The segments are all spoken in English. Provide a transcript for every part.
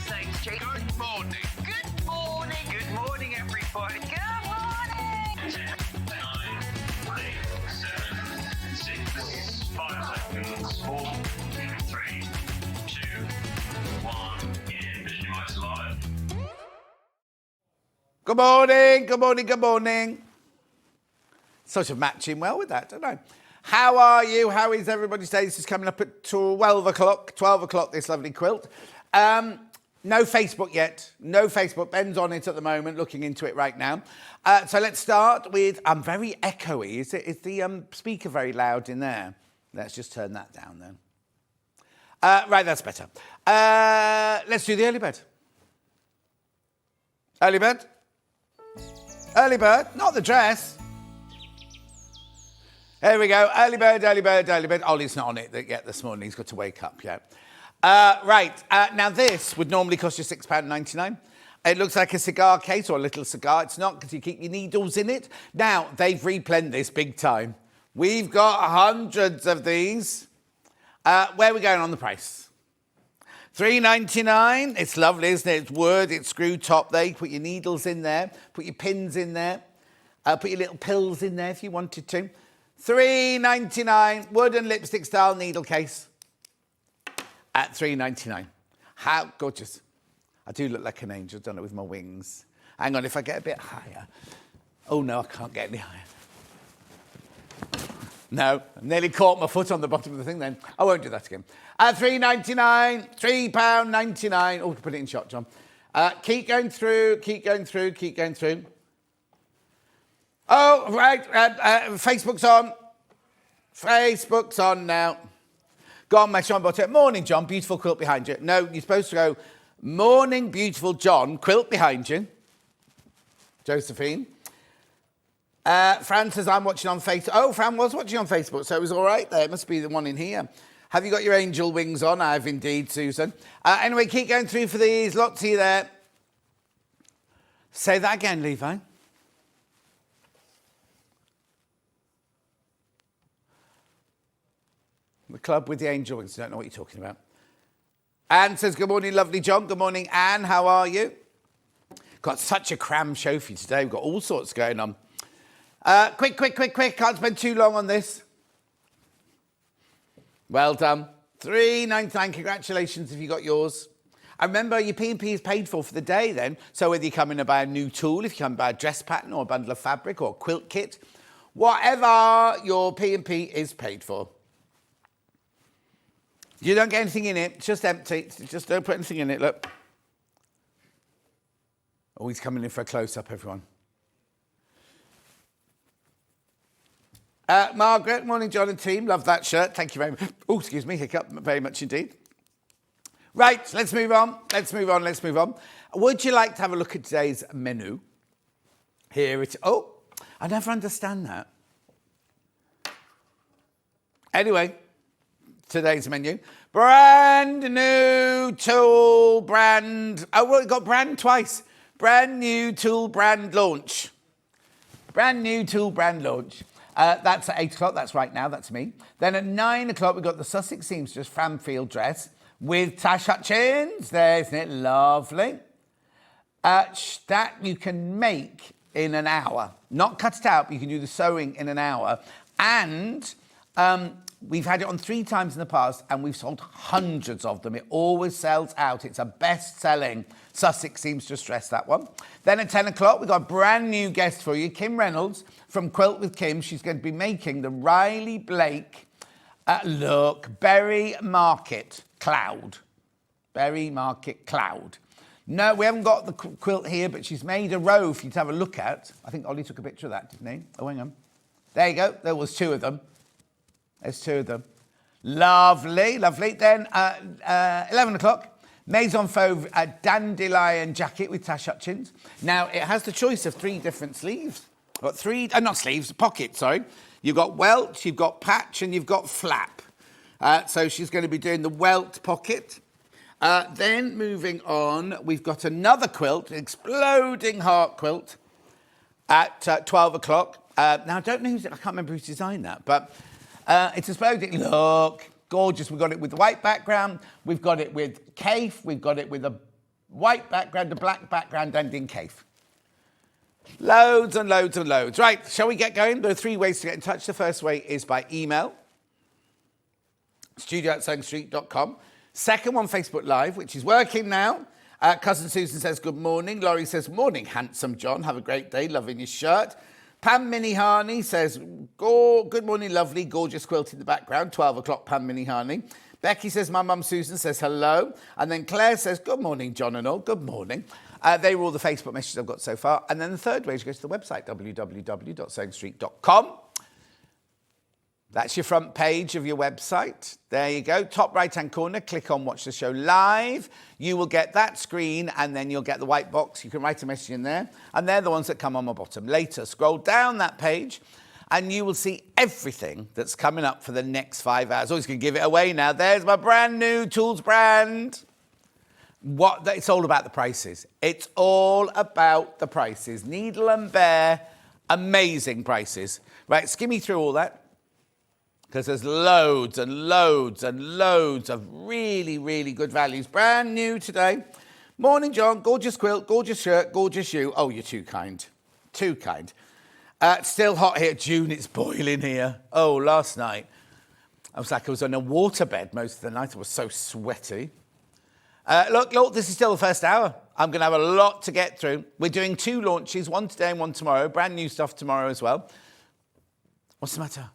Thanks, Jake. Good morning. Good morning. Good morning, everybody. Good morning. 10, 9, 8, 7, 6, 5 seconds, 4, 3, 2, 1, in Mission Device Live. Good morning, good morning, good morning. Sort of matching well with that, don't I? How are you? How is everybody's day? This is coming up at 12 o'clock. 12 o'clock, this lovely quilt. No Facebook yet. No Facebook. Ben's on it at the moment, looking into it right now. So let's start with, I'm very echoey. Is the speaker very loud in there? Let's just turn that down then. Right, that's better. Let's do the early bird. Early bird. Early bird, not the dress. Here we go. Early bird, early bird, early bird. Ollie's not on it yet this morning. He's got to wake up yet. Right. Now, this would normally cost you £6.99. It looks like a cigar case or a little cigar. It's not, because you keep your needles in it. Now, they've replenished this big time. We've got hundreds of these. Where are we going on the price? £3.99. It's lovely, isn't it? It's wood. It's screw top there. You put your needles in there. Put your pins in there. Put your little pills in there if you wanted to. £3.99, wooden lipstick style needle case at £3.99. How gorgeous. I do look like an angel, don't I, with my wings. Hang on, if I get a bit higher. Oh no, I can't get any higher. No, I nearly caught my foot on the bottom of the thing then. I won't do that again. At £3.99, £3.99. Oh, put it in shot, John. Keep going through, keep going through, keep going through. Oh, right, Facebook's on. Facebook's on now. Go on, my Sean Butter. Morning, John, beautiful quilt behind you. No, you're supposed to go, morning, beautiful John, quilt behind you. Josephine. Fran says, I'm watching on Facebook. Oh, Fran was watching on Facebook, so it was all right there. It must be the one in here. Have you got your angel wings on? I have indeed, Susan. Anyway, keep going through for these. Lots of you there. Say that again, Levi. The club with the angel wings. Don't know what you're talking about. Anne says, good morning, lovely John. Good morning, Anne. How are you? Got such a cram show for you today. We've got all sorts going on. Quick. Can't spend too long on this. Well done. £3.99. Congratulations if you got yours. And remember, your P&P is paid for the day then. So whether you come in to buy a new tool, if you come and buy a dress pattern or a bundle of fabric or a quilt kit, whatever, your P&P is paid for. You don't get anything in it. It's just empty. Just don't put anything in it, look. Oh, he's coming in for a close-up, everyone. Margaret, morning, John and team. Love that shirt. Thank you very much. Oh, excuse me, hiccup. Very much indeed. Right, let's move on. Let's move on. Would you like to have a look at today's menu? Here it is. Oh, I never understand that. Anyway. Today's menu. Brand new tool brand. Oh, well, it got brand twice. Brand new tool brand launch. Brand new tool brand launch. That's at 8 o'clock. That's right now. That's me. Then at 9 o'clock, we've got the Sussex Seamstress Framfield Dress with Tash Hutchins. There, isn't it lovely? That you can make in an hour. Not cut it out, but you can do the sewing in an hour. And we've had it on 3 times in the past, and we've sold hundreds of them. It always sells out. It's a best-selling Sussex Seamstress dress, that one. Then at 10 o'clock, we've got a brand new guest for you, Kim Reynolds from Quilt with Kim. She's going to be making the Riley Blake, Berry Market Cloud. Berry Market Cloud. No, we haven't got the quilt here, but she's made a row for you to have a look at. I think Ollie took a picture of that, didn't he? Oh, hang on. There you go. There was 2 of them. There's 2 of them. Lovely. Then 11 o'clock, Maison Fauve Dandelion Jacket with Tash Hutchins. Now, it has the choice of 3 different sleeves. Got 3, not sleeves, pockets, sorry. You've got welt, you've got patch, and you've got flap. So she's going to be doing the welt pocket. Then moving on, we've got another quilt, exploding heart quilt, at 12 o'clock. Now, I don't know I can't remember who's designed that, but it's exploding. Look, gorgeous. We've got it with the white background. We've got it with Kaif. We've got it with a white background, a black background, and in cave. Loads and loads and loads. Right, shall we get going? There are 3 ways to get in touch. The first way is by email, studio@sewingstreet.com. Second one, Facebook Live, which is working now. Cousin Susan says, good morning. Laurie says, morning, handsome John. Have a great day. Loving your shirt. Pam Minihani says, good morning, lovely, gorgeous quilt in the background. 12 o'clock, Pam Minihani. Becky says, my mum Susan says hello. And then Claire says, good morning, John and all. Good morning. They were all the Facebook messages I've got so far. And then the third way is to go to the website, www.sewingstreet.com. That's your front page of your website. There you go. Top right-hand corner, click on Watch the Show Live. You will get that screen, and then you'll get the white box. You can write a message in there, and they're the ones that come on my bottom. Later, scroll down that page, and you will see everything that's coming up for the next 5 hours. Always going to give it away now. There's my brand new tools brand. It's all about the prices. It's all about the prices. Needle and Bear, amazing prices. Right, skim me through all that, because there's loads and loads and loads of really, really good values. Brand new today. Morning, John. Gorgeous quilt, gorgeous shirt, gorgeous you. Oh, you're too kind. Too kind. Still hot here. June, it's boiling here. Oh, last night, I was on a waterbed most of the night. I was so sweaty. Look, this is still the first hour. I'm going to have a lot to get through. We're doing 2 launches, one today and one tomorrow. Brand new stuff tomorrow as well. What's the matter?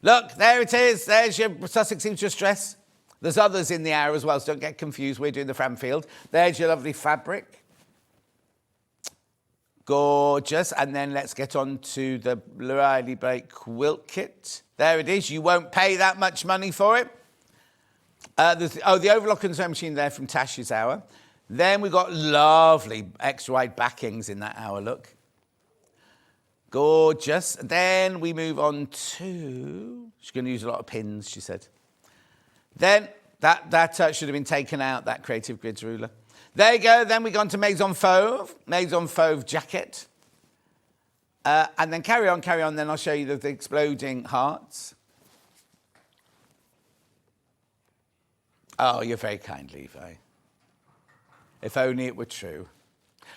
Look, there it is. There's your Sussex Seamstress dress. There's others in the hour as well, so don't get confused. We're doing the Framfield. There's your lovely fabric. Gorgeous. And then let's get on to the Riley Blake Quilt Kit. There it is. You won't pay that much money for it. The overlock and sewing machine there from Tash's hour. Then we've got lovely extra wide backings in that hour, look. Gorgeous. Then we move on to... She's going to use a lot of pins, she said. Then that should have been taken out, that Creative Grids ruler. There you go. Then we go on to Maison Fauve Jacket. And then carry on. Then I'll show you the exploding hearts. Oh, you're very kind, Levi. If only it were true.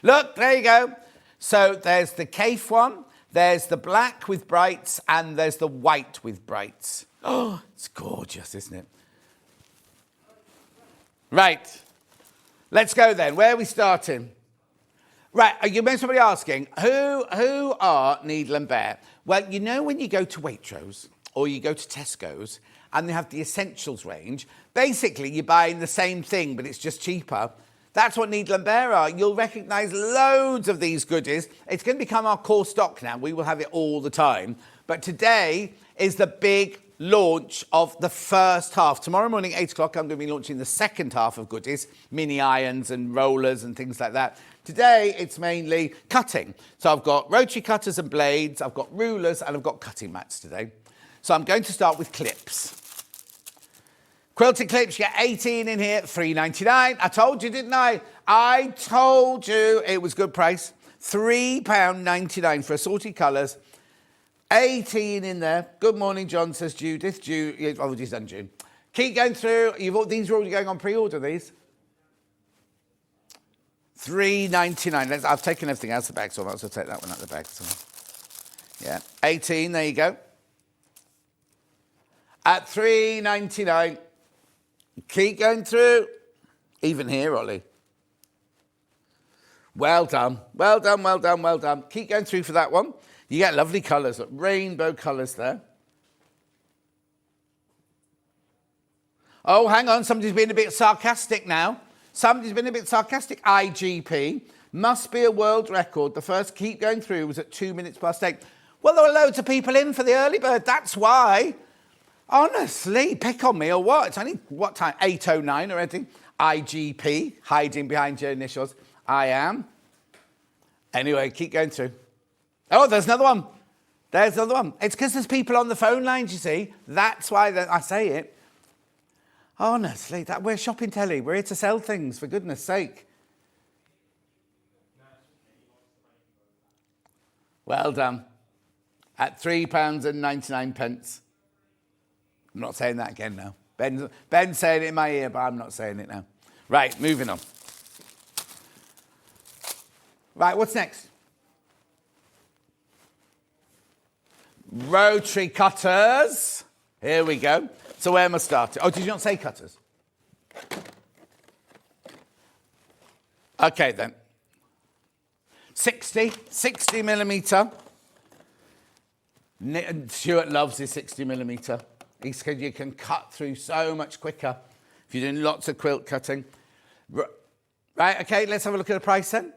Look, there you go. So there's the Cafe one. There's the black with brights, and there's the white with brights. Oh, it's gorgeous, isn't it? Right. Let's go then. Where are we starting? Right. You remember somebody asking, who are Needle and Bear? Well, you know when you go to Waitrose or you go to Tesco's and they have the essentials range, basically you're buying the same thing, but it's just cheaper. That's what Needle and Bear are. You'll recognise loads of these goodies. It's going to become our core stock now. We will have it all the time. But today is the big launch of the first half. Tomorrow morning, 8 o'clock, I'm going to be launching the second half of goodies, mini irons and rollers and things like that. Today, it's mainly cutting. So I've got rotary cutters and blades, I've got rulers, and I've got cutting mats today. So I'm going to start with clips. Quilted clips, you get 18 in here, $3.99. I told you, didn't I? I told you it was good price. £3.99 for assorted colours. 18 in there. Good morning, John, says Judith. Oh, he's done June. Keep going through. These are already going on pre-order, these. $3.99. I've taken everything out of the bag, so I might as well take that one out of the bag. So. Yeah, 18, there you go. At $3.99. Keep going through. Even here, Ollie. Well done. Well done, well done, well done. Keep going through for that one. You get lovely colours, rainbow colours there. Oh, hang on, somebody's been a bit sarcastic now. Somebody's been a bit sarcastic. IGP must be a world record. The first keep going through was at 2 minutes past 8. Well, there were loads of people in for the early bird. That's why. Honestly, pick on me or what? It's only, what time? 8:09 or anything. IGP, hiding behind your initials. I am. Anyway, keep going through. Oh, there's another one. There's another one. It's because there's people on the phone lines, you see. That's why I say it. Honestly, we're shopping telly. We're here to sell things, for goodness sake. Well done. At £3.99. I'm not saying that again now. Ben's saying it in my ear, but I'm not saying it now. Right, moving on. Right, what's next? Rotary cutters. Here we go. So where am I starting? Oh, did you not say cutters? Okay, then. 60 millimetre. Stuart loves his 60 millimetre. He said you can cut through so much quicker if you're doing lots of quilt cutting. Right, okay, let's have a look at the price then.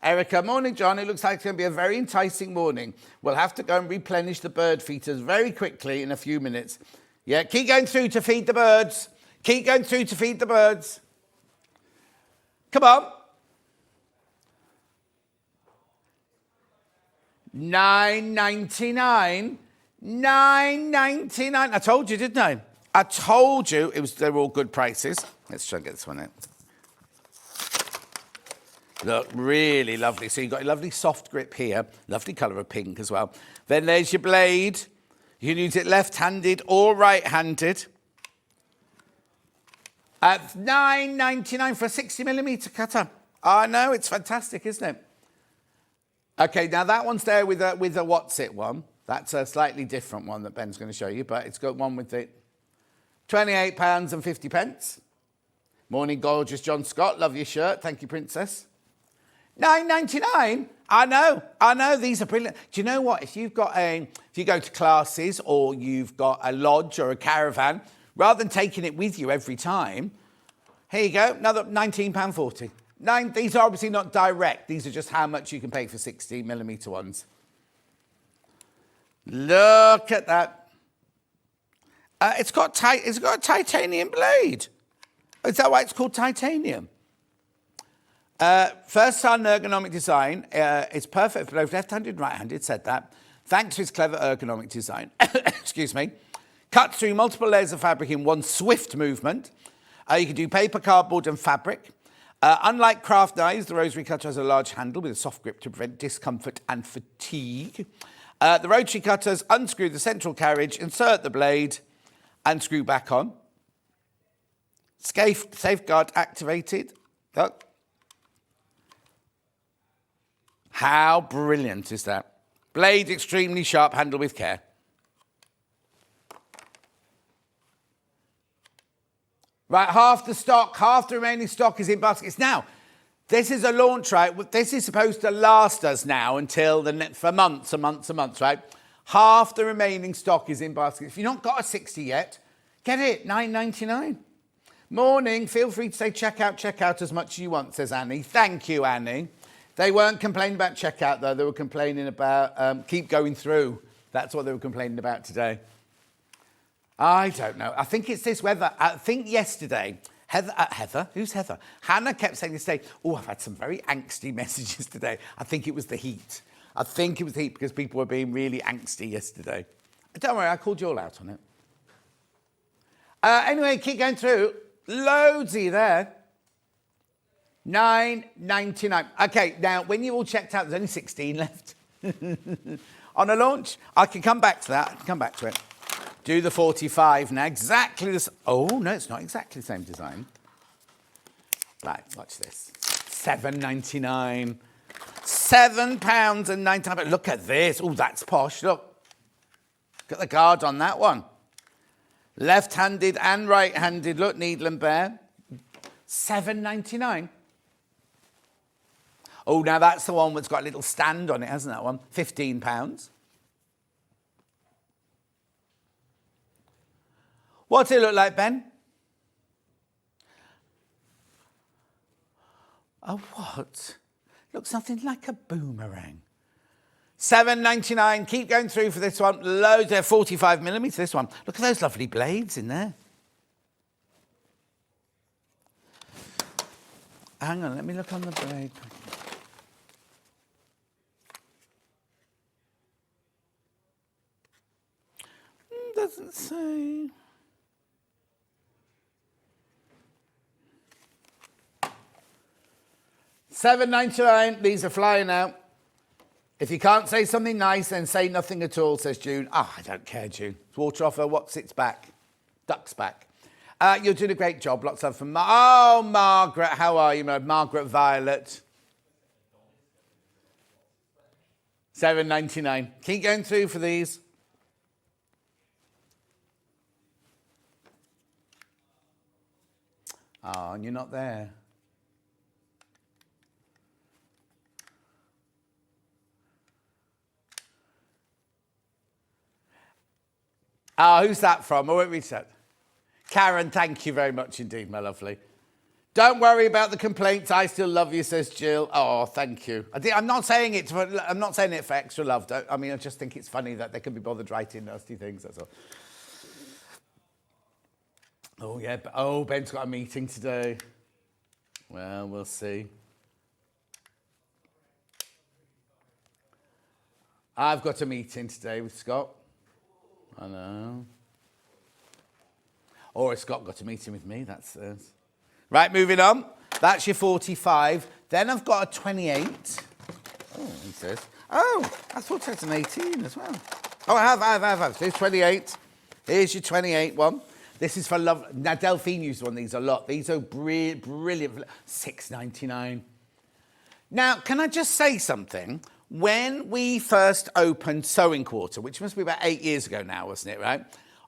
Erica, morning, John. It looks like it's going to be a very enticing morning. We'll have to go and replenish the bird feeders very quickly in a few minutes. Yeah, keep going through to feed the birds. Keep going through to feed the birds. Come on. $9.99. $9.99. I told you, didn't I? I told you they were all good prices. Let's try and get this one out. Look, really lovely. So you've got a lovely soft grip here. Lovely colour of pink as well. Then there's your blade. You can use it left-handed or right-handed. At $9.99 for a 60 millimetre cutter. I know, it's fantastic, isn't it? Okay, now that one's there with a what's it one. That's a slightly different one that Ben's going to show you, but it's got one with it. £28.50. Morning, gorgeous John Scott. Love your shirt. Thank you, Princess. $9.99. I know. These are brilliant. Do you know what? If you go to classes or you've got a lodge or a caravan, rather than taking it with you every time, here you go. Another £19.40. These are obviously not direct. These are just how much you can pay for 60 millimetre ones. Look at that. It's got a titanium blade. Is that why it's called titanium? First on ergonomic design. It's perfect for both left-handed and right-handed, said that. Thanks to its clever ergonomic design. Excuse me. Cut through multiple layers of fabric in one swift movement. You can do paper, cardboard and fabric. Unlike craft knives, the rotary cutter has a large handle with a soft grip to prevent discomfort and fatigue. The rotary cutters unscrew the central carriage, insert the blade and screw back on. Safeguard activated. Look. How brilliant is that? Blade extremely sharp, handle with care. Right, half the remaining stock is in baskets. Now, this is a launch, right? This is supposed to last us now until for months and months and months, right? Half the remaining stock is in baskets. If you've not got a 60 yet, get it, $9.99. Morning, feel free to say check out as much as you want, says Annie. Thank you, Annie. They weren't complaining about checkout, though. They were complaining about keep going through. That's what they were complaining about today. I don't know. I think it's this weather. I think yesterday, Heather? Who's Heather? Hannah kept saying this day, I've had some very angsty messages today. I think it was the heat. I think it was the heat because people were being really angsty yesterday. Don't worry, I called you all out on it. Anyway, keep going through. Loadsy there. $9.99. Okay, now, when you all checked out, there's only 16 left. On a launch, I can come back to that. I can come back to it. Do the 45 now. Exactly the... Oh, no, it's not exactly the same design. Right, watch this. $7.99. £7.99. Look at this. Oh, that's posh. Look. Look at the guard on that one. Left-handed and right-handed. Look, needle and bear. $7.99. Oh, now that's the one that's got a little stand on it, hasn't that one? £15. What's it look like, Ben? A what? Looks something like a boomerang. $7.99. Keep going through for this one. Loads there, 45 millimetres, this one. Look at those lovely blades in there. Hang on, let me look on the blade. Doesn't say. $7.99. These are flying out. If you can't say something nice, then say nothing at all, says June. Ah, I don't care, June. Water off her, what sits back? Duck's back. You're doing a great job. Lots of love from Margaret. How are you, Margaret Violet? $7.99. Keep going through for these. Oh, and you're not there. Oh, who's that from? I won't read that. Karen, thank you very much indeed, my lovely. Don't worry about the complaints. I still love you, says Jill. Oh, thank you. I'm not saying it for extra love. I just think it's funny that they can be bothered writing nasty things. That's all. Oh yeah. Oh, Ben's got a meeting today. Well, we'll see. I've got a meeting today with Scott. I know. Or Scott got a meeting with me. That's right. Moving on. That's your 45. Then I've got a 28. Oh, he says. Oh, I thought I had an 18 as well. Oh, I have. Here's 28. Here's your 28 one. This is for love. Now, Delphine used one of these a lot. These are brilliant. $6.99. Now, can I just say something? When we first opened Sewing Quarter, which must be about 8 years ago now, wasn't it, right?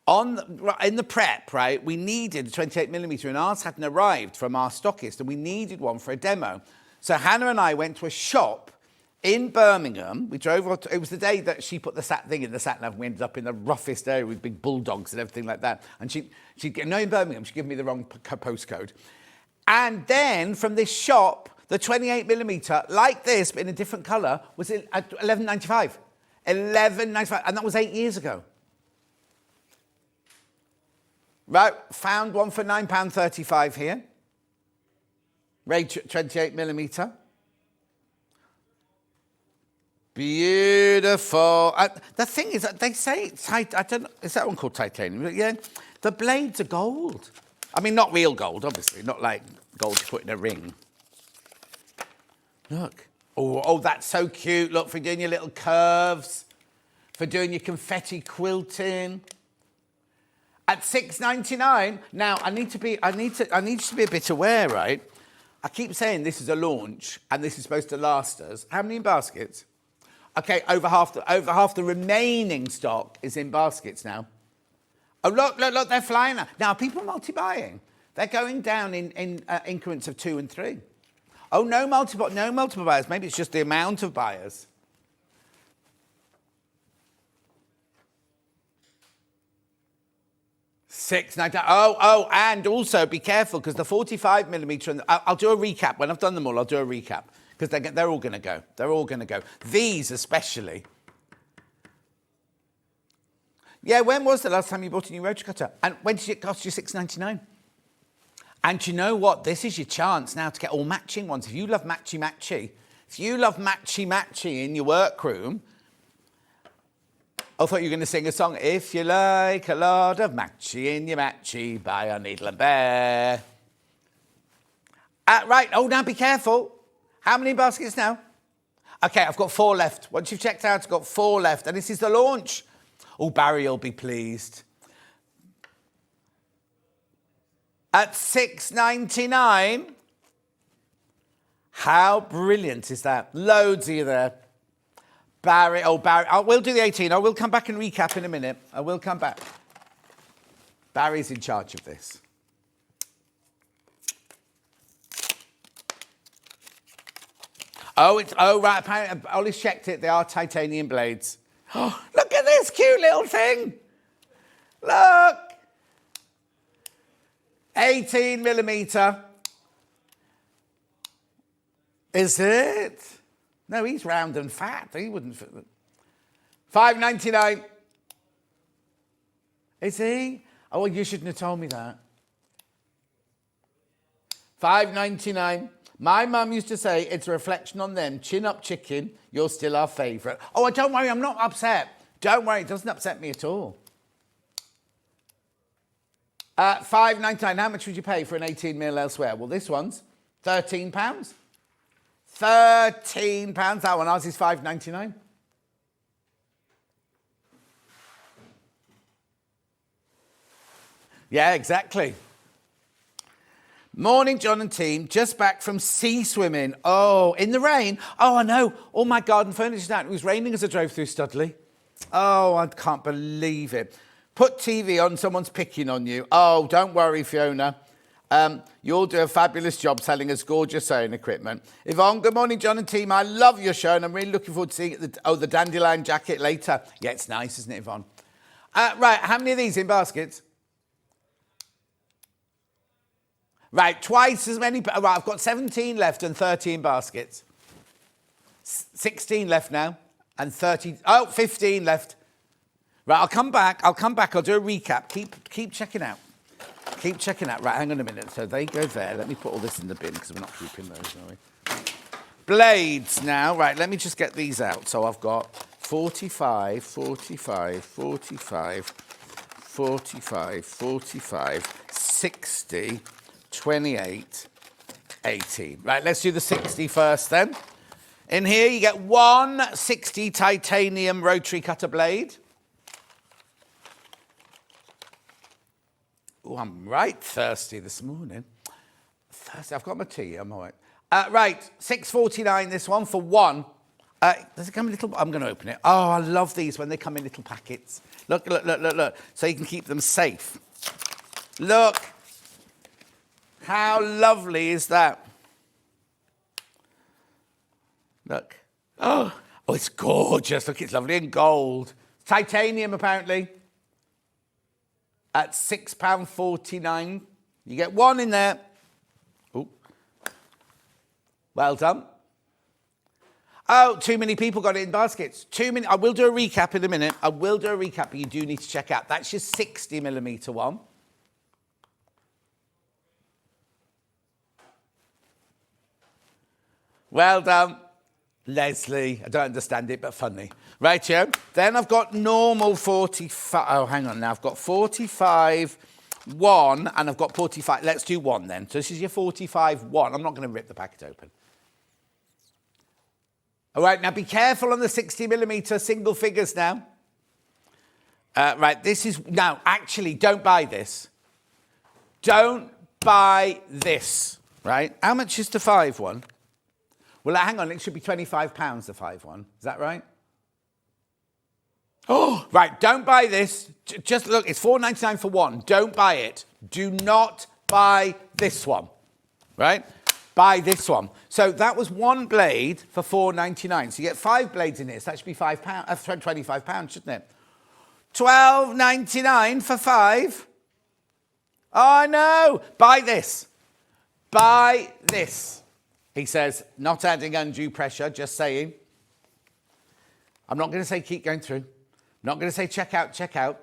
In the prep, right, we needed a 28mm and ours hadn't arrived from our stockist and we needed one for a demo. So Hannah and I went to a shop in Birmingham. We drove, it was the day that she put the thing in the sat nav. We ended up in the roughest area with big bulldogs and everything like that. And she'd in Birmingham, she'd give me the wrong postcode. And then from this shop, the 28mm, like this, but in a different colour, was at $11.95. $11.95, and that was 8 years ago. Right, found one for £9.35 here. Ray 28mm. Beautiful. The thing is, they say it's I don't know, is that one called titanium? Yeah, the blades are gold. I mean, not real gold, obviously, not like gold you put in a ring. Look. Oh, that's so cute. Look, for doing your little curves, for doing your confetti quilting. At $6.99. Now, I need to be a bit aware, right? I keep saying this is a launch and this is supposed to last us. How many in baskets? Okay, over half the remaining stock is in baskets now. Oh, look, they're flying now. Now, people multi-buying. They're going down in increments of 2 and 3. Oh, no multiple buyers. Maybe it's just the amount of buyers. $6.99. Oh, and also be careful because the 45mm, and I'll do a recap. When I've done them all, I'll do a recap because they're all going to go. They're all going to go. These especially. Yeah, when was the last time you bought a new rotary cutter? And when did it cost you $6.99? And you know what? This is your chance now to get all matching ones. If you love matchy-matchy, in your workroom, I thought you were going to sing a song. If you like a lot of matchy in your matchy, buy a needle and bear. Right. Oh, now be careful. How many baskets now? Okay, I've got 4 left. Once you've checked out, I've got 4 left. And this is the launch. Oh, Barry will be pleased. At $6.99. How brilliant is that? Loads of you there. Barry, we'll do the 18. I will come back and recap in a minute. I will come back. Barry's in charge of this. Right. Apparently, Ollie's checked it. They are titanium blades. Oh, look at this cute little thing. Look. 18mm. Is it? No, he's round and fat. He wouldn't fit. $5.99. Is he? Oh, well, you shouldn't have told me that. $5.99. My mum used to say it's a reflection on them. Chin up, chicken. You're still our favourite. Oh, don't worry. I'm not upset. Don't worry. It doesn't upset me at all. $5.99. How much would you pay for an 18mm elsewhere? Well, this one's £13. £13. That one. Ours is $5.99. Yeah, exactly. Morning, John and team. Just back from sea swimming. Oh, in the rain? Oh, I know. All my garden furniture's out. It was raining as I drove through Studley. Oh, I can't believe it. Put TV on, someone's picking on you. Oh, don't worry, Fiona. You'll do a fabulous job selling us gorgeous sewing equipment. Yvonne, good morning, John and team. I love your show and I'm really looking forward to seeing the dandelion jacket later. Yeah, it's nice, isn't it, Yvonne? Right, how many of these in baskets? Right, twice as many. Right, I've got 17 left and 13 baskets. 16 left now and 15 left. Right, I'll come back. I'll do a recap. Keep checking out. Keep checking out. Right, hang on a minute. So they go there. Let me put all this in the bin because we're not keeping those, are we? Blades now. Right, let me just get these out. So I've got 45, 45, 45, 45, 45, 60, 28, 18. Right, let's do the 60 first then. In here, you get one 60 titanium rotary cutter blade. Oh, I'm right thirsty this morning. Thirsty. I've got my tea. I'm all right. Right, $6.49 this one for one. Does it come in little? I'm going to open it. Oh, I love these when they come in little packets. Look. So you can keep them safe. Look. How lovely is that? Look. Oh, it's gorgeous. Look, it's lovely in gold. Titanium, apparently. At £6.49. You get one in there. Oh. Well done. Oh, too many people got it in baskets. Too many. I will do a recap in a minute. But you do need to check out. That's your 60mm one. Well done. Leslie, I don't understand it, but funny. Right, yeah. Then I've got normal 45. Oh, hang on now. I've got 45, 1, and I've got 45. Let's do 1 then. So this is your 45, 1. I'm not going to rip the packet open. All right, now be careful on the 60mm single figures now. Right, this is... Now, actually, don't buy this. Don't buy this, right? How much is the 5 one? Well, hang on, it should be £25, the 5 one. Is that right? Oh, right, don't buy this. Just look, it's $4.99 for one. Don't buy it. Do not buy this one, right? Buy this one. So that was one blade for $4.99. So you get 5 blades in here. So that should be £25, shouldn't it? $12.99 for 5. Oh, no. Buy this. Buy this. He says, not adding undue pressure, just saying. I'm not going to say keep going through. I'm not going to say check out.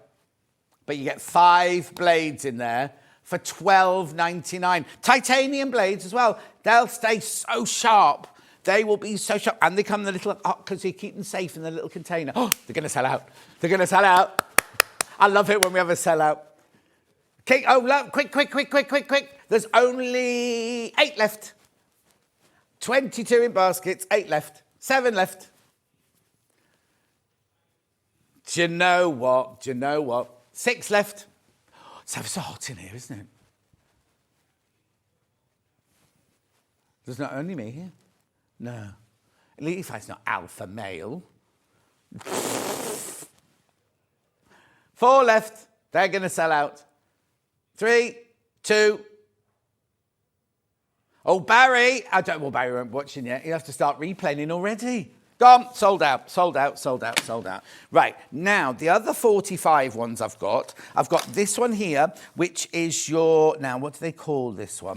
But you get 5 blades in there for $12.99. Titanium blades as well. They'll stay so sharp. They will be so sharp. And they come in the little, because you keep them safe in the little container. Oh, they're going to sell out. They're going to sell out. I love it when we have a sellout. Okay, oh, look, quick. There's only 8 left. 22 in baskets, 8 left, 7 left. Do you know what? 6 left. It's ever so hot in here, isn't it? There's not only me here. No. Levi's not alpha male. 4 left. They're going to sell out. 3, 2. Oh, Barry. Barry won't be watching yet. He'll have to start replaying already. Gone. Sold out. Right. Now, the other 45 ones I've got this one here, which is your... Now, what do they call this one?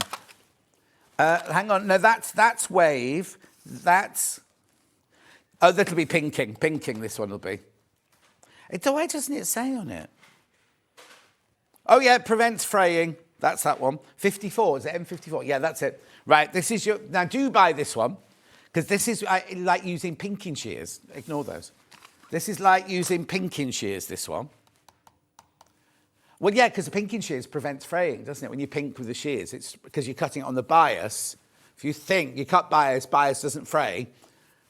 Hang on. No, that's wave. That's... Oh, that'll be pinking. Pinking, this one will be. Why doesn't it say on it? Oh, yeah, it prevents fraying. That's that one. 54, is it M54? Yeah, that's it. Right, this is your... Now, do buy this one, because this is like using pinking shears. Ignore those. This is like using pinking shears, this one. Well, yeah, because the pinking shears prevents fraying, doesn't it? When you pink with the shears, it's because you're cutting it on the bias. If you think you cut bias doesn't fray.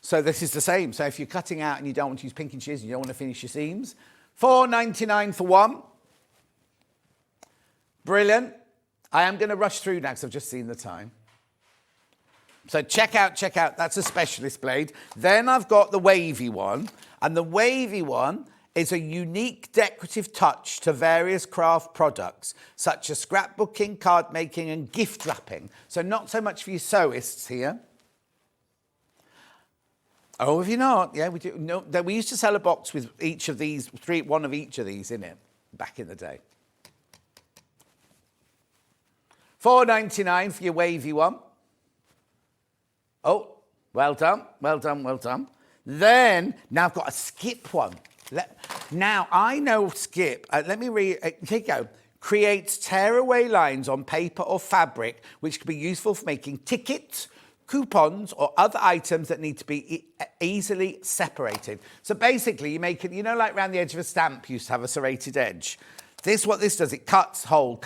So this is the same. So if you're cutting out and you don't want to use pinking shears and you don't want to finish your seams, $4.99 for one. Brilliant. I am going to rush through now because I've just seen the time. So check out. That's a specialist blade. Then I've got the wavy one. And the wavy one is a unique decorative touch to various craft products, such as scrapbooking, card making, and gift wrapping. So not so much for you sewists here. Oh, have you not? Yeah, we do. No, we used to sell a box with each of these, one of each of these in it back in the day. $4.99 for your wavy one. Oh, well done. Then, now I've got a skip one. Now, I know skip. Let me read. Here you go. Creates tearaway lines on paper or fabric, which can be useful for making tickets, coupons, or other items that need to be easily separated. So basically, you make it, like around the edge of a stamp used to have a serrated edge. What this does, it cuts hole.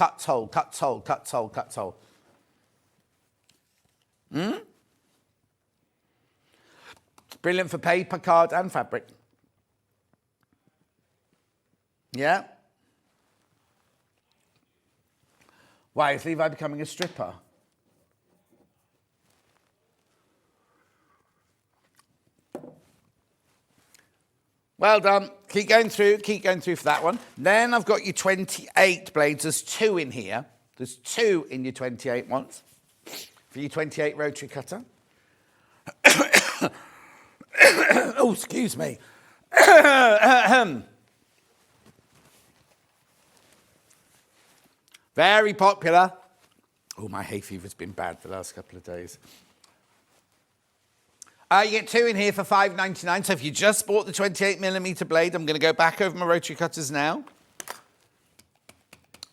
Brilliant for paper, card, and fabric. Yeah. Why, is Levi becoming a stripper? Well done. Keep going through for that one. Then I've got your 28 blades. There's 2 in here. There's 2 in your 28 ones. For your 28 rotary cutter. Oh, excuse me. Very popular. Oh, my hay fever's been bad the last couple of days. You get 2 in here for $5.99. So if you just bought the 28mm blade, I'm going to go back over my rotary cutters now.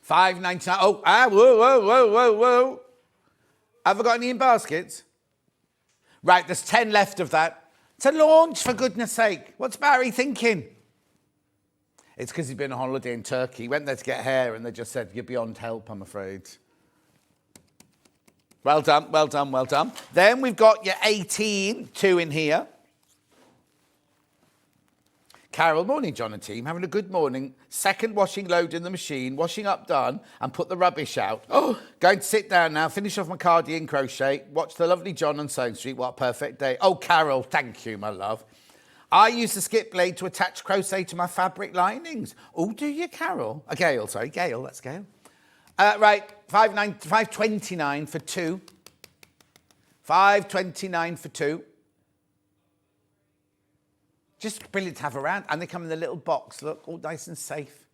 $5.99. Oh, whoa. Have I got any in baskets? Right, there's 10 left of that. It's a launch, for goodness sake. What's Barry thinking? It's because he's been on holiday in Turkey. He went there to get hair and they just said, you're beyond help, I'm afraid. Well done. Then we've got your 18, 2 in here. Carol, morning, John and team. Having a good morning. Second washing load in the machine. Washing up done and put the rubbish out. Oh, going to sit down now. Finish off my cardigan crochet. Watch the lovely John on Stone Street. What a perfect day. Oh, Carol, thank you, my love. I use the skip blade to attach crochet to my fabric linings. Oh, do you, Carol? Gail, that's Gail. Right, $5.29 for 2. $5.29 for 2. Just brilliant to have around. And they come in the little box, look, all nice and safe.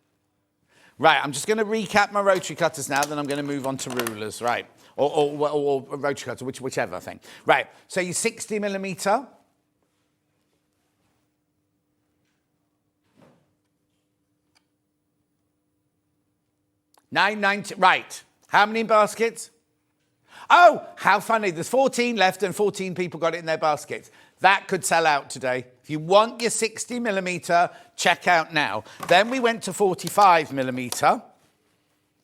Right, I'm just going to recap my rotary cutters now, then I'm going to move on to rulers, right? Or rotary cutter, whichever thing. Right, so your 60mm. $9.90. Right. How many in baskets? Oh, how funny. There's 14 left and 14 people got it in their baskets. That could sell out today. If you want your 60mm, check out now. Then we went to 45mm,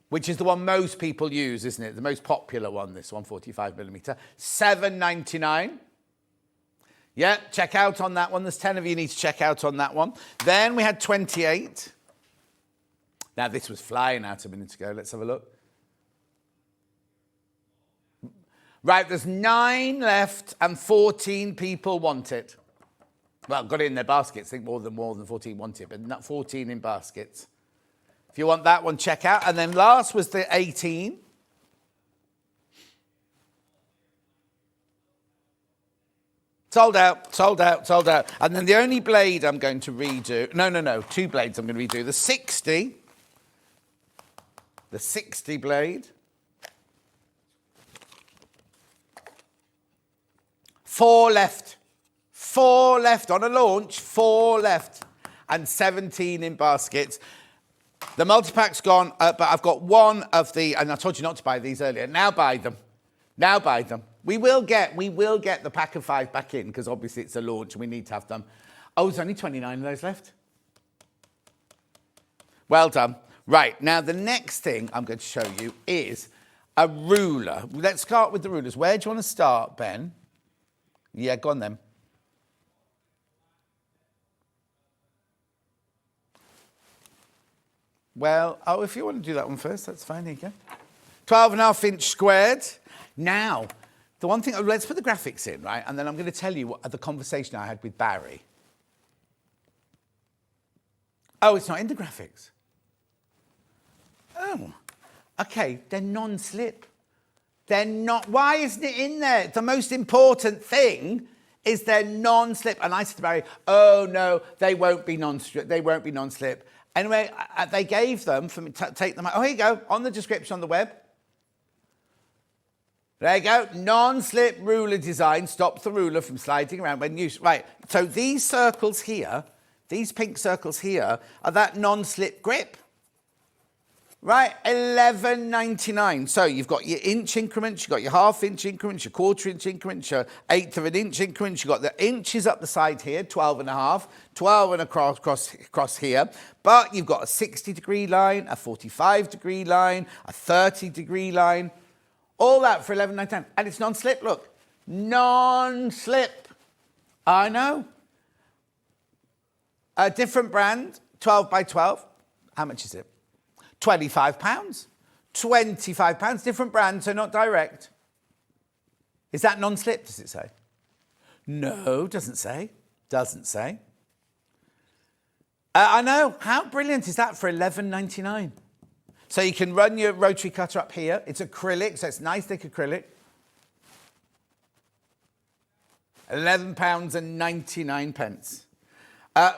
which is the one most people use, isn't it? The most popular one, this one, 45mm. $7.99. Yeah, check out on that one. There's 10 of you need to check out on that one. Then we had 28. Now, this was flying out a minute ago. Let's have a look. Right, there's 9 left and 14 people want it. Well, got it in their baskets. I think more than 14 want it, but not 14 in baskets. If you want that one, check out. And then last was the 18. Sold out. And then the only blade I'm going to redo... No, 2 blades I'm going to redo. The 60... The 60 blade. 4 left. 4 left on a launch. 4 left. And 17 in baskets. The multi-pack's gone, but I've got one of the... And I told you not to buy these earlier. Now buy them. We will get the pack of 5 back in, because obviously it's a launch and we need to have them. Oh, there's only 29 of those left. Well done. Right, now the next thing I'm going to show you is a ruler. Let's start with the rulers. Where do you want to start, Ben? Yeah, go on then. Well, oh, if you want to do that one first, that's fine. There you go. 12.5-inch squared. Now, the one thing, let's put the graphics in, right? And then I'm going to tell you what the conversation I had with Barry. Oh, it's not in the graphics. Oh, okay. They're non-slip. They're not. Why isn't it in there? The most important thing is they're non-slip. And I said to Barry, oh no, they won't be non-slip. They won't be non-slip. Anyway, they gave them for me to take them out. Oh, here you go. On the description on the web. There you go. Non-slip ruler design stops the ruler from sliding around when used. Right. So these circles here, these pink circles here, are that non-slip grip. Right, $11.99. So you've got your inch increments, you've got your half-inch increments, your quarter-inch increments, your eighth of an inch increments. You've got the inches up the side here, 12.5, 12 and across here. But you've got a 60-degree line, a 45-degree line, a 30-degree line. All that for $11.99. And it's non-slip, look. Non-slip. I know. A different brand, 12 by 12. How much is it? £25. £25. Different brand, so not direct. Is that non-slip, does it say? No, doesn't say. Doesn't say. I know. How brilliant is that for $11.99? So you can run your rotary cutter up here. It's acrylic, so it's nice thick acrylic. £11.99.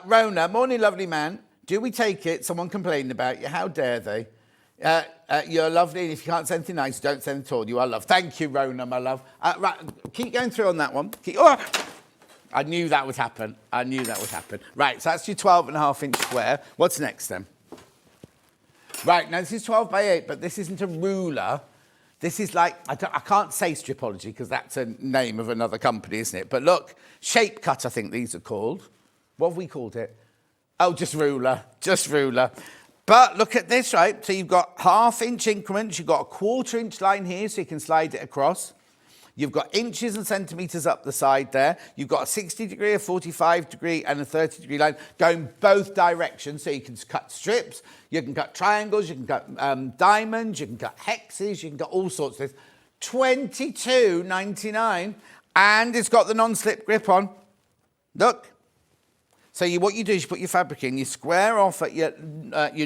Rona, morning, lovely man. Do we take it? Someone complained about you. How dare they? You're lovely, and if you can't say anything nice, don't say anything at all. You are loved. Thank you, Rona, my love. Right, keep going through on that one. I knew that would happen. I knew that would happen. Right, so that's your 12.5-inch square. What's next then? Right, now this is 12 by 8, but this isn't a ruler. This is like, I can't say Stripology because that's a name of another company, isn't it? But look, shape cut, I think these are called. What have we called it? Oh, just ruler. But look at this, right? So you've got half-inch increments. You've got a quarter-inch line here so you can slide it across. You've got inches and centimetres up the side there. You've got a 60-degree, a 45-degree and a 30-degree line going both directions. So you can cut strips, you can cut triangles, you can cut diamonds, you can cut hexes, you can cut all sorts of things. $22.99, and it's got the non-slip grip on. Look. So what you do is you put your fabric in, you square off at your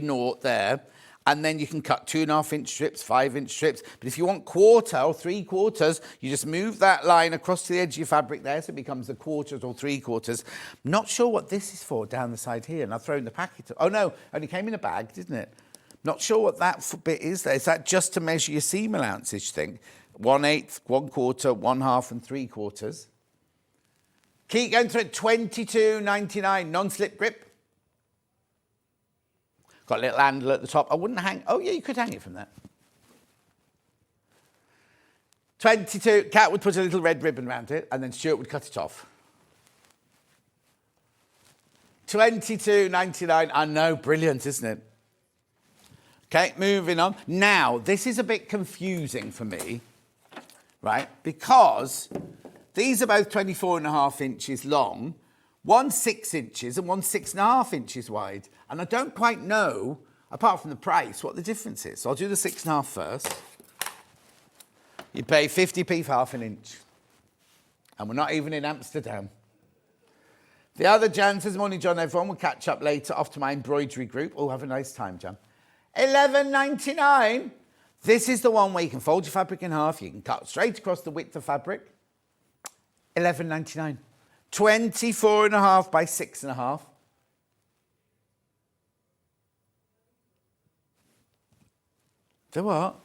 naught there, and then you can cut 2.5-inch strips, 5-inch strips. But if you want quarter or 3/4, you just move that line across to the edge of your fabric there, so it becomes the quarters or 3/4. Not sure what this is for down the side here, and I've thrown the packet. Oh no, only came in a bag, didn't it? Not sure what that bit is there. Is that just to measure your seam allowances, you think? 1/8, 1/4, 1/2 and 3/4. Keep going through it, $22.99, non-slip grip. Got a little handle at the top. I wouldn't hang, oh yeah, you could hang it from there. 22, Kat would put a little red ribbon around it and then Stuart would cut it off. $22.99, I know, brilliant, isn't it? Okay, moving on. Now, this is a bit confusing for me, right? Because these are both 24.5 inches long, one 6 inches and one 6.5 inches wide. And I don't quite know, apart from the price, what the difference is. So I'll do the 6.5 first. You pay 50p for half an inch. And we're not even in Amsterdam. The other Jan says, morning, John, everyone. We'll catch up later off to my embroidery group. Oh, have a nice time, Jan. $11.99. This is the one where you can fold your fabric in half. You can cut straight across the width of fabric. $11.99. 24.5 by 6.5. Do what?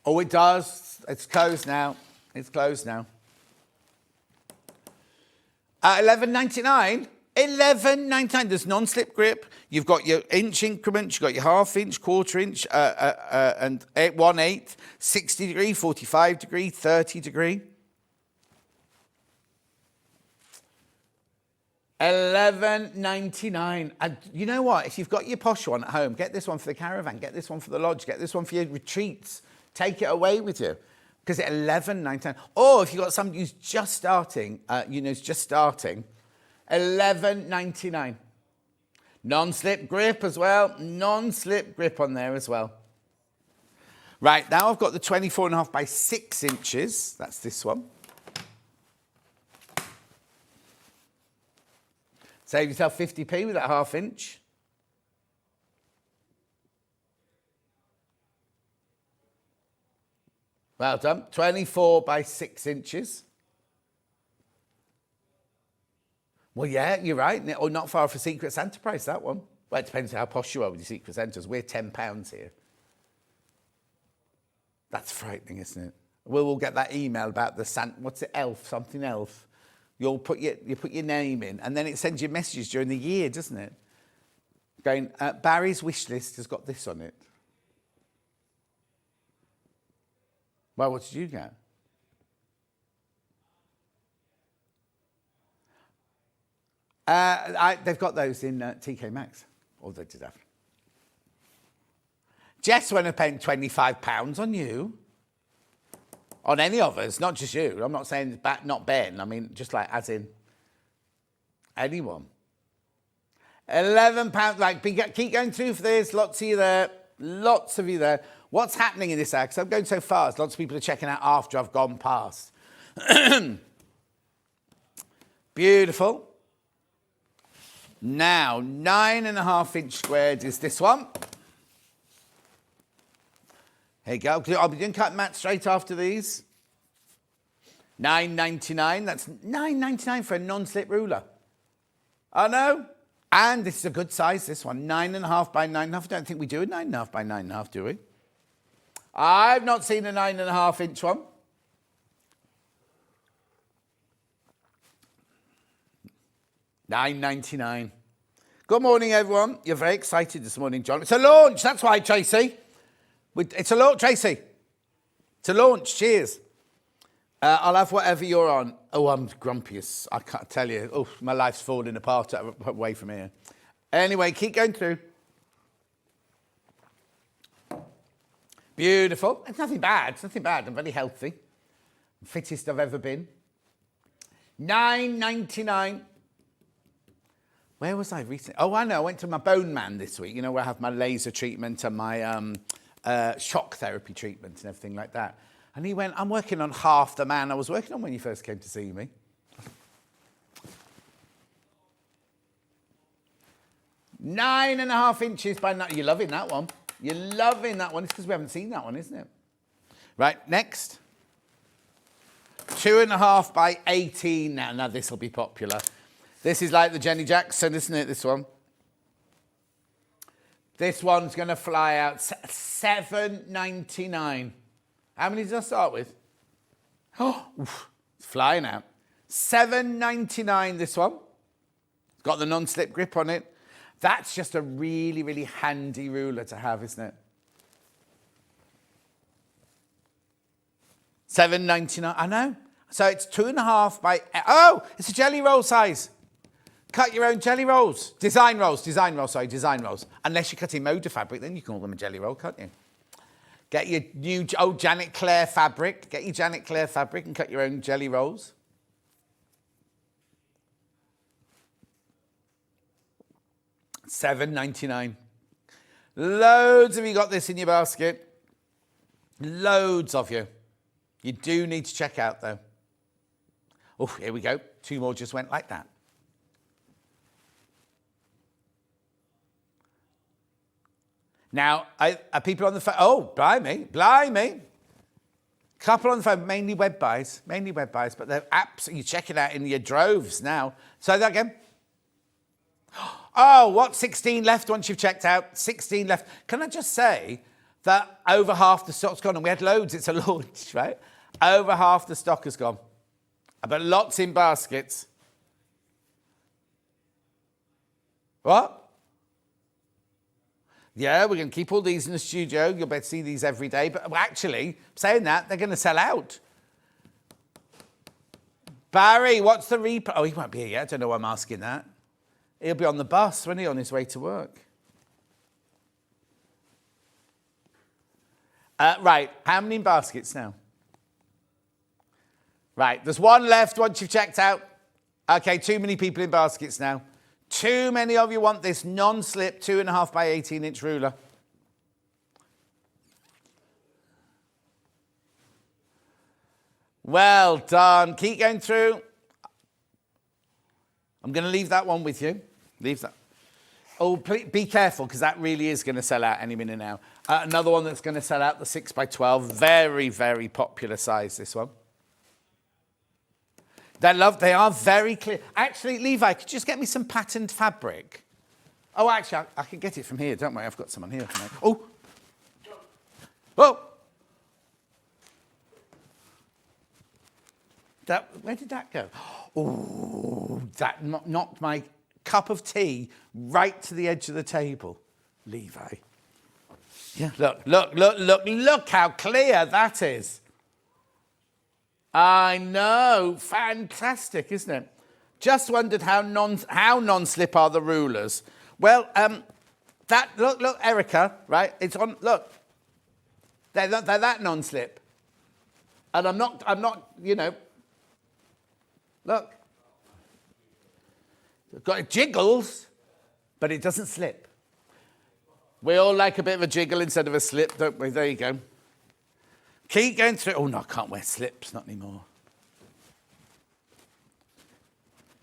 Oh, it does. It's closed now. It's closed now. $11.99. $11.99. There's non-slip grip. You've got your inch increments. You've got your half-inch, quarter-inch, and 1/8, 60-degree, 45-degree, 30-degree. $11.99. And you know what? If you've got your posh one at home, get this one for the caravan, get this one for the lodge, get this one for your retreats. Take it away with you. Because it's $11.99. Or if you've got somebody who's just starting, $11.99. Non-slip grip as well. Non-slip grip on there as well. Right, now I've got the 24.5 by 6 inches. That's this one. Save yourself 50p with that ½ inch. Well done. 24 by 6 inches. Well, yeah, you're right. Or not far off a Secret Santa price, that one. Well, it depends how posh you are with your Secret Santas. We're £10 here. That's frightening, isn't it? We'll get that email about the Santa, what's it, elf, something elf. You put your name in, and then it sends you messages during the year, doesn't it? Going, Barry's wish list has got this on it. Well, what did you get? They've got those in TK Maxx. Or they did have. Jess went and spent £25 on you. On any of us, not just you. I'm not saying not Ben. I mean, just like as in anyone. £11. Like, keep going through for this. Lots of you there. Lots of you there. What's happening in this ad? Because I'm going so fast. Lots of people are checking out after I've gone past. Beautiful. Now, 9.5 inch squared is this one. Here you go. I'll be doing cut mat straight after these. $9.99. That's $9.99 for a non-slip ruler. I know. And this is a good size, this one. 9.5 by 9.5. I don't think we do a 9.5 by 9.5, do we? I've not seen a 9.5 inch one. $9.99. Good morning, everyone. You're very excited this morning, John. It's a launch. That's why, Tracy. It's a launch, Tracy. It's a launch. Cheers. I'll have whatever you're on. Oh, I'm grumpy as I can't tell you. Oh, my life's falling apart away from here. Anyway, keep going through. Beautiful. It's nothing bad. It's nothing bad. I'm very healthy. Fittest I've ever been. $9.99. Where was I recently? Oh, I know. I went to my bone man this week. You know, where I have my laser treatment and my shock therapy treatment and everything like that. And he went, I'm working on half the man I was working on when you first came to see me. Nine and a half inches by 9. You're loving that one. You're loving that one. It's because we haven't seen that one, isn't it? Right, next. 2.5 by 18 now. Now, this will be popular. This is like the Jenny Jackson, isn't it, this one? This one's going to fly out. $7.99. How many did I start with? Oh, it's flying out. $7.99, this one. It's got the non-slip grip on it. That's just a really, really handy ruler to have, isn't it? $7.99. I know. So it's 2.5 by... Oh, it's a jelly roll size. Cut your own jelly rolls. Design rolls. Unless you're cutting motor fabric, then you can call them a jelly roll, can't you? Get your new old Janet Claire fabric. Get your Janet Claire fabric and cut your own jelly rolls. $7.99. Loads of you got this in your basket. Loads of you. You do need to check out, though. Oh, here we go. 2 more just went like that. Now, are people on the phone? Oh, blimey. Couple on the phone, mainly web buys, but they're absolutely, you check it out in your droves now. Say that again. Oh, what? 16 left once you've checked out? 16 left. Can I just say that over half the stock's gone, and we had loads, it's a launch, right? Over half the stock has gone. But lots in baskets. What? Yeah, we're going to keep all these in the studio. You'll be able to see these every day. But actually, saying that, they're going to sell out. Barry, what's the replay? Oh, he won't be here yet. I don't know why I'm asking that. He'll be on the bus, won't he, on his way to work? Right, how many in baskets now? Right, there's 1 left once you've checked out. Okay, too many people in baskets now. Too many of you want this non-slip 2.5 by 18-inch ruler. Well done. Keep going through. I'm going to leave that one with you. Leave that. Oh, please, be careful, because that really is going to sell out any minute now. Another one that's going to sell out, the 6 by 12. Very, very popular size, this one. They are very clear. Actually, Levi, could you just get me some patterned fabric? Oh, actually, I can get it from here, don't worry. I've got some on here tonight. Oh. Oh. Where did that go? Oh, that knocked my cup of tea right to the edge of the table. Levi. Yeah, look how clear that is. I know, fantastic, isn't it? Just wondered how non-slip are the rulers. Well, look, Erica, right? It's on. Look, they're that non-slip, and I'm not, you know. Look, it jiggles, but it doesn't slip. We all like a bit of a jiggle instead of a slip, don't we? There you go. Keep going through. Oh, no, I can't wear slips, not anymore.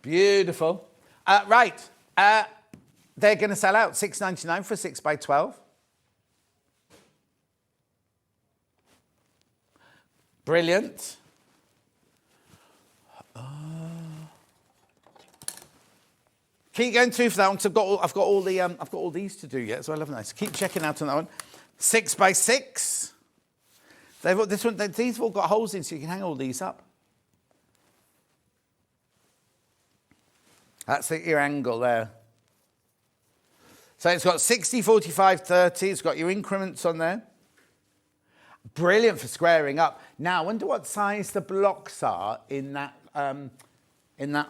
Beautiful. Right. They're going to sell out. $6.99 for a 6 by 12. Brilliant. Keep going through for that one, because I've got all these to do yet, so I love that. So keep checking out on that one. 6 by 6. These have all got holes in, so you can hang all these up. That's your angle there. So it's got 60, 45, 30. It's got your increments on there. Brilliant for squaring up. Now, I wonder what size the blocks are in that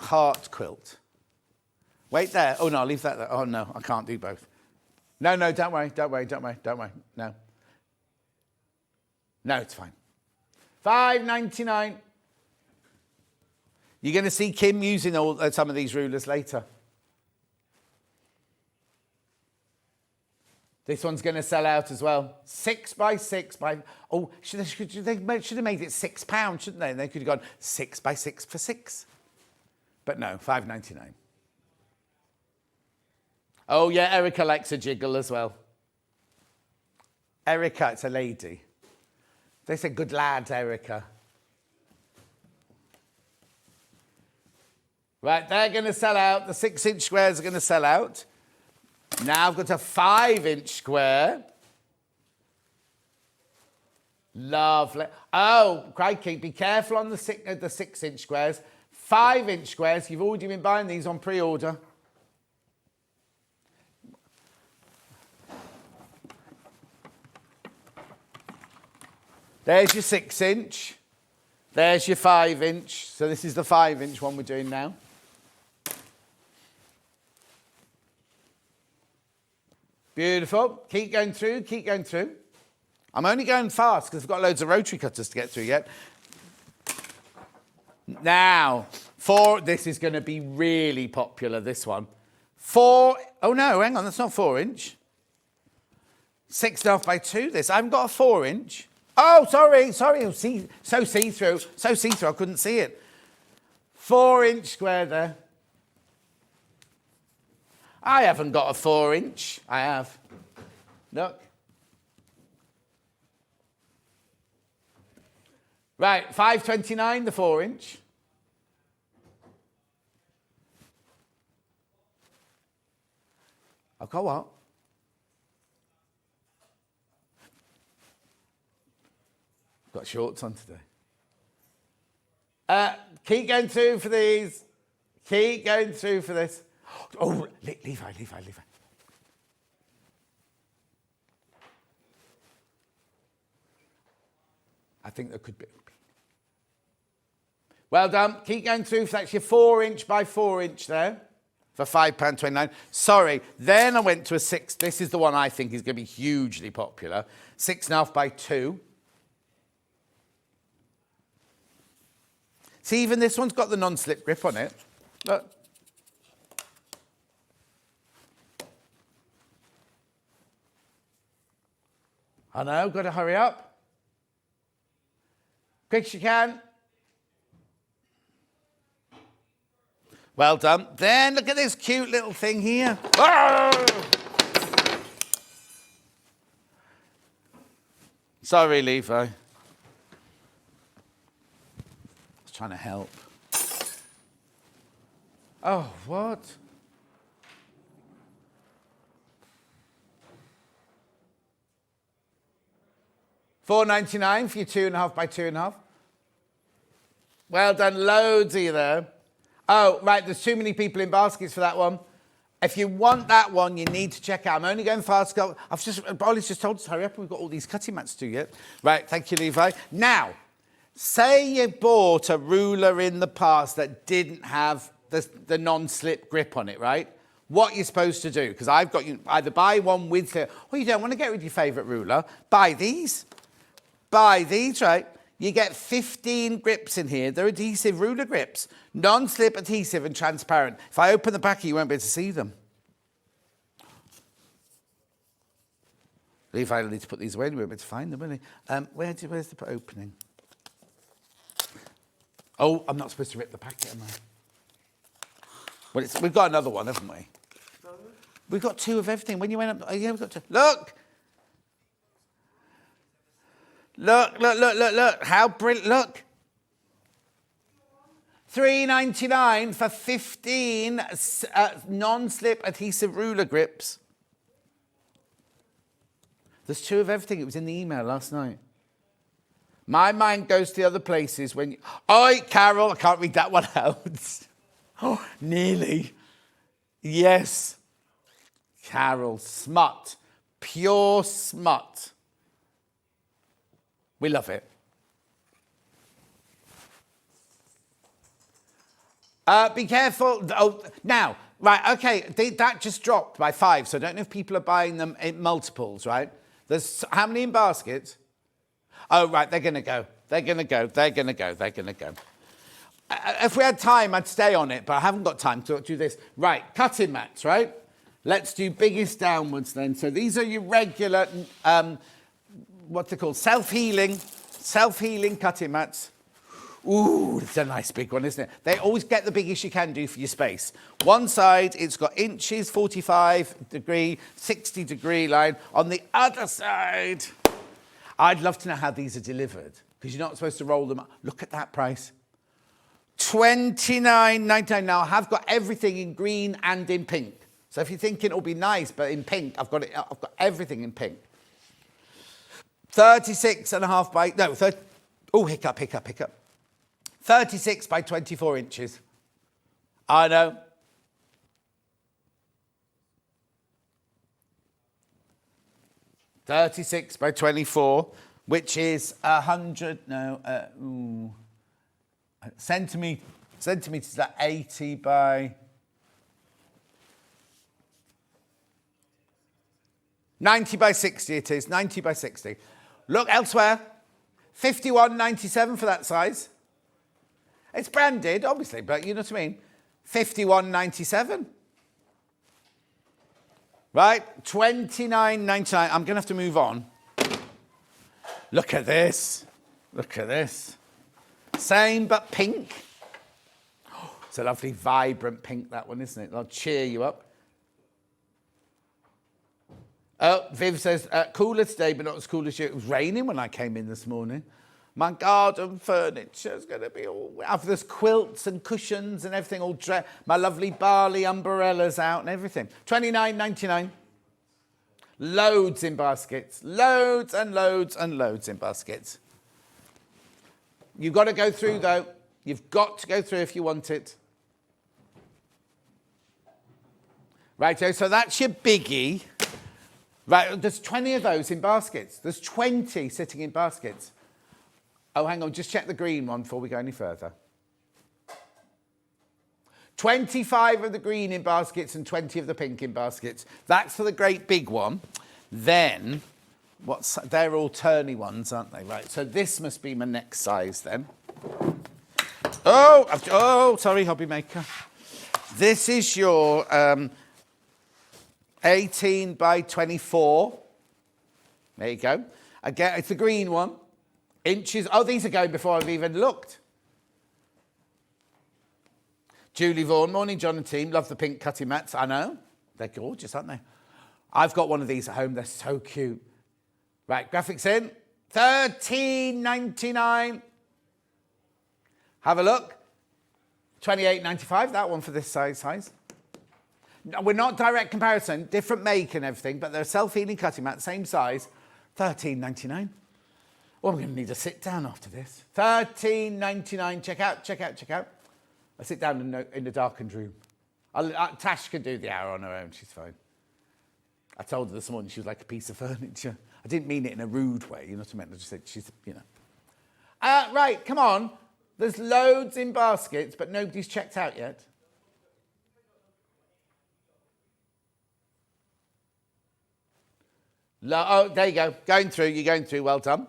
heart quilt. Wait there. Oh, no, I'll leave that there. Oh, no, I can't do both. No, don't worry. No. No, it's fine. $5.99. You're going to see Kim using some of these rulers later. This one's going to sell out as well. 6 by 6 by... Oh, they should have made it £6, shouldn't they? And they could have gone 6 by 6 for 6. But no, $5.99. Oh, yeah, Erica likes a jiggle as well. Erica, it's a lady. They say, good lad, Erica. Right, they're going to sell out. The 6-inch squares are going to sell out. Now I've got a 5-inch square. Lovely. Oh, crikey, be careful on the 6-inch squares. 5-inch squares, you've already been buying these on pre-order. There's your 6-inch. There's your 5-inch. So this is the 5-inch one we're doing now. Beautiful. Keep going through, keep going through. I'm only going fast because I've got loads of rotary cutters to get through yet. Now, this is going to be really popular, this one. Oh no, hang on, that's not 4-inch. 6.5 by 2, this. I haven't got a 4-inch. Oh, sorry. So see-through. I couldn't see it. 4-inch square there. I haven't got a 4-inch. I have. Look. Right, $5.29, the 4-inch. I've got what? Got shorts on today. Keep going through for these. Keep going through for this. Oh, Levi. I think there could be. Well done. Keep going through. So that's your 4-inch by 4-inch there for £5.29. Sorry. Then I went to a 6. This is the one I think is going to be hugely popular. 6.5 by 2. See, even this one's got the non-slip grip on it. Look. I know, got to hurry up. Quick as you can. Well done. Then look at this cute little thing here. Oh! Sorry, Levi. I was trying to help. Oh, what? $4.99 for your 2.5 by 2.5. Well done, loads of you there. Oh, right, there's too many people in baskets for that one. If you want that one, you need to check out. I'm only going fast. Ollie's just told us to hurry up. We've got all these cutting mats to do yet. Right, thank you, Levi. Now, say you bought a ruler in the past that didn't have the non-slip grip on it, right? What you're supposed to do, because I've got you either buy one with it, or you don't want to get rid of your favourite ruler, buy these. Buy these, right? You get 15 grips in here. They're adhesive ruler grips. Non-slip adhesive and transparent. If I open the back, you won't be able to see them. Levi will need to put these away. You won't be able to find them, will he? Where's the opening? Oh, I'm not supposed to rip the packet, am I? Well, we've got another one, haven't we? We've got two of everything. When you went up... Oh, yeah, we've got two. Look! Look. How brilliant. Look. $3.99 for 15 non-slip adhesive ruler grips. There's two of everything. It was in the email last night. My mind goes to the other places when you... Oi, Carol, I can't read that one out. Oh, nearly. Yes. Carol, smut. Pure smut. We love it. Be careful. Oh, now, right, okay, that just dropped by 5, so I don't know if people are buying them in multiples, right? There's how many in baskets? Oh, right, they're going to go. They're going to go. If we had time, I'd stay on it, but I haven't got time to do this. Right, cutting mats, right? Let's do biggest downwards then. So these are your regular... what's it called? Self-healing cutting mats. Ooh, it's a nice big one, isn't it? They always get the biggest you can do for your space. One side, it's got inches, 45 degree, 60 degree line. On the other side, I'd love to know how these are delivered because you're not supposed to roll them up. Look at that price. $29.99. Now, I have got everything in green and in pink. So if you're thinking it'll be nice, but in pink, I've got everything in pink. 36.5 by... No, hiccup. 36 by 24 inches. I know. $36 by 24, which is 100... No, centimetres, that 80 by... 90 by 60 it is, 90 by 60. Look elsewhere, $51.97 for that size. It's branded, obviously, but you know what I mean. $51.97. Right, $29.99. I'm going to have to move on. Look at this. Same, but pink. Oh, it's a lovely, vibrant pink, that one, isn't it? That'll cheer you up. Oh, Viv says, cooler today, but not as cool as you. It was raining when I came in this morning. My garden furniture is going to be all... There's quilts and cushions and everything all... My lovely Bali umbrellas out and everything. $29.99. Loads in baskets. Loads and loads and loads in baskets. You've got to go through, though. You've got to go through if you want it. Righto, so that's your biggie. Right, there's 20 of those in baskets. There's 20 sitting in baskets. Oh, hang on, just check the green one before we go any further. 25 of the green in baskets and 20 of the pink in baskets. That's for the great big one. Then, they're all turny ones, aren't they? Right, so this must be my next size then. Sorry, hobby maker. This is your 18 by 24. There you go. Again, it's the green one. Inches. Oh, these are going before I've even looked. Julie Vaughan, morning, John and team. Love the pink cutting mats. I know. They're gorgeous, aren't they? I've got one of these at home. They're so cute. Right, graphics in. $13.99. Have a look. $28.95, that one for this size. No, we're not direct comparison, different make and everything, but they're self-healing cutting mat, same size, $13.99. Oh, I'm going to need a sit down after this. $13.99. Check out. I sit down in the darkened room. Tash can do the hour on her own. She's fine. I told her this morning she was like a piece of furniture. I didn't mean it in a rude way, you know what I meant? I just said she's, you know. Right, come on. There's loads in baskets, but nobody's checked out yet. Oh, there you go. You're going through. Well done.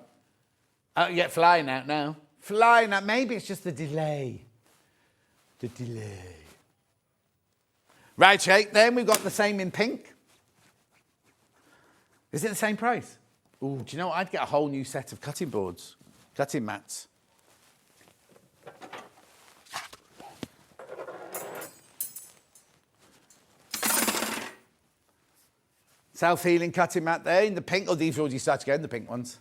Yeah, flying out now. Flying out. Maybe it's just the delay. Right, Jake. Then we've got the same in pink. Is it the same price? Oh, do you know what? I'd get a whole new set of cutting boards, cutting mats. Self-healing cutting mat there in the pink. Oh, these already started going, the pink ones.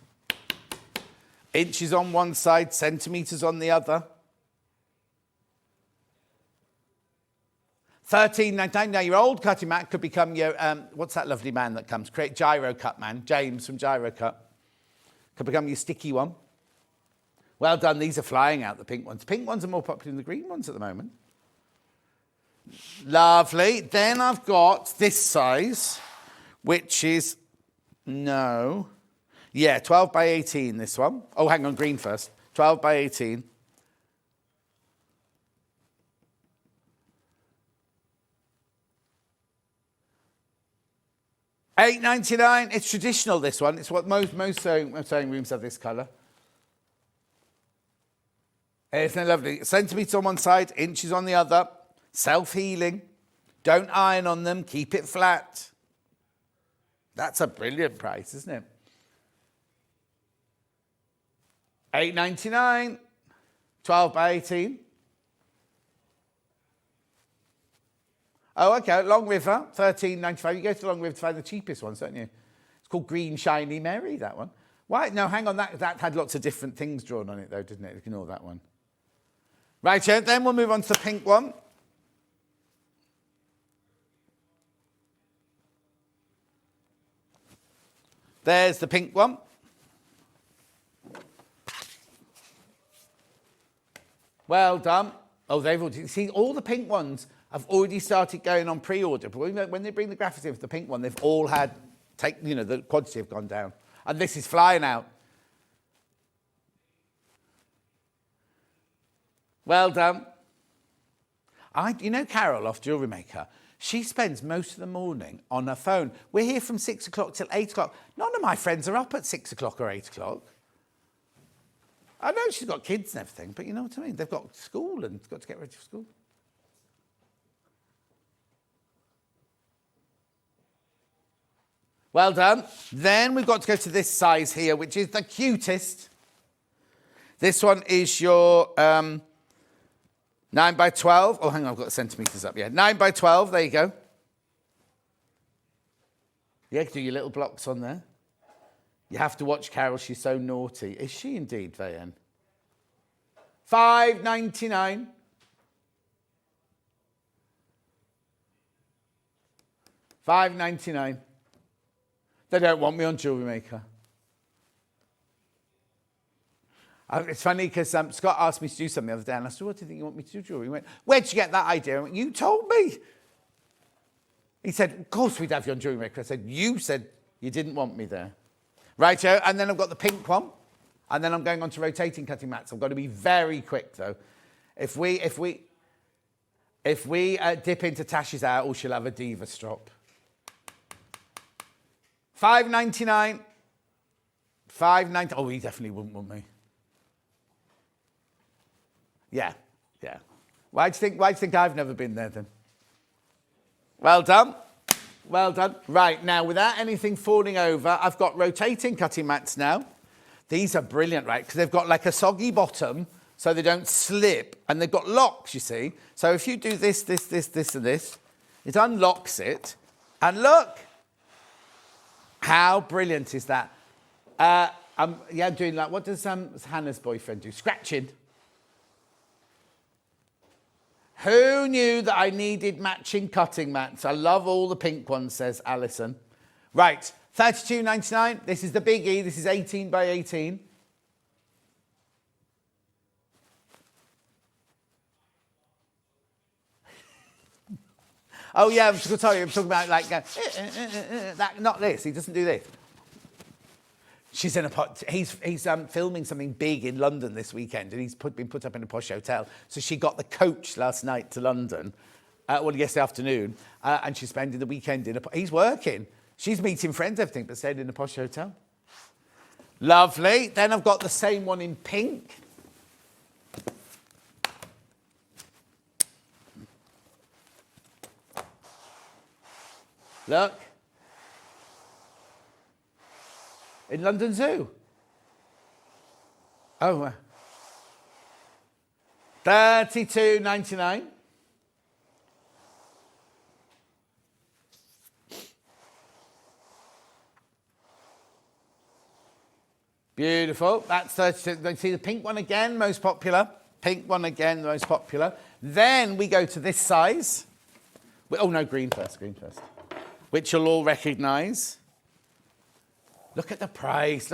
Inches on one side, centimetres on the other. $13.99. Now, your old cutting mat could become your, what's that lovely man that comes? Create Gyro Cut man. James from Gyro Cut. Could become your sticky one. Well done. These are flying out, the pink ones. Pink ones are more popular than the green ones at the moment. Lovely. Then I've got this size, which is, 12 by 18, this one. Oh, hang on, green first. 12 by 18. $8.99. It's traditional, this one. It's what most sewing rooms have this colour. Isn't it lovely? Centimetres on one side, inches on the other. Self-healing. Don't iron on them. Keep it flat. That's a brilliant price, isn't it? $8.99. 12 by 18. Oh, okay. Long River, $13.95. You go to Long River to find the cheapest ones, don't you? It's called Green Shiny Mary, that one. Why? No, hang on. That had lots of different things drawn on it, though, didn't it? Ignore that one. Right, then we'll move on to the pink one. There's the pink one. Well done. Oh, they've already... See, all the pink ones have already started going on pre-order. But when they bring the graphics in for the pink one, they've all had... the quantity have gone down. And this is flying out. Well done. Carol, off jewellery maker, she spends most of the morning on her phone. We're here from 6 o'clock till 8 o'clock. None of my friends are up at 6 o'clock or 8 o'clock. I know she's got kids and everything, but you know what I mean? They've got school and got to get ready for school. Well done. Then we've got to go to this size here, which is the cutest. This one is your 9 by 12. Oh, hang on, I've got the centimetres up. Yeah, 9 by 12. There you go. Yeah, do your little blocks on there. You have to watch Carol. She's so naughty. Is she indeed, Vayan? $5.99. $5.99. They don't want me on Jewellery Maker. It's funny because Scott asked me to do something the other day and I said, what do you think you want me to do, jewellery? He went, where'd you get that idea? I went, you told me. He said, of course we'd have you on Jewellery Maker. I said, you said you didn't want me there. Right, Joe, and then I've got the pink one. And then I'm going on to rotating cutting mats. I've got to be very quick, though. If we dip into Tash's hour, she'll have a diva strop. $5.99. $5.99. Oh, he definitely wouldn't want me. Yeah. Why do you think I've never been there, then? Well done. Well done. Right, now, without anything falling over, I've got rotating cutting mats now. These are brilliant, right? Because they've got like a soggy bottom so they don't slip. And they've got locks, you see. So if you do this, and this, it unlocks it. And look, how brilliant is that? I'm doing like, what does Hannah's boyfriend do? Scratching. Who knew that I needed matching cutting mats? I love all the pink ones, says Alison. Right, $32.99. This is the biggie. This is 18 by 18. Oh, yeah, I was going to tell you, I'm talking about like, that, not this. He doesn't do this. She's in he's filming something big in London this weekend, and he's been put up in a posh hotel. So she got the coach last night to London, yesterday afternoon, and she's spending the weekend he's working. She's meeting friends, everything, but staying in a posh hotel. Lovely. Then I've got the same one in pink. Look. In London Zoo. Oh, $32.99. Beautiful. That's 32. See the pink one again, most popular. Pink one again, the most popular. Then we go to this size. Oh no, green first. Which you'll all recognise. Look at the price.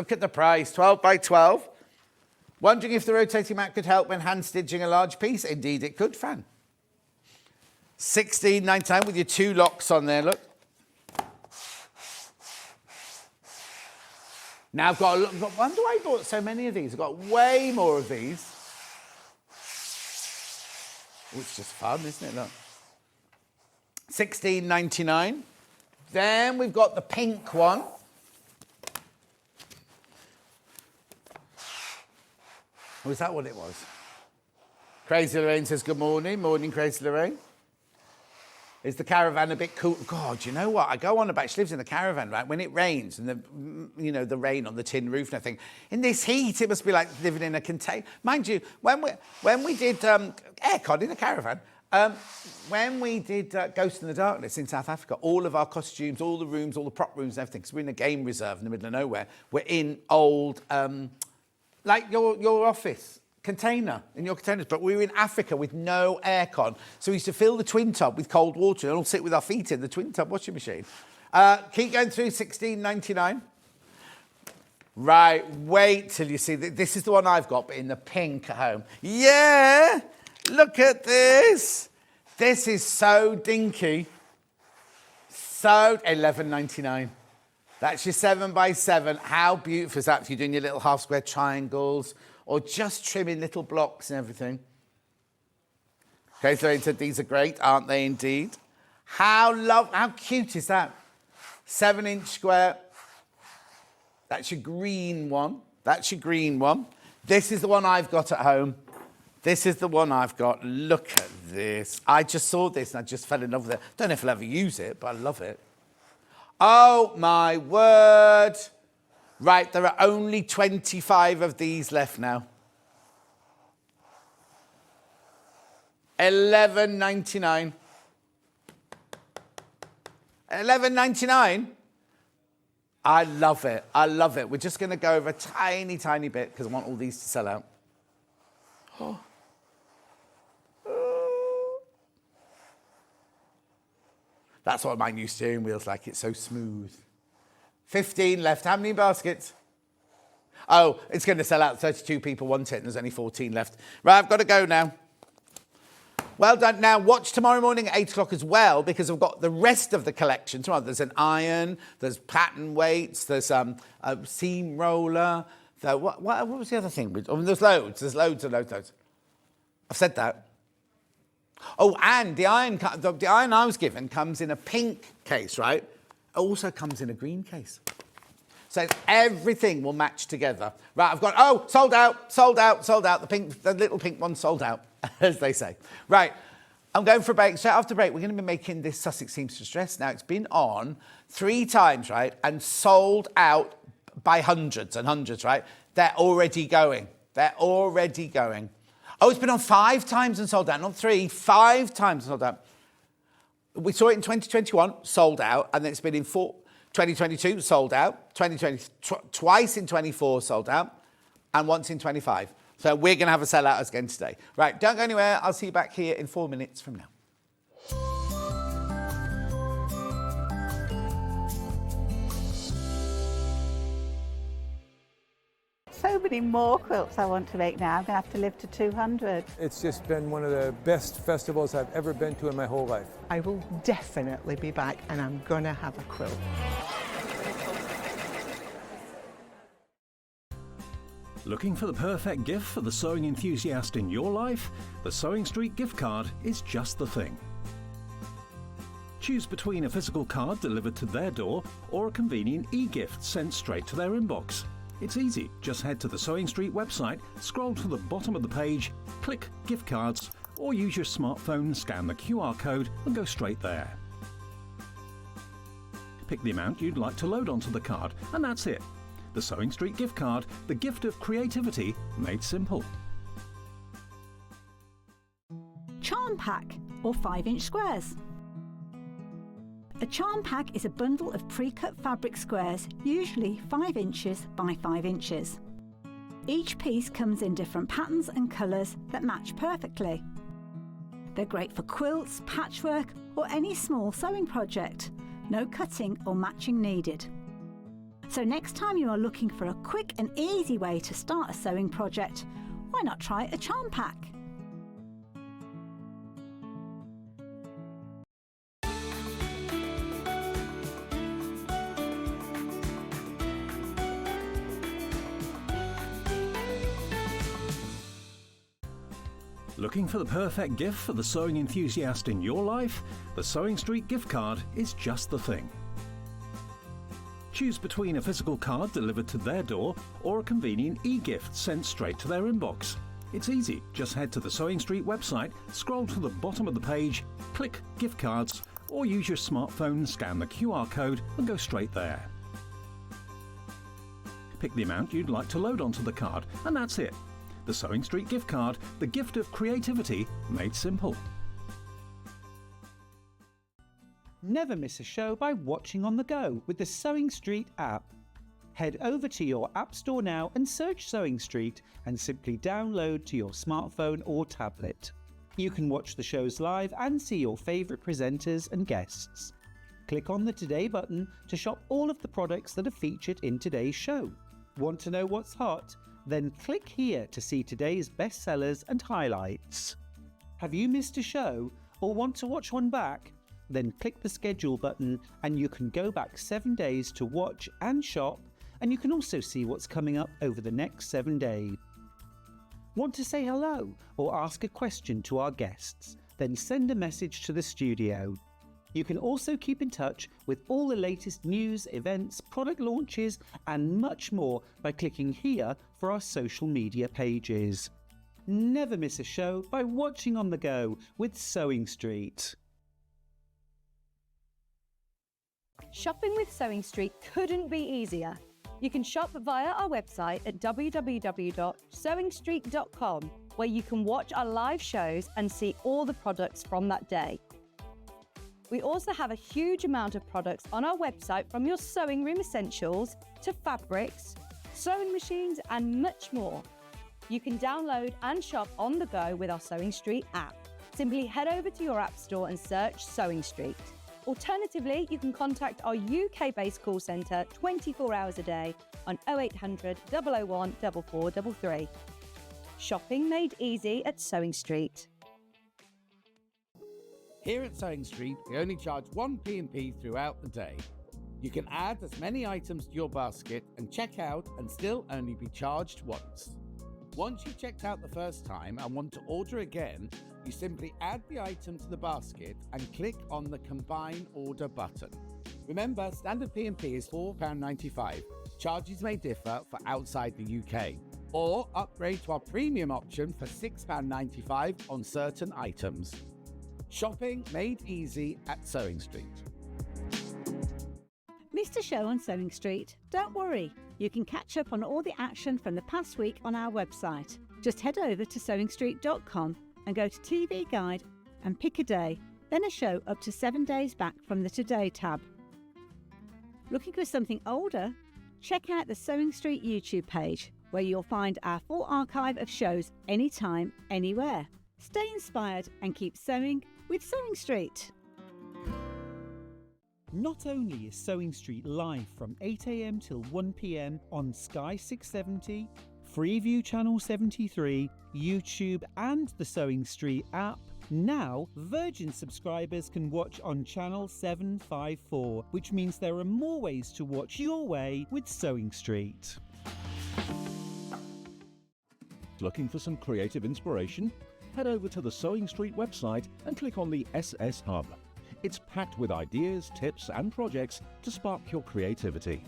12 by 12. Wondering if the rotating mat could help when hand stitching a large piece? Indeed it could, Fran. $16.99 with your 2 locks on there, look. Now I've got wonder why I bought so many of these. I've got way more of these. Oh, it's just fun, isn't it? Look. $16.99. Then we've got the pink one. Was that what it was? Crazy Lorraine says, good morning. Morning, Crazy Lorraine. Is the caravan a bit cool? God, you know what? I go on about, she lives in the caravan, right? When it rains and the rain on the tin roof and everything. In this heat, it must be like living in a container. Mind you, when we did aircon in the caravan, when we did Ghost in the Darkness in South Africa, all of our costumes, all the rooms, all the prop rooms and everything, because we're in a game reserve in the middle of nowhere, we're in old, like your office container, in your containers, but we were in Africa with no aircon. So we used to fill the twin tub with cold water and all sit with our feet in the twin tub washing machine. Keep going through, $16.99. Right, wait till you see, this is the one I've got, but in the pink at home. Yeah, look at this. This is so dinky. So, $11.99. That's your 7 by 7. How beautiful is that if you're doing your little half square triangles or just trimming little blocks and everything? Okay, so he said these are great, aren't they indeed? How cute is that? 7-inch square. That's your green one. This is the one I've got at home. Look at this. I just saw this and I just fell in love with it. Don't know if I'll ever use it, but I love it. Oh, my word. Right, there are only 25 of these left now. $11.99. $11.99? I love it. We're just going to go over a tiny, tiny bit because I want all these to sell out. Oh. That's what my new steering wheel's like. It's so smooth. 15 left. How many baskets? Oh, it's going to sell out. 32 people want it and there's only 14 left. Right, I've got to go now. Well done. Now, watch tomorrow morning at 8 o'clock as well because I've got the rest of the collection tomorrow. There's an iron, there's pattern weights, there's a seam roller. What was the other thing? There's loads. There's loads. I've said that. Oh, and the iron I was given comes in a pink case, right? It also comes in a green case. So everything will match together. Right, I've got, sold out. The little pink one sold out, as they say. Right, I'm going for a break. So after break, we're going to be making this Sussex Seamstress dress. Now, it's been on 3 times, right? And sold out by hundreds and hundreds, right? They're already going. Oh, it's been on 5 times and sold out. Not 3, 5 times and sold out. We saw it in 2021, sold out. And then it's been in 2022, sold out. 2020, twice in 24, sold out. And once in 25. So we're going to have a sellout again today. Right, don't go anywhere. I'll see you back here in 4 minutes from now. So many more quilts I want to make now. I'm going to have to live to 200. It's just been one of the best festivals I've ever been to in my whole life. I will definitely be back and I'm going to have a quilt. Looking for the perfect gift for the sewing enthusiast in your life? The Sewing Street gift card is just the thing. Choose between a physical card delivered to their door or a convenient e-gift sent straight to their inbox. It's easy. Just head to the Sewing Street website, scroll to the bottom of the page, click Gift Cards, or use your smartphone, scan the QR code and go straight there. Pick the amount you'd like to load onto the card, and that's it. The Sewing Street gift card, the gift of creativity made simple. Charm pack or 5-inch squares. A charm pack is a bundle of pre-cut fabric squares, usually 5 inches by 5 inches. Each piece comes in different patterns and colours that match perfectly. They're great for quilts, patchwork or any small sewing project. No cutting or matching needed. So next time you are looking for a quick and easy way to start a sewing project, why not try a charm pack? Looking for the perfect gift for the sewing enthusiast in your life? The Sewing Street gift card is just the thing. Choose between a physical card delivered to their door or a convenient e-gift sent straight to their inbox. It's easy. Just head to the Sewing Street website, scroll to the bottom of the page, click Gift Cards, or use your smartphone, scan the QR code and go straight there. Pick the amount you'd like to load onto the card, and that's it. The Sewing Street gift card, the gift of creativity made simple. Never miss a show by watching on the go with the Sewing Street app. Head over to your app store now and search Sewing Street and simply download to your smartphone or tablet. You can watch the shows live and see your favourite presenters and guests. Click on the Today button to shop all of the products that are featured in today's show. Want to know what's hot? Then click here to see today's bestsellers and highlights. Have you missed a show or want to watch one back? Then click the schedule button and you can go back 7 days to watch and shop, and you can also see what's coming up over the next 7 days. Want to say hello or ask a question to our guests? Then send a message to the studio. You can also keep in touch with all the latest news, events, product launches and much more by clicking here for our social media pages. Never miss a show by watching on the go with Sewing Street. Shopping with Sewing Street couldn't be easier. You can shop via our website at www.sewingstreet.com, where you can watch our live shows and see all the products from that day. We also have a huge amount of products on our website, from your sewing room essentials to fabrics, sewing machines and much more. You can download and shop on the go with our Sewing Street app. Simply head over to your app store and search Sewing Street. Alternatively, you can contact our UK-based call centre 24 hours a day on 0800 001 4433. Shopping made easy at Sewing Street. Here at Sewing Street, we only charge one P&P throughout the day. You can add as many items to your basket and check out and still only be charged once. Once you've checked out the first time and want to order again, you simply add the item to the basket and click on the Combine Order button. Remember, standard P&P is £4.95. Charges may differ for outside the UK. Or upgrade to our premium option for £6.95 on certain items. Shopping made easy at Sewing Street. Missed a show on Sewing Street? Don't worry, you can catch up on all the action from the past week on our website. Just head over to sewingstreet.com and go to TV Guide and pick a day, then a show up to 7 days back from the Today tab. Looking for something older? Check out the Sewing Street YouTube page, where you'll find our full archive of shows anytime, anywhere. Stay inspired and keep sewing with Sewing Street. Not only is Sewing Street live from 8 a.m. till 1 p.m. on Sky 670, Freeview Channel 73, YouTube and the Sewing Street app, now Virgin subscribers can watch on Channel 754, which means there are more ways to watch your way with Sewing Street. Looking for some creative inspiration? Head over to the Sewing Street website and click on the SS Hub. It's packed with ideas, tips and projects to spark your creativity.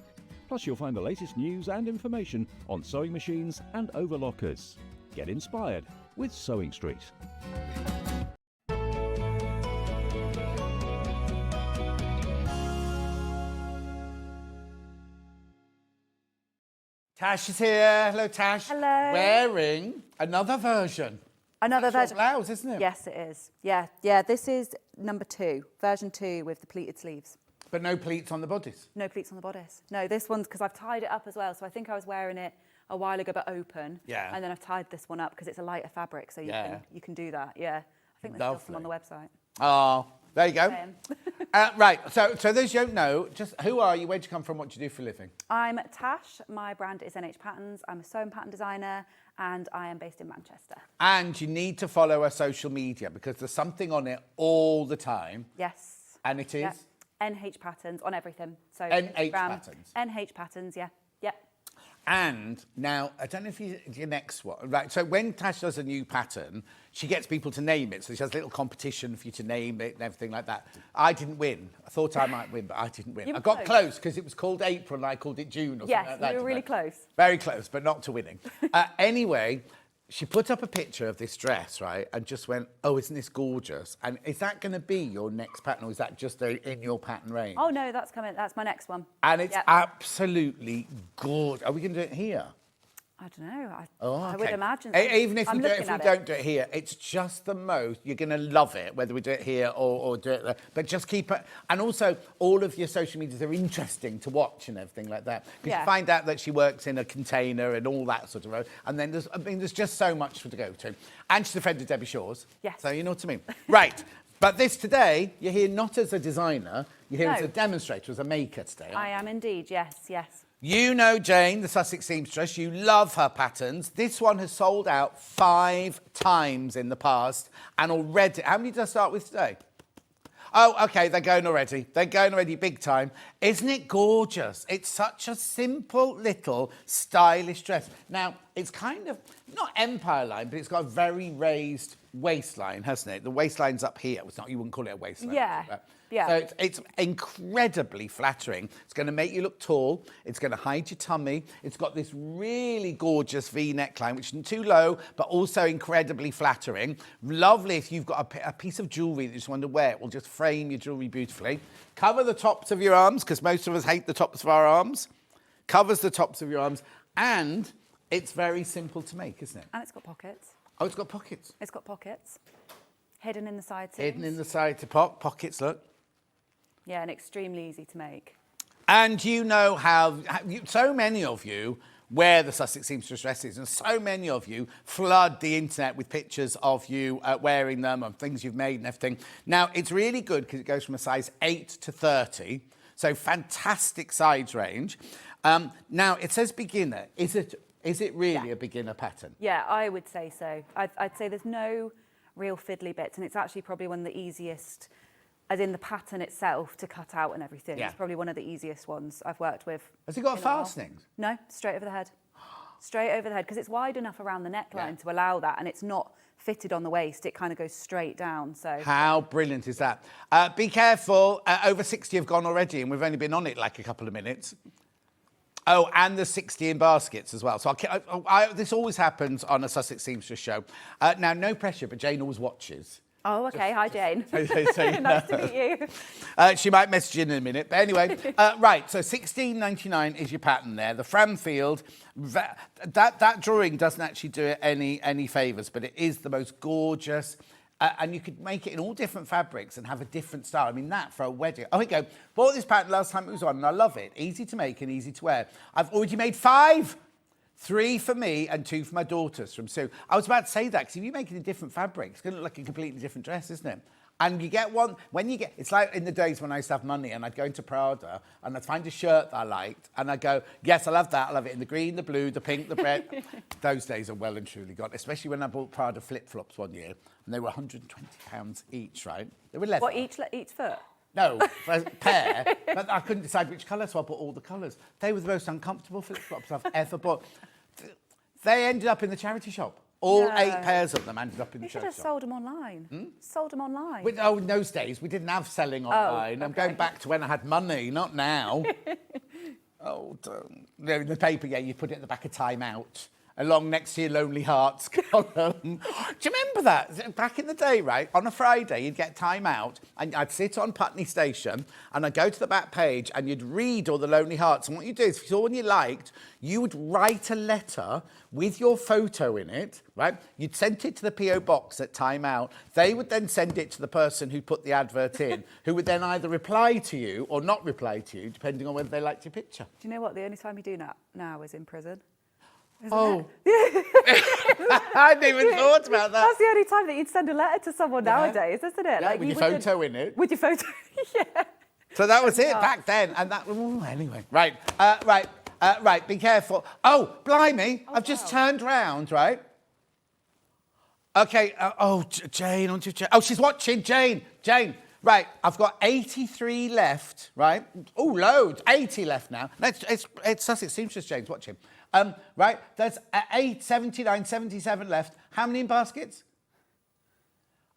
Plus you'll find the latest news and information on sewing machines and overlockers. Get inspired with Sewing Street. Tash is here. Hello, Tash. Hello. Wearing another version. Another That's version. your blouse, isn't it? Yes, it is. Yeah. This is number 2, version 2 with the pleated sleeves. But no pleats on the bodice. No pleats on the bodice. No, this one's because I've tied it up as well. So I think I was wearing it a while ago, but open. Yeah. And then I've tied this one up because it's a lighter fabric, so you can do that. Yeah. I think there's still some on the website. Oh, there you go. Right. So those you don't know, just who are you? Where'd you come from? What do you do for a living? I'm Tash. My brand is NH Patterns. I'm a sewing pattern designer, and I am based in Manchester. And you need to follow our social media because there's something on it all the time. Yes. And it is? Yeah. NH Patterns on everything. So NH Instagram, Patterns. NH Patterns, yeah. And now, I don't know if your next one, right, so when Tash does a new pattern, she gets people to name it. So she has a little competition for you to name it and everything like that. I didn't win. I thought I might win, but I didn't win. I got close because it was called April and I called it June or something like that. Yes, you were really close. Very close, but not to winning. Anyway, she put up a picture of this dress, right, and just went, oh, isn't this gorgeous? And is that going to be your next pattern or is that just in your pattern range? Oh, no, that's coming. That's my next one. And it's absolutely gorgeous. Are we going to do it here? I don't know. I would imagine. Even if we don't do it here, it's just the most. You're going to love it, whether we do it here or do it there. But just keep it. And also, all of your social medias are interesting to watch and everything like that. Because you find out that she works in a container and all that sort of. And then there's just so much to go to. And she's a friend of Debbie Shaw's. Yes. So you know what I mean. Right. But this today, you're here not as a designer. You're here as a demonstrator, as a maker today. I am indeed. Yes. You know Jane, the Sussex Seamstress. You love her patterns. This one has sold out 5 times in the past. And already, how many did I start with today? Oh, OK, they're going already. They're going already big time. Isn't it gorgeous? It's such a simple little stylish dress. Now, it's kind of, not empire line, but it's got a very raised waistline, hasn't it? The waistline's up here. It's not, you wouldn't call it a waistline. Yeah. So it's incredibly flattering. It's going to make you look tall. It's going to hide your tummy. It's got this really gorgeous V neckline, which isn't too low, but also incredibly flattering. Lovely if you've got a piece of jewellery that you just want to wear. It will just frame your jewellery beautifully. Cover the tops of your arms, because most of us hate the tops of our arms. Covers the tops of your arms. And it's very simple to make, isn't it? And it's got pockets. Oh, it's got pockets. It's got pockets. Hidden in the side seams. Hidden in the side to pockets, look. Yeah, and extremely easy to make. And you know how so many of you wear the Sussex Seamstress dresses and so many of you flood the internet with pictures of you wearing them and things you've made and everything. Now, it's really good because it goes from a size 8 to 30, so fantastic size range. Now, it says beginner. Is it really a beginner pattern? Yeah, I would say so. I'd say there's no real fiddly bits, and it's actually probably one of the easiest, as in the pattern itself, to cut out and everything. Yeah. It's probably one of the easiest ones I've worked with. Has it got fastenings? No, straight over the head. Straight over the head, because it's wide enough around the neckline to allow that, and it's not fitted on the waist. It kind of goes straight down. So how brilliant is that? Be careful. Over 60 have gone already, and we've only been on it like a couple of minutes. Oh, and the 60 in baskets as well. So this always happens on a Sussex Seamstress show. Now, no pressure, but Jane always watches. Oh, okay. Hi, Jane. So, Nice to meet you. she might message you in a minute. But anyway, right, so £16.99 is your pattern there. The Framfield, that drawing doesn't actually do it any favours, but it is the most gorgeous. And you could make it in all different fabrics and have a different style. I mean, that for a wedding. Oh, here we go. Bought this pattern last time it was on, and I love it. Easy to make and easy to wear. I've already made 5. 3 for me and 2 for my daughters from Sue. I was about to say that because if you make it in different fabrics, it's going to look like a completely different dress, isn't it? And you get one, when you get, it's like in the days when I used to have money and I'd go into Prada and I'd find a shirt that I liked and I'd go, yes, I love that. I love it in the green, the blue, the pink, the red. Those days are well and truly gone, especially when I bought Prada flip-flops one year and they were £120 each, right? They were leather. What, each foot? No, for a pair, but I couldn't decide which colour, so I bought all the colours. They were the most uncomfortable flip-flops I've ever bought. They ended up in the charity shop. All 8 pairs of them ended up in the charity shop. You should have sold them online. Sold them online. In those days, we didn't have selling online. I'm going back to when I had money, not now. Don't. No, in the paper, you put it at the back of Time Out. Along next to your Lonely Hearts column. Do you remember that? Back in the day, right, on a Friday, you'd get Time Out, and I'd sit on Putney Station, and I'd go to the back page, and you'd read all the Lonely Hearts, and what you'd do is, if you saw one you liked, you would write a letter with your photo in it, right? You'd send it to the P.O. box at Time Out. They would then send it to the person who put the advert in, who would then either reply to you or not reply to you, depending on whether they liked your picture. Do you know what? The only time you do that now is in prison. I hadn't even thought about that. That's the only time that you'd send a letter to someone nowadays, isn't it? Yeah, with your photo in it. With your photo, yeah. So that was it back then, and that. Anyway, right, right. Be careful. Oh, blimey! I've just turned round, right? Okay. Jane, aren't you? Oh, she's watching. Jane. Right, I've got 83 left. Right. Oh, loads. 80 left now. It's Sussex Seamstress Jane's watching. Right, there's 79, 77 left. How many in baskets?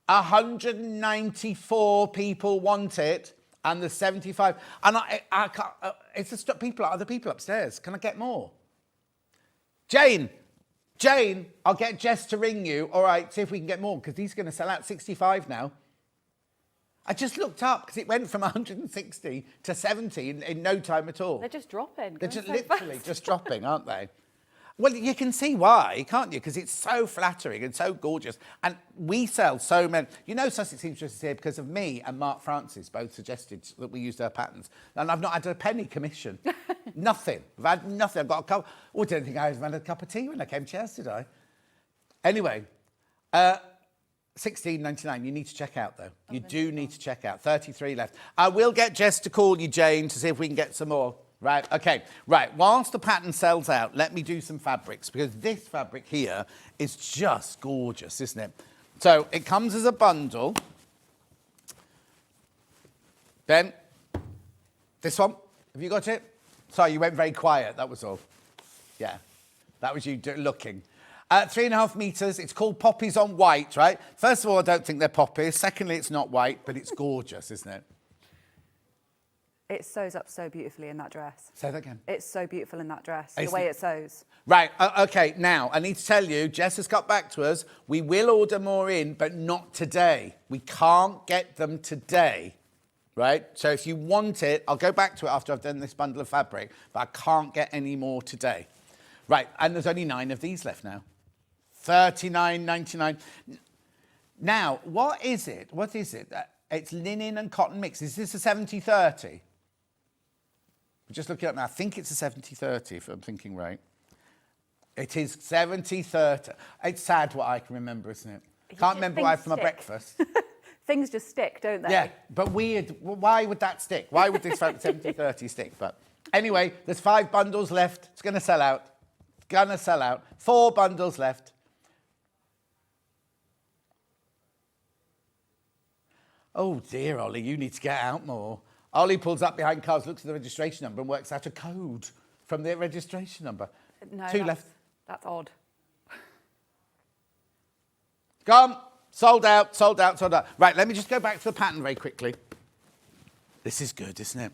194 people want it, and there's 75. And I can't, it's just other people upstairs. Can I get more? Jane, I'll get Jess to ring you. All right, see if we can get more, because these are going to sell out 65 now. I just looked up because it went from 160 to 70 in no time at all. They're just dropping. They're just literally just dropping, aren't they? Well, you can see why, can't you? Because it's so flattering and so gorgeous. And we sell so many. You know, Sussex Seamstress is here because of me and Mark Francis both suggested that we use their patterns. And I've not had a penny commission. Nothing. I've had nothing. I've got a cup. Oh, I didn't think I even had a cup of tea when I came to yours, did I? Anyway, £16.99. You need to check out, though. You do need to check out. 33 left. I will get Jess to call you, Jane, to see if we can get some more. Right, OK. Right, whilst the pattern sells out, let me do some fabrics, because this fabric here is just gorgeous, isn't it? So it comes as a bundle. Then, this one. Have you got it? Sorry, you went very quiet, that was all. Yeah, that was you looking. 3.5 metres. It's called Poppies on White, right? First of all, I don't think they're poppies. Secondly, it's not white, but it's gorgeous, isn't it? It sews up so beautifully in that dress. Say that again. It's so beautiful in that dress, the way it sews. Right, OK, now, I need to tell you, Jess has got back to us. We will order more in, but not today. We can't get them today, right? So if you want it, I'll go back to it after I've done this bundle of fabric, but I can't get any more today. Right, and there's only 9 of these left now. $39.99. Now, what is it? What is it? It's linen and cotton mix. Is this a 70-30? We're just looking up now. I think it's a 70-30, if I'm thinking right. It is 70-30. It's sad what I can remember, isn't it? Can't remember what I had for my breakfast. Things just stick, don't they? Yeah, but weird. Why would that stick? Why would this 70-30 stick? But anyway, there's 5 bundles left. It's going to sell out. It's going to sell out. 4 bundles left. Oh, dear, Ollie, you need to get out more. Ollie pulls up behind cars, looks at the registration number and works out a code from the registration number. No, 2 left. That's odd. Gone. Sold out, sold out, sold out. Right, let me just go back to the pattern very quickly. This is good, isn't it?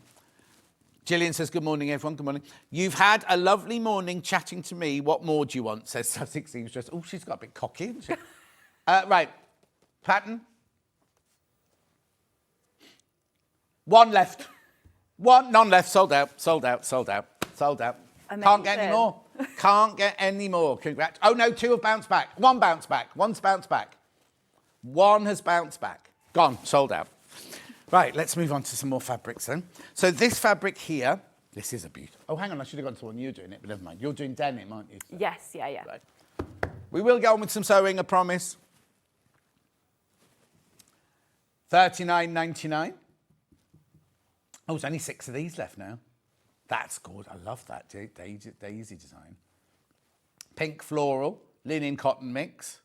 Gillian says, good morning, everyone. Good morning. You've had a lovely morning chatting to me. What more do you want? Says Sussex Seamstress. Oh, she's got a bit cocky, hasn't she? Right, pattern. One left. None left. Sold out. Sold out. Sold out. Sold out. Can't get any more. Can't get any more. Congrats. Oh no, 2 have bounced back. 1 bounced back. 1's bounced back. 1 has bounced back. Gone. Sold out. Right, let's move on to some more fabrics then. So this fabric here, this is a beauty. Oh, hang on, I should have gone to the one you're doing it, but never mind. You're doing denim, aren't you? Yes, yeah. Right. We will get on with some sewing, I promise. $39.99. Oh, there's only 6 of these left now. That's good. I love that daisy design. Pink floral, linen cotton mix.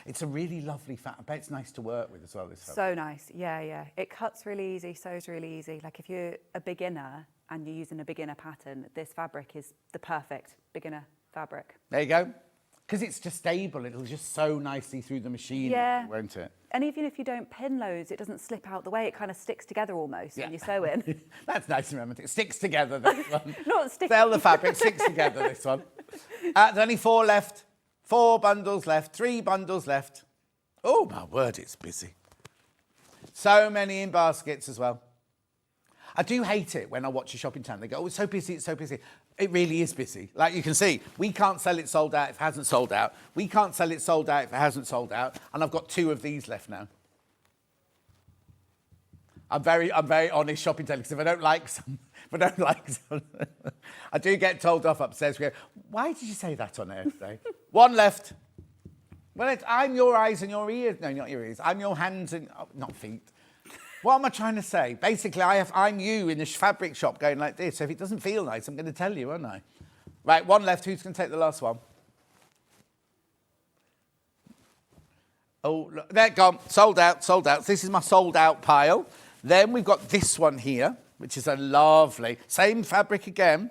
It's a really lovely fabric. I bet it's nice to work with as well, this fabric. So nice, yeah. It cuts really easy, sews really easy. Like if you're a beginner and you're using a beginner pattern, this fabric is the perfect beginner fabric. There you go. Because it's just stable. It'll just sew nicely through the machine, won't it? And even if you don't pin loads, it doesn't slip out the way. It kind of sticks together almost when you're sewing. That's nice and romantic. It sticks together, this one. Not sticky. Sell the fabric, sticks together, this one. There's only 4 left. 4 bundles left. 3 bundles left. Oh, my word, it's busy. So many in baskets as well. I do hate it when I watch a shopping town. They go, oh, it's so busy, it's so busy. It really is busy. Like you can see, we can't sell it sold out if it hasn't sold out. We can't sell it sold out if it hasn't sold out. And I've got 2 of these left now. I'm very honest shopping teller, because if I don't like some, I do get told off upstairs. We go, why did you say that on air today? 1 left. Well, I'm your eyes and your ears. No, not your ears. I'm your hands and not feet. What am I trying to say? Basically, I'm you in the fabric shop going like this. So if it doesn't feel nice, I'm going to tell you, aren't I? Right, 1 left. Who's going to take the last one? Oh, look, there, gone. Sold out, sold out. This is my sold out pile. Then we've got this one here, which is a lovely, same fabric again,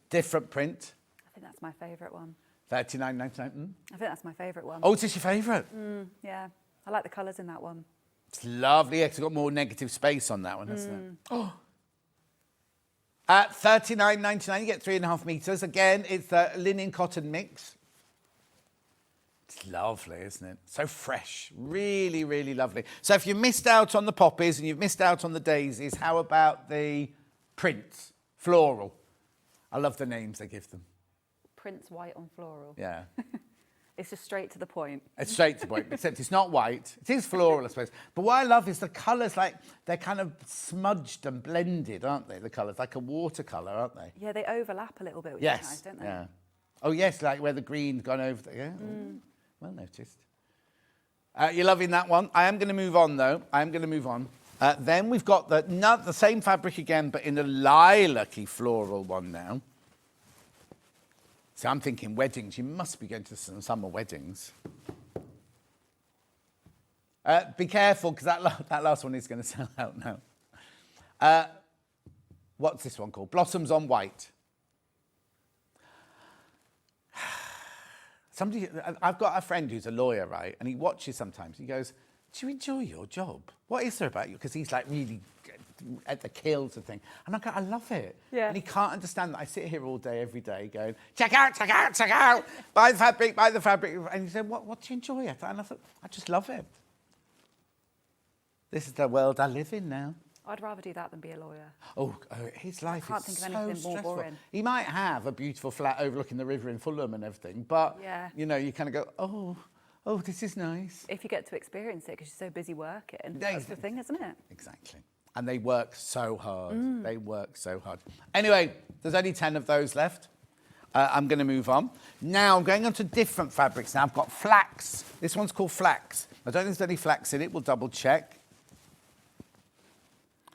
different print. I think that's my favourite one. $39.99. I think that's my favourite one. Oh, is this your favourite? Yeah, I like the colours in that one. It's lovely. It's got more negative space on that one, hasn't it? Oh. At $39.99, you get 3.5 metres. Again, it's the linen cotton mix. It's lovely, isn't it? So fresh. Really, really lovely. So if you missed out on the poppies and you've missed out on the daisies, how about the prints? Floral. I love the names they give them. Prints white on floral. Yeah. It's just straight to the point. It's straight to the point, except it's not white. It is floral, I suppose. But what I love is the colours, like, they're kind of smudged and blended, aren't they, the colours? Like a watercolour, aren't they? Yeah, they overlap a little bit, which yes. is nice, don't they? Yeah. Oh, yes, like where the green's gone over the... Yeah. Well noticed. You're loving that one. I am going to move on, though. Then we've got the same fabric again, but in a lilac-y floral one now. So I'm thinking weddings. You must be going to some summer weddings. Be careful, because that last one is going to sell out now. What's this one called? Blossoms on White. I've got a friend who's a lawyer, right? And he watches sometimes. He goes, do you enjoy your job? What is there about you? Because he's like really at the kills and thing. And I go, I love it. Yeah. And he can't understand that I sit here all day, every day going, check out, check out, check out. Buy the fabric, buy the fabric. And he said, what do you enjoy it? And I thought, I just love it. This is the world I live in now. I'd rather do that than be a lawyer. Oh, his life I can't is think so of anything more stressful. boring. He might have a beautiful flat overlooking the river in Fulham and everything, but, you know, you kind of go, oh, this is nice. If you get to experience it because you're so busy working, that's the thing, isn't it? Exactly. And they work so hard. They work so hard. Anyway, there's only 10 of those left. I'm going to move on. Now, I'm going on to different fabrics now. I've got flax. This one's called flax. I don't think there's any flax in it. We'll double check.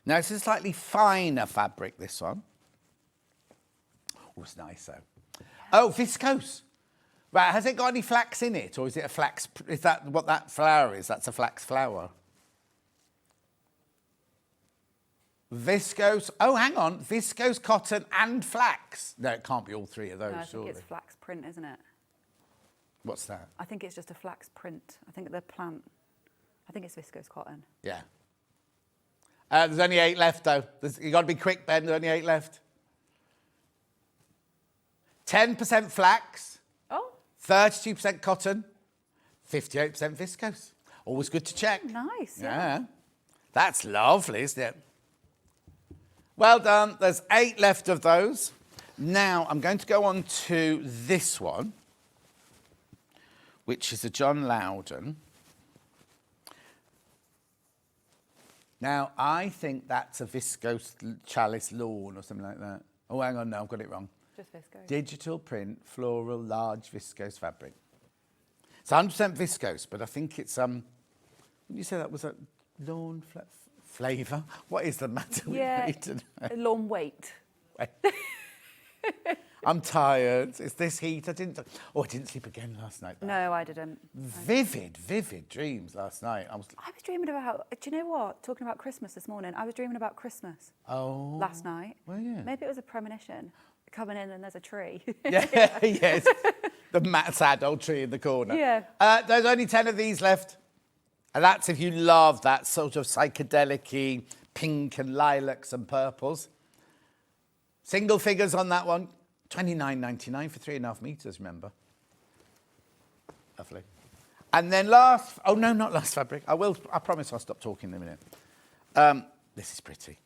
Now, it's a slightly finer fabric, this one. Oh, it's nice, though. Oh, viscose. Right, has it got any flax in it? Or is it a flax? Is that what that flower is? That's a flax flower. Viscose. Oh, hang on. Viscose, cotton, and flax. No, it can't be all 3 of those, No, I think surely. it's flax print, isn't it? What's that? I think it's just a flax print. I think it's viscose cotton. Yeah. There's only 8 left, though. You've got to be quick, Ben. There's only 8 left. 10% flax. Oh. 32% cotton. 58% viscose. Always good to check. Nice. Yeah. That's lovely, isn't it? Well done. There's 8 left of those. Now, I'm going to go on to this one, which is a John Loudon. Now, I think that's a viscose chalice lawn or something like that. Oh, hang on, no, I've got it wrong. Just viscose. Digital print, floral, large viscose fabric. It's 100% viscose, but I think it's, wouldn't you say that was a lawn flavour? What is the matter with me today? Lawn weight. I'm tired. It's this heat. I didn't sleep again last night. No, I didn't. Vivid dreams last night. I was dreaming about, do you know what? Talking about Christmas this morning, I was dreaming about Christmas last night. Well, yeah. Maybe it was a premonition. Coming in and there's a tree. Yeah, yes. The sad old tree in the corner. Yeah. There's only 10 of these left. And that's if you love that sort of psychedelic-y pink and lilacs and purples. Single figures on that one. $29.99 for 3.5 meters, remember? Lovely. And then not last fabric. I promise I'll stop talking in a minute. This is pretty.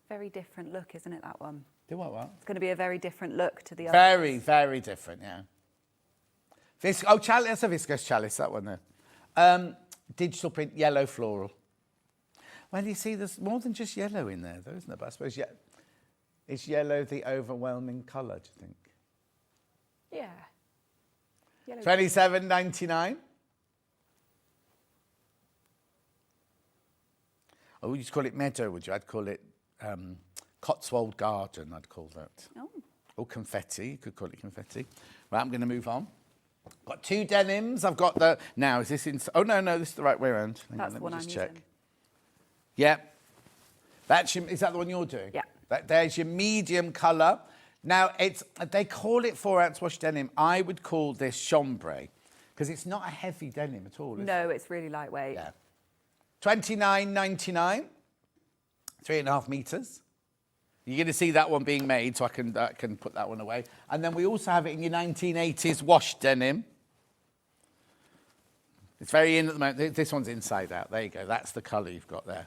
Very different look, isn't it, that one? Do what? It's going to be a very different look to the others. Very different, yeah. Chalice, that's a viscose chalice, that one there. Digital print, yellow floral. Well, you see, there's more than just yellow in there, though, isn't there? But I suppose is yellow the overwhelming colour, do you think? Yeah. $27.99. Oh, you'd call it meadow, would you? I'd call it Cotswold Garden, I'd call that. Oh. Or confetti, you could call it confetti. Right, I'm going to move on. Got 2 denims. I've got the... Now, is this in... Oh, no, this is the right way around. That's the one I'm using. Yeah. Is that the one you're doing? Yeah. There's your medium colour. Now, they call it 4-ounce wash denim. I would call this chambray because it's not a heavy denim at all, is it? No, it's really lightweight. Yeah. $29.99, 3.5 meters. You're going to see that one being made, so I can put that one away. And then we also have it in your 1980s wash denim. It's very in at the moment. This one's inside out. There you go. That's the colour you've got there.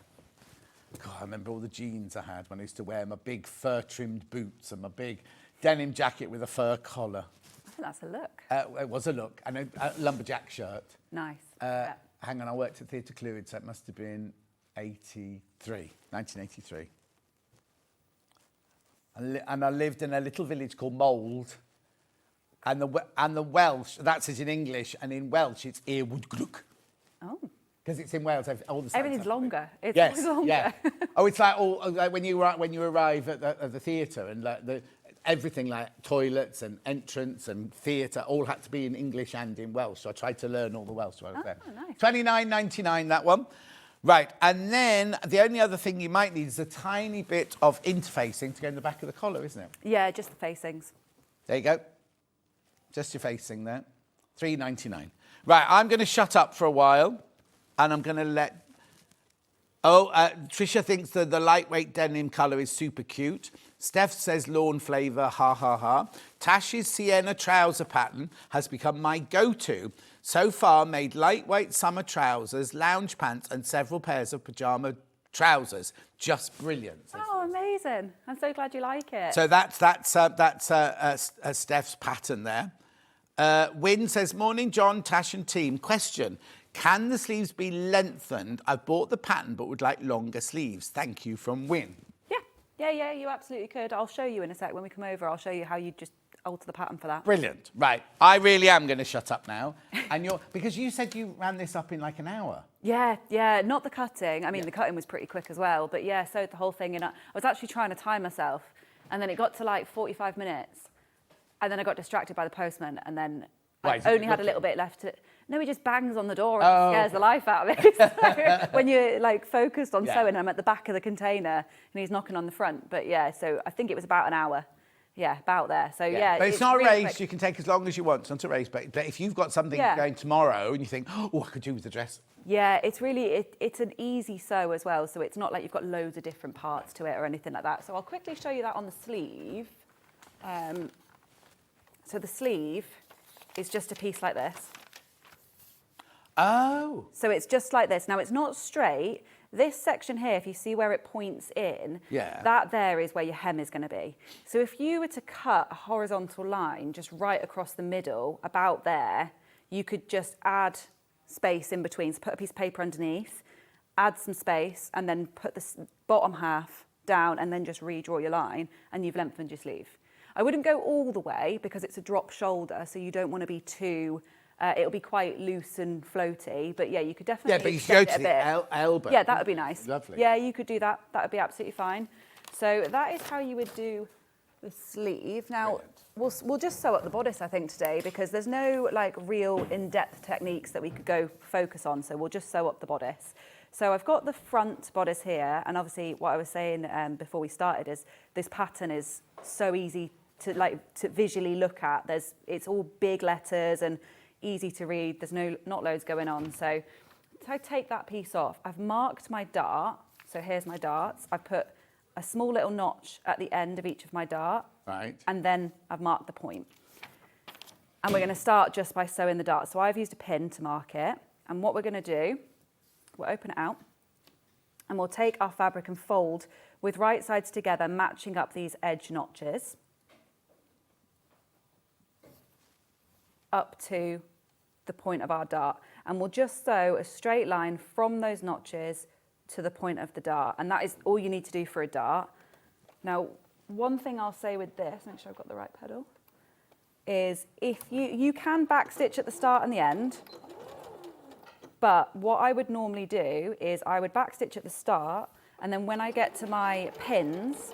God, I remember all the jeans I had when I used to wear my big fur-trimmed boots and my big denim jacket with a fur collar. I think that's a look. It was a look. And a lumberjack shirt. Nice. Hang on, I worked at Theatre Clwyd, so it must have been 1983. And I lived in a little village called Mould. And the Welsh, that's it in English, and in Welsh it's Earwood Glwc. Oh. Because it's in Wales, all the everything's longer. It's yes, longer. Yeah. Oh, it's like when you arrive at the theatre and everything like toilets and entrance and theatre all had to be in English and in Welsh. So I tried to learn all the Welsh while I was there. Nice. $29.99 that one. Right, and then the only other thing you might need is a tiny bit of interfacing to go in the back of the collar, isn't it? Yeah, just the facings. There you go. Just your facing there. $3.99. Right, I'm going to shut up for a while. And I'm going to let... Tricia thinks that the lightweight denim colour is super cute. Steph says lawn flavour, ha, ha, ha. Tash's sienna trouser pattern has become my go-to. So far, made lightweight summer trousers, lounge pants and several pairs of pyjama trousers. Just brilliant. Oh, amazing. I'm so glad you like it. So that's Steph's pattern there. Wynne says, morning, John, Tash and team. Question. Can the sleeves be lengthened? I've bought the pattern but would like longer sleeves. Thank you, from Wynne. Yeah, you absolutely could. I'll show you in a sec when we come over. I'll show you how you just alter the pattern for that. Brilliant. Right. I really am going to shut up now. And because you said you ran this up in like an hour. Yeah. Not the cutting. I mean, the cutting was pretty quick as well. But yeah, sewed the whole thing in. I was actually trying to time myself. And then it got to like 45 minutes. And then I got distracted by the postman. And then I only had a little bit left to... No, he just bangs on the door and scares the life out of me. So when you're like focused on sewing, I'm at the back of the container and he's knocking on the front. But yeah, so I think it was about an hour. Yeah, about there. So yeah. But it's not really a race. quick. You can take as long as you want. It's not a race. But if you've got something going tomorrow and you think, oh, I could do with the dress. Yeah, it's really, it's an easy sew as well. So it's not like you've got loads of different parts to it or anything like that. So I'll quickly show you that on the sleeve. So the sleeve is just a piece like this. Oh. So it's just like this. Now, it's not straight. This section here, if you see where it points in, that there is where your hem is going to be. So if you were to cut a horizontal line just right across the middle, about there, you could just add space in between. So put a piece of paper underneath, add some space, and then put the bottom half down and then just redraw your line, and you've lengthened your sleeve. I wouldn't go all the way because it's a drop shoulder, so you don't want to be too... it'll be quite loose and floaty, but yeah, you could definitely but you should go to the elbow. Yeah, that would be nice. Lovely. Yeah, you could do that. That would be absolutely fine. So that is how you would do the sleeve. Now, we'll just sew up the bodice, I think, today, because there's no like real in-depth techniques that we could go focus on. So we'll just sew up the bodice. So I've got the front bodice here, and obviously what I was saying before we started is this pattern is so easy to visually look at. It's all big letters and easy to read. There's not loads going on. So I take that piece off. I've marked my dart. So here's my darts. I've put a small little notch at the end of each of my dart. Right. And then I've marked the point. And we're going to start just by sewing the dart. So I've used a pin to mark it. And what we're going to do, we'll open it out. And we'll take our fabric and fold with right sides together, matching up these edge notches up to the point of our dart, and we'll just sew a straight line from those notches to the point of the dart, and that is all you need to do for a dart. Now, one thing I'll say with this, make sure I've got the right pedal, is if you can backstitch at the start and the end, but what I would normally do is I would backstitch at the start, and then when I get to my pins,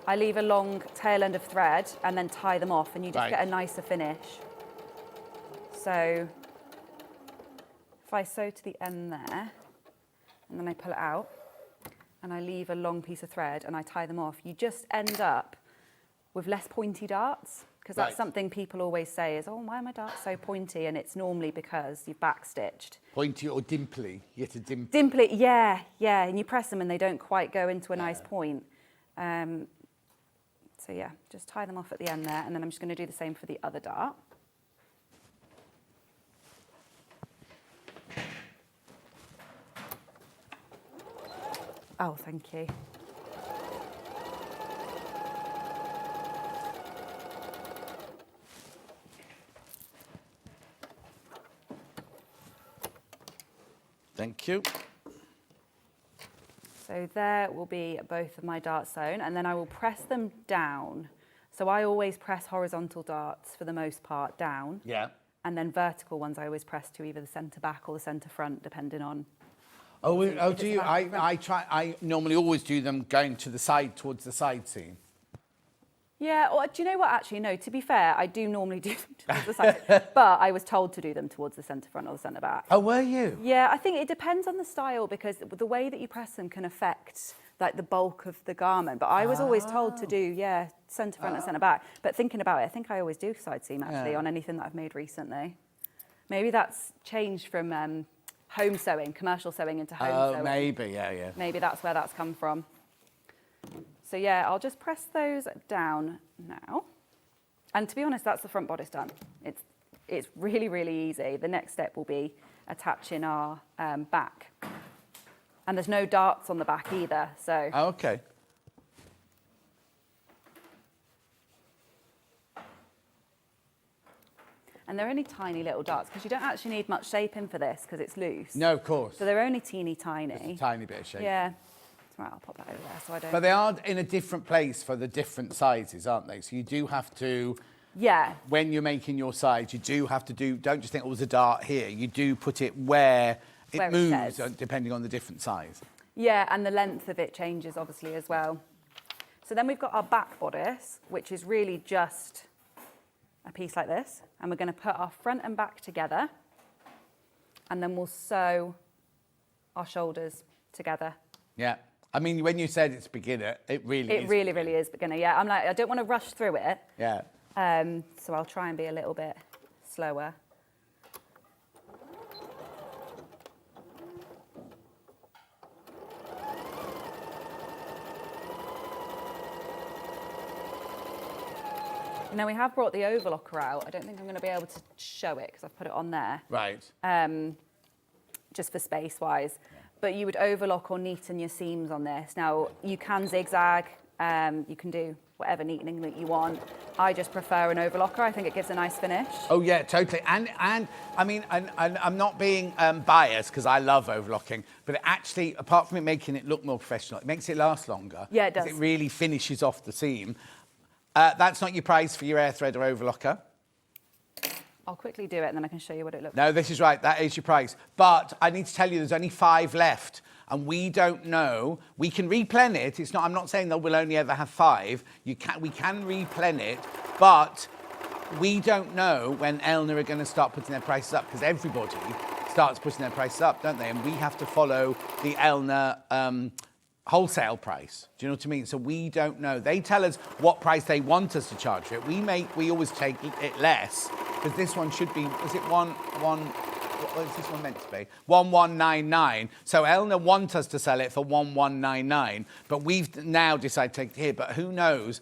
I leave a long tail end of thread and then tie them off, and you just get a nicer finish. So if I sew to the end there, and then I pull it out, and I leave a long piece of thread and I tie them off, you just end up with less pointy darts, because that's something people always say is, oh, why are my darts so pointy? And it's normally because you've backstitched. Pointy or dimply? You get a Dimply, yeah, and you press them and they don't quite go into a nice point. So yeah, just tie them off at the end there, and then I'm just going to do the same for the other dart. Oh, thank you. Thank you. So there will be both of my darts sewn, and then I will press them down. So I always press horizontal darts for the most part down. Yeah. And then vertical ones I always press to either the centre back or the centre front, depending on. Oh, do you? I normally always do them going to the side, towards the side seam. Yeah, or do you know what? Actually, no, to be fair, I do normally do them towards the side, but I was told to do them towards the centre front or the centre back. Oh, were you? Yeah, I think it depends on the style, because the way that you press them can affect like the bulk of the garment. But I was always told to do, centre front and centre back. But thinking about it, I think I always do side seam actually on anything that I've made recently. Maybe that's changed from home sewing, commercial sewing into home sewing. Maybe, yeah. Maybe that's where that's come from. So yeah, I'll just press those down now. And to be honest, that's the front bodice done. It's really, really easy. The next step will be attaching our back. And there's no darts on the back either, so. Oh, okay. And they're only tiny little darts, because you don't actually need much shaping for this, because it's loose. No, of course. So they're only teeny tiny. Just a tiny bit of shape. Yeah. Right, I'll pop that over there so I don't... But they are in a different place for the different sizes, aren't they? So you do have to... Yeah. When you're making your size, you do have to do... Don't just think, oh, there's a dart here. You do put it where it moves, depending on the different size. Yeah, and the length of it changes, obviously, as well. So then we've got our back bodice, which is really just a piece like this. And we're going to put our front and back together. And then we'll sew our shoulders together. Yeah. I mean, when you said it's beginner, it really is. It really, really is beginner, yeah. I'm like, I don't want to rush through it. Yeah. So I'll try and be a little bit slower. Now we have brought the overlocker out. I don't think I'm going to be able to show it because I've put it on there. Right. just for space-wise. But you would overlock or neaten your seams on this. Now, you can zigzag, you can do whatever neatening that you want. I just prefer an overlocker. I think it gives a nice finish. Oh yeah, totally. And I mean, I'm not being biased because I love overlocking, but it actually, apart from it making it look more professional, it makes it last longer. Yeah, it does. It really finishes off the seam. That's not your price for your air thread or overlocker. I'll quickly do it and then I can show you what it looks like. No, this is right. That is your price. But I need to tell you, there's only 5 left. And we don't know. We can replen it. It's not. I'm not saying that we'll only ever have 5. We can replen it, but we don't know when Elna are going to start putting their prices up, because everybody starts putting their prices up, don't they? And we have to follow the Elna wholesale price. Do you know what I mean? So we don't know. They tell us what price they want us to charge for it. We always take it less, because this one should be. Is it one? What is this one meant to be? 1199. So Elna want us to sell it for 1199, but we've now decided to take it here. But who knows?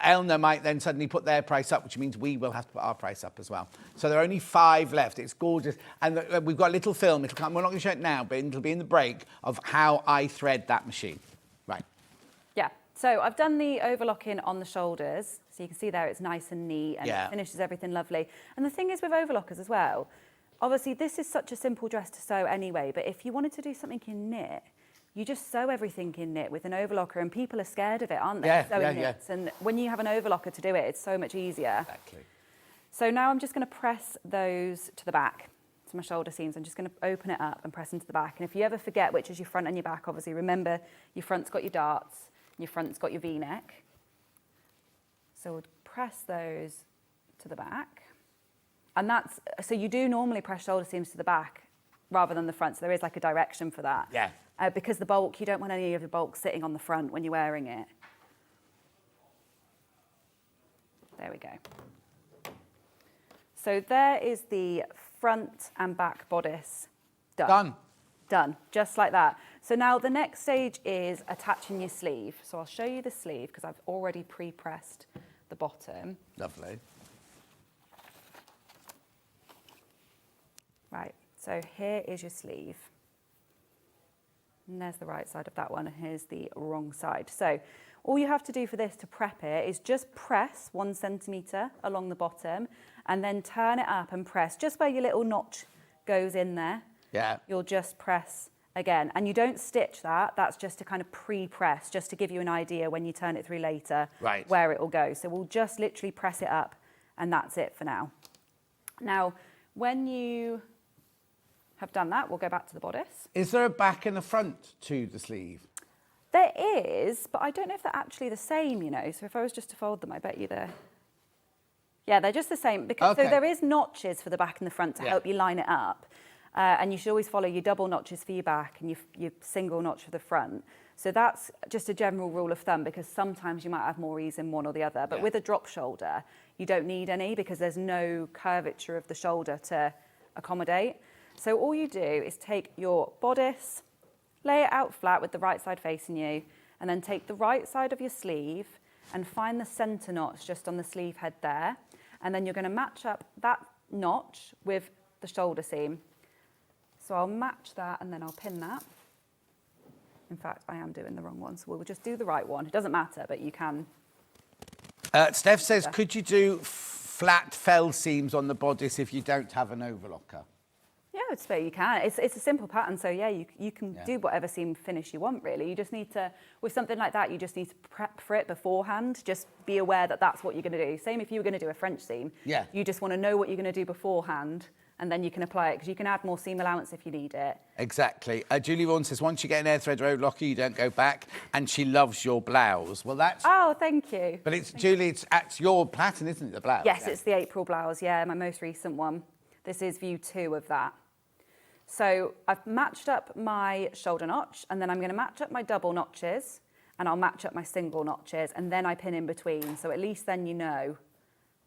Elna might then suddenly put their price up, which means we will have to put our price up as well. So there are only 5 left. It's gorgeous. And we've got a little film. We're not going to show it now, but it'll be in the break of how I thread that machine. Right. Yeah. So I've done the overlocking on the shoulders. So you can see there it's nice and neat and it finishes everything lovely. And the thing is with overlockers as well, obviously this is such a simple dress to sew anyway, but if you wanted to do something in knit, you just sew everything in knit with an overlocker, and people are scared of it, aren't they? Sewing knits. And when you have an overlocker to do it, it's so much easier. Exactly. So now I'm just going to press those to the back. So my shoulder seams, I'm just going to open it up and press into the back. And if you ever forget which is your front and your back, obviously remember your front's got your darts, and your front's got your V-neck. So we'll press those to the back. And that's, so you do normally press shoulder seams to the back rather than the front. So there is like a direction for that. Yeah. Because the bulk, you don't want any of the bulk sitting on the front when you're wearing it. There we go. So there is the front and back bodice done. Done, just like that. So now the next stage is attaching your sleeve. So I'll show you the sleeve because I've already pre-pressed the bottom. Lovely. Right, so here is your sleeve. And there's the right side of that one, and here's the wrong side. So all you have to do for this to prep it is just press 1 centimetre along the bottom and then turn it up and press just where your little notch goes in there. Yeah. You'll just press again. And you don't stitch that. That's just to kind of pre-press, just to give you an idea when you turn it through later where it will go. So we'll just literally press it up, and that's it for now. Now, when you have done that, we'll go back to the bodice. Is there a back and a front to the sleeve? There is, but I don't know if they're actually the same, you know. So if I was just to fold them, I bet you they're... Yeah, they're just the same. Because so there is notches for the back and the front to help you line it up. And you should always follow your double notches for your back and your single notch for the front. So that's just a general rule of thumb, because sometimes you might have more ease in one or the other. But with a drop shoulder, you don't need any because there's no curvature of the shoulder to accommodate. So all you do is take your bodice, lay it out flat with the right side facing you, and then take the right side of your sleeve and find the centre notch just on the sleeve head there. And then you're going to match up that notch with the shoulder seam. So I'll match that and then I'll pin that. In fact, I am doing the wrong one, so we'll just do the right one. It doesn't matter, but you can. Steph says, could you do flat fell seams on the bodice if you don't have an overlocker? Yeah, I'd say you can. It's a simple pattern, so yeah, you can do whatever seam finish you want, really. You just need to, with something like that, you just need to prep for it beforehand. Just be aware that that's what you're going to do. Same if you were going to do a French seam. Yeah. You just want to know what you're going to do beforehand, and then you can apply it, because you can add more seam allowance if you need it. Exactly. Julie Vaughan says, once you get an air thread overlocker, you don't go back, and she loves your blouse. Well, that's... Oh, thank you. But it's, Julie, it's your pattern, isn't it, the blouse? Yes, it's the April blouse, yeah, my most recent one. This is view 2 of that. So I've matched up my shoulder notch, and then I'm going to match up my double notches, and I'll match up my single notches, and then I pin in between. So at least then you know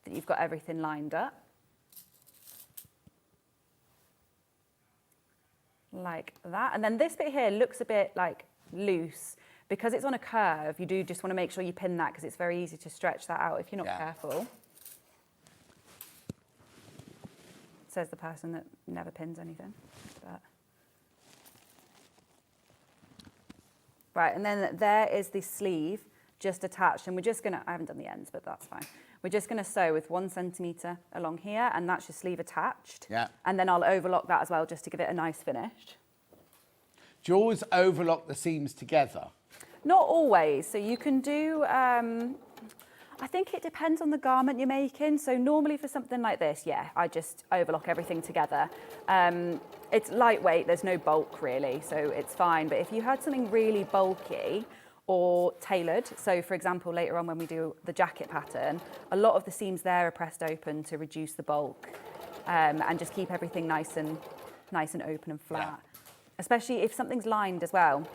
that you've got everything lined up. Like that. And then this bit here looks a bit like loose. Because it's on a curve, you do just want to make sure you pin that, because it's very easy to stretch that out if you're not careful. Says the person that never pins anything. But Right, and then there is the sleeve just attached, and we're just gonna, I haven't done the ends, but that's fine. We're just gonna sew with 1 centimetre along here, and that's your sleeve attached. Yeah. And then I'll overlock that as well, just to give it a nice finish. Do you always overlock the seams together? Not always, so you can do, I think it depends on the garment you're making. So normally for something like this, yeah, I just overlock everything together. It's lightweight, there's no bulk really, so it's fine. But if you had something really bulky or tailored, so for example, later on when we do the jacket pattern, a lot of the seams there are pressed open to reduce the bulk and just keep everything nice and open and flat. Yeah. Especially if something's lined as well.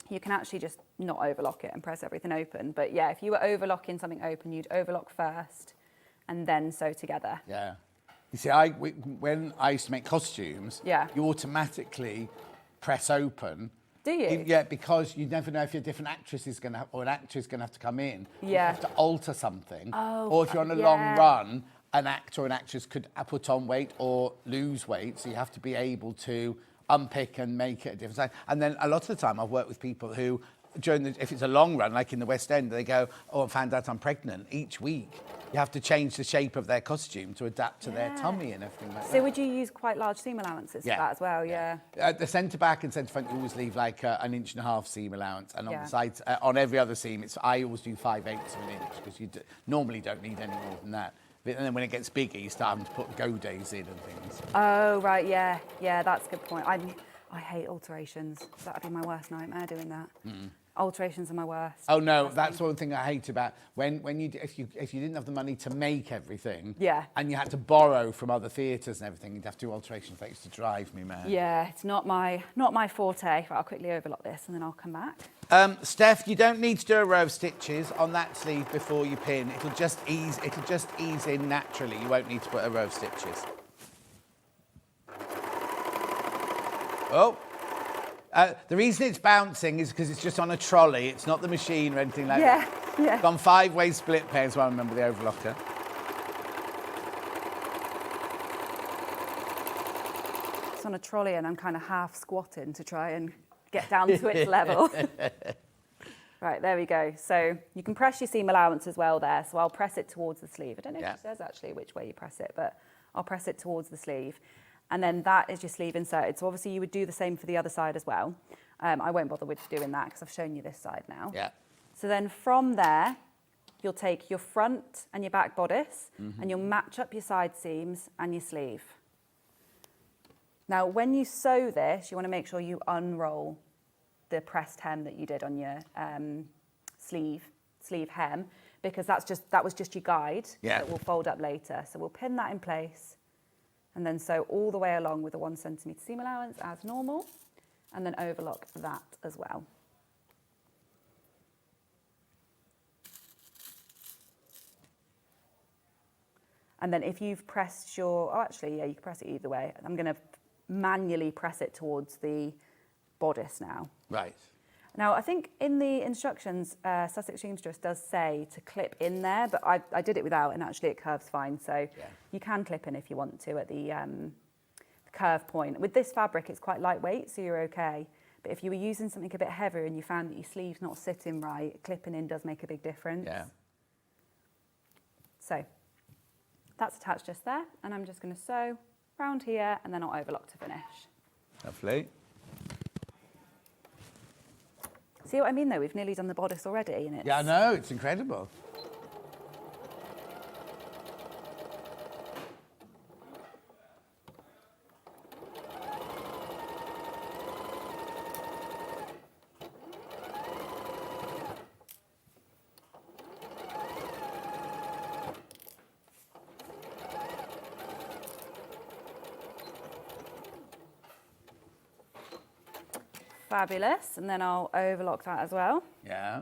You can actually just not overlock it and press everything open. But yeah, if you were overlocking something open, you'd overlock first and then sew together. Yeah. You see, when I used to make costumes, yeah, you automatically press open. Do you? Yeah, because you never know if a different actress is going to, or an actor is going to have to come in. Yeah. You have to alter something. Oh, or if you're on a long run, an actor or an actress could put on weight or lose weight. So you have to be able to unpick and make it a different size. And then a lot of the time I've worked with people who, if it's a long run, like in the West End, they go, oh, I found out I'm pregnant. Each week you have to change the shape of their costume to adapt to their tummy and everything like that. So would you use quite large seam allowances for that as well? Yeah. The centre back and centre front, you always leave like an 1.5 inch seam allowance, and on the sides, on every other seam, I always do 5/8 of an inch because you normally don't need any more than that. And then when it gets bigger, you start having to put go-days in and things. Oh, right, yeah. Yeah, that's a good point. I hate alterations. That'd be my worst nightmare, doing that. Mm. Alterations are my worst. Oh, no, that's one thing I hate about when you, if you didn't have the money to make everything, and you had to borrow from other theatres and everything, you'd have to do alterations. That used to drive me mad. Yeah, it's not my forte. Right, I'll quickly overlock this and then I'll come back. Steph, you don't need to do a row of stitches on that sleeve before you pin. It'll just ease in naturally. You won't need to put a row of stitches. Oh. The reason it's bouncing is because it's just on a trolley. It's not the machine or anything like that. Yeah. It's on 5-way split pairs, well, I remember the overlocker. It's on a trolley and I'm kind of half squatting to try and get down to its level. Right, there we go. So you can press your seam allowance as well there. So I'll press it towards the sleeve. I don't know if it says actually which way you press it, but I'll press it towards the sleeve. And then that is your sleeve inserted. So obviously you would do the same for the other side as well. I won't bother with doing that because I've shown you this side now. Yeah. So then from there, you'll take your front and your back bodice and you'll match up your side seams and your sleeve. Now, when you sew this, you want to make sure you unroll the pressed hem that you did on your sleeve hem, because that was just your guide that will fold up later. So we'll pin that in place and then sew all the way along with a 1 centimetre seam allowance as normal, and then overlock that as well. And then if you've pressed you can press it either way. I'm going to manually press it towards the bodice now. Right. Now, I think in the instructions, Sussex Seamstress does say to clip in there, but I did it without, and actually it curves fine. So you can clip in if you want to at the curve point. With this fabric, it's quite lightweight, so you're okay. But if you were using something a bit heavier and you found that your sleeve's not sitting right, clipping in does make a big difference. Yeah. So that's attached just there, and I'm just going to sew round here, and then I'll overlock to finish. Lovely. See what I mean, though? We've nearly done the bodice already, and it's... Yeah, I know. It's incredible. Fabulous, and then I'll overlock that as well. Yeah.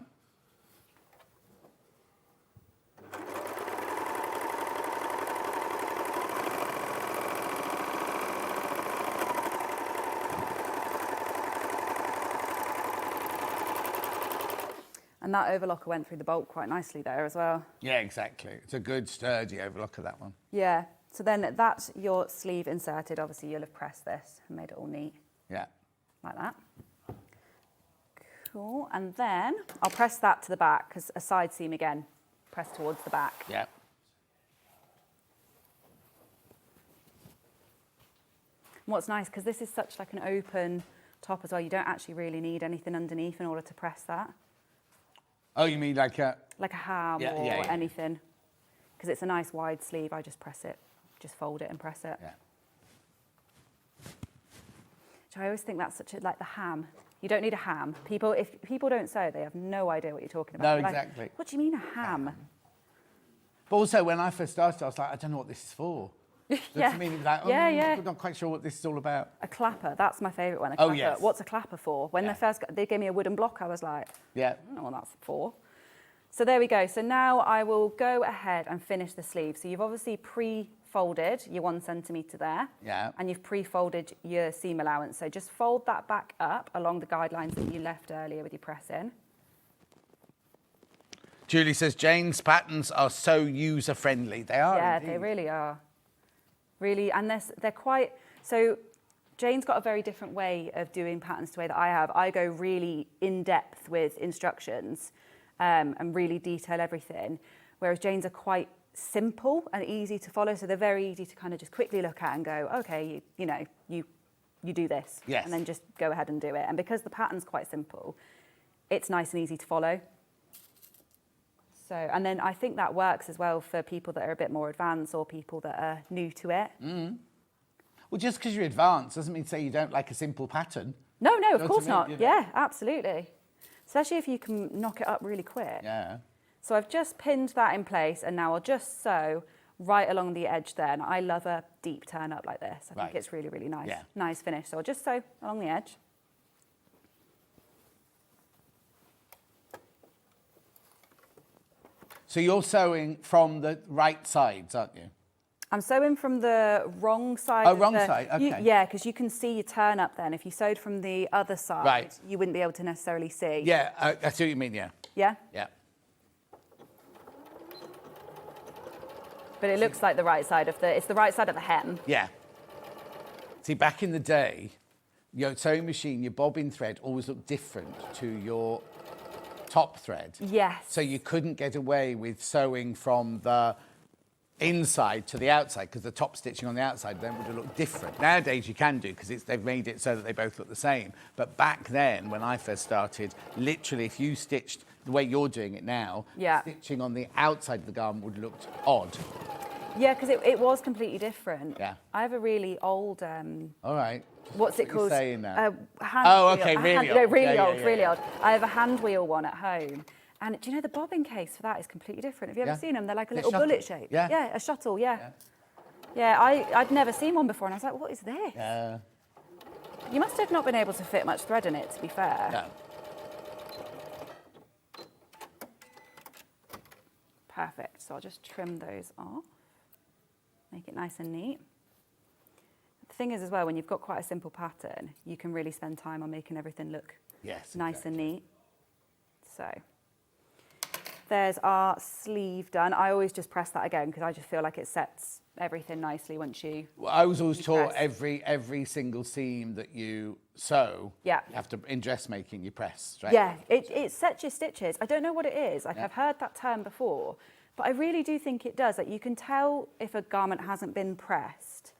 And that overlocker went through the bolt quite nicely there as well. Yeah, exactly. It's a good sturdy overlocker, that one. Yeah, so then that's your sleeve inserted. Obviously you'll have pressed this and made it all neat. Yeah. Like that. tool, and then I'll press that to the back, because a side seam again, press towards the back. Yeah. What's nice, because this is such like an open top as well, you don't actually really need anything underneath in order to press that. Oh, you mean like a... Like a ham or anything. Because it's a nice wide sleeve, I just press it, just fold it and press it. Yeah. So I always think that's such a, like the ham. You don't need a ham. If people don't sew, they have no idea what you're talking about. No, They're exactly. Like, what do you mean a ham? But also, when I first started, I was like, I don't know what this is for. Yeah. To me, it was like, I'm not quite sure what this is all about. A clapper, that's my favourite one. A Oh, clapper. yes. What's a clapper for? When they gave me a wooden block, I was like, Yeah. I don't know what that's for. So there we go. So now I will go ahead and finish the sleeve. So you've obviously pre-folded your 1 centimetre there. Yeah. And you've pre-folded your seam allowance. So just fold that back up along the guidelines that you left earlier with your press-in. Julie says, Jane's patterns are so user-friendly. They are, Yeah, indeed. they really are. Really, and they're quite... So Jane's got a very different way of doing patterns to the way that I have. I go really in-depth with instructions and really detail everything, whereas Jane's are quite simple and easy to follow, so they're very easy to kind of just quickly look at and go, okay, you do this, yes. and then just go ahead and do it. And because the pattern's quite simple, it's nice and easy to follow. So, and then I think that works as well for people that are a bit more advanced or people that are new to it. Mm. Well, just because you're advanced doesn't mean to say you don't like a simple pattern. No, of Know course what I not. mean? You know? Yeah, absolutely. Especially if you can knock it up really quick. Yeah. So I've just pinned that in place, and now I'll just sew right along the edge there. And I love a deep turn up like this. I think it's really, really nice. Yeah. Nice finish. So I'll just sew along the edge. So you're sewing from the right sides, aren't you? I'm sewing from the wrong side. Oh, wrong side, okay. Yeah, because you can see your turn up then. If you sewed from the other side, Right. you wouldn't be able to necessarily see. Yeah, I see what you mean, yeah. Yeah? Yeah. But it looks like the right side of it's the right side of the hem. Yeah. See, back in the day, your sewing machine, your bobbin thread always looked different to your top thread. Yes. So you couldn't get away with sewing from the inside to the outside because the top stitching on the outside then would have looked different. Nowadays you can do because they've made it so that they both look the same. But back then, when I first started, literally if you stitched the way you're doing it now, stitching on the outside of the garment would have looked odd. Yeah, because it was completely different. Yeah. I have a really old... All right. What's it called? Saying that? Hand Oh, wheel. okay, really No, old. really Yeah, old, yeah, really yeah. old. I have a hand wheel one at home. And do you know the bobbin case for that is completely different? Have you ever seen them? They're like a They're little shuttle. bullet shape. Yeah. Yeah, a shuttle, yeah. Yeah, I'd never seen one before and I was like, what is this? Yeah. You must have not been able to fit much thread in it, to be fair. No. Perfect. So I'll just trim those off. Make it nice and neat. The thing is as well, when you've got quite a simple pattern, you can really spend time on making everything look nice and neat. So there's our sleeve done. I always just press that again because I just feel like it sets everything nicely once you... Well, I was always taught press. every single seam that you sew, Yeah. you have to, in dressmaking, you press, right? Yeah, it sets your stitches. I don't know what it is. Like, I've heard that term before, but I really do think it does. Like, you can tell if a garment hasn't been pressed,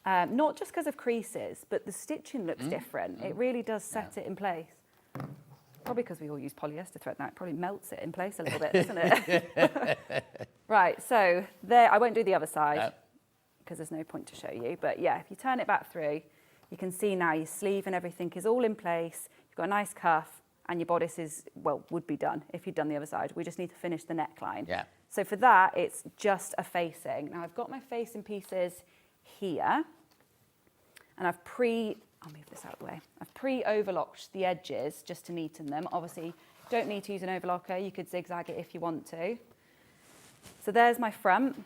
not just because of creases, but the stitching looks different. It really does set it in place. Probably because we all use polyester thread now. It probably melts it in place a little bit, doesn't it? Right, so there, I won't do the other side because there's no point to show you. But yeah, if you turn it back through, you can see now your sleeve and everything is all in place. You've got a nice cuff and your bodice is, well, would be done if you'd done the other side. We just need to finish the neckline. Yeah. So for that, it's just a facing. Now I've got my facing pieces here and I'll move this out of the way. I've pre-overlocked the edges just to neaten them. Obviously, don't need to use an overlocker. You could zigzag it if you want to. So there's my front,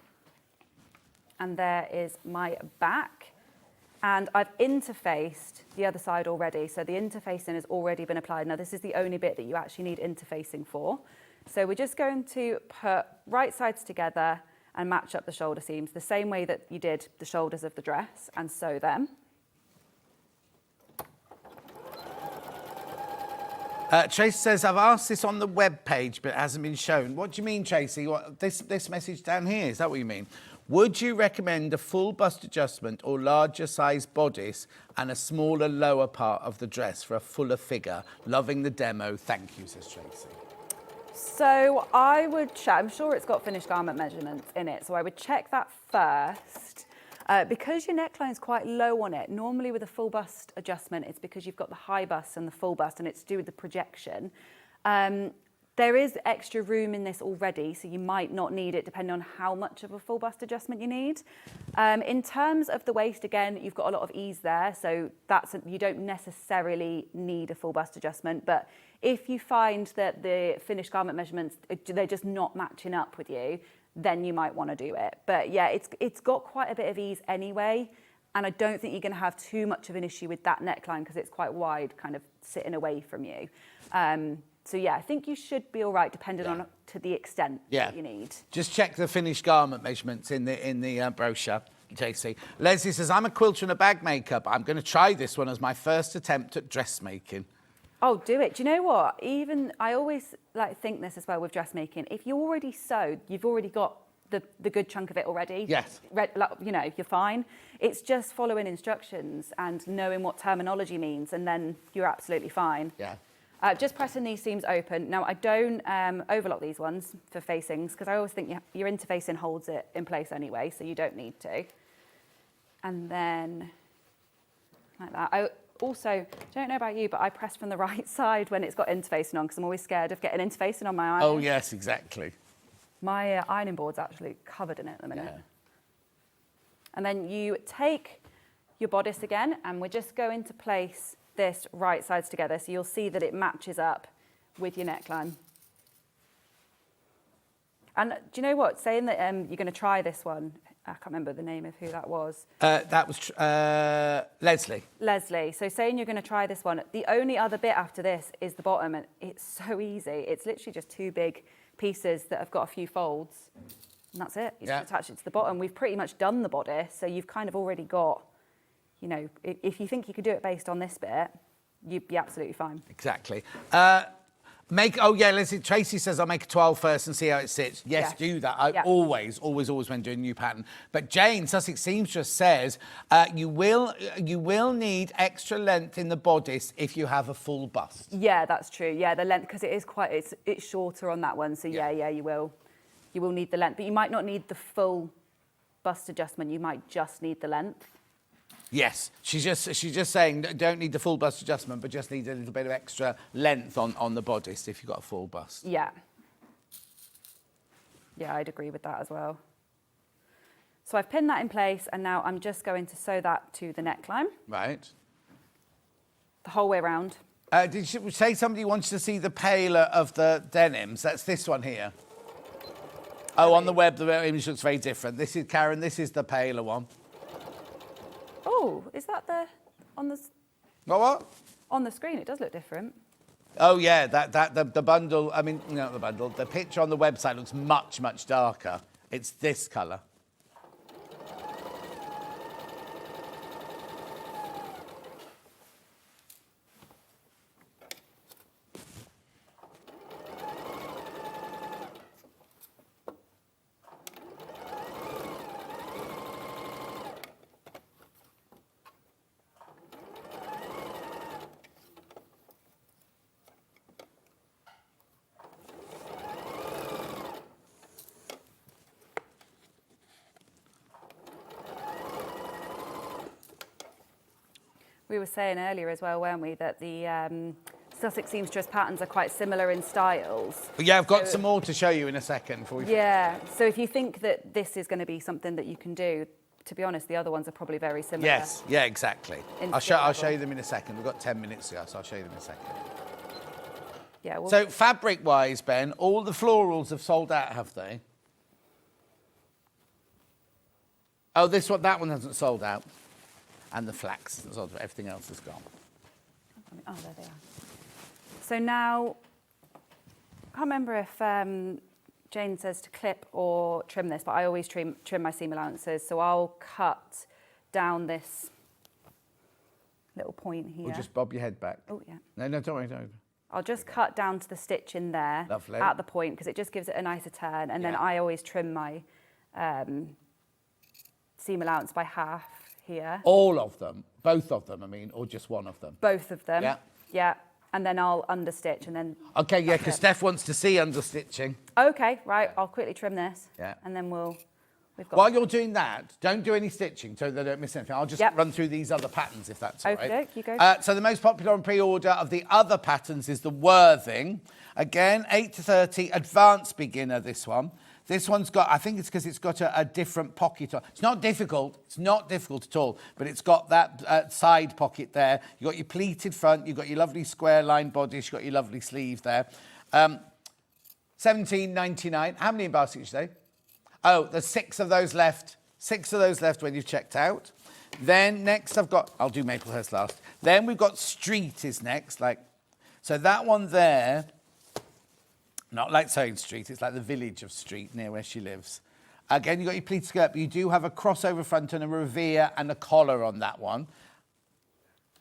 and there is my back. And I've interfaced the other side already. So the interfacing has already been applied. Now, this is the only bit that you actually need interfacing for. So we're just going to put right sides together and match up the shoulder seams the same way that you did the shoulders of the dress and sew them. Tracy says, I've asked this on the web page, but it hasn't been shown. What do you mean, Tracy? What, this message down here, is that what you mean? Would you recommend a full bust adjustment or larger size bodice and a smaller lower part of the dress for a fuller figure? Loving the demo. Thank you, says Tracy. So I would check, I'm sure it's got finished garment measurements in it, so I would check that first. Because your neckline is quite low on it, normally with a full bust adjustment, it's because you've got the high bust and the full bust, and it's to do with the projection. There is extra room in this already, so you might not need it depending on how much of a full bust adjustment you need. In terms of the waist, again, you've got a lot of ease there, so you don't necessarily need a full bust adjustment, but if you find that the finished garment measurements, they're just not matching up with you, then you might want to do it. But yeah, it's got quite a bit of ease anyway, and I don't think you're going to have too much of an issue with that neckline because it's quite wide, kind of sitting away from you. So yeah, I think you should be all right, depending on to the extent that you need. Just check the finished garment measurements in the brochure, JC. Leslie says, I'm a quilter and a bag maker, but I'm going to try this one as my first attempt at dressmaking. Oh, do it. Do you know what? I always think this as well with dressmaking. If you already sewed, you've already got the good chunk of it already. Yes. You're fine. It's just following instructions and knowing what terminology means, and then you're absolutely fine. Yeah. Just pressing these seams open. Now, I don't overlock these ones for facings because I always think your interfacing holds it in place anyway, so you don't need to. And then, like that. I also don't know about you, but I press from the right side when it's got interfacing on because I'm always scared of getting interfacing on my iron. Oh, yes, exactly. My ironing board's actually covered in it at the minute. Yeah. And then you take your bodice again, and we're just going to place this right sides together, so you'll see that it matches up with your neckline. And do you know what? Saying that you're going to try this one, I can't remember the name of who that was. That was Leslie. Leslie. So saying you're going to try this one, the only other bit after this is the bottom, and it's so easy. It's literally just two big pieces that have got a few folds, and that's it. You just attach it to the bottom. We've pretty much done the bodice, so you've kind of already got, if you think you could do it based on this bit, you'd be absolutely fine. Exactly. Listen, Tracy says I'll make a 12 first and see how it sits. Yes, do that. I always when doing a new pattern. But Jane, Sussex Seamstress, says you will need extra length in the bodice if you have a full bust. Yeah, that's true. Yeah, the length, because it is it's shorter on that one. So yeah, you will need the length, but you might not need the full bust adjustment. You might just need the length. Yes, she's just saying don't need the full bust adjustment, but just need a little bit of extra length on the bodice if you've got a full bust. Yeah. Yeah, I'd agree with that as well. So I've pinned that in place, and now I'm just going to sew that to the neckline. Right. The whole way around. Did you say somebody wants to see the paler of the denims? That's this one here. Oh, on the web, the image looks very different. This is, Karen, this is the paler one. Oh, is that on the... What? On the screen, it does look different. Oh, yeah, the bundle, not the bundle, the picture on the website looks much, much darker. It's this colour. We were saying earlier as well, weren't we, that the Sussex Seamstress patterns are quite similar in styles. Yeah, I've got some more to show you in a second. Yeah, so if you think that this is going to be something that you can do, to be honest, the other ones are probably very similar. Yes, yeah, exactly. I'll show you them in a second. We've got 10 minutes to go, so I'll show you them in a second. Yeah. Well, so fabric-wise, Ben, all the florals have sold out, have they? Oh, that one hasn't sold out. And the flax, everything else is gone. Oh, there they are. So now, I can't remember if Jane says to clip or trim this, but I always trim my seam allowances. So I'll cut down this little point here. Or just bob your head back. Oh, yeah. No, don't worry. I'll just cut down to the stitch in there Lovely. at the point because it just gives it a nicer turn. And then I always trim my seam allowance by half here. All of them? Both of them, I mean, or just one of them? Both of them. Yeah. Yeah. And then I'll understitch and then... Okay, yeah, because Steph wants to see understitching. Okay, right. I'll quickly trim this. Yeah. And then we've got... While you're doing that, don't do any stitching so they don't miss anything. I'll just run through these other patterns if that's all right. Okay, you go. So the most popular on pre-order of the other patterns is the Worthing. Again, 8 to 30, advanced beginner, this one. This one's got, I think it's because it's got a different pocket on. It's not difficult at all, but it's got that side pocket there. You've got your pleated front, you've got your lovely square line bodice, you've got your lovely sleeve there. $17.99. How many in basket, you say? Oh, there's 6 of those left. 6 of those left when you've checked out. Then next I'll do Maplehurst last. Then we've got Street is next. So that one there, not like Sewing Street, it's like the village of Street near where she lives. Again, you've got your pleated skirt, but you do have a crossover front and a revere and a collar on that one.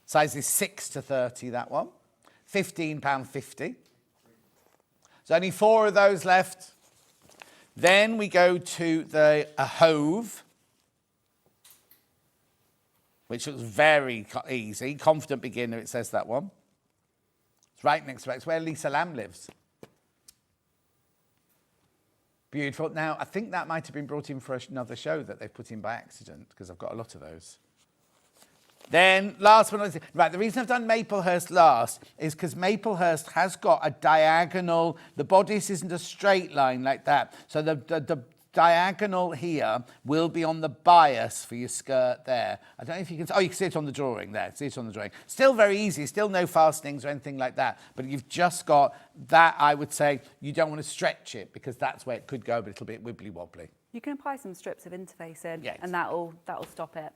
Size is 6 to 30, that one. £15.50. There's only 4 of those left. Then we go to the Hove, which looks very easy. Confident beginner, it says that one. It's right next to it. It's where Lisa Lamb lives. Beautiful. Now, I think that might have been brought in for another show that they've put in by accident, because I've got a lot of those. Then, last one, right, the reason I've done Maplehurst last is because Maplehurst has got a diagonal, the bodice isn't a straight line like that. So the diagonal here will be on the bias for your skirt there. I don't know if you can, you can see it on the drawing there, see it on the drawing. Still very easy, still no fastenings or anything like that, but you've just got that, I would say, you don't want to stretch it because that's where it could go a little bit wibbly wobbly. You can apply some strips of interfacing Yes. and that'll stop it.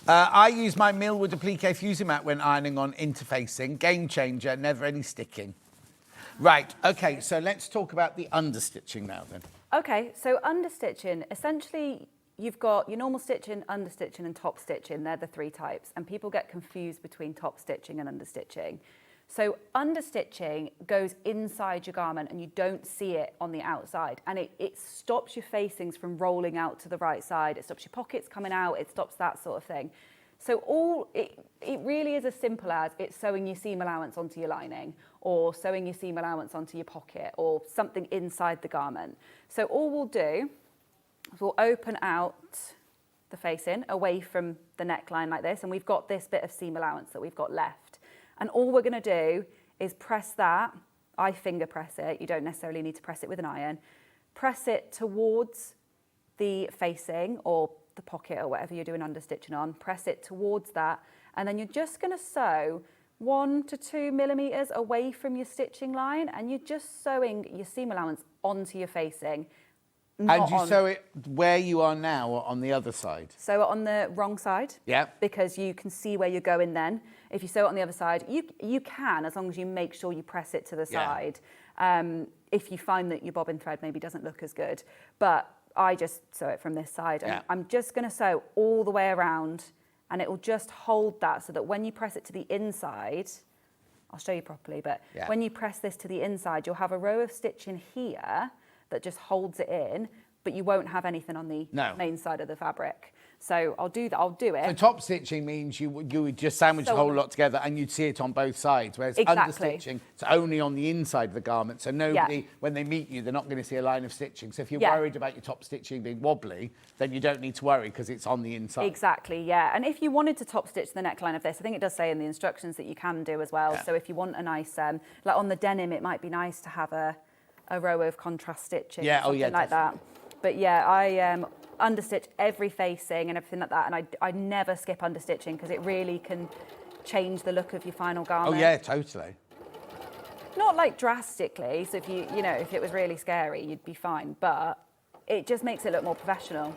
I use my Millwood applique fusing mat when ironing on interfacing. Game changer, never any sticking. Right, okay, so let's talk about the understitching now then. Okay, so understitching, essentially you've got your normal stitching, understitching and top stitching. They're the 3 types, and people get confused between top stitching and understitching. So understitching goes inside your garment and you don't see it on the outside, and it stops your facings from rolling out to the right side. It stops your pockets coming out. It stops that sort of thing. So it really is as simple as it's sewing your seam allowance onto your lining or sewing your seam allowance onto your pocket or something inside the garment. So all we'll do is we'll open out the facing away from the neckline like this, and we've got this bit of seam allowance that we've got left. And all we're going to do is press that. I finger press it. You don't necessarily need to press it with an iron. Press it towards the facing or the pocket or whatever you're doing understitching on. Press it towards that. And then you're just going to sew 1 to 2 millimeters away from your stitching line, and you're just sewing your seam allowance onto your facing. And you sew it where you are now or on the other side? Sew it on the wrong side. Yeah. Because you can see where you're going then. If you sew it on the other side, you can, as long as you make sure you press it to the side. If you find that your bobbin thread maybe doesn't look as good. But I just sew it from this side. And I'm just going to sew all the way around, and it will just hold that so that when you press it to the inside, I'll show you properly, but when you press this to the inside, you'll have a row of stitching here that just holds it in, but you won't have anything on the main side of the fabric. So I'll do that. I'll do it. So top stitching means you would just sandwich the whole lot together and you'd see it on both sides, whereas understitching, it's only on the inside of the garment. So nobody, when they meet you, they're not going to see a line of stitching. So if you're worried about your top stitching being wobbly, then you don't need to worry because it's on the inside. Exactly, yeah. And if you wanted to top stitch the neckline of this, I think it does say in the instructions that you can do as well. So if you want a nice, like on the denim, it might be nice to have a row of contrast stitching, something like that. But yeah, I understitch every facing and everything like that, and I never skip understitching because it really can change the look of your final garment. Oh yeah, totally. Not like drastically, so if you know, if it was really scary, you'd be fine, but it just makes it look more professional.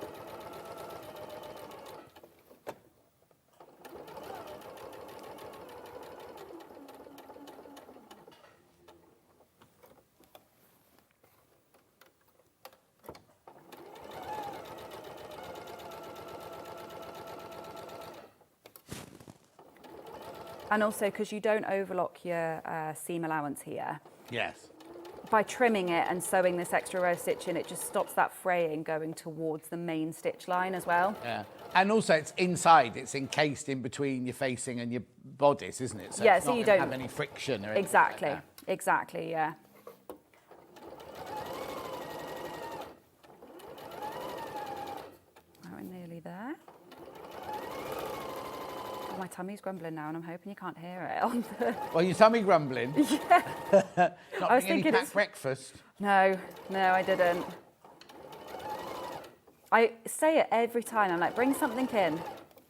And also because you don't overlock your seam allowance here. Yes. By trimming it and sewing this extra row stitch in, it just stops that fraying going towards the main stitch line as well. Yeah. And also it's inside, it's encased in between your facing and your bodice, isn't it? So yeah, it's so not you gonna don't have any friction or anything exactly, like that. exactly, yeah. Right, we're nearly there. Oh, my tummy's grumbling now, and I'm hoping you can't hear it. On the... Well, your tummy grumbling. Yeah. Not I was any thinking packed it's... breakfast. No, I didn't. I say it every time. I'm like, bring something in. You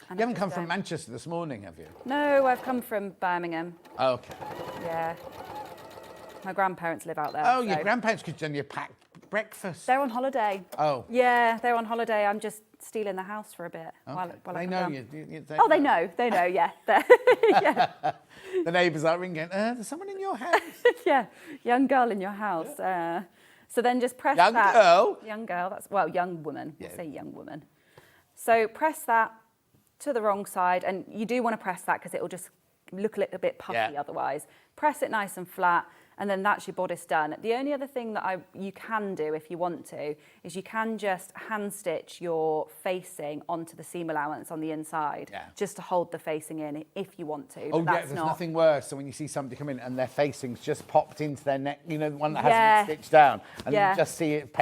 haven't come from Manchester this morning, have you? No, I've come from Birmingham. Oh, okay. Yeah. My grandparents live out there. Oh, so. your grandparents could done your packed breakfast. They're on holiday. Oh. Yeah, they're on holiday. I'm just stealing the house for a bit. Okay. While They I come know down. you. Oh, they know, yeah. Yeah. The neighbours are ringing, there's someone in your house. Yeah, young girl in your house. So then just press Young that. girl? Young girl, that's, well, young woman. Yeah. We'll say young woman. So press that to the wrong side, and you do want to press that because it will just look a little bit puffy otherwise. Press it nice and flat, and then that's your bodice done. The only other thing that you can do if you want to is you can just hand stitch your facing onto the seam allowance on the inside, just to hold the facing in if you want to. Oh, but yeah, that's there's not... nothing worse than when you see somebody come in and their facing's just popped into their neck, you know, the one that hasn't been stitched down. And you just see it,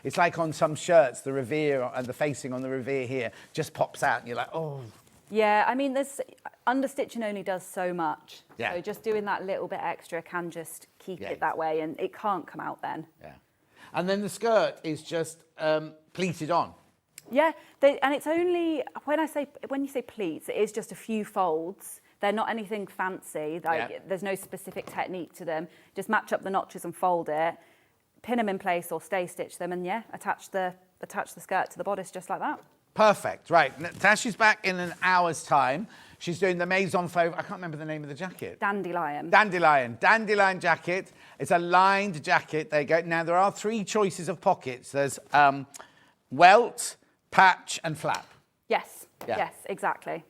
it's like on some shirts, the revere and the facing on the revere here just pops out and you're like, oh. Yeah, I mean, understitching only does so much. Yeah. So just doing that little bit extra can just keep it that way, and it can't come out then. Yeah. And then the skirt is just pleated on. Yeah, and it's only, when you say pleats, it is just a few folds. They're not anything fancy. There's no specific technique to them. Just match up the notches and fold it, pin them in place or stay stitch them, and attach the skirt to the bodice just like that. Perfect. Right. Tash is back in an hour's time. She's doing the Maison Fauve, I can't remember the name of the jacket. Dandelion. Dandelion jacket. It's a lined jacket. There you go. Now, there are 3 choices of pockets. There's welt, patch, and flap. Yes. Yes, exactly.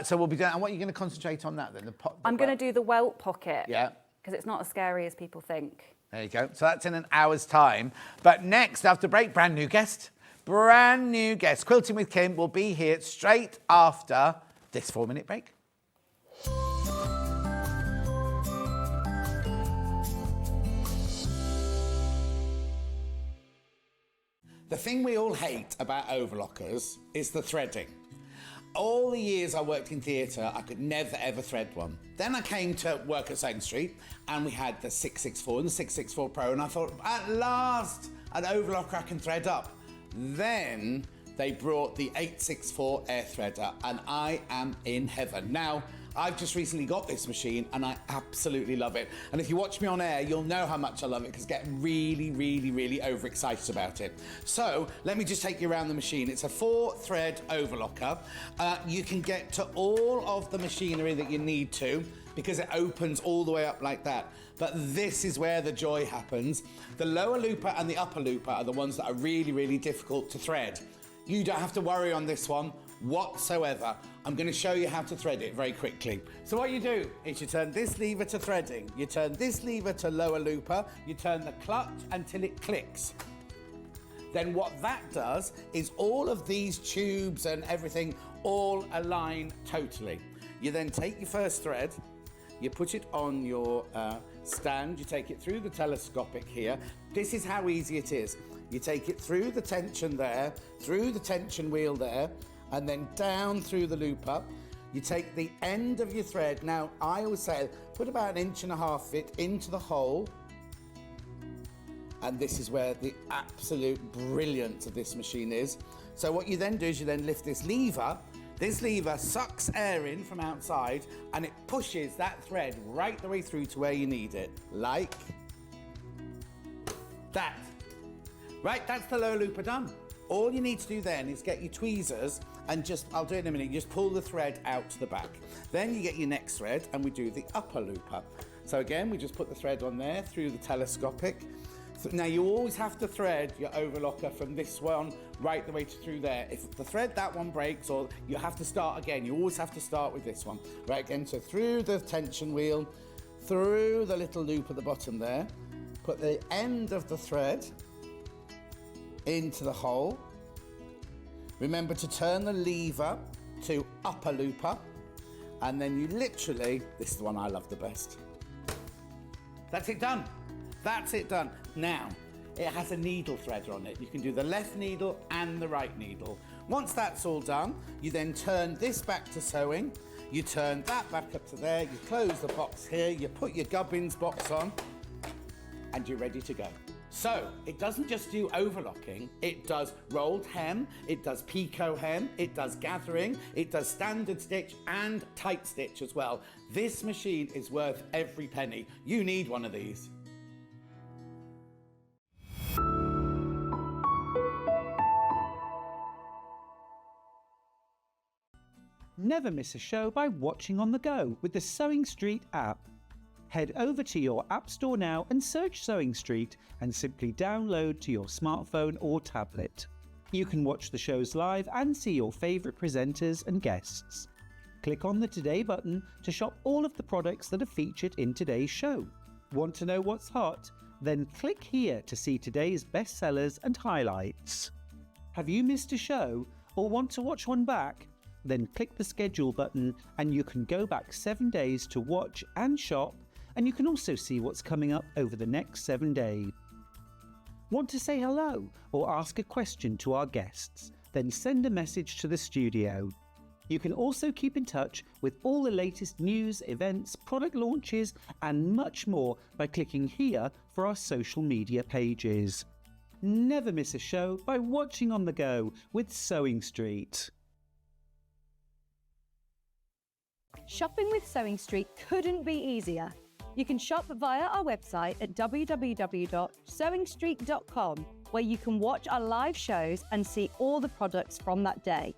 So we'll be doing, and what are you going to concentrate on that then? I'm going to do the welt pocket. Yeah. Because it's not as scary as people think. There you go. So that's in an hour's time. But next, after break, brand new guest. Brand new guest. Quilting with Kim will be here straight after this 4-minute break. The thing we all hate about overlockers is the threading. All the years I worked in theatre, I could never ever thread one. Then I came to work at Sussex Street and we had the 664 and the 664 Pro, and I thought, at last, an overlocker I can thread up. Then they brought the 864 air threader and I am in heaven. Now, I've just recently got this machine and I absolutely love it. And if you watch me on air, you'll know how much I love it because I get really, really, really overexcited about it. So let me just take you around the machine. It's a 4-thread overlocker. You can get to all of the machinery that you need to because it opens all the way up like that. But this is where the joy happens. The lower looper and the upper looper are the ones that are really, really difficult to thread. You don't have to worry on this one whatsoever. I'm going to show you how to thread it very quickly. So what you do is you turn this lever to threading, you turn this lever to lower looper, you turn the clutch until it clicks. Then what that does is all of these tubes and everything all align totally. You then take your first thread, you put it on your stand, you take it through the telescopic here. This is how easy it is. You take it through the tension there, through the tension wheel there, and then down through the looper. You take the end of your thread. Now, I always say, put about 1.5 inches of it into the hole. And this is where the absolute brilliance of this machine is. So what you then do is you then lift this lever. This lever sucks air in from outside and it pushes that thread right the way through to where you need it. Like that. Right, that's the lower looper done. All you need to do then is get your tweezers and just, I'll do it in a minute, you just pull the thread out to the back. Then you get your next thread and we do the upper looper. So again, we just put the thread on there through the telescopic, Now you always have to thread your overlocker from this one right the way through there. If the thread, that one breaks, or you have to start again, you always have to start with this one. Right again, so through the tension wheel, through the little loop at the bottom there, put the end of the thread into the hole. Remember to turn the lever to upper looper, and then you literally, this is the one I love the best. That's it done. That's it done. Now, it has a needle threader on it. You can do the left needle and the right needle. Once that's all done, you then turn this back to sewing, you turn that back up to there, you close the box here, you put your gubbins box on, and you're ready to go. So, it doesn't just do overlocking, it does rolled hem, it does picot hem, it does gathering, it does standard stitch and tight stitch as well. This machine is worth every penny. You need one of these. Never miss a show by watching on the go with the Sewing Street app. Head over to your App Store now and search Sewing Street and simply download to your smartphone or tablet. You can watch the shows live and see your favourite presenters and guests. Click on the Today button to shop all of the products that are featured in today's show. Want to know what's hot? Then click here to see today's bestsellers and highlights. Have you missed a show or want to watch one back? Then click the schedule button and you can go back 7 days to watch and shop, and you can also see what's coming up over the next 7 days. Want to say hello or ask a question to our guests? Then send a message to the studio. You can also keep in touch with all the latest news, events, product launches and much more by clicking here for our social media pages. Never miss a show by watching on the go with Sewing Street. Shopping with Sewing Street couldn't be easier. You can shop via our website at www.sewingstreet.com, where you can watch our live shows and see all the products from that day.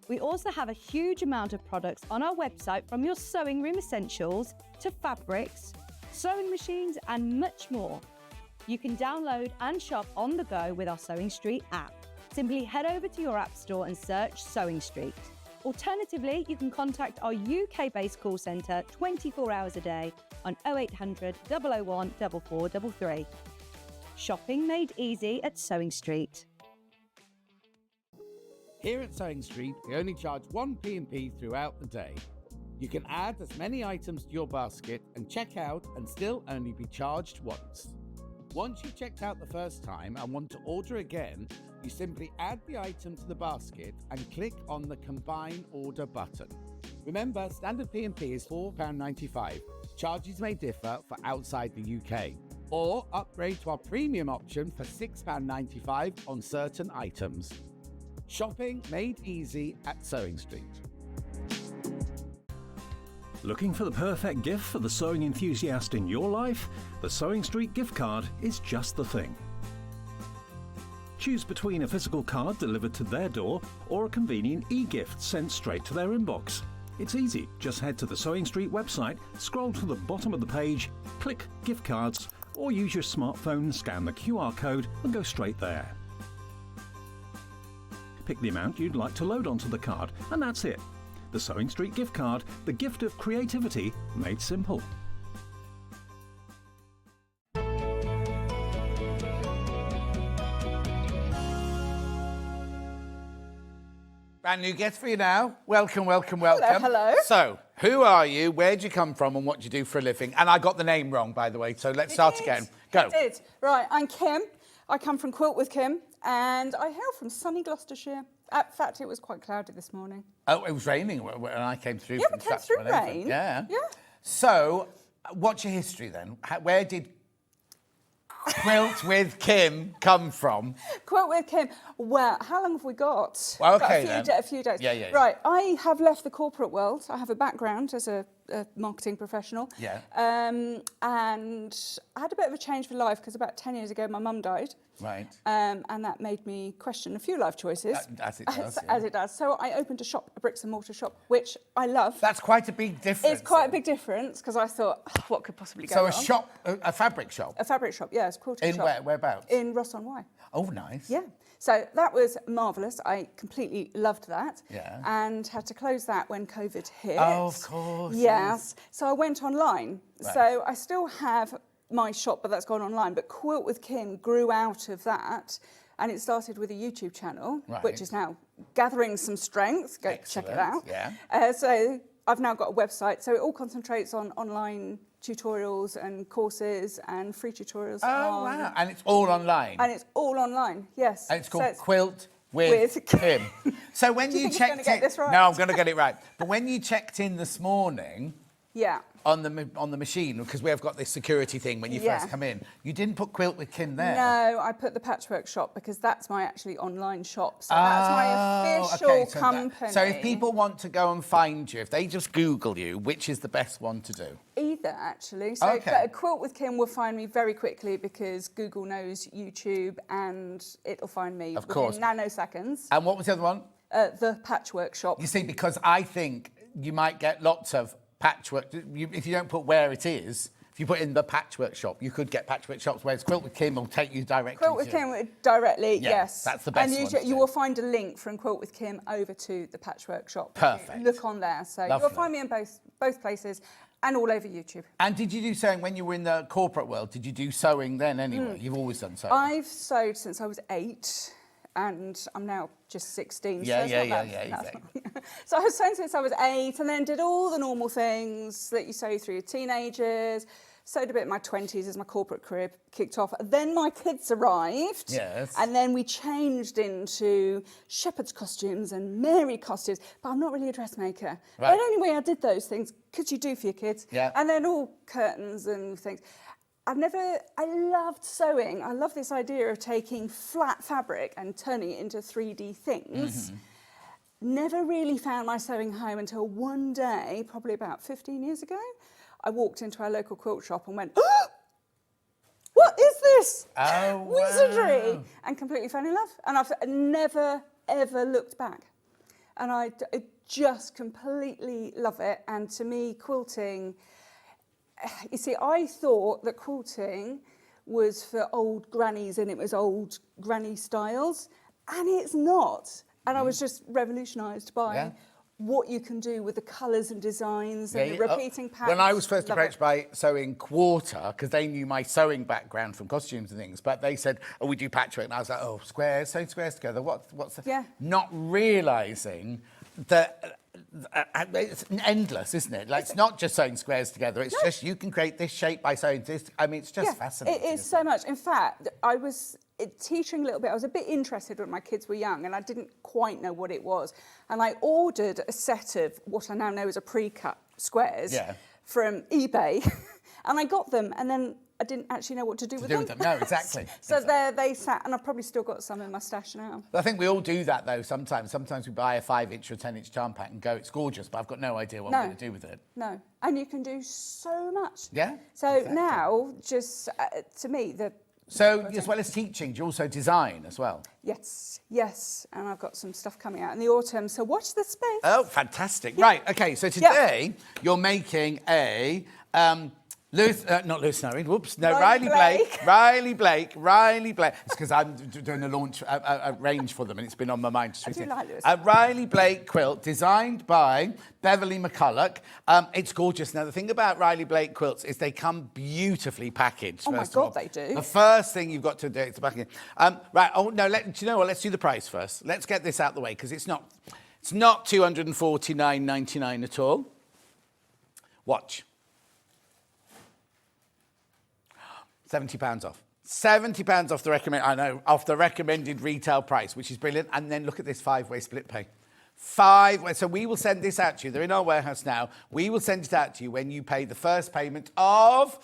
We also have a huge amount of products on our website, from your sewing room essentials to fabrics, sewing machines and much more. You can download and shop on the go with our Sewing Street app. Simply head over to your App Store and search Sewing Street. Alternatively, you can contact our UK-based call centre 24 hours a day on 0800 001 4433. Shopping made easy at Sewing Street. Here at Sewing Street, we only charge 1 P&P throughout the day. You can add as many items to your basket and check out and still only be charged once. Once you've checked out the first time and want to order again, you simply add the item to the basket and click on the Combine Order button. Remember, standard P&P is £4.95. Charges may differ for outside the UK. Or upgrade to our premium option for £6.95 on certain items. Shopping made easy at Sewing Street. Looking for the perfect gift for the sewing enthusiast in your life? The Sewing Street gift card is just the thing. Choose between a physical card delivered to their door or a convenient e-gift sent straight to their inbox. It's easy. Just head to the Sewing Street website, scroll to the bottom of the page, click Gift Cards, or use your smartphone, scan the QR code and go straight there. Pick the amount you'd like to load onto the card, and that's it. The Sewing Street gift card, the gift of creativity made simple. Brand new guest for you now. Welcome, welcome, welcome. Hello. So, who are you? Where do you come from? And what do you do for a living? And I got the name wrong, by the way. So let's start again. Go. You did. Right. I'm Kim. I come from Quilt with Kim, and I hail from sunny Gloucestershire. In fact, it was quite cloudy this morning. Oh, it was raining when I came through. Yeah, we came through rain. Yeah. Yeah. So, what's your history then? Where did Quilt with Kim come from? Quilt with Kim. Well, how long have we got? Well, okay, a few days. Yeah. Right. I have left the corporate world. I have a background as a a marketing professional. Yeah. And I had a bit of a change for life because about 10 years ago, my mum died. Right. And that made me question a few life choices. As it does. As it does. So I opened a shop, a bricks and mortar shop, which I love. That's quite a big difference. It's quite a big difference because I thought, what could possibly go wrong? So a shop, a fabric shop? A fabric shop, yes, quilting shop. In whereabouts? In Ross-on-Wye. Oh, nice. Yeah. So that was marvellous. I completely loved that. Yeah. And had to close that when COVID hit. Oh, of course. Yes. So I went online. Right. So I still have my shop, but that's gone online. But Quilt with Kim grew out of that. And it started with a YouTube channel, which is now gathering some strength. Go check it out. Yeah. So I've now got a website. So it all concentrates on online tutorials and courses and free tutorials. Oh, wow. And it's all online? And it's all online, yes. And it's called Quilt with Kim. So when you checked gonna get this right? No, I'm going to get it right. But when you checked in this morning... Yeah. On the machine, because we have got this security thing when you first come in. You didn't put Quilt with Kim there. No, I put the Patchwork Shop because that's my actually online shop. So that's my official company. So if people want to go and find you, if they just Google you, which is the best one to do? Either, actually. So Quilt with Kim will find me very quickly because Google knows YouTube and it'll find me within nanoseconds. And what was the other one? The Patchwork Shop. You see, because I think you might get lots of patchwork. If you don't put where it is, if you put in the Patchwork Shop, you could get Patchwork Shops, whereas Quilt with Kim will take you directly Quilt with Kim directly, yes. That's the best one. And you will find a link from Quilt with Kim over to the Patchwork Shop. Perfect. Look on there. So you'll find me in both places and all over YouTube. And did you do sewing when you were in the corporate world? Did you do sewing then anyway? You've always done sewing. I've sewed since I was 8. And I'm now just 16. Yeah. So I was sewing since I was 8 and then did all the normal things that you sew through your teenagers. Sewed a bit in my 20s as my corporate career kicked off. Then my kids arrived. Yes. And then we changed into shepherd's costumes and Mary costumes. But I'm not really a dressmaker. Right. But anyway, I did those things because you do for your kids. Yeah. And then all curtains and things. I loved sewing. I love this idea of taking flat fabric and turning it into 3D things. Never really found my sewing home until one day, probably about 15 years ago, I walked into our local quilt shop and went, oh, what is this? Oh, Wizardry! wow. And completely fell in love. And I've never, ever looked back. And I just completely love it. And to me, quilting... You see, I thought that quilting was for old grannies and it was old granny styles, and it's not. And I was just revolutionised by what you can do with the colours and designs and the repeating patterns. When I was first approached by Sewing Quarter, because they knew my sewing background from costumes and things, but they said, oh, we do patchwork. And I was like, oh, squares, sewing squares together. What's the... Yeah. Not realising that... it's endless, isn't it? Like, it's not just sewing squares together. It's just you can create this shape by sewing this. I mean, it's just fascinating. It is so much. In fact, I was teaching a little bit. I was a bit interested when my kids were young and I didn't quite know what it was. And I ordered a set of what I now know as a pre-cut squares from eBay. And I got them and then I didn't actually know what to do with them. No, exactly. So there they sat, and I've probably still got some in my stash now. I think we all do that, though, sometimes. Sometimes we buy a 5-inch or 10-inch charm pack and go, it's gorgeous, but I've got no idea what I'm going to do with it. No. And you can do so much. Yeah. So now, just to me, So, as well as teaching, do you also design as well? Yes. And I've got some stuff coming out in the autumn, so watch the space. Oh, fantastic. Yeah. Right, OK, so today you're making a... not Lewis Snowing, whoops, no, Riley Blake. It's because I'm doing a launch, a range for them, and it's been on my mind. I do like Lewis. A Riley Blake quilt, designed by Beverly McCulloch. It's gorgeous. Now, the thing about Riley Blake quilts is they come beautifully packaged, Oh, my first of all. God, they do. The first thing you've got to do is to pack it. Right, do you know what? Let's do the price first. Let's get this out of the way, because it's not $249.99 at all. Watch. £70 off. £70 off the recommended retail price, which is brilliant. And then look at this 5-way split pay. 5-way. So we will send this out to you. They're in our warehouse now. We will send it out to you when you pay the first payment of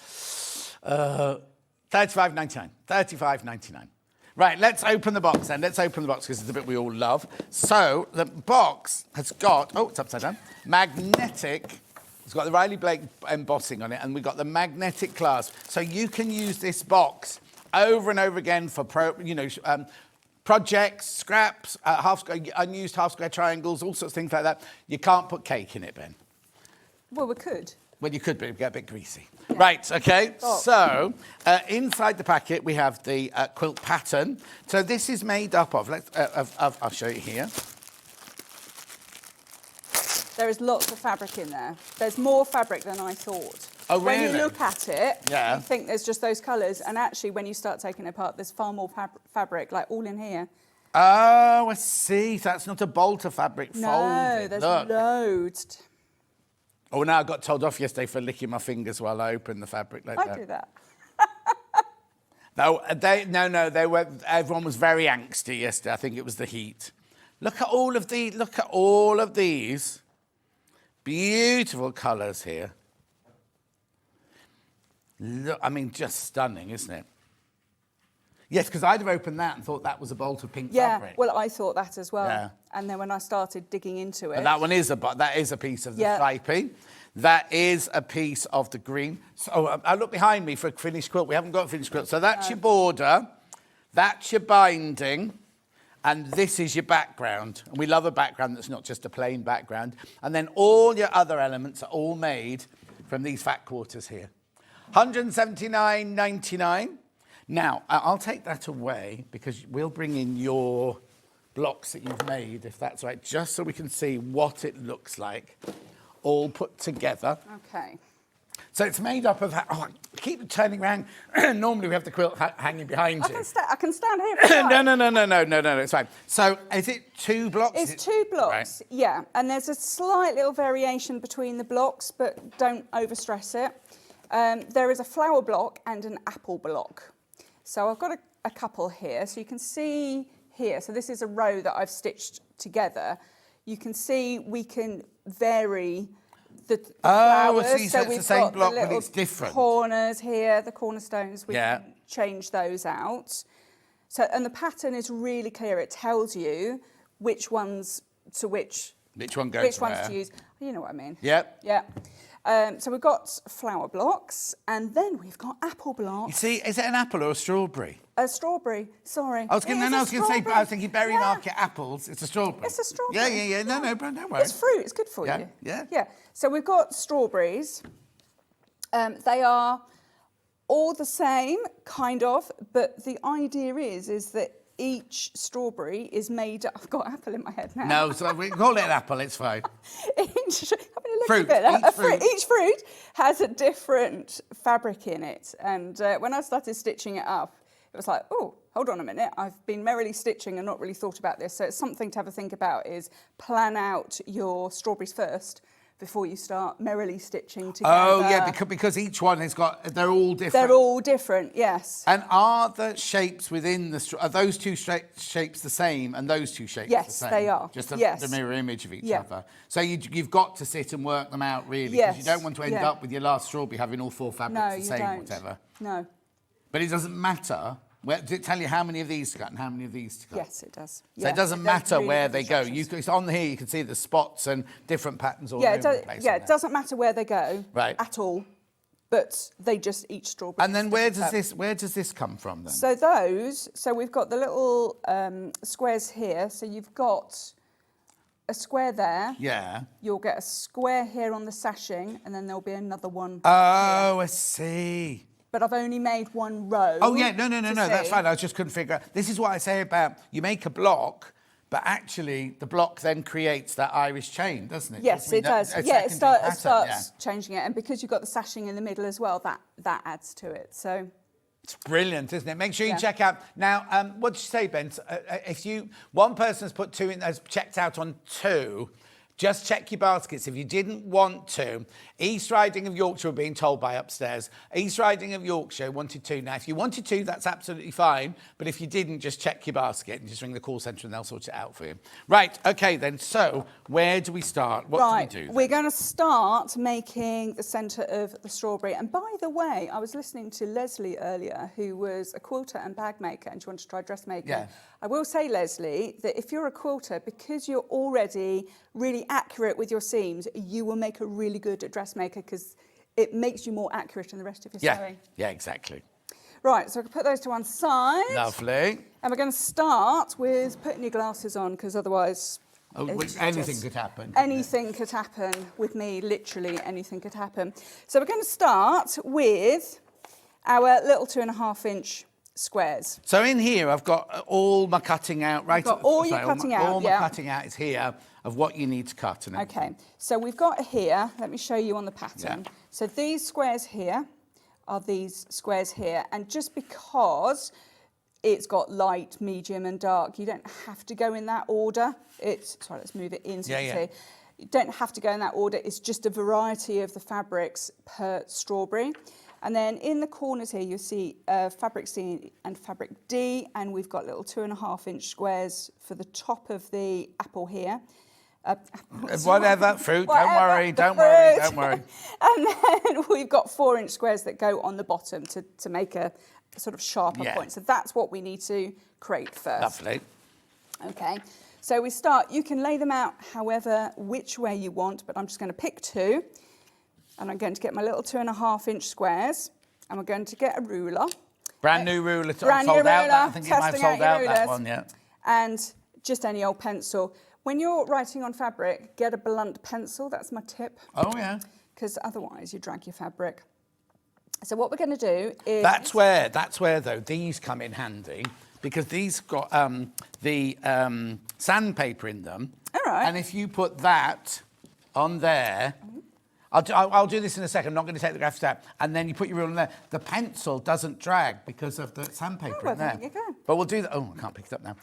$35.99. $35.99. Right, let's open the box then. Let's open the box because it's the bit we all love. So the box has got, it's upside down, magnetic It's got the Riley Blake embossing on it, and we've got the magnetic clasp. So you can use this box over and over again for projects, scraps, unused half square triangles, all sorts of things like that. You can't put cake in it, Ben. Well, we could. Well, you could, but it would get a bit greasy. Yeah. Right, okay. Oh. So, inside the packet, we have the quilt pattern. So this is made up of, I'll show you here. There is lots of fabric in there. There's more fabric than I thought. Oh, really? When you look at it, yeah. you think there's just those colours, and actually when you start taking it apart, there's far more fabric, like all in here. Oh, I see. So that's not a bolt of fabric folded. No, there's loads. Oh, no, I got told off yesterday for licking my fingers while I opened the fabric like that. I do that. No, everyone was very angsty yesterday. I think it was the heat. Look at all of these beautiful colours here. Look, I mean, just stunning, isn't it? Yes, because I'd have opened that and thought that was a bolt of pink fabric. Yeah, well, I thought that as well. Yeah. And then when I started digging into it... But that one is that is a piece of the striping. That is a piece of the green. So I look behind me for a finished quilt. We haven't got a finished quilt. So that's your border, that's your binding, and this is your background. And we love a background that's not just a plain background. And then all your other elements are all made from these fat quarters here. $179.99. Now, I'll take that away because we'll bring in your blocks that you've made, if that's right, just so we can see what it looks like, all put together. Okay. So it's made up of... I keep turning around. Normally we have the quilt hanging behind you. I can stand here. No, it's fine. So is it 2 blocks? It's 2 blocks, right. Yeah. And there's a slight little variation between the blocks, but don't overstress it. There is a flower block and an apple block. So I've got a couple here. So you can see here, so this is a row that I've stitched together. You can see we can vary the flowers. So it's the same block, but it's different. Corners here, the cornerstones, we can change those out. So, and the pattern is really clear. It tells you which ones to which one goes which ones to use. You know what I mean? Yep. Yeah. So we've got flower blocks, and then we've got apple blocks. You see, is it an apple or a strawberry? A strawberry, sorry. I was going to say, I was thinking berry market apples. It's a strawberry. It's a strawberry. Yeah. No, don't worry. It's fruit. It's good for you. Yeah. So we've got strawberries. They are all the same, kind of, but the idea is that each strawberry is made... I've got apple in my head now. No, so we call it an apple, it's fine. Each fruit has a different fabric in it. And when I started stitching it up, it was like, oh, hold on a minute. I've been merrily stitching and not really thought about this. So it's something to have a think about, is plan out your strawberries first before you start merrily stitching together. Oh, yeah, because each one has got... They're all different. They're all different, yes. And are the shapes within the... Are those two shapes the same and those two shapes the same? Yes, they are. Just the mirror image of each other. So you've got to sit and work them out, really, because you don't want to end up with your last strawberry having all 4 fabrics the same, don't. whatever. No. But it doesn't matter... Does it tell you how many of these to cut and how many of these to cut? Yes, it does. So it doesn't matter where they go. It's on here, you can see the spots and different patterns all over the place. Yeah, it doesn't matter where they go at all, but they just each strawberry. And then where does this come from then? So we've got the little squares here. So you've got a square there. Yeah. You'll get a square here on the sashing, and then there'll be another one. Oh, here. I see. But I've only made one row. Oh, yeah, no, that's fine. I just couldn't figure out. This is what I say about you make a block, but actually the block then creates that Irish chain, doesn't it? Yes, it does. Yeah, it starts changing it. And because you've got the sashing in the middle as well, that adds to it. So it's brilliant, isn't it? Make sure you check out. Now, what did you say, Ben? If one person has put 2 in, has checked out on 2, just check your baskets. If you didn't want to, East Riding of Yorkshire were being told by upstairs. East Riding of Yorkshire wanted 2. Now, if you wanted 2, that's absolutely fine. But if you didn't, just check your basket and just ring the call centre and they'll sort it out for you. Right, OK then. So where do we start? What do we do? We're going to start making the centre of the strawberry. And by the way, I was listening to Leslie earlier, who was a quilter and bag maker, and she wanted to try dressmaking. Yeah. I will say, Leslie, that if you're a quilter, because you're already really accurate with your seams, you will make a really good dressmaker because it makes you more accurate in the rest of your sewing. Yeah, exactly. Right, so I can put those to one side. Lovely. And we're going to start with putting your glasses on because otherwise... anything could happen. Anything could happen with me, literally anything could happen. So we're going to start with our little 2.5-inch squares. So in here, I've got all my cutting out, right? You've got all your cutting out, All my cutting out is here of what you need to cut. And okay, so we've got here, let me show you on the pattern. Yeah. So these squares here are these squares here. And just because it's got light, medium and dark, you don't have to go in that order. Sorry, let's move it in so you can see. You don't have to go in that order. It's just a variety of the fabrics per strawberry. And then in the corners here, you'll see fabric C and fabric D, and we've got little 2.5-inch squares for the top of the apple here. Whatever, fruit, Whatever, don't worry. And then we've got 4-inch squares that go on the bottom to make a sort of sharper point. So that's what we need to create first. Lovely. Okay, so we start, you can lay them out however, which way you want, but I'm just going to pick 2. And I'm going to get my little 2.5-inch squares, and we're going to get a ruler. Brand new ruler to Brand new fold out. ruler, I think you might have testing sold out out your that rulers. one, yeah. And just any old pencil. When you're writing on fabric, get a blunt pencil. That's my tip. Oh, yeah. Because otherwise you drag your fabric. So what we're going to do is... That's where, though, these come in handy, because these got the sandpaper in them. All right. And if you put that on there... I'll do this in a second. I'm not going to take the graphics out. And then you put your ruler in there. The pencil doesn't drag because of the sandpaper in there. There you go. But we'll do that. Oh, I can't pick it up now.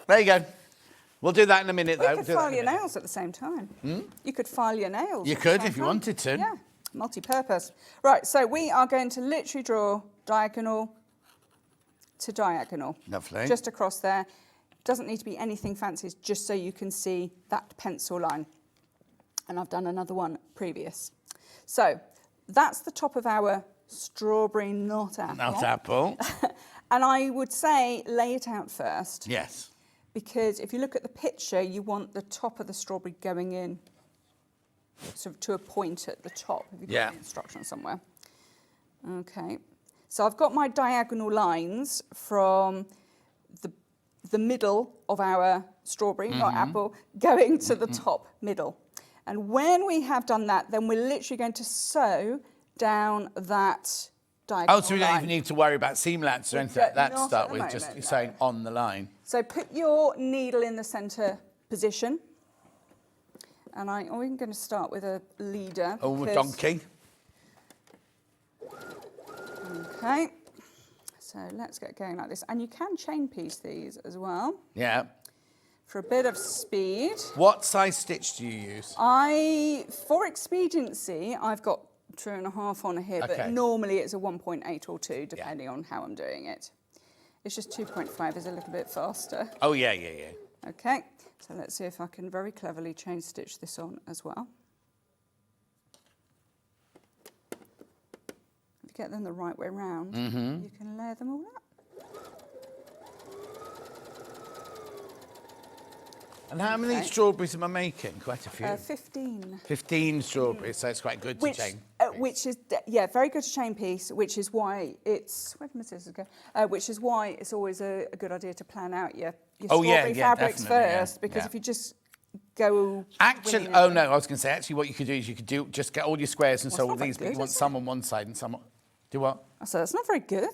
There you go. We'll do that in a minute, though. You could file your nails at the same time. You could file your nails. You could if you wanted to. Yeah, multi-purpose. Right, so we are going to literally draw diagonal to diagonal. Lovely. Just across there. Doesn't need to be anything fancy, it's just so you can see that pencil line. And I've done another one previous. So that's the top of our strawberry, not apple. Not apple. And I would say lay it out first. Yes. Because if you look at the picture, you want the top of the strawberry going in sort of to a point at the top. If you've got the instruction somewhere. Okay. So I've got my diagonal lines from the middle of our strawberry, not apple, going to the top middle. And when we have done that, then we're literally going to sew down that diagonal so we don't even need to worry about seam lengths or anything like that to start with, just you're saying on the line. So put your needle in the centre position. And I'm going to start with a leader. Oh, a donkey. Okay. So let's get going like this. And you can chain piece these as well. Yeah. For a bit of speed. What size stitch do you use? For expediency, I've got 2.5 on here, but normally it's a 1.8 or 2, depending on how I'm doing it. It's just 2.5 is a little bit faster. Oh, yeah. Okay, so let's see if I can very cleverly chain stitch this on as well. If you get them the right way round, you can layer them all up. And how many strawberries am I making? Quite a few. 15. 15 strawberries, so it's quite good to chain. Which is, very good to chain piece, which is why it's, where did my scissors go? Which is why it's always a good idea to plan out your strawberry fabrics first, because if you just go... Actually, I was going to say, actually what you could do is you could just get all your squares and sew all these, but you want some on one side and some on... Do what? So that's not very good.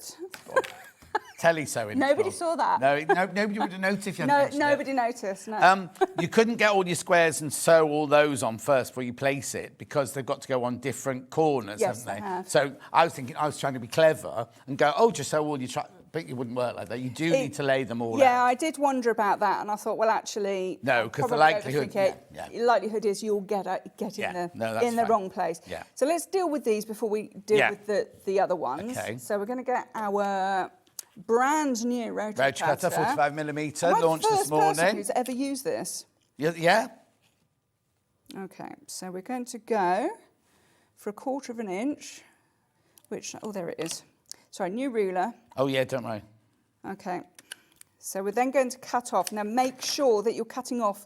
Telly sewing. Nobody saw that. No, nobody would have noticed if you hadn't nobody noticed, no. You couldn't get all your squares and sew all those on first before you place it because they've got to go on different corners, haven't they? Have. So I was trying to be clever and go, just sew all your... But it wouldn't work like that. You do need to lay them all out. Yeah, I did wonder about that, and I thought, well, actually... No, because the likelihood... The likelihood is you'll get in the wrong place. Yeah. So let's deal with these before we deal with the other ones. Okay. So we're going to get our... brand new rotary cutter, 45mm, launched this morning. Am I the first person who's ever used this? Yeah. Okay, so we're going to go for 1/4 inch, which, there it is. Sorry, new ruler. Oh yeah, don't worry. Okay, so we're then going to cut off. Now make sure that you're cutting off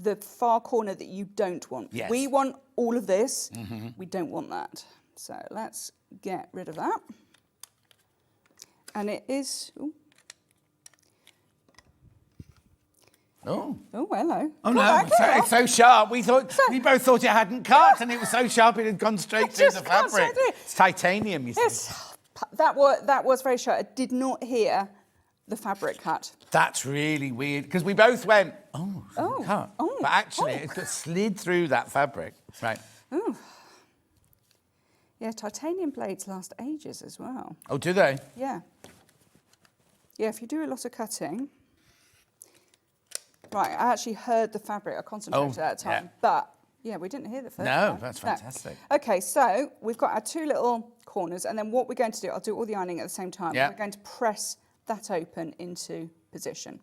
the far corner that you don't want. Yes. We want all of this. We don't want that. So let's get rid of that. And it is... Ooh. Oh. Oh, hello. Oh, no, it's so sharp. We both thought it hadn't cut, and it was so sharp it had gone straight through the fabric. It's titanium, you see. Yes, that was very sharp. I did not hear the fabric cut. That's really weird, because we both went, cut. But actually, it got slid through that fabric. Right. Ooh. Yeah, titanium blades last ages as well. Oh, do they? Yeah. Yeah, if you do a lot of cutting... Right, I actually heard the fabric. I concentrated at that time. But, yeah, we didn't hear the first time. No, that's fantastic. No. OK, so we've got our two little corners. And then what we're going to do, I'll do all the ironing at the same time. Yeah. We're going to press that open into position.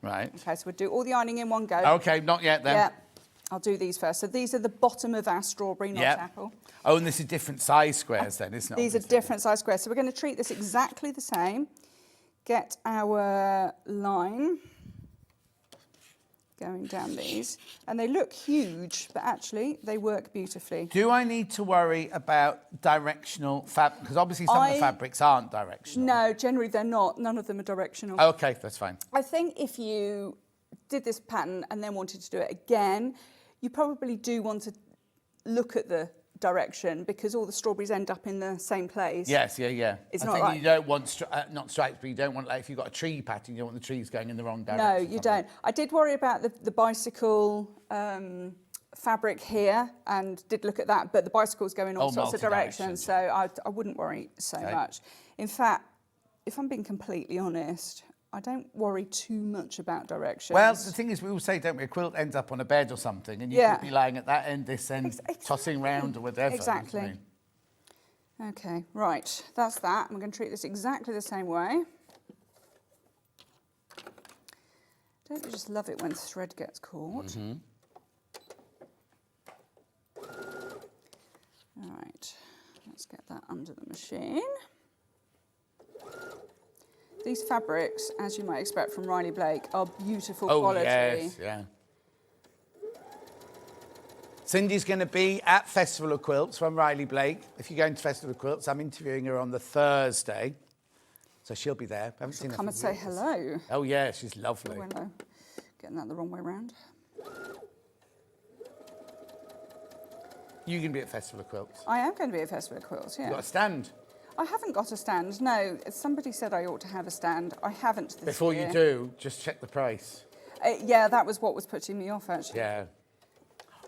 Right. OK, so we'll do all the ironing in one go. OK, not yet then. Yeah, I'll do these first. So these are the bottom of our strawberry, not apple. Oh, and this is different size squares then, isn't it? These are different size squares. So we're going to treat this exactly the same. Get our line going down these. And they look huge, but actually they work beautifully. Do I need to worry about directional fabric? Because obviously some of the fabrics aren't directional. No, generally they're not. None of them are directional. OK, that's fine. I think if you did this pattern and then wanted to do it again, you probably do want to look at the direction because all the strawberries end up in the same place. Yes, yeah. It's I not think like... you don't want, not stripes, but you don't want, like, if you've got a tree pattern, you don't want the trees going in the wrong direction. No, you don't. I did worry about the bicycle fabric here and did look at that, but the bicycles go in all sorts of directions, so I wouldn't worry so much. In fact, if I'm being completely honest, I don't worry too much about directions. Well, the thing is, we all say, don't we, a quilt ends up on a bed or something, and you could be lying at that end, this end, tossing round or whatever. Exactly. OK, right, that's that. I'm going to treat this exactly the same way. Don't you just love it when thread gets caught? All right, let's get that under the machine. These fabrics, as you might expect from Riley Blake, are beautiful quality. Yes, yeah. Cindy's going to be at Festival of Quilts from Riley Blake. If you're going to Festival of Quilts, I'm interviewing her on the Thursday. So she'll be there. I haven't seen her. Come and say hello. Oh, yeah, she's lovely. Oh, hello. Getting that the wrong way around. You're going to be at Festival of Quilts? I am going to be at Festival of Quilts, yeah. You've got a stand? I haven't got a stand, no. Somebody said I ought to have a stand. I haven't this Before year. you do, just check the price. Yeah, that was what was putting me off, actually. Yeah.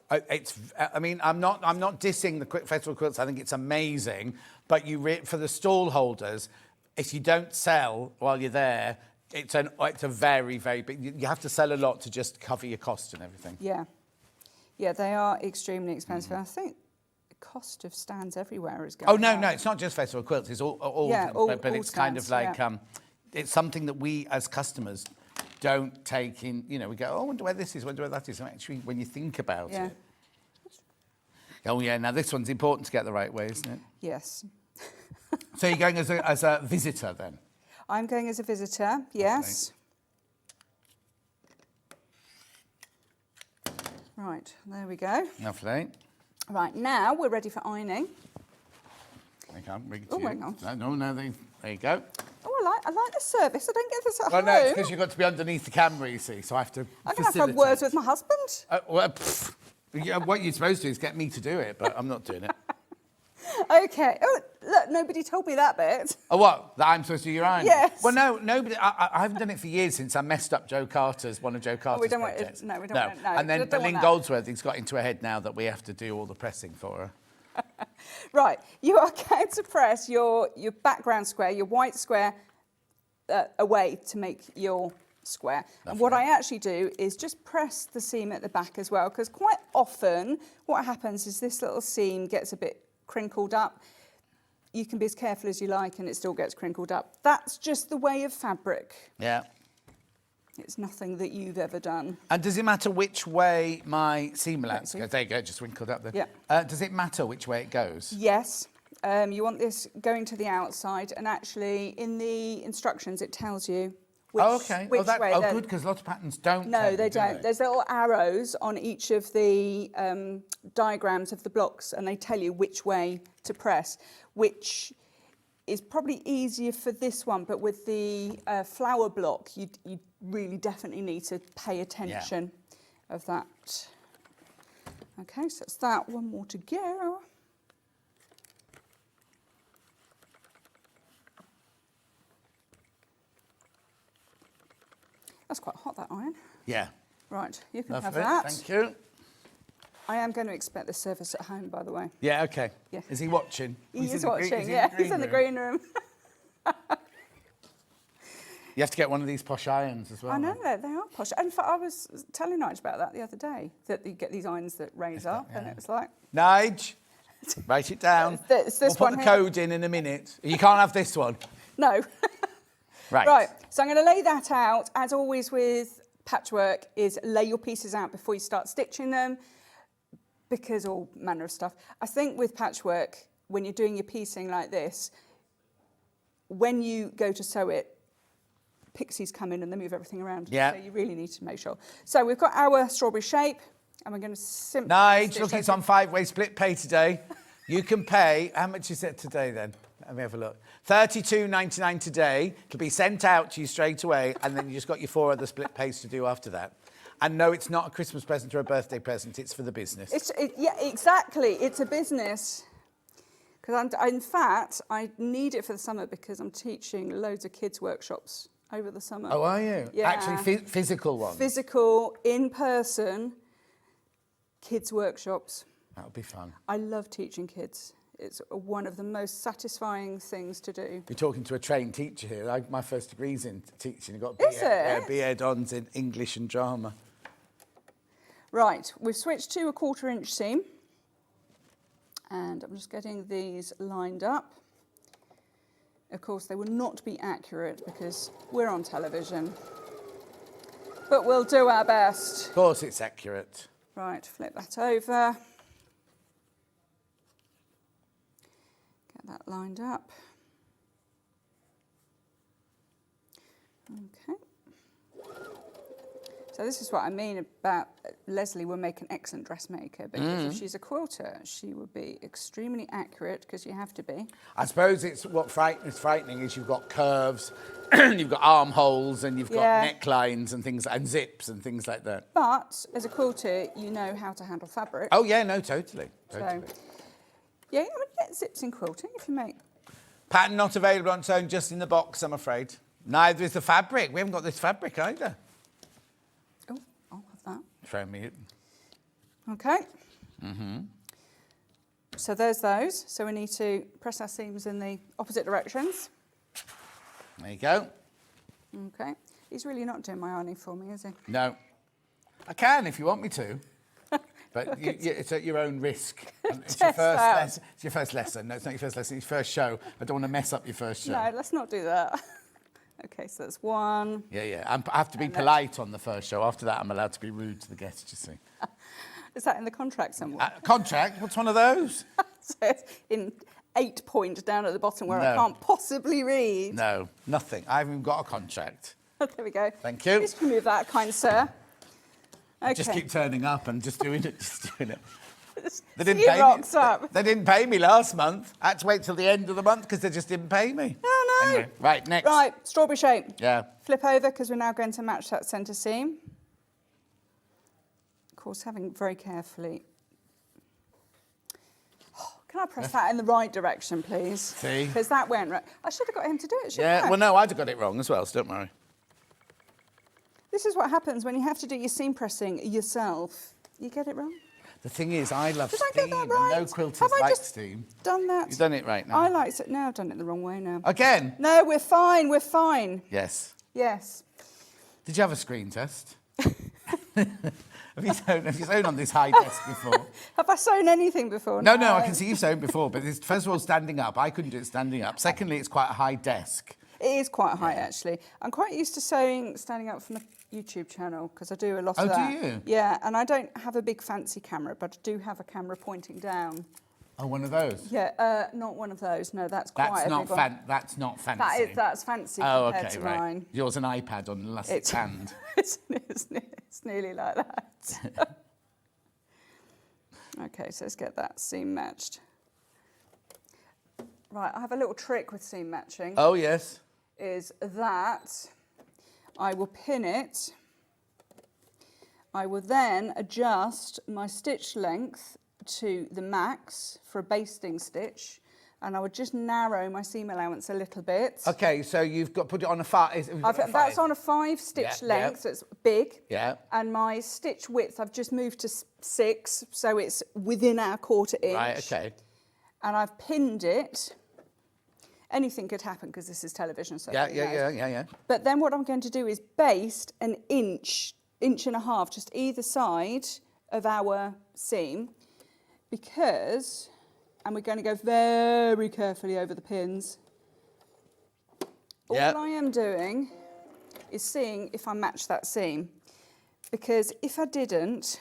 I mean, I'm not dissing the Festival of Quilts. I think it's amazing. But for the stall holders, if you don't sell while you're there, it's a very, very big... You have to sell a lot to just cover your costs and everything. Yeah. Yeah, they are extremely expensive. I think cost of stands everywhere is going up. No, up. it's not just Festival of Quilts, it's all but it's stands, kind of like, it's something that we as customers don't take in, we go, oh, I wonder where this is, I wonder where that is. And actually, when you think about it. Oh, yeah, now this one's important to get the right way, isn't it? Yes. So you're going as a visitor then? I'm going as a visitor, yes. Right, there we go. Lovely. Right, now we're ready for ironing. I can't bring it Oh, to you. hang on. No, there you go. Oh, I like the service. I don't get this at Well, home. no, it's because you've got to be underneath the camera, you see, so I have to I'm going to have words with my husband. What you're supposed to do is get me to do it, but I'm not doing it. OK. Oh, look, nobody told me that bit. Oh, what? That I'm supposed to do your ironing? Yes. Well, no, nobody. I haven't done it for years since I messed up one of Joe Carter's we don't projects. want it. No, we don't want it. No, and then don't Lynn want that. Goldsworthy's got into her head now that we have to do all the pressing for her. Right, you are going to press your background square, your white square, away to make your square. Lovely. And what I actually do is just press the seam at the back as well, because quite often what happens is this little seam gets a bit crinkled up. You can be as careful as you like and it still gets crinkled up. That's just the way of fabric. Yeah. It's nothing that you've ever done. And does it matter which way my seam allowance goes? There you go, just wrinkled up there. Yeah. Does it matter which way it goes? Yes. You want this going to the outside, and actually in the instructions it tells you which, okay. which way. Good, because lots of patterns don't. No, they do don't. There's little arrows on each of the diagrams of the blocks, and they tell you which way to press, which is probably easier for this one, but with the flower block, you really definitely need to pay attention of that. Okay, so it's that. One more to go. That's quite hot, that iron. Yeah. Right, you can Lovely. have that. Thank you. I am going to expect the service at home, by the way. Yeah, okay. Yeah. Is he watching? He is watching, yeah. He's in the green room. You have to get one of these posh irons as well. I know, they are posh. In fact, I was telling Nige about that the other day, that you get these irons that raise up, and it was like... Nige, write it down. It's this we'll put one the here. code in a minute. You can't have this one. No. Right. So I'm going to lay that out. As always with patchwork, is lay your pieces out before you start stitching them, because all manner of stuff. I think with patchwork, when you're doing your piecing like this, when you go to sew it, pixies come in and they move everything around. Yeah. So you really need to make sure. So we've got our strawberry shape, and we're going to simply... Nige, look, it's on 5-way split pay today. You can pay, how much is it today then? Let me have a look. $32.99 today. It'll be sent out to you straight away, and then you just got your 4 other split pays to do after that. And no, it's not a Christmas present or a birthday present. It's for the business. Yeah, exactly. It's a business. Because in fact, I need it for the summer because I'm teaching loads of kids' workshops over the summer. Oh, are you? Yeah. Actually, physical ones? Physical, in-person, kids' workshops. That'll be fun. I love teaching kids. It's one of the most satisfying things to do. You're talking to a trained teacher here. My first degree's in teaching. I've got Is it? B.Ed. Hons in English and drama. Right, we've switched to a 1/4 inch seam. And I'm just getting these lined up. Of course, they will not be accurate because we're on television. But we'll do our best. Of course it's accurate. Right, flip that over. Get that lined up. Okay. So this is what I mean about Leslie will make an excellent dressmaker, because if she's a quilter, she would be extremely accurate, because you have to be. I suppose it's what is frightening is you've got curves, you've got armholes, and you've got necklines and things, and zips and things like that. But as a quilter, you know how to handle fabric. Oh yeah, no, totally. So, yeah, I mean, you get zips in quilting if you make. Pattern not available on its own, just in the box, I'm afraid. Neither is the fabric. We haven't got this fabric either. Oh, I'll have that. Throw me it. Okay. So there's those. So we need to press our seams in the opposite directions. There you go. Okay. He's really not doing my ironing for me, is he? No. I can if you want me to. But it's at your own risk. It's your first lesson. No, it's not your first lesson. It's your first show. I don't want to mess up your first show. No, let's not do that. Okay, so that's one. Yeah. I have to be polite on the first show. After that, I'm allowed to be rude to the guests, you see. Is that in the contract somewhere? Contract? What's one of those? So it's in 8 point down at the bottom where I can't possibly read. No, nothing. I haven't even got a contract. There we go. Thank you. Just remove that, kind sir. Okay. Just keep turning up and just doing it, They didn't pay me last month. I had to wait till the end of the month because they just didn't pay me. Oh, no. Anyway, right, next. Right, strawberry shape. Yeah. Flip over because we're now going to match that centre seam. Of course, having very carefully... Oh, can I press that in the right direction, please? See? Because that went right. I should have got him to do it, shouldn't I? Well, no, I'd have got it wrong as well, so don't worry. This is what happens when you have to do your seam pressing yourself. You get it wrong? The thing is, I love Did steam. I get that right? No quilters Have I like just steam. Done that? You've done it right now. I like it. No, I've done it the wrong way now. Again? No, we're fine. We're fine. Yes. Yes. Did you have a screen test? Have you sewn on this high desk before? Have I sewn anything before? No, I can see you've sewn before, but it's, first of all, standing up. I couldn't do it standing up. Secondly, it's quite a high desk. It is quite high, actually. I'm quite used to sewing standing up from a YouTube channel because I do a lot of that. Oh, do you? Yeah, and I don't have a big fancy camera, but I do have a camera pointing down. Oh, one of those? Yeah, not one of those. No, that's quite a big one. That's not fancy. That's fancy Oh, compared okay, to right. mine. Yours an iPad on an elastic band. It's nearly like that. Okay, so let's get that seam matched. Right, I have a little trick with seam matching. Oh, yes. Is that I will pin it. I will then adjust my stitch length to the max for a basting stitch, and I would just narrow my seam allowance a little bit. Okay, so you've got put it on a 5. That's on a 5 stitch length, so it's big. Yeah. And my stitch width, I've just moved to 6, so it's within our 1/4 inch. Right, okay. And I've pinned it. Anything could happen because this is television, so Yeah. But then what I'm going to do is baste an inch and a half, just either side of our seam, because, and we're going to go very carefully over the pins. All I am doing is seeing if I match that seam, because if I didn't,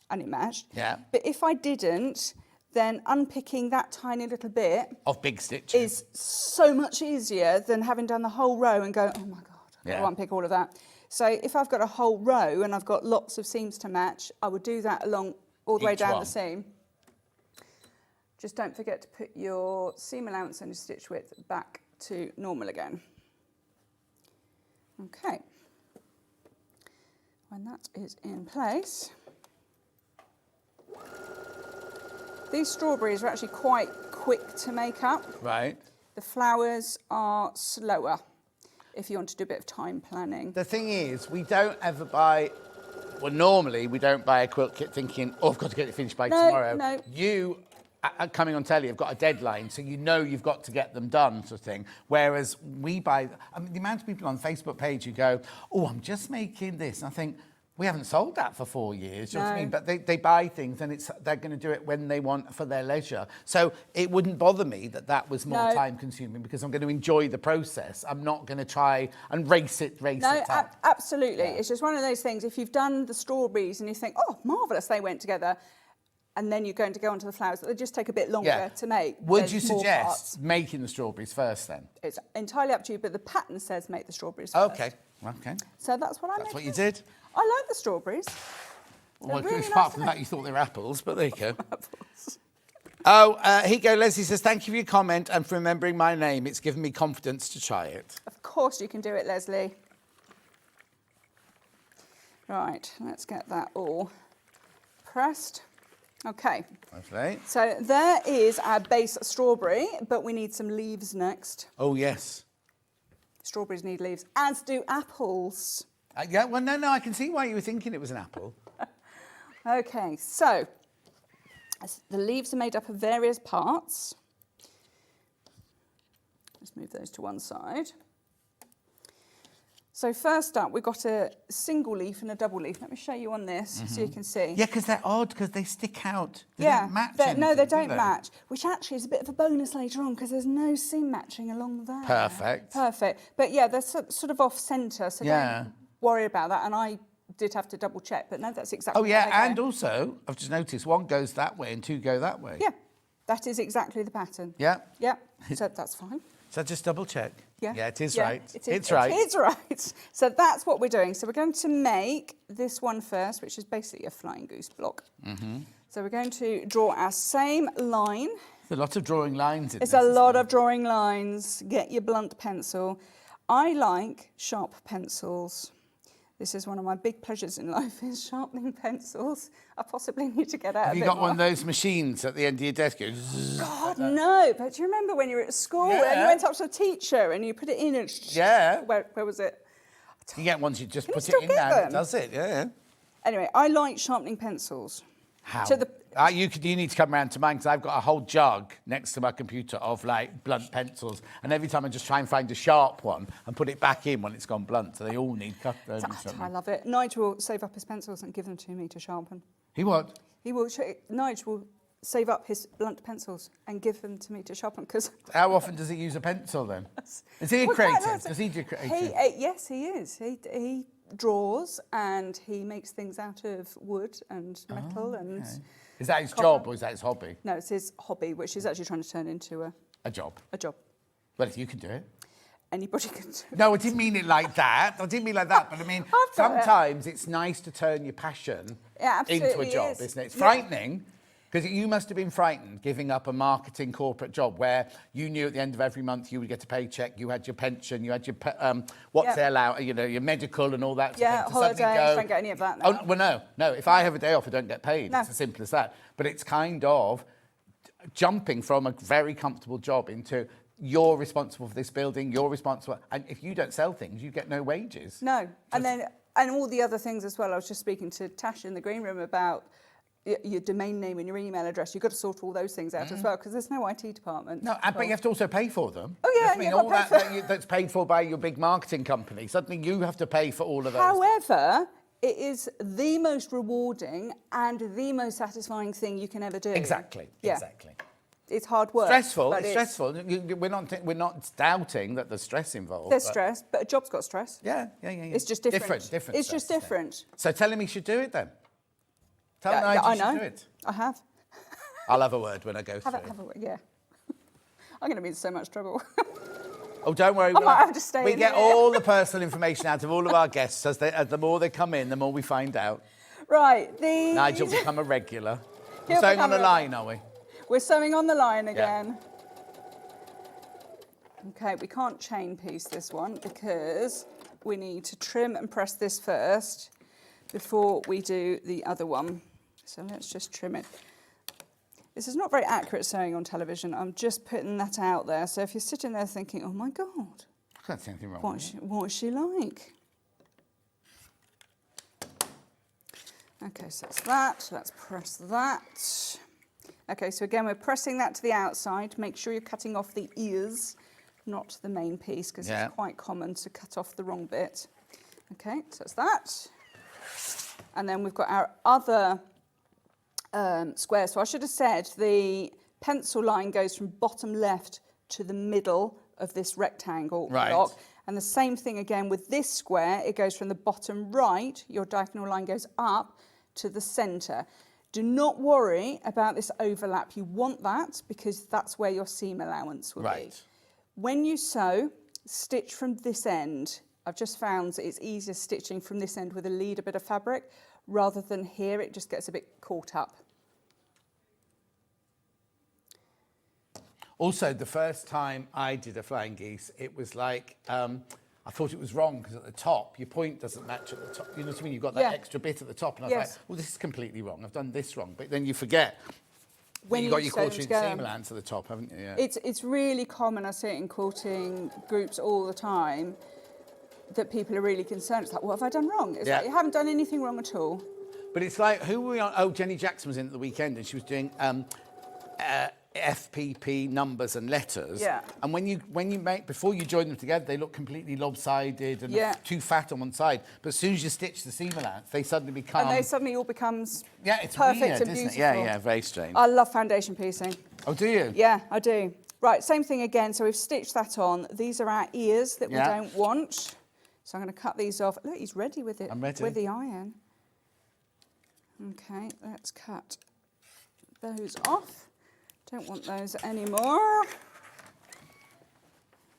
and it matched, but if I didn't, then unpicking that tiny little bit of big stitches is so much easier than having done the whole row and go, oh my God, I've got to unpick all of that. So if I've got a whole row and I've got lots of seams to match, I would do that along all the way down the seam. Just don't forget to put your seam allowance and your stitch width back to normal again. Okay. When that is in place, these strawberries are actually quite quick to make up. Right. The flowers are slower if you want to do a bit of time planning. The thing is, we don't ever buy, well, normally we don't buy a quilt kit thinking, oh, I've got to get it finished by tomorrow. No. You, coming on telly, have got a deadline, so you know you've got to get them done, sort of thing. Whereas we buy, I mean, the amount of people on the Facebook page who go, oh, I'm just making this. And I think, we haven't sold that for 4 years, you know what I mean? But they buy things and they're going to do it when they want for their leisure. So it wouldn't bother me that was more time consuming, because I'm going to enjoy the process. I'm not going to try and race it up. Absolutely. Yeah. It's just one of those things, if you've done the strawberries and you think, oh, marvellous, they went together, and then you're going to go onto the flowers, they just take a bit longer to make. Would you suggest making the strawberries first then? It's entirely up to you, but the pattern says make the strawberries first. Okay. So that's what I made. That's what you did? I like the strawberries. Well, really apart from that, you thought they were apples, but there you go. Oh, here you go. Leslie says, thank you for your comment and for remembering my name. It's given me confidence to try it. Of course you can do it, Leslie. Right, let's get that all pressed. Okay. Lovely. So there is our base strawberry, but we need some leaves next. Oh, yes. Strawberries need leaves, as do apples. Yeah, well, no, I can see why you were thinking it was an apple. Okay, so the leaves are made up of various parts. Let's move those to one side. So first up, we've got a single leaf and a double leaf. Let me show you on this so you can see. Yeah, because they're odd, because they stick out. They don't match anything, no, they don't match, which actually is a bit of a bonus later on, because there's no seam matching along there. Perfect. But yeah, they're sort of off-centre, so don't worry about that. And I did have to double check, but no, that's exactly and also, I've just noticed, one goes that way and two go that way. Yeah, that is exactly the pattern. Yeah. Yeah, so that's fine. So just double check. Yeah. Yeah, it is right. It's right. It is right. So that's what we're doing. So we're going to make this one first, which is basically a flying goose block. So we're going to draw our same line. There's a lot of drawing lines in this. It's a lot of drawing lines. Get your blunt pencil. I like sharp pencils. This is one of my big pleasures in life, is sharpening pencils. I possibly need to get out Have a you bit got more. one of those machines at the end of your desk? God, no. But do you remember when you were at school and you went up to a teacher and you put it in and... Where was it? You get ones you just Can put you it in still get there. them? Does it? Yeah. Anyway, I like sharpening pencils. How? To the... you need to come round to mine, because I've got a whole jug next to my computer of like blunt pencils, and every time I just try and find a sharp one and put it back in when it's gone blunt, so they all need cut. I love it. Nigel will save up his pencils and give them to me to sharpen. He what? Nigel will save up his blunt pencils and give them to me to sharpen, because... How often does he use a pencil then? Is he a creative? Does he do creative? Yes, he is. He draws and he makes things out of wood and metal Is that his job or is that his hobby? No, it's his hobby, which he's actually trying to turn into a job. A job. Well, if you can do it. Anybody can do it. No, I didn't mean it like that. But I mean, sometimes it's nice to turn your passion into a job, isn't it? It's frightening. Because you must have been frightened giving up a marketing corporate job where you knew at the end of every month you would get a paycheck, you had your pension, you had your your medical and all that. Yeah, holidays, don't get any of that now. Oh, well, no. If I have a day off, I don't get paid. It's as simple as that. But it's kind of jumping from a very comfortable job into you're responsible for this building, you're responsible. And if you don't sell things, you get no wages. No. And all the other things as well. I was just speaking to Tash in the green room about your domain name and your email address. You've got to sort all those things out as well because there's no IT department. No, but you have to also pay for them. Oh, yeah. I mean, all that's paid for by your big marketing company. Suddenly you have to pay for all of those. However, it is the most rewarding and the most satisfying thing you can ever do. Exactly. It's hard work. Stressful. It's stressful. We're not doubting that there's stress involved. There's stress, but a job's got stress. Yeah. It's just different. Different. It's just different. So tell him he should do it then. Tell him I should do it. I have. I'll have a word when I go through. Have a word, yeah. I'm going to be in so much trouble. Oh, don't worry. I might have to stay We in get here. all the personal information out of all of our guests. As the more they come in, the more we find out. Right. Nigel will become a regular. We're He'll staying on become the line, are we? We're sewing on the line again. Okay, we can't chain piece this one because we need to trim and press this first before we do the other one. So let's just trim it. This is not very accurate sewing on television. I'm just putting that out there. So if you're sitting there thinking, oh my God, I can't see anything wrong. What is she like? Okay, so it's that. Let's press that. Okay, so again, we're pressing that to the outside. Make sure you're cutting off the ears, not the main piece, because it's quite common to cut off the wrong bit. Okay, so it's that. And then we've got our other square. So I should have said the pencil line goes from bottom left to the middle of this rectangle block. And the same thing again with this square. It goes from the bottom right, your diagonal line goes up to the centre. Do not worry about this overlap. You want that because that's where your seam allowance will be. When you sew, stitch from this end. I've just found it's easier stitching from this end with a leader bit of fabric rather than here. It just gets a bit caught up. Also, the first time I did a flying geese, it was like, I thought it was wrong because at the top, your point doesn't match at the top. You know what I mean? You've got that extra bit at the top. And I was like, well, this is completely wrong. I've done this wrong. But then you forget. When you've got your sew them quilting together. seam allowance at the top, haven't you? Yeah. It's really common, I see it in quilting groups all the time, that people are really concerned. It's like, what have I done wrong? It's like, you haven't done anything wrong at all. But it's like, who were we on? Oh, Jenny Jackson was in at the weekend and she was doing FPP numbers and letters. Yeah. And when you make, before you join them together, they look completely lopsided and too fat on one side. But as soon as you stitch the seam allowance, they suddenly become... And they suddenly all becomes it's perfect weird, and isn't beautiful. it? Yeah, very strange. I love foundation piecing. Oh, do you? Yeah, I do. Right, same thing again. So we've stitched that on. These are our ears that we don't want. So I'm going to cut these off. Look, he's ready with it. I'm ready. With the iron. Okay, let's cut those off. Don't want those anymore.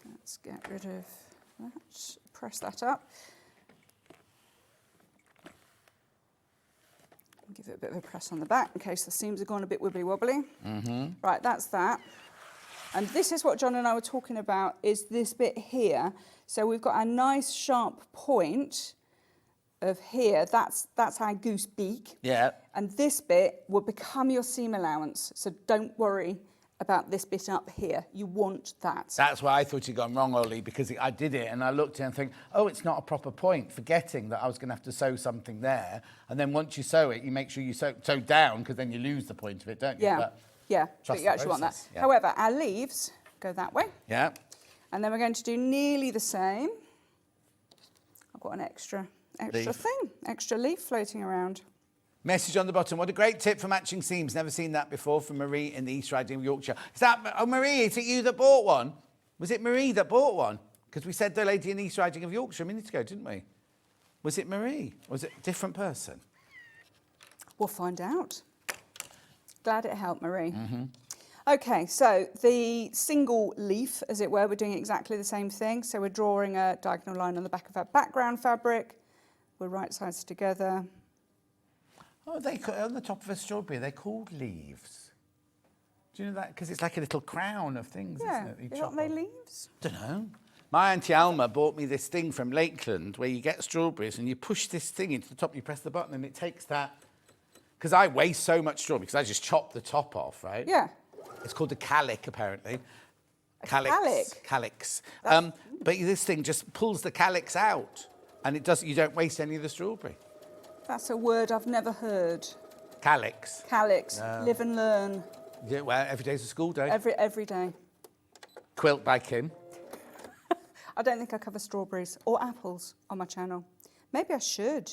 Let's get rid of that. Press that up. Give it a bit of a press on the back in case the seams are gone a bit wibbly wobbly. Right, that's that. And this is what John and I were talking about, is this bit here. So we've got a nice sharp point of here. That's our goose beak. Yeah. And this bit will become your seam allowance. So don't worry about this bit up here. You want that. That's why I thought you'd gone wrong, Ollie, because I did it and I looked at it and think, oh, it's not a proper point, forgetting that I was going to have to sew something there. And then once you sew it, you make sure you sew down, because then you lose the point of it, don't you? Yeah, but but you actually want that. Yeah. However, our leaves go that way. Yeah. And then we're going to do nearly the same. I've got an extra leaf floating around. Message on the bottom. What a great tip for matching seams. Never seen that before from Marie in the East Riding of Yorkshire. Is that, oh, Marie, is it you that bought one? Was it Marie that bought one? Because we said the lady in East Riding of Yorkshire a minute ago, didn't we? Was it Marie? Or was it a different person? We'll find out. Glad it helped, Marie. Mm-hmm. Okay, so the single leaf, as it were, we're doing exactly the same thing. So we're drawing a diagonal line on the back of our background fabric. We're right sides together. Oh, on the top of a strawberry, they're called leaves. Do you know that? Because it's like a little crown of things, Yeah, isn't it? aren't they leaves? Don't know. My Auntie Alma bought me this thing from Lakeland where you get strawberries and you push this thing into the top, you press the button and it takes that. Because I waste so much strawberry because I just chop the top off, right? Yeah. It's called a calic, apparently. Calic? Calyx. But this thing just pulls the calyx out and it doesn't. You don't waste any of the strawberry. That's a word I've never heard. Calyx. Calyx. No. Live and learn. Yeah, well, every day's a school day. Every day. Quilt by Kim. I don't think I cover strawberries or apples on my channel. Maybe I should.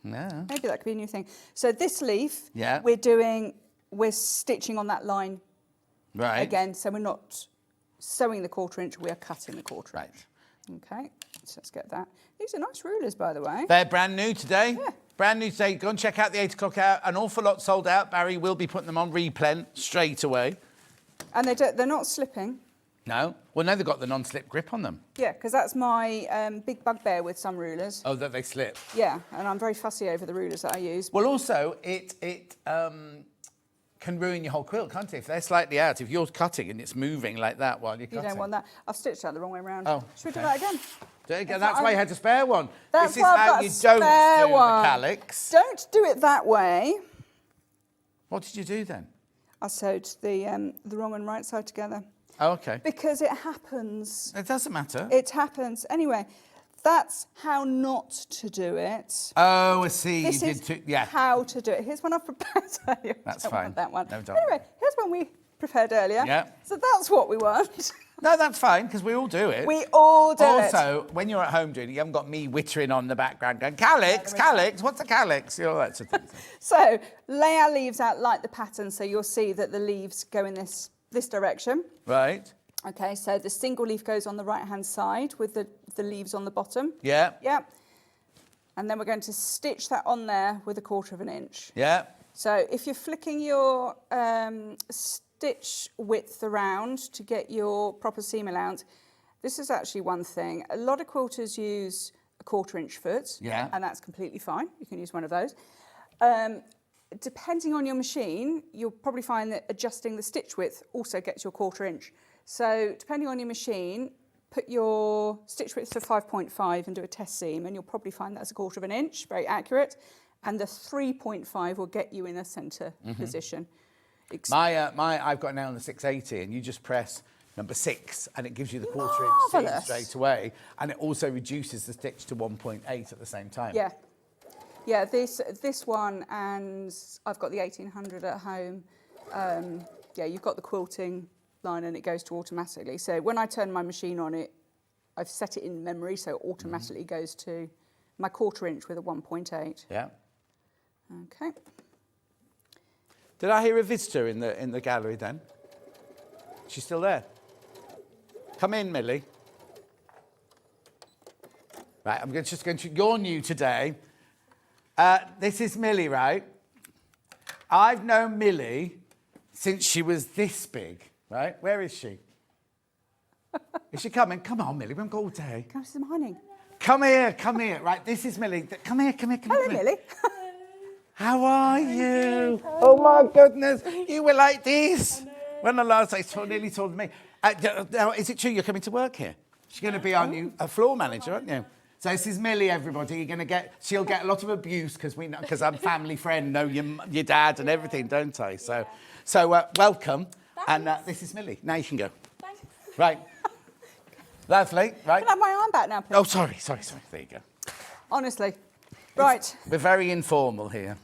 No. Maybe that could be a new thing. So this leaf, Yeah. we're stitching on that line Right. again. So we're not sewing the 1/4 inch, we are cutting the 1/4 inch. Okay, so let's get that. These are nice rulers, by the way. They're brand new today. Yeah. Brand new today. Go and check out the 8 o'clock hour. An awful lot sold out. Barry will be putting them on replen straight away. And they're not slipping. No? Well, no, they've got the non-slip grip on them. Yeah, because that's my big bugbear with some rulers. Oh, that they slip. Yeah, and I'm very fussy over the rulers that I use. Well, also, it can ruin your whole quilt, can't it? If they're slightly out, if you're cutting and it's moving like that while you're You cutting. don't want that. I've stitched that the wrong way around. Oh, Should we do okay. that again? There you go. That's why you had to spare one. That's this is why I've how got a you don't spare do one. the calyx. Don't do it that way. What did you do then? I sewed the wrong and right side together. Oh, okay. Because it happens. It doesn't matter. It happens. Anyway, that's how not to do it. Oh, I see. This you is did too. Yeah. how to do it. Here's one I've prepared earlier. That's Don't fine. want that one. No, don't. Anyway, here's one we prepared earlier. Yeah. So that's what we want. No, that's fine, because we all do it. We all do it. Also, when you're at home doing it, you haven't got me wittering on the background going, calyx, calyx, what's a calyx? You know, that sort of thing. So lay our leaves out like the pattern, so you'll see that the leaves go in this direction. Right. Okay, so the single leaf goes on the right-hand side with the leaves on the bottom. Yeah. Yeah. And then we're going to stitch that on there with a 1/4 inch. Yeah. So if you're flicking your stitch width around to get your proper seam allowance, this is actually one thing. A lot of quilters use a 1/4 inch foot. Yeah. And that's completely fine. You can use one of those. Depending on your machine, you'll probably find that adjusting the stitch width also gets your 1/4 inch. So depending on your machine, put your stitch width to 5.5 and do a test seam, and you'll probably find that's a 1/4 inch, very accurate. And the 3.5 will get you in a centre position. I've got now on the 680, and you just press number 6, and it gives you the 1/4 inch seam Marvellous. straight away, and it also reduces the stitch to 1.8 at the same time. Yeah. Yeah, this one, and I've got the 1800 at home. Yeah, you've got the quilting line and it goes to automatically. So when I turn my machine on, I've set it in memory, so it automatically goes to my 1/4 inch with a 1.8. Yeah. Okay. Did I hear a visitor in the gallery then? She's still there. Come in, Millie. Right, I'm just going to. You're new today. This is Millie, right? I've known Millie since she was this big, right? Where is she? Is she coming? Come on, Millie, we haven't got all day. Can I see some ironing? Come here. Right, this is Millie. Come here. Hello, Millie. How are you? Oh, my goodness. You were like this. When the last I nearly told me. Is it true you're coming to work here? She's going to be our new floor manager, aren't you? So this is Millie, everybody. She'll get a lot of abuse because I'm family friend, know your dad and everything, don't I? So welcome. Thanks. And this is Millie. Now you can go. Thanks. Right. Lovely. Right. Can I have my arm back now, please? Oh, sorry. There you go. Honestly. Right. We're very informal here.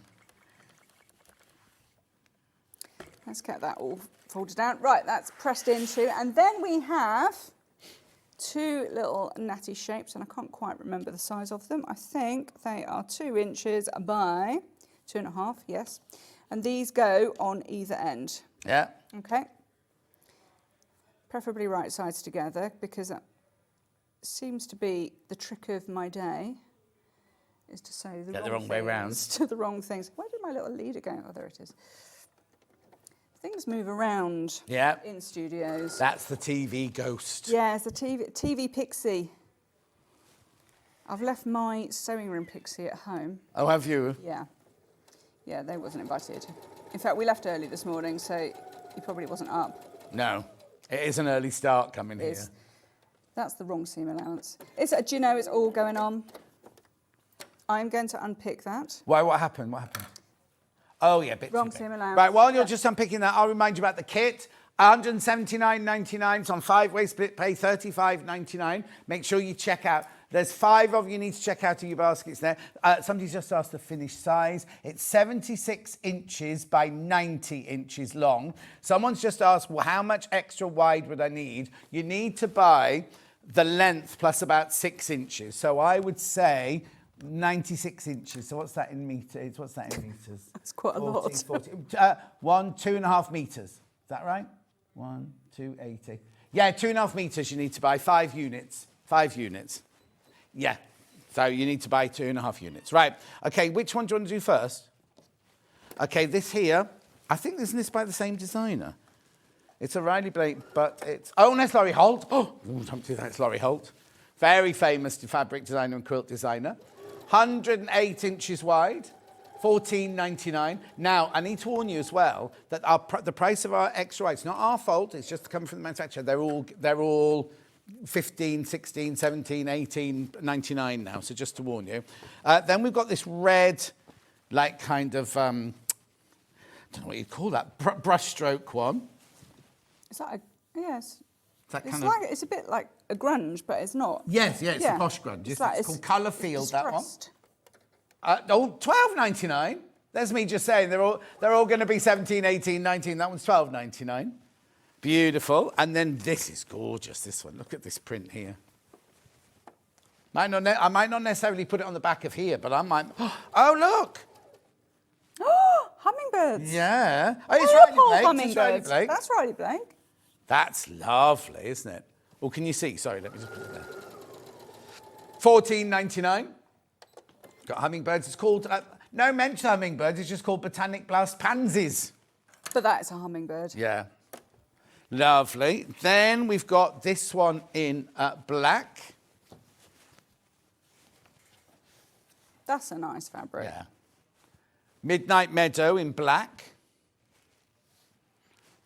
Let's get that all folded down. Right, that's pressed into. And then we have 2 little natty shapes, and I can't quite remember the size of them. I think they are 2 inches by 2.5, yes. And these go on either end. Yeah. Okay. Preferably right sides together, because that seems to be the trick of my day, is to sew the wrong way round. to the wrong things. Where did my little leader go? Oh, there it is. Things move around Yeah. in studios. That's the TV ghost. Yeah, it's a TV pixie. I've left my sewing room pixie at home. Oh, have you? Yeah. Yeah, they wasn't invited. In fact, we left early this morning, so he probably wasn't up. No. It is an early start coming here. That's the wrong seam allowance. Do you know it's all going on? I'm going to unpick that. Why? What happened? What happened? Oh, yeah, bit Wrong too big. seam allowance. Right, while you're just unpicking that, I'll remind you about the kit. £179.99. It's on 5-way split pay, £35.99. Make sure you check out. There's 5 of you need to check out of your baskets there. Somebody's just asked the finished size. It's 76 inches by 90 inches long. Someone's just asked, well, how much extra wide would I need? You need to buy the length plus about 6 inches. So I would say 96 inches. So what's that in meters? What's that in meters? That's quite a lot. 2.5 meters. Is that right? 280. Yeah, 2.5 meters you need to buy. 5 units. 5 units. Yeah. So you need to buy 2.5 units. Right. Okay, which one do you want to do first? Okay, this here. I think isn't this by the same designer? It's a Riley Blake, but it's... Oh, no, it's Laurie Holt. Oh, don't do that. It's Laurie Holt. Very famous fabric designer and quilt designer. 108 inches wide, $14.99. Now, I need to warn you as well that the price of our extra wide, it's not our fault, it's just coming from the manufacturer. They're all 15, 16, 17, 18.99 now, so just to warn you. Then we've got this red, like kind of, I don't know what you'd call that, brushstroke one. Is that yes? It's a bit like a grunge, but it's not. Yes, it's a posh grunge. It's called Colour Field, that one. $12.99. There's me just saying they're all going to be 17, 18, 19. That one's $12.99. Beautiful. And then this is gorgeous, this one. Look at this print here. I might not necessarily put it on the back of here, but I might... Oh, look! Hummingbirds. Yeah. Oh, it's Riley Blake. Hummingbirds. It's Riley Blake. That's Riley Blake. That's lovely, isn't it? Oh, can you see? Sorry, let me just put it there. $14.99. Got hummingbirds. It's called... no mention of hummingbirds. It's just called Botanic Blast Pansies. But that is a hummingbird. Yeah. Lovely. Then we've got this one in black. That's a nice fabric. Yeah. Midnight Meadow in black.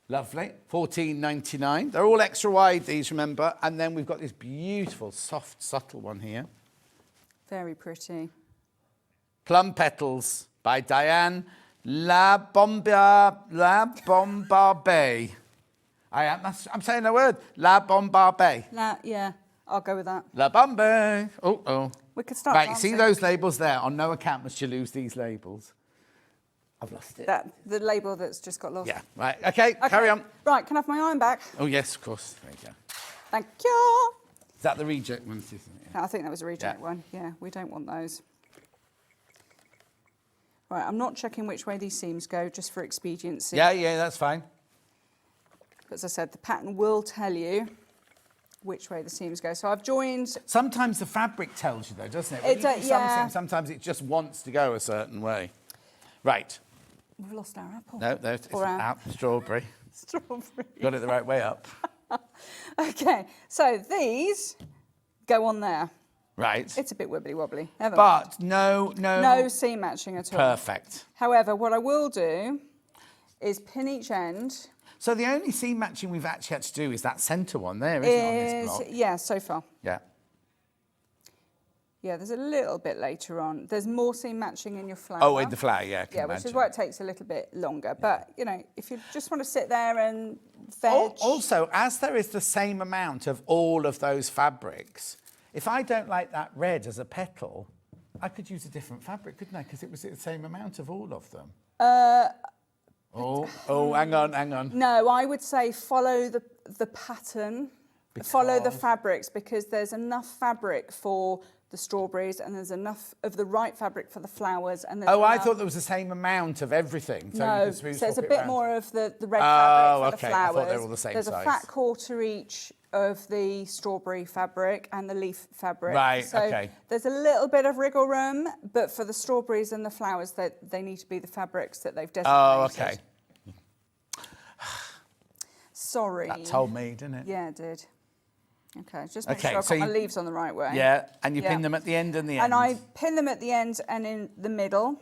Lovely. $14.99. They're all extra wide, these, remember. And then we've got this beautiful, soft, subtle one here. Very pretty. Plum Petals by Diane Bombardier. I'm saying the word. La Bombardier. Yeah, I'll go with that. La Bombe. Oh. We could start Right, dancing. see those labels there? On no account must you lose these labels. I've lost it. The label that's just got lost. Yeah, right. Okay, carry on. Right, can I have my iron back? Oh, yes, of course. There you go. Thank you. Is that the reject one? Isn't it? Yeah. I think that was a reject one. Yeah, we don't want those. Right, I'm not checking which way these seams go, just for expediency. Yeah, that's fine. As I said, the pattern will tell you which way the seams go. So I've joined... Sometimes the fabric tells you, though, doesn't it? When you do yeah. some seams, sometimes it just wants to go a certain way. Right. We've lost our apple. No, it's out. Strawberry. Strawberry. Got it the right way up. Okay, so these go on there. Right. It's a bit wibbly-wobbly. But no... No seam matching at all. Perfect. However, what I will do is pin each end. So the only seam matching we've actually had to do is that centre one there, isn't it, on this block? Yeah, so far. Yeah. Yeah, there's a little bit later on. There's more seam matching in your flower. Oh, in the flower, yeah. Yeah, which is why it takes a little bit longer. But, you know, if you just want to sit there and veg... Also, as there is the same amount of all of those fabrics, if I don't like that red as a petal, I could use a different fabric, couldn't I? Because it was the same amount of all of them. Hang on. No, I would say follow the pattern, follow the fabrics, because there's enough fabric for the strawberries and there's enough of the right fabric for the flowers. And I thought there was the same amount of everything. So no, you so it's a bit more of the red fabric for the flowers. I thought they were all the same There's size. a fat quarter each of the strawberry fabric and the leaf fabric. Right, so okay. There's a little bit of wriggle room, but for the strawberries and the flowers, they need to be the fabrics that they've designated. Oh, okay. Sorry. That told me, didn't it? Yeah, it did. Okay, just make Okay, sure I've so got my you- leaves on the right way. Yeah, and you pin them at the end and the end. And I pin them at the end and in the middle,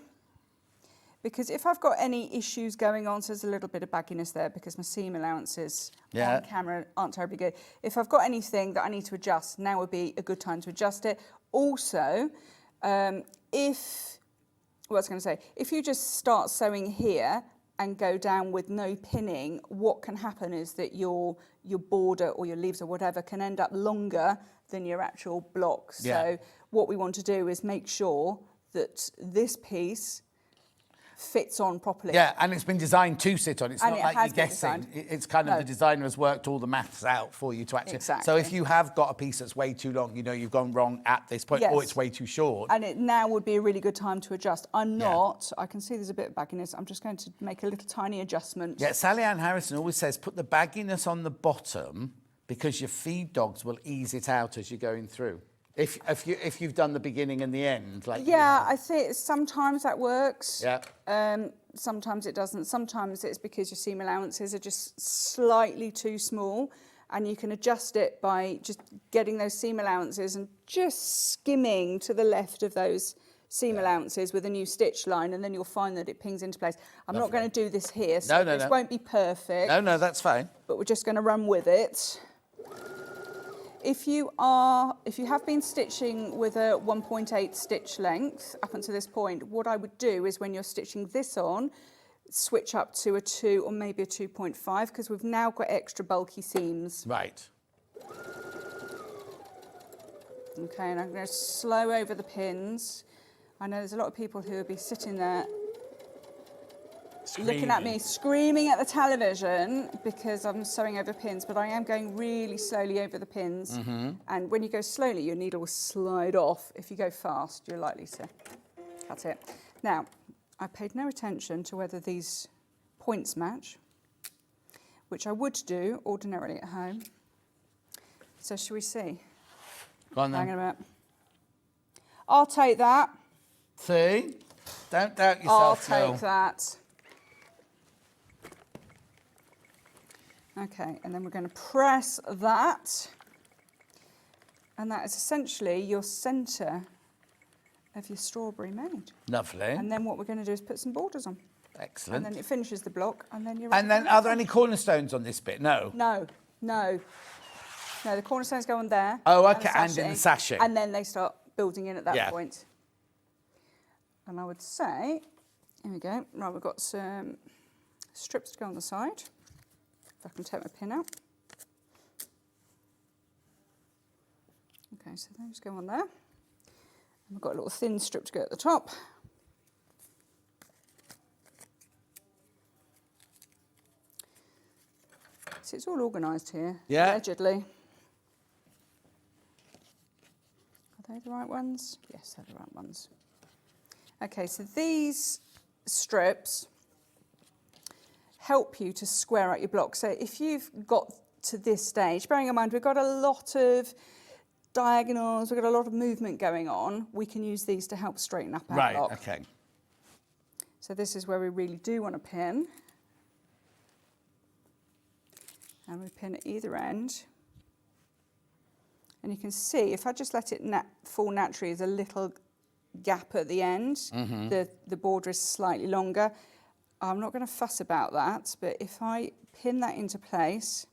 because if I've got any issues going on, so there's a little bit of bagginess there because my seam allowances on camera aren't terribly good. If I've got anything that I need to adjust, now would be a good time to adjust it. Also, if you just start sewing here and go down with no pinning, what can happen is that your border or your leaves or whatever can end up longer than your actual block. So what we want to do is make sure that this piece fits on properly. Yeah, and it's been designed to sit on. It's And not it like has you're been guessing. designed. It's kind of No. the designer has worked all the maths out for you to actually. Exactly. So if you have got a piece that's way too long, you know you've gone wrong at this point, or Yes. it's way too short. And it now would be a really good time to adjust. I can see there's a bit of bagginess. I'm just going to make a little tiny adjustment. Yeah, Sally Ann Harrison always says put the bagginess on the bottom because your feed dogs will ease it out as you're going through. If you've done the beginning and the end, like I think sometimes that works. Yeah. Sometimes it doesn't. Sometimes it's because your seam allowances are just slightly too small, and you can adjust it by just getting those seam allowances and just skimming to the left of those seam allowances with a new stitch line, and then you'll find that it pings into place. I'm not going to do this here, so this won't be perfect. No, that's fine. But we're just going to run with it. If you have been stitching with a 1.8 stitch length up until this point, what I would do is when you're stitching this on, switch up to a 2 or maybe a 2.5 because we've now got extra bulky seams. Right. Okay, and I'm going to slow over the pins. I know there's a lot of people who will be sitting there looking at me, screaming at the television because I'm sewing over pins, but I am going really slowly over the pins. And when you go slowly, your needle will slide off. If you go fast, you're likely to cut it. Now, I paid no attention to whether these points match, which I would do ordinarily at home. So shall we see? Go on then. Hang on a minute. I'll take that. See? Don't doubt yourself, I'll Phil. take that. Okay, and then we're going to press that. And that is essentially your centre of your strawberry made. Lovely. And then what we're going to do is put some borders on. Excellent. And then it finishes the block, and then you're And then, are there any cornerstones on this bit? No. No, the cornerstones go on there. Oh, okay, and in the sashing. And then they start building in at that Yeah. point. And I would say, here we go. Right, we've got some strips to go on the side. If I can take my pin out. Okay, so those go on there. And we've got a little thin strip to go at the top. So it's all organised here, allegedly. Are they the right ones? Yes, they're the right ones. Okay, so these strips help you to square out your block. So if you've got to this stage, bearing in mind we've got a lot of diagonals, we've got a lot of movement going on, we can use these to help straighten up our block. Right, okay. So this is where we really do want to pin. And we pin at either end. And you can see, if I just let it fall naturally, there's a little gap at the end. The border is slightly longer. I'm not going to fuss about that, but if I pin that into place,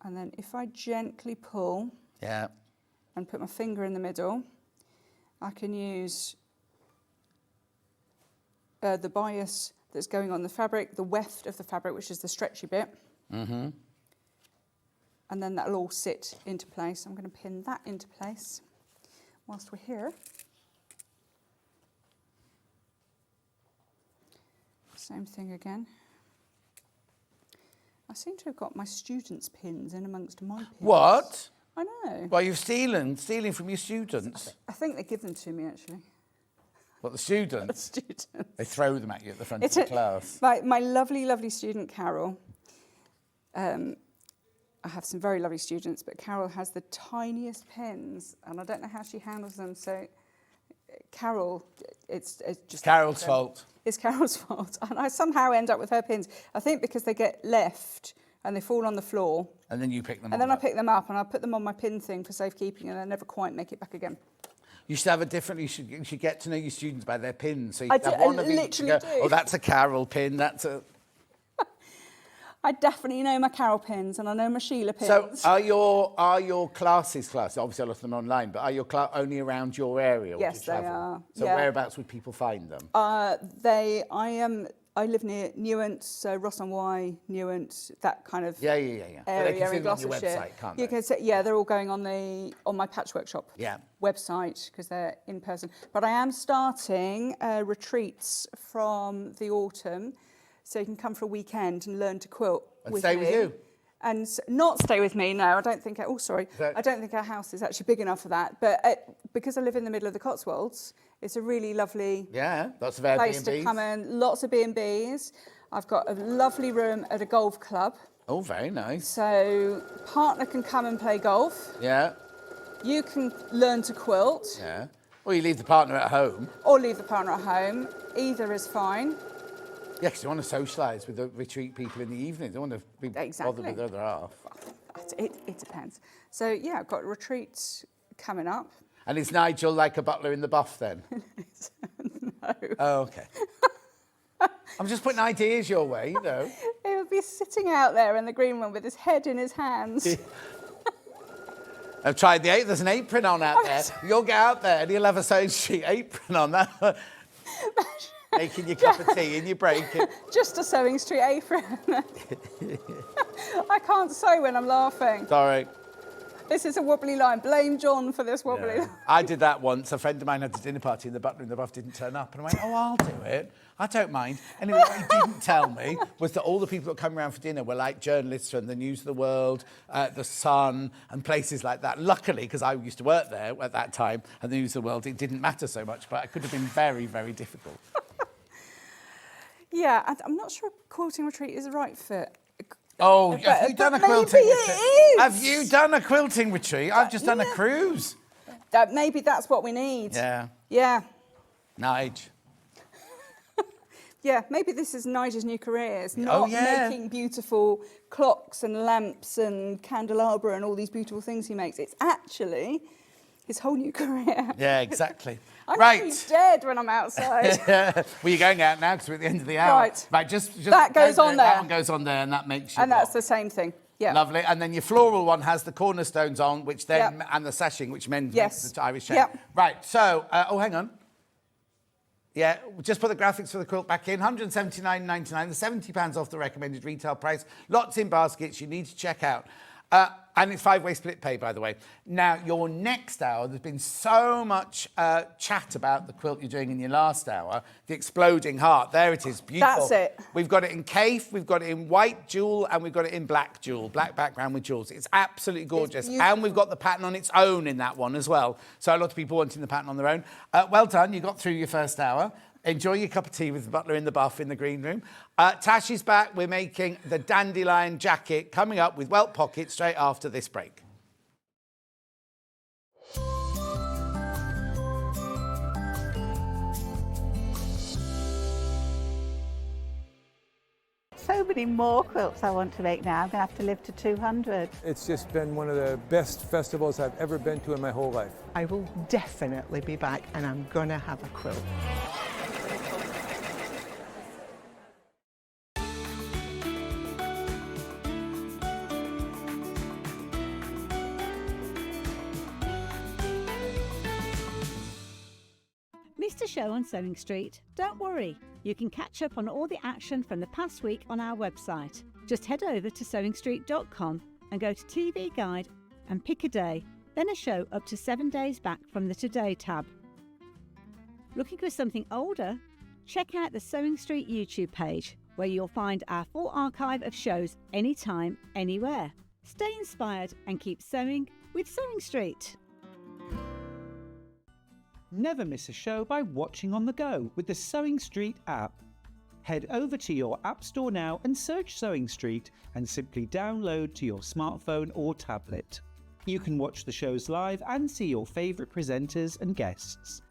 and then if I gently pull and put my finger in the middle, I can use the bias that's going on the fabric, the weft of the fabric, which is the stretchy bit. And then that'll all sit into place. I'm going to pin that into place whilst we're here. Same thing again. I seem to have got my students' pins in amongst my pins. What? I know. Well, you're stealing from your students. I think they give them to me, actually. What, the students? The students. They throw them at you at the front of the class. My lovely, lovely student, Carol. I have some very lovely students, but Carol has the tiniest pens, and I don't know how she handles them, so Carol, it's just Carol's fault. It's Carol's fault, and I somehow end up with her pins. I think because they get left and they fall on the floor. And then you pick them up. And then I pick them up and I put them on my pin thing for safekeeping, and I never quite make it back again. You should have a different. You should get to know your students by their pins. So you I have do- one I of each. literally Go, do. oh, that's a Carol pin. That's a. I definitely know my Carol pins and I know my Sheila pins. So are your classes? Obviously, a lot of them are online, but are your only around your area? Or Yes, do you they travel? are. So Yeah. whereabouts would people find them? I live near Newent, so Ross-on-Wye, Newent, that kind of Yeah. So area they can see in them on your Gloucestershire. website, can't You they? can see, yeah, they're all going on my Patch Workshop website because they're in person. But I am starting retreats from the autumn, so you can come for a weekend and learn to quilt And with stay me. with you? And not stay with me, no. I don't think. I don't think our house is actually big enough for that. But because I live in the middle of the Cotswolds, it's a really lovely lots of place to Airbnbs. come in. Lots of B&Bs. I've got a lovely room at a golf club. Oh, very nice. So partner can come and play golf. Yeah. You can learn to quilt. Yeah. Or you leave the partner at home. Or leave the partner at home. Either is fine. Yeah, because you want to socialise with the retreat people in the evening. You don't want to be bothered with the other half. It depends. So yeah, I've got retreats coming up. And is Nigel like a butler in the buff then? No. Oh, okay. I'm just putting ideas your way, you know. He would be sitting out there in the green room with his head in his hands. I've tried there's an apron on out there. You'll get out there and you'll have a sewing street apron on that. Making your cup of tea and you're breaking. Just a sewing street apron. I can't sew when I'm laughing. Sorry. This is a wobbly line. Blame John for this wobbly line. I did that once. A friend of mine had a dinner party and the butler in the buff didn't turn up. And I went, oh, I'll do it. I don't mind. Anyway, what he didn't tell me was that all the people that come around for dinner were like journalists from the News of the World, the Sun and places like that. Luckily, because I used to work there at that time, and the News of the World, it didn't matter so much, but it could have been very, very difficult. Yeah, I'm not sure a quilting retreat is the right fit. Oh, have you done a quilting retreat? Is. Have you done a quilting retreat? I've just done a cruise. Maybe that's what we need. Yeah. Yeah. Nige. Yeah, maybe this is Nigel's new career. It's not making beautiful clocks and lamps and candelabra and all these beautiful things he makes. It's actually his whole new career. Yeah, exactly. I'm right. dead when I'm outside. Well, you're going out now because we're at the end of the hour. Right. Just that goes on there. That one goes on there and that makes you And that's the same thing. Yeah. Lovely. And then your floral one has the cornerstones on, which then, and the sashing, which mends makes the Irish shape. Yep. Right, so, oh, hang on. Yeah, just put the graphics for the quilt back in. £179.99, the £70 off the recommended retail price. Lots in baskets you need to check out. And it's 5-way split pay, by the way. Now, your next hour, there's been so much chat about the quilt you're doing in your last hour, the Exploding Heart. There it is, beautiful. That's it. We've got it in Kaif, we've got it in white jewel, and we've got it in black jewel, black background with jewels. It's absolutely gorgeous. And we've got the pattern on its own in that one as well. So a lot of people wanting the pattern on their own. Well done, you got through your first hour. Enjoy your cup of tea with the butler in the buff in the green room. Tash is back. We're making the Dandelion Jacket coming up with welt pockets straight after this break. So many more quilts I want to make now. I'm going to have to live to 200. It's just been one of the best festivals I've ever been to in my whole life. I will definitely be back and I'm gonna have a quilt. Missed a show on Sewing Street? Don't worry, you can catch up on all the action from the past week on our website. Just head over to sewingstreet.com and go to TV Guide and pick a day, then a show up to 7 days back from the Today tab. Looking for something older? Check out the Sewing Street YouTube page, where you'll find our full archive of shows anytime, anywhere. Stay inspired and keep sewing with Sewing Street. Never miss a show by watching on the go with the Sewing Street app. Head over to your App Store now and search Sewing Street and simply download to your smartphone or tablet. You can watch the shows live and see your favourite presenters and guests.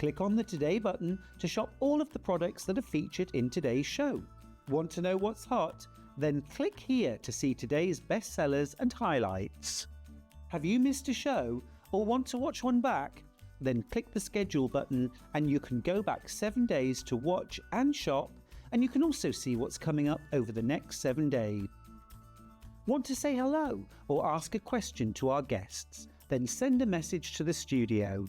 Click on the Today button to shop all of the products that are featured in today's show. Want to know what's hot? Then click here to see today's bestsellers and highlights. Have you missed a show or want to watch one back? Then click the schedule button and you can go back 7 days to watch and shop, and you can also see what's coming up over the next 7 days. Want to say hello or ask a question to our guests? Then send a message to the studio.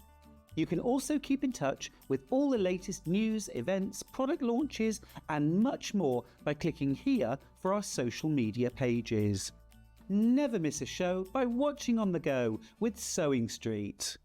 You can also keep in touch with all the latest news, events, product launches and much more by clicking here for our social media pages. Never miss a show by watching on the go with Sewing Street.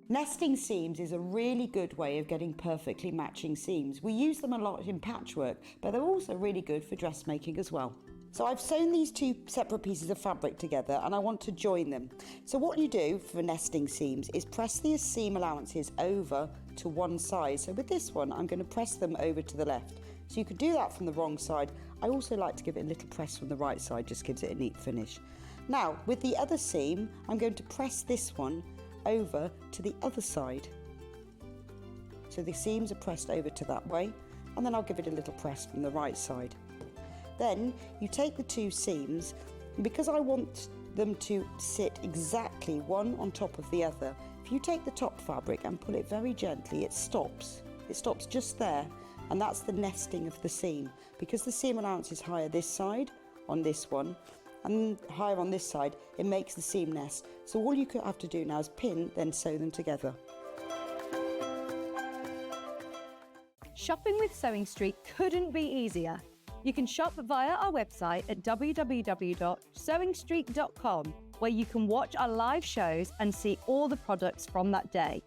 Nesting seams is a really good way of getting perfectly matching seams. We use them a lot in patchwork, but they're also really good for dressmaking as well. So I've sewn these two separate pieces of fabric together and I want to join them. So what you do for nesting seams is press the seam allowances over to one side. So with this one, I'm going to press them over to the left. So you could do that from the wrong side. I also like to give it a little press from the right side, just gives it a neat finish. Now with the other seam, I'm going to press this one over to the other side. So the seams are pressed over to that way, and then I'll give it a little press from the right side. Then you take the two seams, and because I want them to sit exactly one on top of the other, if you take the top fabric and pull it very gently, it stops. It stops just there, and that's the nesting of the seam. Because the seam allowance is higher this side on this one, and higher on this side, it makes the seam nest. So all you have to do now is pin, then sew them together. Shopping with Sewing Street couldn't be easier. You can shop via our website at www.sewingstreet.com, where you can watch our live shows and see all the products from that day.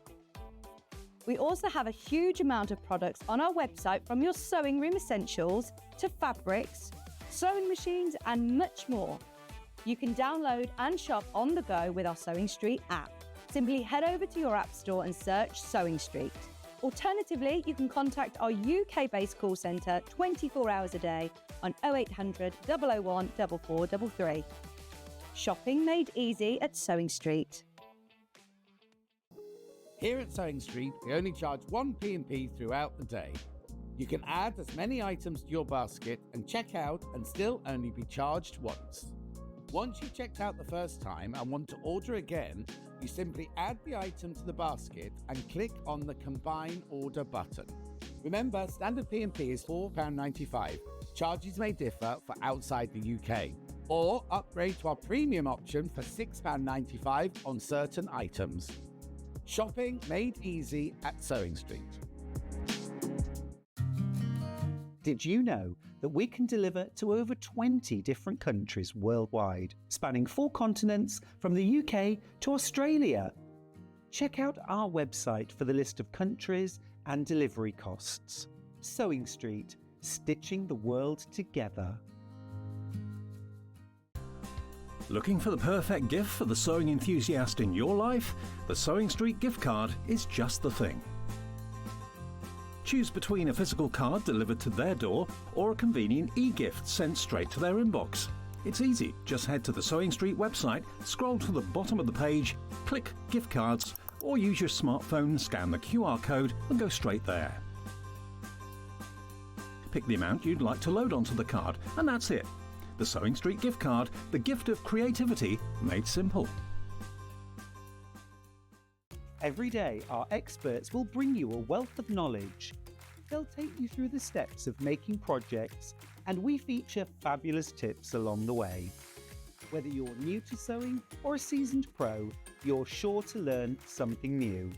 We also have a huge amount of products on our website, from your sewing room essentials to fabrics, sewing machines and much more. You can download and shop on the go with our Sewing Street app. Simply head over to your app store and search Sewing Street. Alternatively, you can contact our UK-based call centre 24 hours a day on 0800 001 4433. Shopping made easy at Sewing Street. Here at Sewing Street, we only charge one P&P throughout the day. You can add as many items to your basket and check out and still only be charged once. Once you've checked out the first time and want to order again, you simply add the item to the basket and click on the Combine Order button. Remember, standard P&P is £4.95. Charges may differ for outside the UK. Or upgrade to our premium option for £6.95 on certain items. Shopping made easy at Sewing Street. Did you know that we can deliver to over 20 different countries worldwide, spanning 4 continents from the UK to Australia? Check out our website for the list of countries and delivery costs. Sewing Street, stitching the world together. Looking for the perfect gift for the sewing enthusiast in your life? The Sewing Street gift card is just the thing. Choose between a physical card delivered to their door or a convenient e-gift sent straight to their inbox. It's easy. Just head to the Sewing Street website, scroll to the bottom of the page, click Gift Cards, or use your smartphone, scan the QR code and go straight there. Pick the amount you'd like to load onto the card, and that's it. The Sewing Street gift card, the gift of creativity made simple. Every day, our experts will bring you a wealth of knowledge. They'll take you through the steps of making projects, and we feature fabulous tips along the way. Whether you're new to sewing or a seasoned pro, you're sure to learn something new.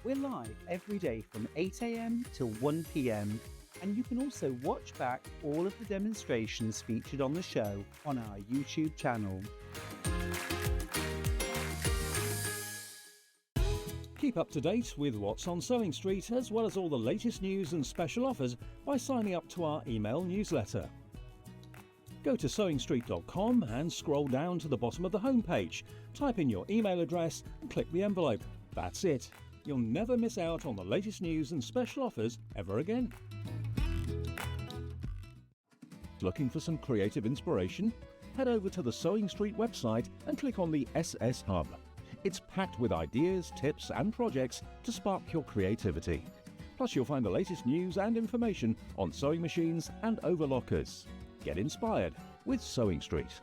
We're live every day from 8 AM till 1 PM, and you can also watch back all of the demonstrations featured on the show on our YouTube channel. Keep up to date with what's on Sewing Street, as well as all the latest news and special offers, by signing up to our email newsletter. Go to sewingstreet.com and scroll down to the bottom of the homepage. Type in your email address and click the envelope. That's it. You'll never miss out on the latest news and special offers ever again. Looking for some creative inspiration? head over to the Sewing Street website and click on the SS Hub. It's packed with ideas, tips and projects to spark your creativity. Plus you'll find the latest news and information on sewing machines and overlockers. Get inspired with Sewing Street.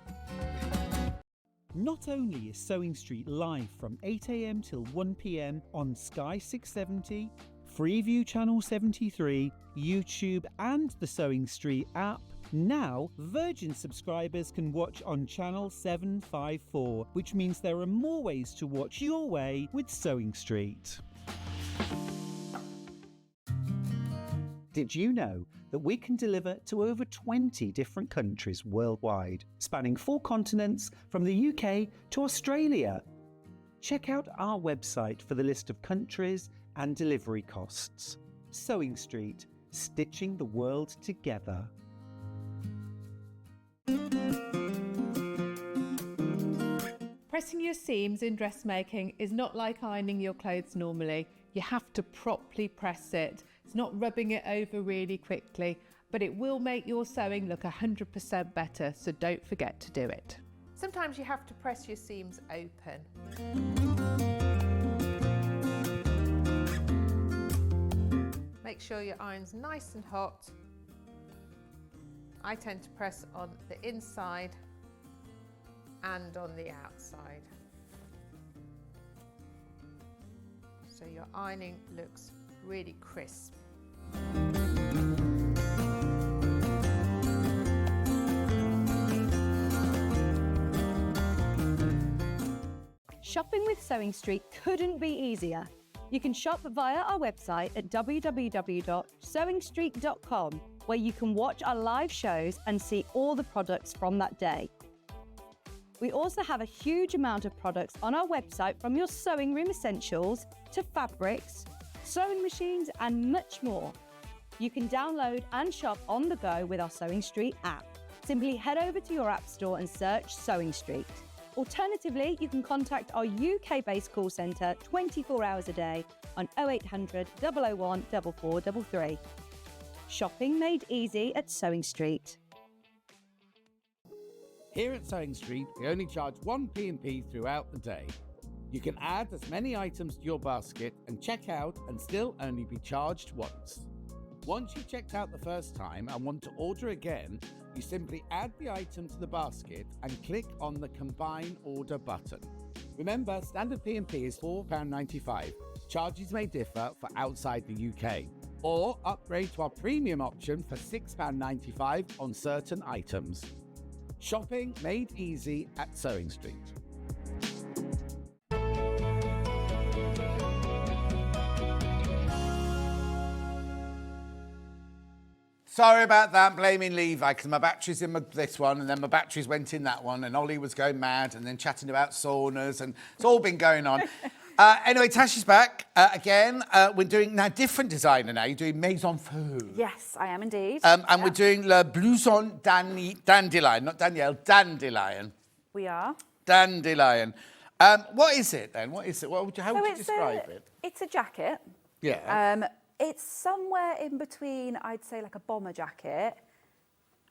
Not only is Sewing Street live from 8 a.m. till 1 p.m. on Sky 670, Freeview Channel 73, YouTube and the Sewing Street app, now Virgin subscribers can watch on Channel 754, which means there are more ways to watch your way with Sewing Street. Did you know that we can deliver to over 20 different countries worldwide, spanning 4 continents from the UK to Australia? Check out our website for the list of countries and delivery costs. Sewing Street, stitching the world together. Pressing your seams in dressmaking is not like ironing your clothes normally. You have to properly press it. It's not rubbing it over really quickly, but it will make your sewing look 100% better, so don't forget to do it. Sometimes you have to press your seams open. Make sure your iron's nice and hot. I tend to press on the inside and on the outside. So your ironing looks really crisp. Shopping with Sewing Street couldn't be easier. You can shop via our website at www.sewingstreet.com, where you can watch our live shows and see all the products from that day. We also have a huge amount of products on our website, from your sewing room essentials to fabrics, sewing machines and much more. You can download and shop on the go with our Sewing Street app. Simply head over to your app store and search Sewing Street. Alternatively, you can contact our UK-based call centre 24 hours a day on 0800 001 4433. Shopping made easy at Sewing Street. Here at Sewing Street, we only charge 1 P&P throughout the day. You can add as many items to your basket and check out and still only be charged once. Once you've checked out the first time and want to order again, you simply add the item to the basket and click on the Combine Order button. Remember, standard P&P is £4.95. Charges may differ for outside the UK. Or upgrade to our premium option for £6.95 on certain items. Shopping made easy at Sewing Street. Sorry about that, blaming Levi, because my battery's in this one, and then my batteries went in that one, and Ollie was going mad, and then chatting about saunas, and it's all been going on. Anyway, Tash is back again. We're doing now different designer now. You're doing Maison Fauve. Yes, I am indeed. And we're doing Le Blouson Dandelion, not Danielle, Dandelion. We are. Dandelion. What is it then? What is it? How would you describe it? It's a jacket. Yeah. It's somewhere in between, I'd say, like a bomber jacket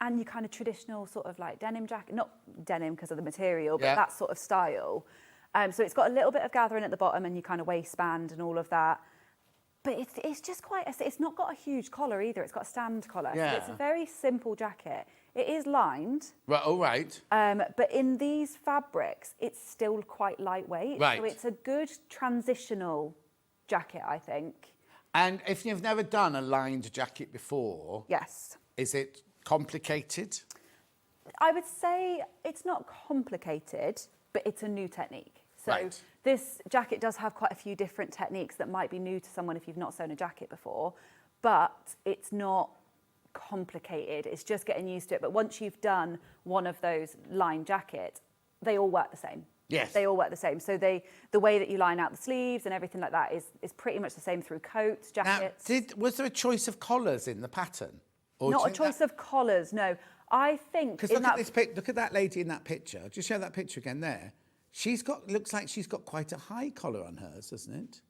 and your kind of traditional sort of like denim jacket. Not denim because of the material, but that sort of style. So it's got a little bit of gathering at the bottom and your kind of waistband and all of that. But it's just it's not got a huge collar either. It's got a stand collar. Yeah. So it's a very simple jacket. It is lined. Right, all right. But in these fabrics, it's still quite lightweight. Right. So it's a good transitional jacket, I think. And if you've never done a lined jacket before... Yes. Is it complicated? I would say it's not complicated, but it's a new technique. So this jacket does have quite a few different techniques that might be new to someone if you've not sewn a jacket before, but it's not complicated. It's just getting used to it. But once you've done one of those lined jackets, they all work the same. Yes. They all work the same. So the way that you line out the sleeves and everything like that is pretty much the same through coats, jackets. Now, was there a choice of collars in the pattern? Or not a choice of collars, no. I think... Because look at that lady in that picture. Just show that picture again there. Looks like she's got quite a high collar on hers, doesn't it?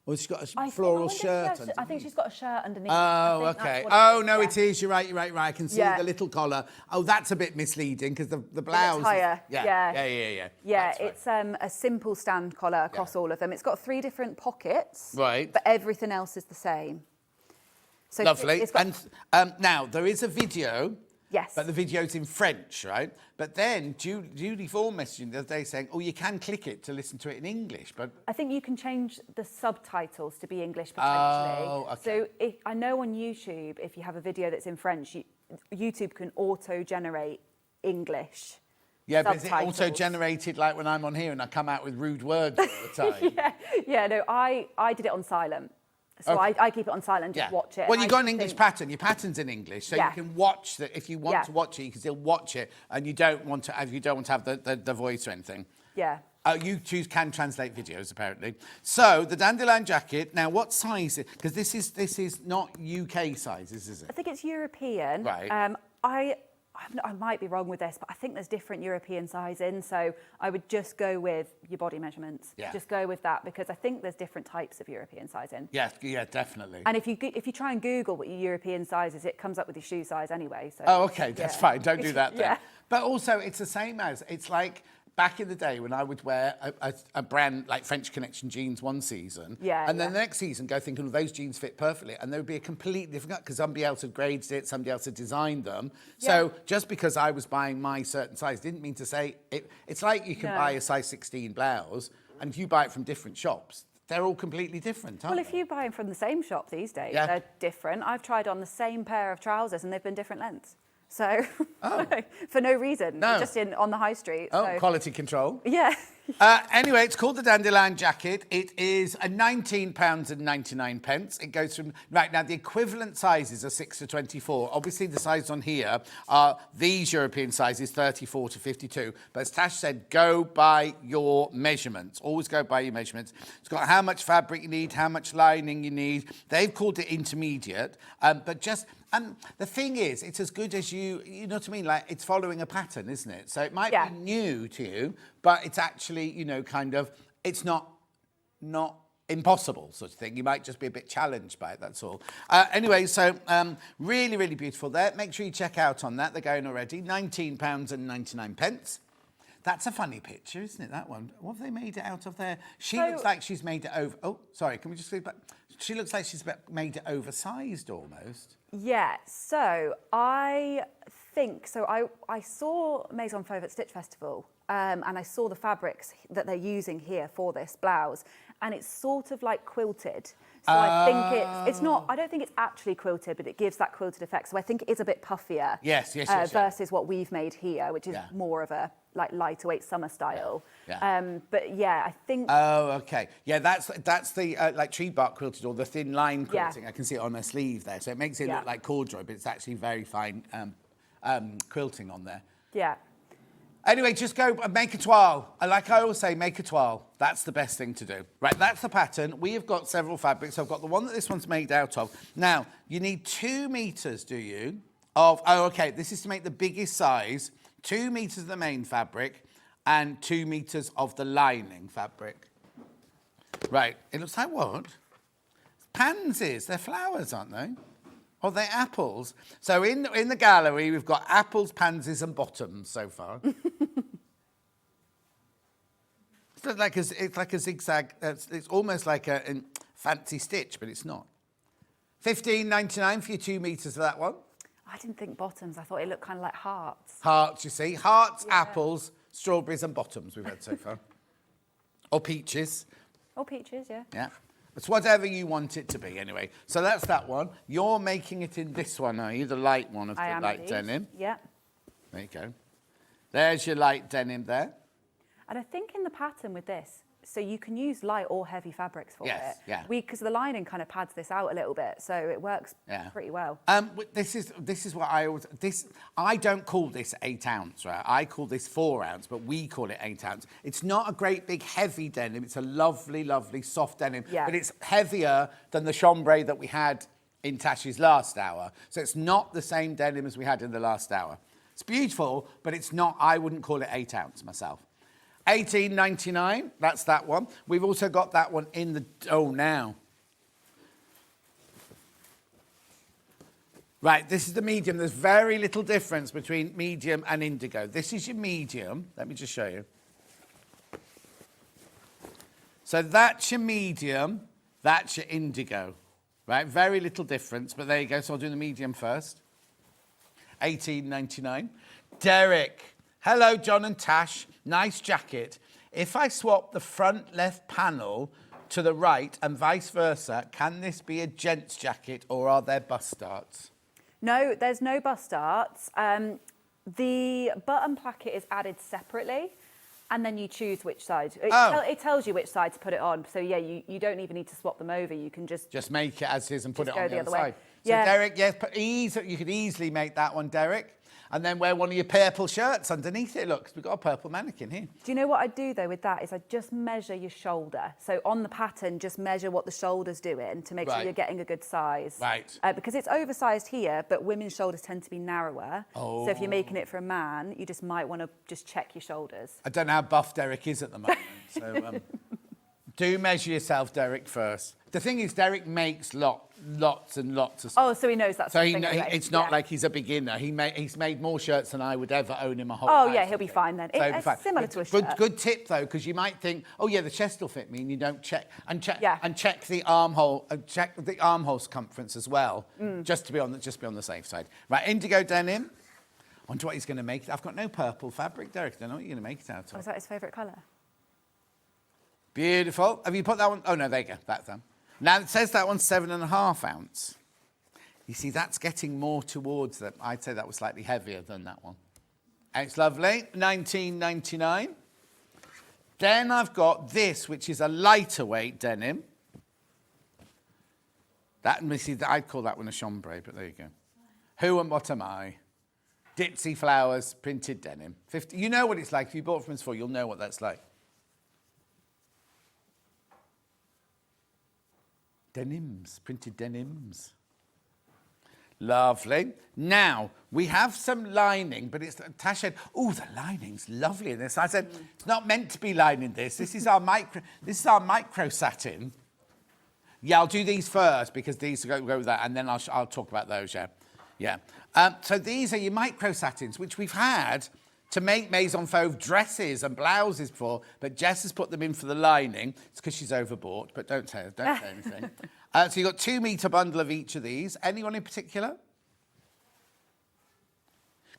Or has she got a I floral think shirt she has- I think she's got a shirt underneath. Oh, I think okay. that's what Oh, it is, no, yeah. it is. You're right. I can see Yeah. the little collar. Oh, that's a bit misleading because the blouse. It's higher. Yeah. Yeah, That's right. it's a simple stand collar across all of them. It's got 3 different pockets. Right. But everything else is the same. So Lovely. it's got- And now there is a video. Yes. But the video's in French, right? But then Judy Vaughan messaging the other day saying, oh, you can click it to listen to it in English, but... I think you can change the subtitles to be English potentially. Oh, okay. So I know on YouTube, if you have a video that's in French, YouTube can auto-generate English Yeah, but is it subtitles. auto-generated like when I'm on here and I come out with rude words all the time? Yeah, no, I did it on silent. So Okay. I keep it on silent, just watch it. Well, and you've I got an English think- pattern. Your pattern's in English, so Yeah. you can watch that. If you want Yeah. to watch it, you can still watch it, and you don't want to have the voice or anything. Yeah. YouTube can translate videos, apparently. So the dandelion jacket. Now, what size? Because this is not UK sizes, is I it? think it's European. Right. I might be wrong with this, but I think there's different European sizing. So I would just go with your body measurements. Yeah. Just go with that because I think there's different types of European sizing. Yeah, definitely. And if you try and Google what your European size is, it comes up with your shoe size anyway. So Oh, okay, that's fine. Don't do that then. Yeah. But also, it's the same as, it's like back in the day when I would wear a brand like French Connection jeans one season, and then the next season go thinking, oh, those jeans fit perfectly, and there would be a completely different, because somebody else had graded it, somebody else had designed them. So just because I was buying my certain size didn't mean to say, it's like you can buy a size 16 blouse, and if you buy it from different shops, they're all completely different, aren't Well, if you buy them from the same shop these days, they're different. I've tried on the same pair of trousers and they've been different lengths. So, for no reason, just on the high street. Oh, so. quality control. Yeah. Anyway, it's called the Dandelion Jacket. It is a £19.99. It goes from... Right, now, the equivalent sizes are 6 to 24. Obviously, the sizes on here are these European sizes, 34 to 52. But as Tash said, go by your measurements. Always go by your measurements. It's got how much fabric you need, how much lining you need. They've called it intermediate, but just... And the thing is, it's as good as you know what I mean? Like, it's following a pattern, isn't it? So it might be new to you, but it's actually, you know, kind of, it's not impossible sort of thing. You might just be a bit challenged by it, that's all. Anyway, so really, really beautiful there. Make sure you check out on that. They're going already. £19.99. That's a funny picture, isn't it, that one? What have they made it out of there? She looks like she's made it over... Oh, sorry, can we just go back? She looks like she's made it oversized almost. Yeah, so I think... So I saw Maison Fauve at Stitch Festival and I saw the fabrics that they're using here for this blouse, and it's sort of like quilted. So I think it's not... I don't think it's actually quilted, but it gives that quilted effect. So I think it is a bit puffier. Yes. Versus what we've made here, which is more of a like lighter-weight summer style. But yeah, I think... Oh, okay. Yeah, that's the like tree bark quilted or the thin line quilting. I can see it on her sleeve there. So it makes it look like corduroy, but it's actually very fine quilting on there. Yeah. Anyway, just go and make a toile. Like I always say, make a toile. That's the best thing to do. Right, that's the pattern. We have got several fabrics. I've got the one that this one's made out of. Now, you need 2 meters, do you, of... Oh, okay, this is to make the biggest size. 2 meters of the main fabric and 2 meters of the lining fabric. Right, it looks like what? Pansies. They're flowers, aren't they? Or they're apples. So in the gallery, we've got apples, pansies and bottoms so far. It's like a zigzag. It's almost like a fancy stitch, but it's not. $15.99 for your 2 meters of that one. I didn't think bottoms. I thought it looked kind of like hearts. Hearts, you see. Hearts, apples, strawberries and bottoms we've had so far. Or peaches. Or peaches, yeah. Yeah. It's whatever you want it to be, anyway. So that's that one. You're making it in this one, are you? The light one of the light denim. Yeah. There you go. There's your light denim there. And I think in the pattern with this, so you can use light or heavy fabrics for it. Yeah. Because the lining kind of pads this out a little bit, so it works pretty well. This is what I always... I don't call this 8 ounce, right? I call this 4 ounce, but we call it 8 ounce. It's not a great big heavy denim. It's a lovely, lovely soft denim. Yeah. But it's heavier than the chambray that we had in Tash's last hour. So it's not the same denim as we had in the last hour. It's beautiful, but it's not... I wouldn't call it 8 ounce myself. $18.99. That's that one. We've also got that one in the... Oh, now. Right, this is the medium. There's very little difference between medium and indigo. This is your medium. Let me just show you. So that's your medium. That's your indigo. Right, very little difference, but there you go. So I'll do the medium first. $18.99. Derek. Hello, John and Tash. Nice jacket. If I swap the front left panel to the right and vice versa, can this be a gent's jacket or are there bust darts? No, there's no bust darts. The button placket is added separately, and then you choose which side. It tells you which side to put it on. So, yeah, you don't even need to swap them over. You can just make it as is and put it on the other way. side. So, Yeah. Derek, yes, you could easily make that one, Derek. And then wear one of your purple shirts underneath it. Look, 'cause we've got a purple mannequin here. Do you know what I do, though, with that is I just measure your shoulder. So on the pattern, just measure what the shoulder's doing to make sure you're getting a good size. Right. Because it's oversized here, but women's shoulders tend to be narrower. Oh. So if you're making it for a man, you just might want to just check your shoulders. I don't know how buff Derek is at the moment. So do measure yourself, Derek, first. The thing is, Derek makes lots and lots of stuff. Oh, so he knows that's So something anyway. it's not like he's a beginner. He's made more shirts than I would ever own in my whole Oh, life. yeah, he'll be fine then. So he'll be It's fine. similar to a shirt. Good tip, though, because you might think, oh, yeah, the chest will fit me, and you don't check. And check the armhole, check the armhole circumference as well, just to be on the safe side. Right, indigo denim. I wonder what he's going to make. I've got no purple fabric, Derek. I don't know what you're going to make it out of. Oh, is that his favourite colour? Beautiful. Have you put that one? Oh, no, there you go. That's done. Now, it says that one's 7.5 ounce. You see, that's getting more towards that. I'd say that was slightly heavier than that one. And it's lovely. $19.99. Then I've got this, which is a lighter weight denim. I'd call that one a chambray, but there you go. Who and what am I? Ditzy flowers, printed denim. 50. You know what it's like. If you bought from us before, you'll know what that's like. Denims, printed denims. Lovely. Now, we have some lining, but Tash said, oh, the lining's lovely in this. I said, it's not meant to be lining this. This is our micro satin. Yeah, I'll do these first because these go with that, and then I'll talk about those, yeah. So these are your micro satins, which we've had to make Maison Fauve dresses and blouses before, but Jess has put them in for the lining. It's because she's overbought, but don't say anything. So you've got 2 metre bundle of each of these. Anyone in particular?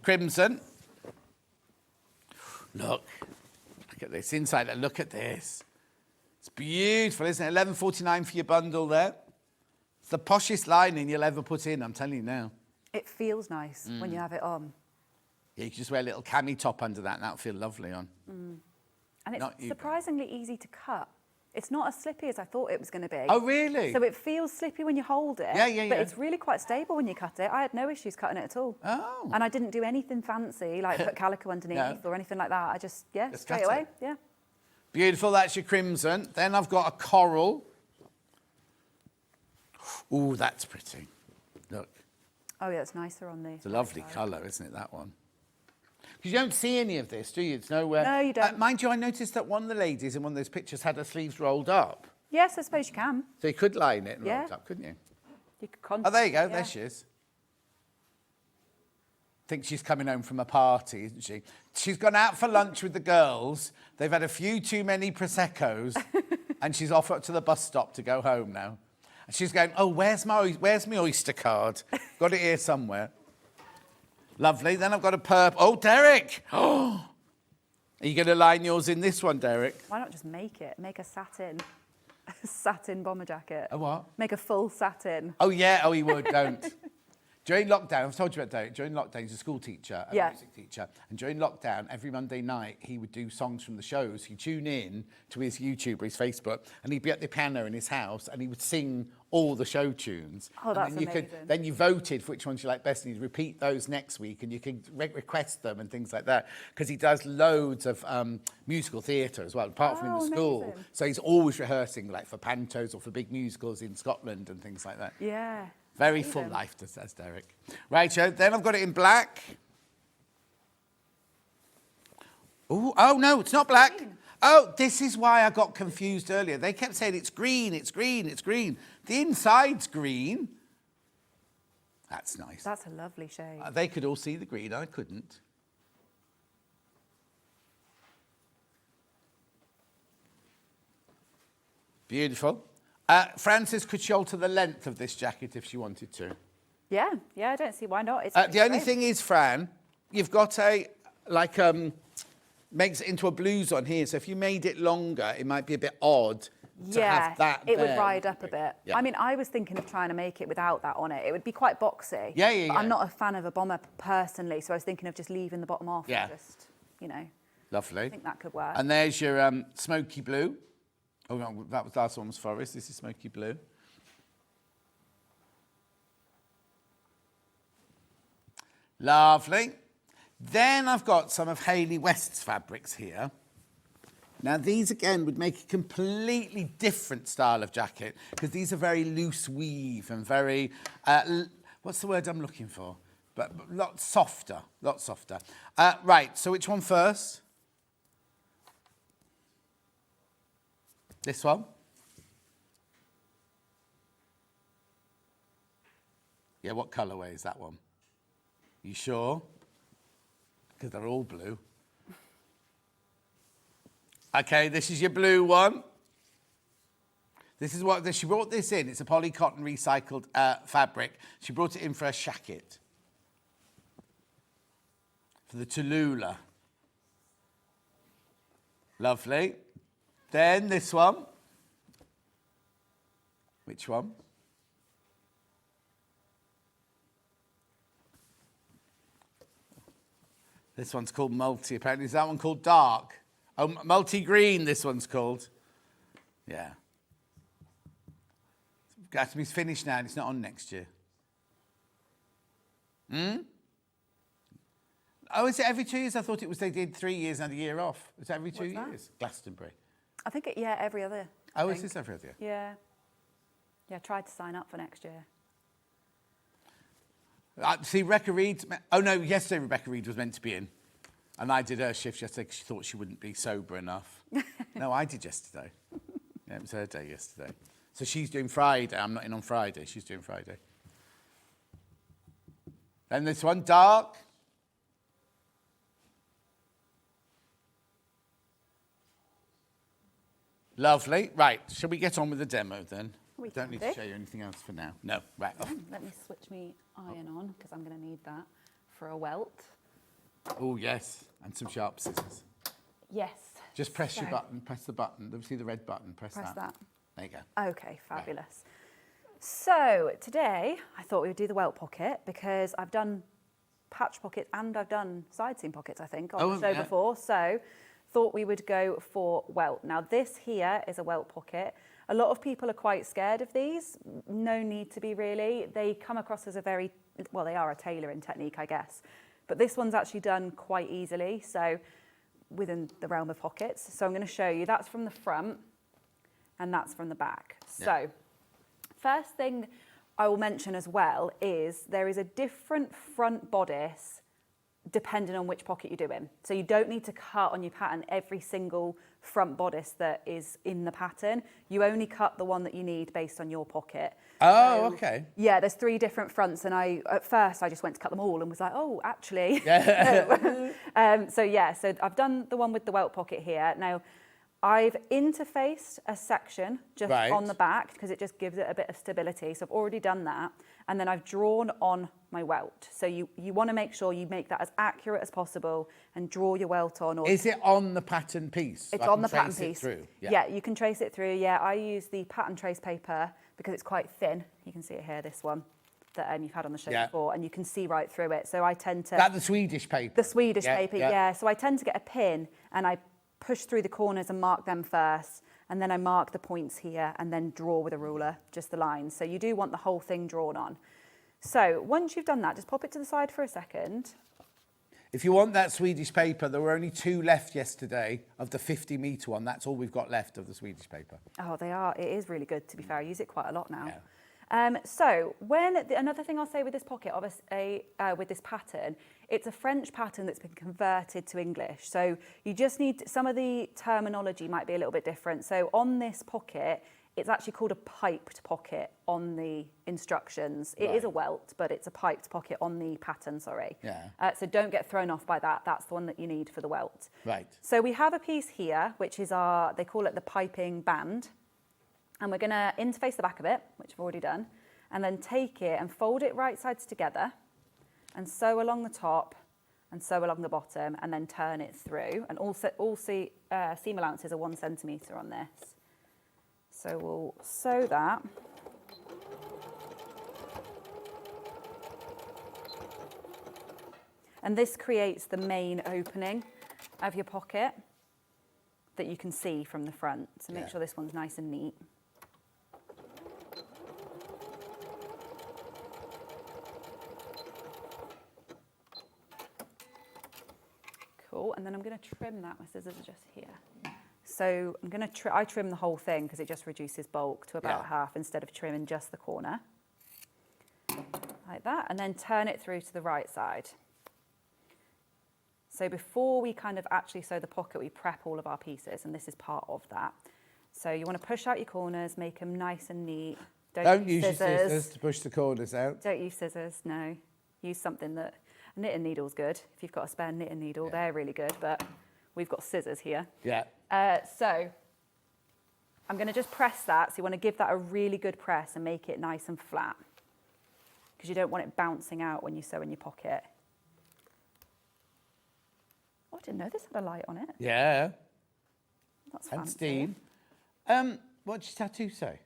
Crimson. Look at this inside. Look at this. It's beautiful, isn't it? $11.49 for your bundle there. It's the poshest lining you'll ever put in, I'm telling you now. It feels nice when you have it on. Yeah, you can just wear a little cami top under that and that'll feel lovely on. And it's surprisingly easy to cut. It's not as slippy as I thought it was going to be. Oh, really? So it feels slippy when you hold it. Yeah. But it's really quite stable when you cut it. I had no issues cutting it at all. Oh. And I didn't do anything fancy, like put calico underneath or anything like that. I just straight away. Yeah. Beautiful, that's your crimson. Then I've got a coral. Ooh, that's pretty. Look. Oh, yeah, it's nicer on the... It's a lovely colour, isn't it, that one? Because you don't see any of this, do you? It's nowhere. No, you don't. Mind you, I noticed that one of the ladies in one of those pictures had her sleeves rolled up. Yes, I suppose you can. So you could line it and roll it up, couldn't you? You could Oh, there you go. There she is. Think she's coming home from a party, isn't she? She's gone out for lunch with the girls. They've had a few too many Prosecco's, and she's off up to the bus stop to go home now. And she's going, oh, where's my Oyster card? Got it here somewhere. Lovely. Then I've got a purple. Oh, Derek. Oh, are you going to line yours in this one, Derek? Why not just make it? Make a satin bomber jacket. A what? Make a full satin. Oh, yeah. Oh, he would. Don't. During lockdown, I've told you about Derek, during lockdown, he's a school teacher, a music teacher, and during lockdown, every Monday night, he would do songs from the shows. He'd tune in to his YouTube or his Facebook, and he'd be at the piano in his house, and he would sing all the show tunes. Oh, that's amazing. Then you voted for which ones you like best, and he'd repeat those next week, and you could request them and things like that, because he does loads of musical theatre as well, apart from in the school. So he's always rehearsing, like for pantos or for big musicals in Scotland and things like that. Yeah. Very full life, says Derek. Right, Joe. Then I've got it in black. Ooh, oh, no, it's not black. Green. Oh, this is why I got confused earlier. They kept saying it's green, it's green, it's green. The inside's green. That's nice. That's a lovely shade. They could all see the green, I couldn't. Beautiful. Frances, could she alter the length of this jacket if she wanted to? Yeah, I don't see why not. It's the only thing is, Fran, you've got makes it into a blouse on here. So if you made it longer, it might be a bit odd to have that it there. would ride up a bit. Yeah. I mean, I was thinking of trying to make it without that on it. It would be quite boxy. Yeah. But I'm not a fan of a bomber personally, so I was thinking of just leaving the bottom off and just, Lovely. I think that could work. And there's your smoky blue. Oh, no, that was last one was forest. This is smoky blue. Lovely. Then I've got some of Hayley West's fabrics here. Now, these, again, would make a completely different style of jacket because these are very loose weave and very, what's the word I'm looking for? But a lot softer. Right, so which one first? This one? Yeah, what colourway is that one? You sure? Because they're all blue. Okay, this is your blue one. This is what she brought this in. It's a poly cotton recycled fabric. She brought it in for a shacket. For the Tallulah. Lovely. Then this one. Which one? This one's called Multi. Apparently, is that one called Dark? Oh, Multi-Green, this one's called. Yeah. It's got to be finished now, and it's not on next year. Oh, is it every 2 years? I thought it was they did 3 years and a year off. Is it every 2 years? Glastonbury. I think every other. Oh, is this every other year? Yeah, tried to sign up for next year. See, Rebecca Reed. Oh, no, yesterday Rebecca Reed was meant to be in. And I did her shift yesterday because she thought she wouldn't be sober enough. No, I did yesterday. Yeah, it was her day yesterday. So she's doing Friday. I'm not in on Friday. She's doing Friday. Then this one, Dark. Lovely. Right, shall we get on with the demo then? We don't need to show you anything else for now. No, right. Let me switch me iron on because I'm going to need that for a welt. Oh, yes. And some sharp scissors. Yes. Just press your button. Press the button. See the red button. Press that. There you go. Okay, fabulous. Right. So today I thought we would do the welt pocket because I've done patch pockets and I've done side seam pockets, I think, on the show before. So thought we would go for welt. Now this here is a welt pocket. A lot of people are quite scared of these. No need to be really. They come across as they are a tailoring technique, I guess. But this one's actually done quite easily, so within the realm of pockets. So I'm going to show you. That's from the front, and that's from the back. Yeah. So first thing I will mention as well is there is a different front bodice depending on which pocket you're doing. So you don't need to cut on your pattern every single front bodice that is in the pattern. You only cut the one that you need based on your pocket. Oh, okay. Yeah, there's 3 different fronts, and at first I just went to cut them all and was like, oh, actually. So I've done the one with the welt pocket here. Now, I've interfaced a section just on the back because it just gives it a bit of stability. So I've already done that. And then I've drawn on my welt. So you want to make sure you make that as accurate as possible and draw your welt on. Is it on the pattern piece? It's on the pattern piece. Through? Yeah, you can trace it through. Yeah, I use the pattern trace paper because it's quite thin. You can see it here, this one that you've had on the show before, and you can see right through it. So I tend to... That's the Swedish paper? The Swedish paper, yeah. So I tend to get a pin and I push through the corners and mark them first, and then I mark the points here and then draw with a ruler, just the lines. So you do want the whole thing drawn on. So once you've done that, just pop it to the side for a second. If you want that Swedish paper, there were only 2 left yesterday of the 50-metre one. That's all we've got left of the Swedish paper. Oh, they are. It is really good, to be fair. I use it quite a lot now. So another thing I'll say with this pocket, obviously, with this pattern, it's a French pattern that's been converted to English. So you just need, some of the terminology might be a little bit different. So on this pocket, it's actually called a piped pocket on the instructions. It is a welt, but it's a piped pocket on the pattern, sorry. Yeah. So don't get thrown off by that. That's the one that you need for the welt. Right. So we have a piece here, which is they call it the piping band. And we're going to interface the back of it, which I've already done, and then take it and fold it right sides together and sew along the top and sew along the bottom and then turn it through. And all seam allowances are 1 centimetre on this. So we'll sew that. And this creates the main opening of your pocket that you can see from the front. So make sure this one's nice and neat. Cool, and then I'm going to trim that. My scissors are just here. So I'm going to I trim the whole thing because it just reduces bulk to about half instead of trimming just the corner. Like that, and then turn it through to the right side. So before we kind of actually sew the pocket, we prep all of our pieces, and this is part of that. So you want to push out your corners, make them nice and neat. Don't use your scissors to push the corners out. Don't use scissors, no. Use something that, a knitting needle's good. If you've got a spare knitting needle, they're really good, but we've got scissors here. Yeah. So I'm going to just press that. So you want to give that a really good press and make it nice and flat, because you don't want it bouncing out when you sew in your pocket. Oh, I didn't know this had a light on it. Yeah. That's and fancy. steam. What's your tattoo say?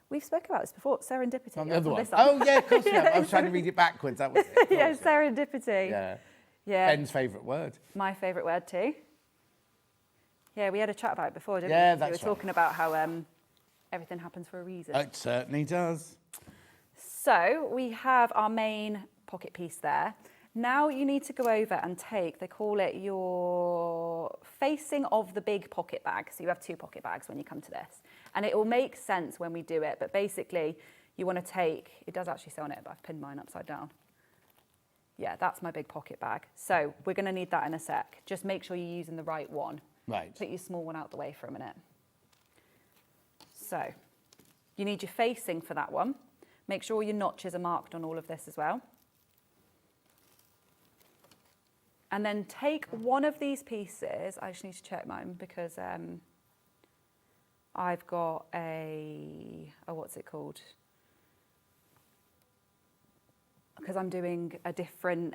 We've spoken about this before. Serendipity. On the other one. This Oh, yeah, of course we have. I was trying to read it backwards. That was it. Yeah, serendipity. Yeah. Yeah. Ben's favourite word. My favourite word too. Yeah, we had a chat about it before, didn't we? Yeah, We that's were talking about how everything happens for a reason. It certainly does. So we have our main pocket piece there. Now you need to go over and take, they call it your facing of the big pocket bag. So you have 2 pocket bags when you come to this. And it will make sense when we do it, but basically you want to take, it does actually say on it, but I've pinned mine upside down. Yeah, that's my big pocket bag. So we're going to need that in a sec. Just make sure you're using the right one. Right. Put your small one out the way for a minute. So you need your facing for that one. Make sure your notches are marked on all of this as well. And then take one of these pieces. I just need to check mine because I've got what's it called? Because I'm doing a different,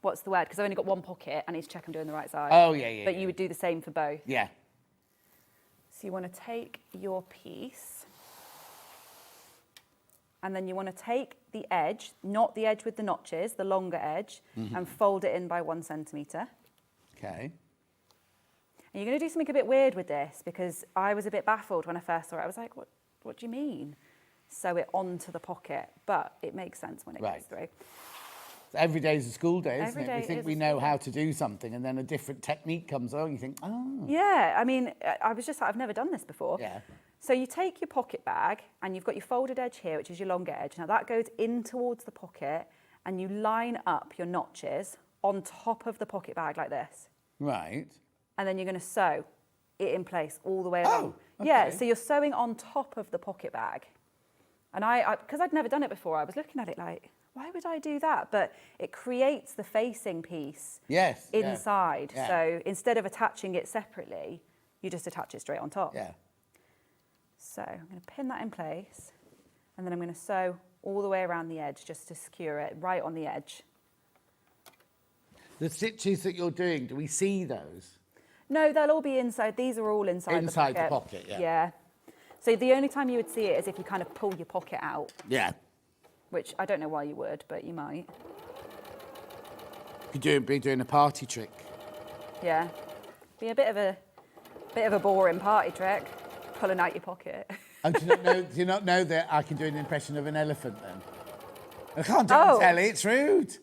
what's the word? Because I've only got one pocket. I need to check I'm doing the right side. Oh, yeah. But you would do the same for both. Yeah. So you want to take your piece, and then you want to take the edge, not the edge with the notches, the longer edge, and fold it in by 1 centimetre. Okay. And you're going to do something a bit weird with this, because I was a bit baffled when I first saw it. I was like, what do you mean? Sew it onto the pocket, but it makes sense when it goes through. Every day is a school day, isn't Every it? day We think is we a know school how to do something, and then a different technique comes along, and you think, oh. Yeah, I mean, I was just like, I've never done this before. Yeah. So you take your pocket bag, and you've got your folded edge here, which is your longer edge. Now that goes in towards the pocket, and you line up your notches on top of the pocket bag like this. Right. And then you're going to sew it in place all the way along. Oh, okay. Yeah, so you're sewing on top of the pocket bag. And because I'd never done it before, I was looking at it like, why would I do that? But it creates the facing piece inside. Yeah. So instead of attaching it separately, you just attach it straight on top. Yeah. So I'm going to pin that in place, and then I'm going to sew all the way around the edge just to secure it right on the edge. The stitches that you're doing, do we see those? No, they'll all be inside. These are all inside the pocket. Inside the pocket, yeah. Yeah. So the only time you would see it is if you kind of pull your pocket out. Yeah. Which I don't know why you would, but you might. Could be doing a party trick. Yeah. Be a bit of a boring party trick, pulling out your pocket. Oh, do you not know that I can do an impression of an elephant then? I can't do it on telly, it's rude.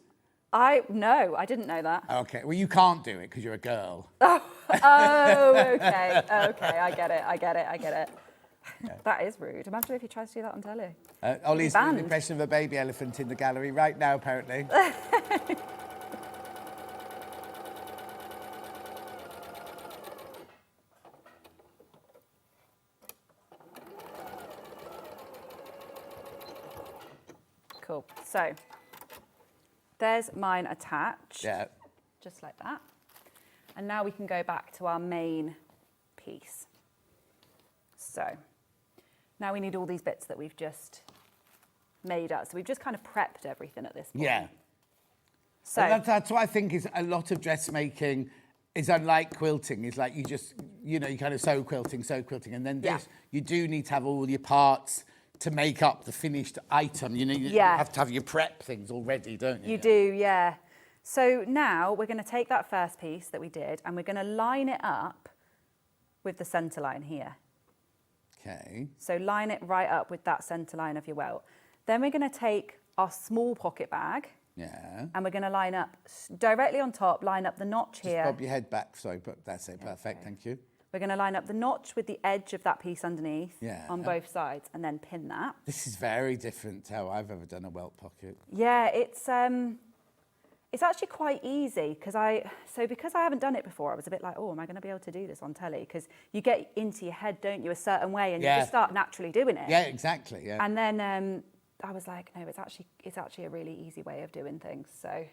No, I didn't know that. Okay, well you can't do it because you're a girl. Oh, okay, I get it. Yeah. That is rude. Imagine if he tries to do that on telly. Ollie's doing an banned. impression of a baby elephant in the gallery right now, apparently. Cool. So there's mine attached. Yeah. Just like that. And now we can go back to our main piece. So now we need all these bits that we've just made up. So we've just kind of prepped everything at this point. Yeah. So That's what I think is a lot of dressmaking is unlike quilting. Is like you just, you know, you kind of sew quilting, and then this, you do need to have all your parts to make up the finished item. You know, you have to have your prep things already, don't you? You do, yeah. So now we're going to take that first piece that we did and we're going to line it up with the centre line here. Okay. So line it right up with that centre line of your welt. Then we're going to take our small pocket bag. Yeah. And we're going to line up directly on top, line up the notch here. Just bob your head back, sorry, but that's it, perfect, thank you. We're going to line up the notch with the edge of that piece underneath on Yeah. both sides and then pin that. This is very different to how I've ever done a welt pocket. Yeah, it's actually quite easy because I haven't done it before, I was a bit like, oh, am I going to be able to do this on telly? Because you get into your head, don't you, a certain way, and you just start naturally doing it. Yeah, exactly. Yeah. And then I was like, no, it's actually a really easy way of doing things. So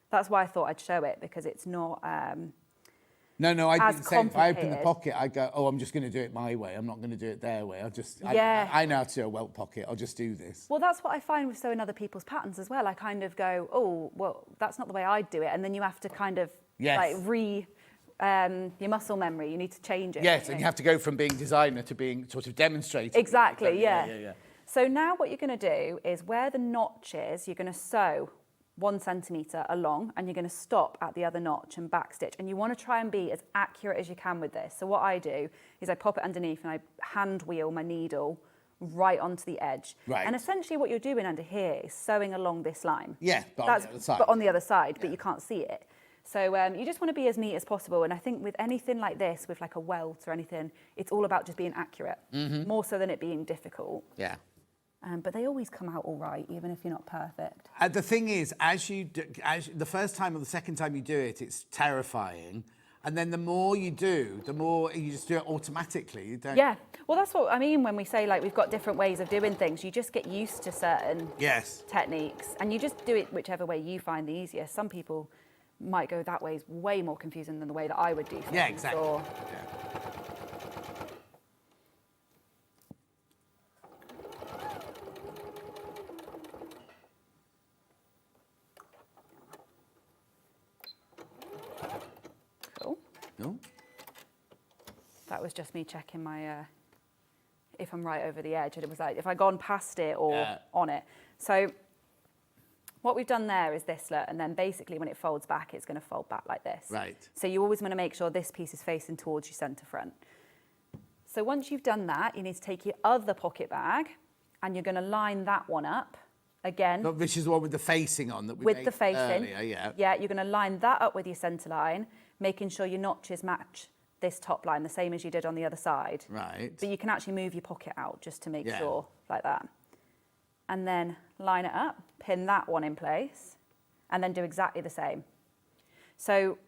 that's why I thought I'd show it, because it's not No, I do the same. If I open the complicated. pocket, I go, oh, I'm just going to do it my way. I'm not going to do it their way. Yeah. I know how to do a welt pocket. I'll just do this. Well, that's what I find with sewing other people's patterns as well. I kind of go, oh, well, that's not the way I'd do it. And then you have to kind of like your muscle memory. You need to change it. Yes, and you have to go from being designer to being sort of demonstrator. Exactly, yeah. Yeah. So now what you're going to do is where the notch is, you're going to sew 1 centimetre along and you're going to stop at the other notch and backstitch. And you want to try and be as accurate as you can with this. So what I do is I pop it underneath and I hand wheel my needle right onto the edge. Right. And essentially what you're doing under here is sewing along this line. Yeah, but on the other side. But on the other side, but you can't see it. So you just want to be as neat as possible. And I think with anything like this, with like a welt or anything, it's all about just being accurate, more so than it being difficult. Yeah. But they always come out all right, even if you're not perfect. The thing is, the first time or the second time you do it, it's terrifying. And then the more you do, the more you just do it automatically. You don't. Yeah. Well, that's what I mean when we say, like, we've got different ways of doing things. You just get used to certain techniques. And you just do it whichever way you find the easiest. Some people might go that way is way more confusing than the way that I would do things. Yeah, exactly. Or, No. that was just me checking my if I'm right over the edge. And it was like if I'd gone past it or on it. So what we've done there is this, look, and then basically when it folds back, it's going to fold back like this. Right. So you always want to make sure this piece is facing towards your centre front. So once you've done that, you need to take your other pocket bag and you're going to line that one up again. But this is the one with the facing on that we With made the facing. earlier, yeah. Yeah, you're going to line that up with your centre line, making sure your notches match this top line, the same as you did on the other side. Right. But you can actually move your pocket out just to make sure, like that. And then line it up, pin that one in place, and then do exactly the same. So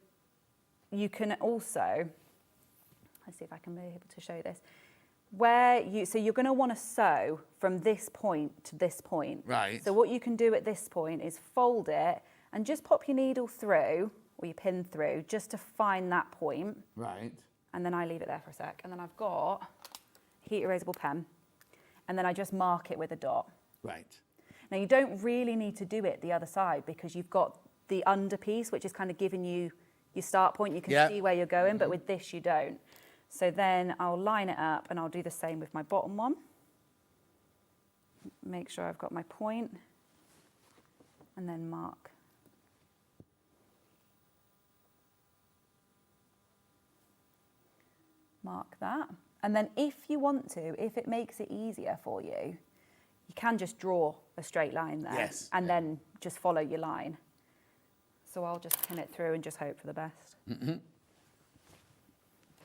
you can also, let's see if I can be able to show this. So you're going to want to sew from this point to this point. Right. So what you can do at this point is fold it and just pop your needle through, or your pin through, just to find that point. Right. And then I leave it there for a sec. And then I've got a heat erasable pen. And then I just mark it with a dot. Right. Now you don't really need to do it the other side because you've got the under piece, which is kind of giving you your start point. You can see where you're going, but with this you don't. So then I'll line it up and I'll do the same with my bottom one. Make sure I've got my point and then mark. Mark that. And then if you want to, if it makes it easier for you, you can just draw a straight line there and then just follow your line. So I'll just pin it through and just hope for the best.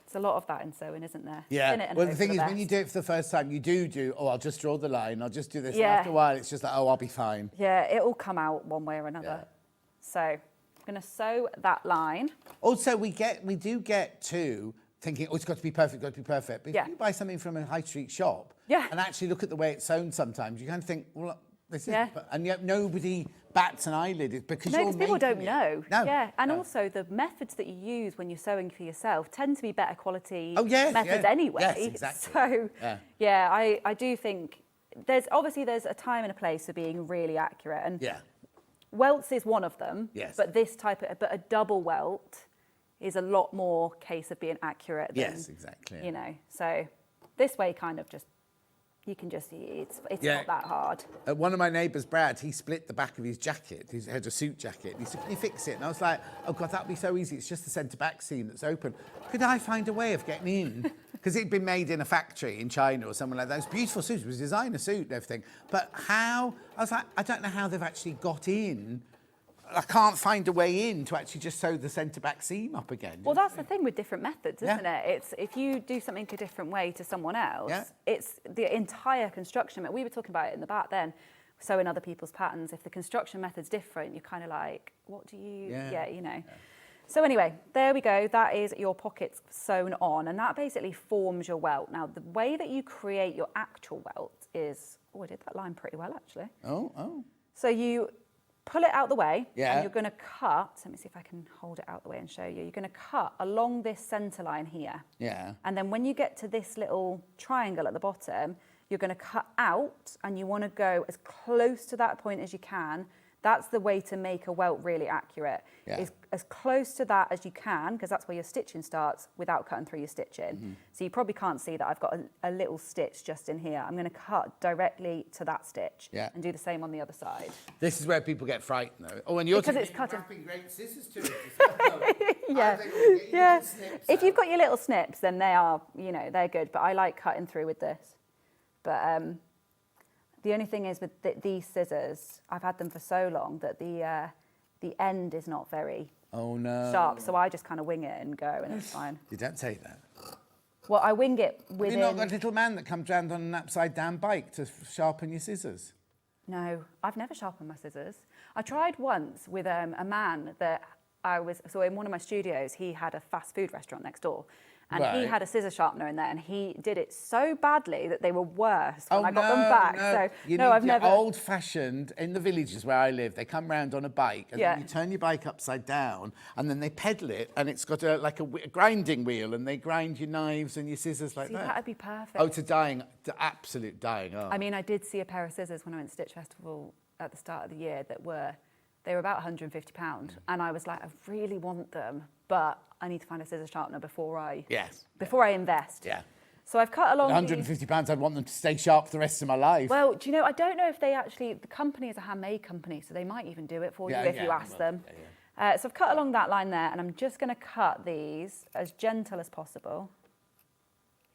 It's a lot of that in sewing, isn't there? Yeah. Spin it and Well, the hope thing for is, the when you best. do it for the first time, you do, oh, I'll just draw the line, I'll just do this. Yeah. And after a while, it's just like, oh, I'll be fine. Yeah, it will come out one way or another. So I'm going to sew that line. Also, we do get to thinking, oh, it's got to be perfect, got to be perfect. But if you buy something from a high street shop and actually look at the way it's sewn sometimes, you kind of think, well, this is... And yet nobody bats an eyelid because No, you're because people don't making know. it. No. Yeah, and also the methods that you use when you're sewing for yourself tend to be better quality yes, methods anyway. Yes, exactly. So, I do think there's a time and a place for being really accurate. And welts is one of them. Yes. But but a double welt is a lot more case of being accurate than, exactly. you know. So this way kind of just, you can just, it's not that hard. One of my neighbours, Brad, he split the back of his jacket. He had a suit jacket. He said, can you fix it? And I was like, oh, God, that would be so easy. It's just the centre back seam that's open. Could I find a way of getting in? Because it'd been made in a factory in China or somewhere like that. It was a beautiful suit. It was a designer suit and everything. But how? I was like, I don't know how they've actually got in. I can't find a way in to actually just sew the centre back seam up again. Well, that's the thing with different methods, isn't it? It's if you do something a different way to someone else, it's the entire construction. We were talking about it in the back then, sewing other people's patterns. If the construction method's different, you're kind of like, what do you, you know. So anyway, there we go. That is your pockets sewn on, and that basically forms your welt. Now, the way that you create your actual welt is, oh, I did that line pretty well, actually. Oh. So you pull it out the way, Yeah. and you're going to cut. Let me see if I can hold it out the way and show you. You're going to cut along this centre line here. Yeah. And then when you get to this little triangle at the bottom, you're going to cut out, and you want to go as close to that point as you can. That's the way to make a welt really accurate. Yeah. Is as close to that as you can, because that's where your stitching starts without cutting through your stitching. So you probably can't see that I've got a little stitch just in here. I'm going to cut directly to that stitch and do the same on the other side. This is where people get frightened, though. Oh, and you're Because it's cutting. wrapping great scissors to it. Yeah. If you've got your little snips, then they are, you know, they're good. But I like cutting through with this. But the only thing is with these scissors, I've had them for so long that the end is not very sharp. So I just kind of wing it and go, and it's fine. You don't say that. Well, I wing it within... Have you not got a little man that comes round on an upside-down bike to sharpen your scissors? No, I've never sharpened my scissors. I tried once with a man that so in one of my studios, he had a fast food restaurant next door. And he had a scissor sharpener in there, and he did it so badly that they were worse when I got them back. So I've never. Old-fashioned in the villages where I live. They come round on a bike, and then you turn your bike upside down, and then they pedal it, and it's got a grinding wheel, and they grind your knives and your scissors like that. That'd be perfect. Oh, to absolute dying art. I mean, I did see a pair of scissors when I went to Stitch Festival at the start of the year they were about £150, and I was like, I really want them, but I need to find a scissor sharpener before I invest. Yeah. So I've cut along £150, I'd want them to stay sharp for the rest of my life. Well, do you know, I don't know if the company is a handmade company, so they might even do it for you if you ask them. So I've cut along that line there, and I'm just going to cut these as gentle as possible.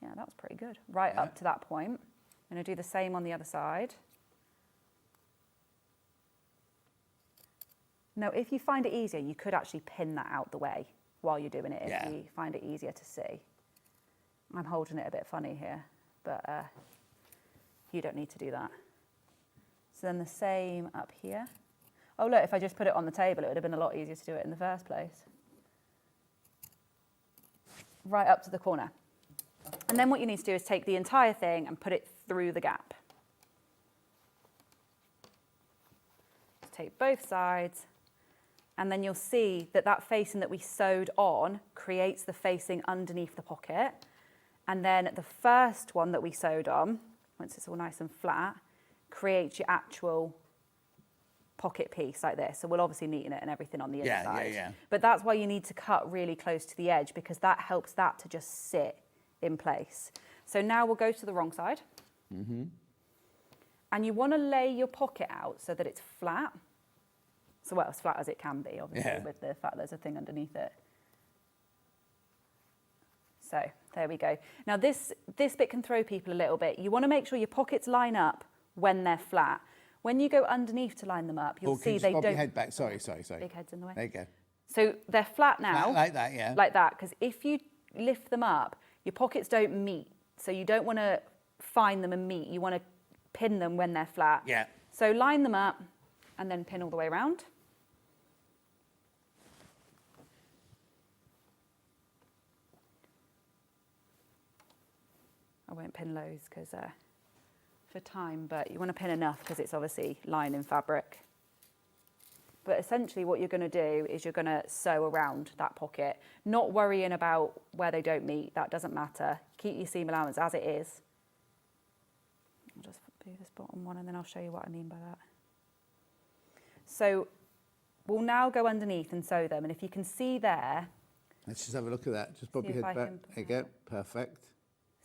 Yeah, that was pretty good. Right up to that point. I'm going to do the same on the other side. Now, if you find it easier, you could actually pin that out the way while you're doing it if you find it easier to see. I'm holding it a bit funny here, but you don't need to do that. So then the same up here. Oh, look, if I just put it on the table, it would have been a lot easier to do it in the first place. Right up to the corner. And then what you need to do is take the entire thing and put it through the gap. Take both sides. And then you'll see that facing that we sewed on creates the facing underneath the pocket. And then the first one that we sewed on, once it's all nice and flat, creates your actual pocket piece like this. So we'll obviously neaten it and everything on the inside. But that's why you need to cut really close to the edge, because that helps that to just sit in place. So now we'll go to the wrong side. And you want to lay your pocket out so that it's flat. So, well, as flat as it can be, obviously, with the fact there's a thing underneath it. So, there we go. Now, this bit can throw people a little bit. You want to make sure your pockets line up when they're flat. When you go underneath to line them up, you'll see they don't... Bob your head back. Sorry. Big head's in the way. There you go. So, they're flat now. Like that, yeah. Like that, because if you lift them up, your pockets don't meet. So you don't want to find them and meet. You want to pin them when they're flat. Yeah. So line them up and then pin all the way around. I won't pin loads because for time, but you want to pin enough because it's obviously lining fabric. But essentially what you're going to do is you're going to sew around that pocket, not worrying about where they don't meet. That doesn't matter. Keep your seam allowance as it is. I'll just do this bottom one and then I'll show you what I mean by that. So we'll now go underneath and sew them. And if you can see there. Let's just have a look at that. Just pop your head back. There you go. Perfect.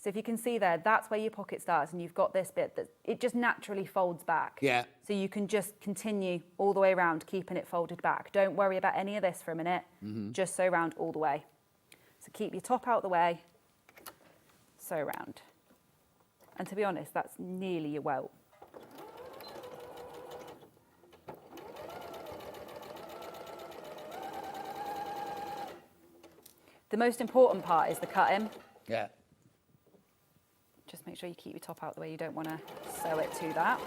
So if you can see there, that's where your pocket starts, and you've got this bit that it just naturally folds back. Yeah. So you can just continue all the way around, keeping it folded back. Don't worry about any of this for a minute. Just sew around all the way. So keep your top out the way, sew around. And to be honest, that's nearly your welt. The most important part is the cutting. Yeah. Just make sure you keep your top out the way. You don't want to sew it to that.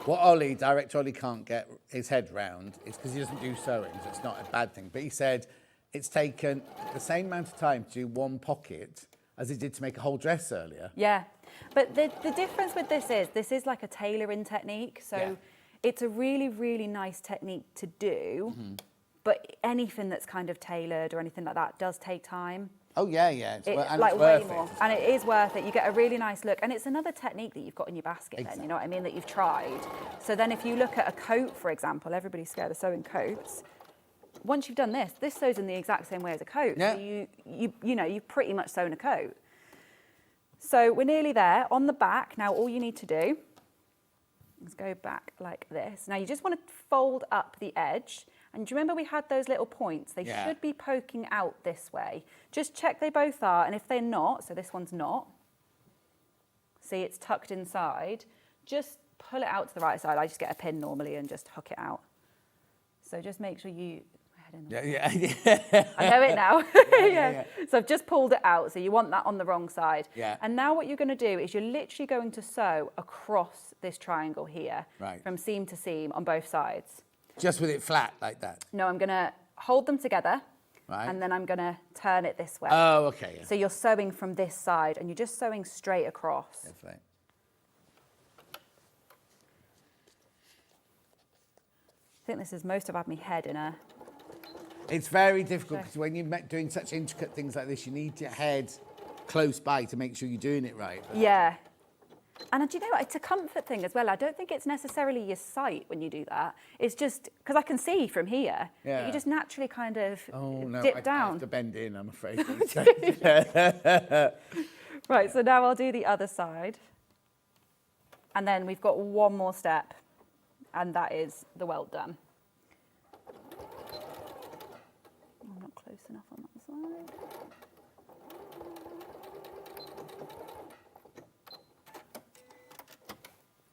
What Director Ollie can't get his head round is because he doesn't do sewing, so it's not a bad thing. But he said it's taken the same amount of time to do one pocket as it did to make a whole dress earlier. Yeah, but the difference with this is like a tailoring technique. So it's a really, really nice technique to do, but anything that's kind of tailored or anything like that does take time. Oh, yeah. It's like it's way worth more. it. And it is worth it. You get a really nice look. And it's another technique that you've got in your basket then, you know what I mean, that you've tried. So then if you look at a coat, for example, everybody's scared of sewing coats. Once you've done this sews in the exact same way as a coat. Yeah. So you've pretty much sewn a coat. So we're nearly there. On the back, now all you need to do is go back like this. Now you just want to fold up the edge. And do you remember we had those little points? They should be poking out this way. Just check they both are, and if they're not, so this one's not, see it's tucked inside, just pull it out to the right side. I just get a pin normally and just hook it out. So just make sure you... Yeah. I know it now. yeah. So I've just pulled it out, so you want that on the wrong side. Yeah. And now what you're going to do is you're literally going to sew across this triangle here, from seam to seam on both sides. Just with it flat like that? No, I'm going to hold them together, and then I'm going to turn it this way. Oh, okay. Yeah. So you're sewing from this side, and you're just sewing straight across. Definitely. I think this is most of I've had my head in a... It's very difficult because when you're doing such intricate things like this, you need your head close by to make sure you're doing it right. Yeah. And do you know what? It's a comfort thing as well. I don't think it's necessarily your sight when you do that. It's just because I can see from here. Yeah. You just naturally kind of I dip down. have to bend in, I'm afraid. Right, so now I'll do the other side. And then we've got one more step, and that is the welt done. I'm not close enough on that side.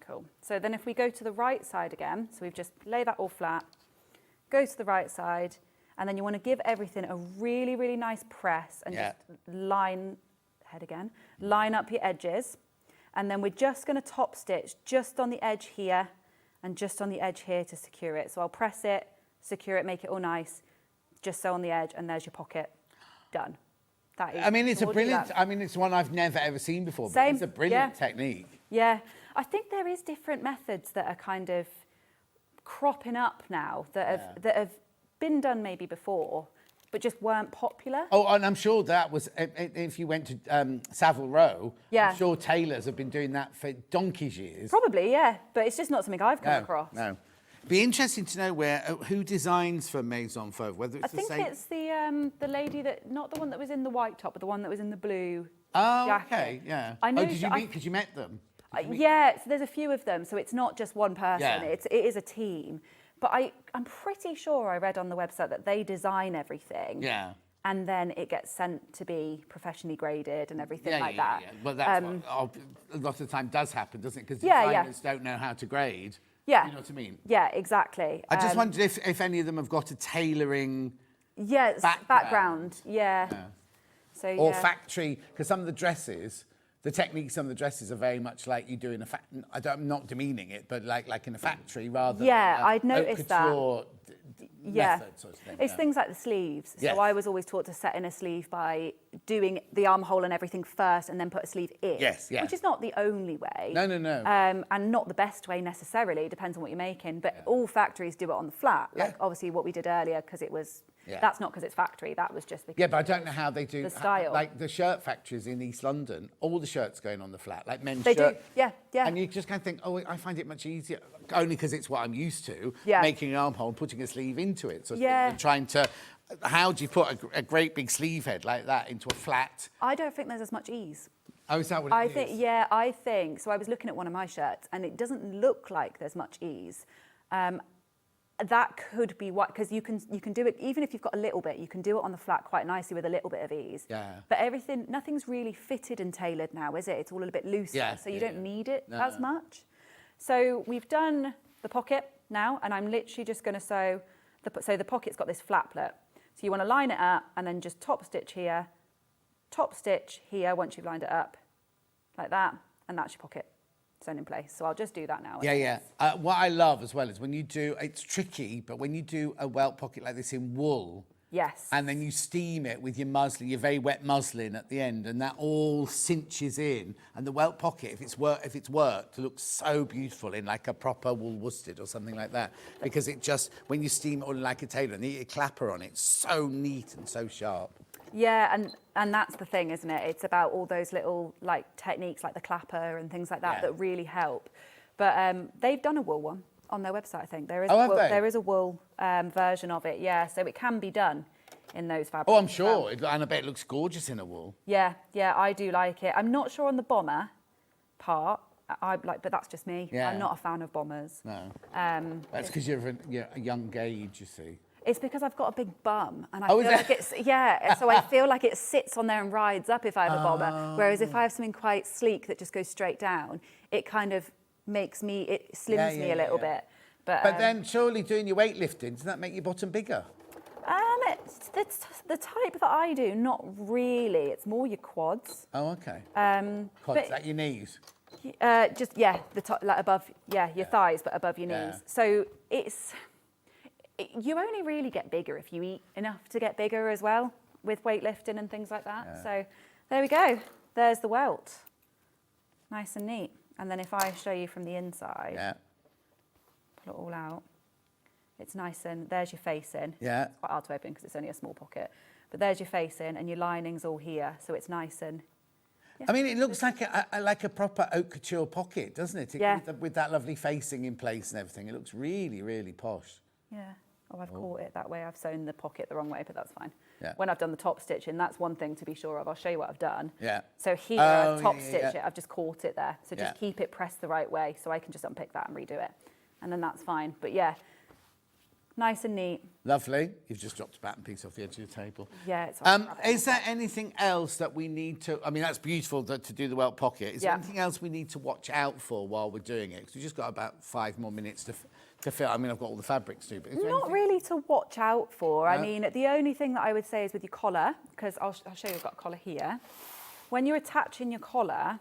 Cool. So then if we go to the right side again, so we've just laid that all flat, go to the right side, and then you want to give everything a really, really nice press and just line up your edges. And then we're just going to top stitch just on the edge here and just on the edge here to secure it. So I'll press it, secure it, make it all nice, just sew on the edge, and there's your pocket. Done. That is. I mean, it's a brilliant. I mean, it's one I've never ever seen before. But Same. It's a brilliant technique. Yeah, I think there is different methods that are kind of cropping up now that have been done maybe before, but just weren't popular. Oh, and I'm sure that was if you went to Savile Row. Yeah. I'm sure tailors have been doing that for donkey's years. Probably, yeah, but it's just not something I've come across. No. Be interesting to know who designs for Maison Fauve, whether it's I think it's the lady that, not the one that was in the white top, but the one that was in the blue jacket. Okay, yeah. I know. Did you meet, because you met them? Yeah, so there's a few of them, so it's not just one person, Yeah. it is a team. But I'm pretty sure I read on the website that they design everything. Yeah. And then it gets sent to be professionally graded and everything like that. Yeah. Well, that's what a lot of the time does happen, doesn't it? Because designers don't know how to grade. Yeah. You know what I mean? Yeah, exactly. I just wondered if any of them have got a tailoring background. Yeah. So Or yeah. factory, because some of the dresses, the techniques, some of the dresses are very much like you do in a factory. I'm not demeaning it, but like in a factory rather Yeah, than I'd noticed that. Yeah, method sort of thing. it's things like the sleeves. Yes. So I was always taught to set in a sleeve by doing the armhole and everything first and then put a sleeve in. Yes, yeah. Which is not the only way. No. And not the best way necessarily, depends on what you're making. But all factories do it on the flat. Like obviously what we did earlier, because it was, that's not because it's factory, that was just because Yeah, but I don't know how they do the style. Like the shirt factories in East London, all the shirts going on the flat, like men's They shirt. do, yeah. And you just kind of think, oh, I find it much easier, only because it's what I'm used to, Yeah. making an armhole and putting a sleeve into it. So Yeah. trying to, how do you put a great big sleeve head like that into a flat? I don't think there's as much ease. Oh, is that what it is? I think. So I was looking at one of my shirts and it doesn't look like there's much ease. That could be what, because you can do it, even if you've got a little bit, you can do it on the flat quite nicely with a little bit of ease. Yeah. But nothing's really fitted and tailored now, is it? It's all a bit looser, Yeah, so you don't need it No. as much. So we've done the pocket now, and I'm literally just going to sew, so the pocket's got this flaplet. So you want to line it up and then just top stitch here once you've lined it up, like that, and that's your pocket sewn in place. So I'll just do that now. Yeah. What I love as well is when you do, it's tricky, but when you do a welt pocket like this in wool, yes, and then you steam it with your muslin, your very wet muslin at the end, and that all cinches in. And the welt pocket, if it's worked, looks so beautiful in like a proper wool worsted or something like that. Because it just, when you steam it all like a tailor and you get a clapper on it, it's so neat and so sharp. Yeah, and that's the thing, isn't it? It's about all those little like techniques like the clapper and things like that that really help. But they've done a wool one on their website, I think. There is a wool version of it, yeah. So it can be done in those fabrics. Oh, I'm sure. And I bet it looks gorgeous in a wool. Yeah, I do like it. I'm not sure on the bomber part. But that's just me. Yeah. I'm not a fan of bombers. No. That's because you're a young gauge, you see. It's because I've got a big bum, and I Oh, feel is like it's so I feel like it sits on there and rides up if I have a bomber. Whereas if I have something quite sleek that just goes straight down, it kind of slims me a little bit. But then surely doing your weightlifting, does that make your bottom bigger? It's the type that I do, not really. It's more your quads. Oh, okay. Quads, at your knees? The top, like above, your thighs, but above your knees. So you only really get bigger if you eat enough to get bigger as well, with weightlifting and things like that. Yeah. So there we go. There's the welt. Nice and neat. And then if I show you from the inside, pull it all out. It's nice and there's your facing. Yeah. It's quite hard to open because it's only a small pocket. But there's your facing and your lining's all here. So it's nice and... I mean, it looks like a proper haute couture pocket, doesn't it? With that lovely facing in place and everything. It looks really, really posh. Yeah. Oh, I've caught it that way. I've sewn the pocket the wrong way, but that's fine. Yeah. When I've done the top stitching, that's one thing to be sure of. I'll show you what I've done. Yeah. So here, I've top stitched it. I've just caught it there. So just keep it pressed the right way so I can just unpick that and redo it. And then that's fine. But yeah, nice and neat. Lovely. You've just dropped a batten piece off the edge of the table. Yeah, it's is there anything else that we need to... I mean, that's beautiful to do the welt pocket. Is there anything else we need to watch out for while we're doing it? Because we've just got about 5 more minutes to fill. I mean, I've got all the fabrics too, but is there not anything? really to watch out for. No? I mean, the only thing that I would say is with your collar, because I'll show you, I've got a collar here. When you're attaching your collar,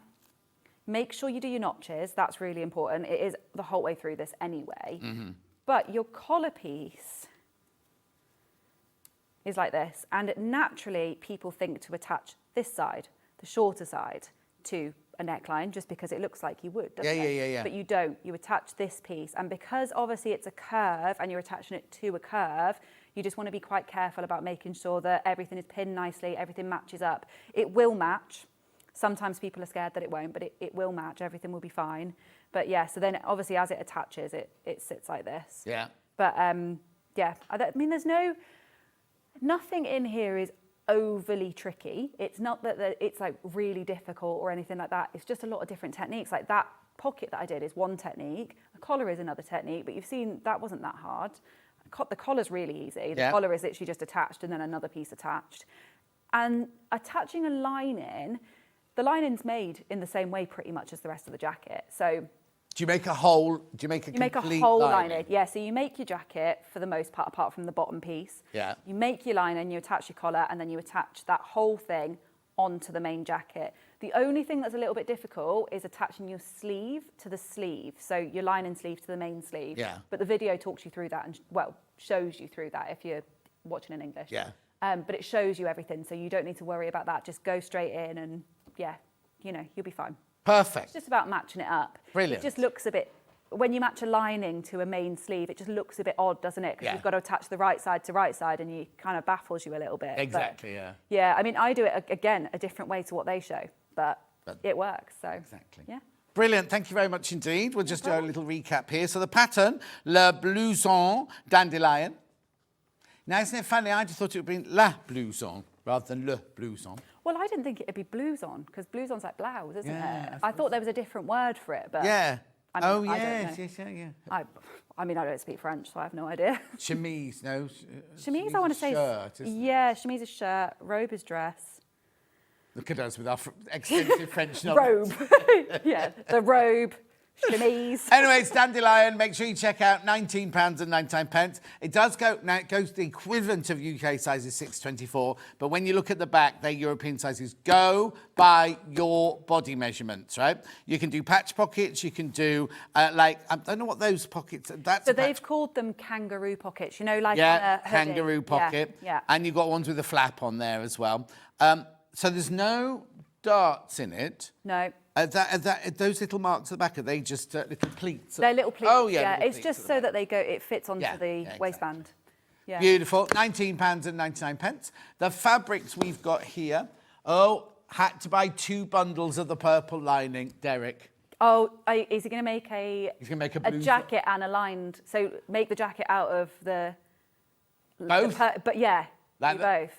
make sure you do your notches. That's really important. It is the whole way through this anyway. Mm-hmm. But your collar piece is like this. And naturally, people think to attach this side, the shorter side, to a neckline, just because it looks like you would, doesn't it? Yeah. But you don't. You attach this piece. And because obviously it's a curve and you're attaching it to a curve, you just want to be quite careful about making sure that everything is pinned nicely, everything matches up. It will match. Sometimes people are scared that it won't, but it will match. Everything will be fine. But yeah, so then obviously as it attaches, it sits like this. Yeah. But yeah, I mean, there's nothing in here is overly tricky. It's not that it's like really difficult or anything like that. It's just a lot of different techniques. Like that pocket that I did is one technique. A collar is another technique, but you've seen that wasn't that hard. The collar's really easy. The collar is literally just attached and then another piece attached. And attaching a lining, the lining's made in the same way pretty much as the rest of the jacket. So do you make a whole? Do you make a complete complete whole lining? Yeah. So you make your jacket for the most part, apart from the bottom piece. Yeah. You make your lining, you attach your collar, and then you attach that whole thing onto the main jacket. The only thing that's a little bit difficult is attaching your sleeve to the sleeve. So your lining sleeve to the main sleeve. Yeah. But the video talks you through that and, shows you through that if you're watching in English. Yeah. But it shows you everything, so you don't need to worry about that. Just go straight in and, you'll be fine. Perfect. It's just about matching it up. Brilliant. It just looks a bit, when you match a lining to a main sleeve, it just looks a bit odd, doesn't it? Because you've got to attach the right side to right side and you kind of baffles you a little bit. Exactly, but, yeah. I mean, I do it, again, a different way to what they show, but it works, so. Exactly. Yeah. Brilliant. Thank you very much indeed. We'll just do a little recap here. So the pattern, Le Blouson Dandelion. Now, isn't it funny? I just thought it would be La Blouson rather than Le Blouson. Well, I didn't think it'd be blouson, because blouson's like blouse, isn't Yeah, it? I thought there was a different word for it, but... Yeah. I mean, Oh, I yes, don't know. yeah. I mean, I don't speak French, so I have no idea. Chemise, no. Chemise, I want to say... shirt, isn't it? Yeah, chemise is shirt, robe is dress. Look at us with our extensive French knowledge. Robe. Yeah, the robe, chemise. Anyway, it's Dandelion. Make sure you check out £19.99. It does go, now it goes the equivalent of UK sizes 624, but when you look at the back, they're European sizes. Go by your body measurements, right? You can do patch pockets, you can do, I don't know what those pockets, that's So they've called them kangaroo pockets, like yeah, a hoodie. kangaroo pocket. Yeah. And you've got ones with a flap on there as well. So there's no darts in it. No. Those little marks at the back, are they just little pleats? They're little pleats, Oh, yeah. little It's pleats just at the so back. that it fits onto the waistband. Yeah. Beautiful. £19.99. The fabrics we've got here. Oh, had to buy 2 bundles of the purple lining, Derek. Oh, is he going to make He's going to make a a jacket and a lined... So make the jacket out of the... Both? But yeah, Like do both.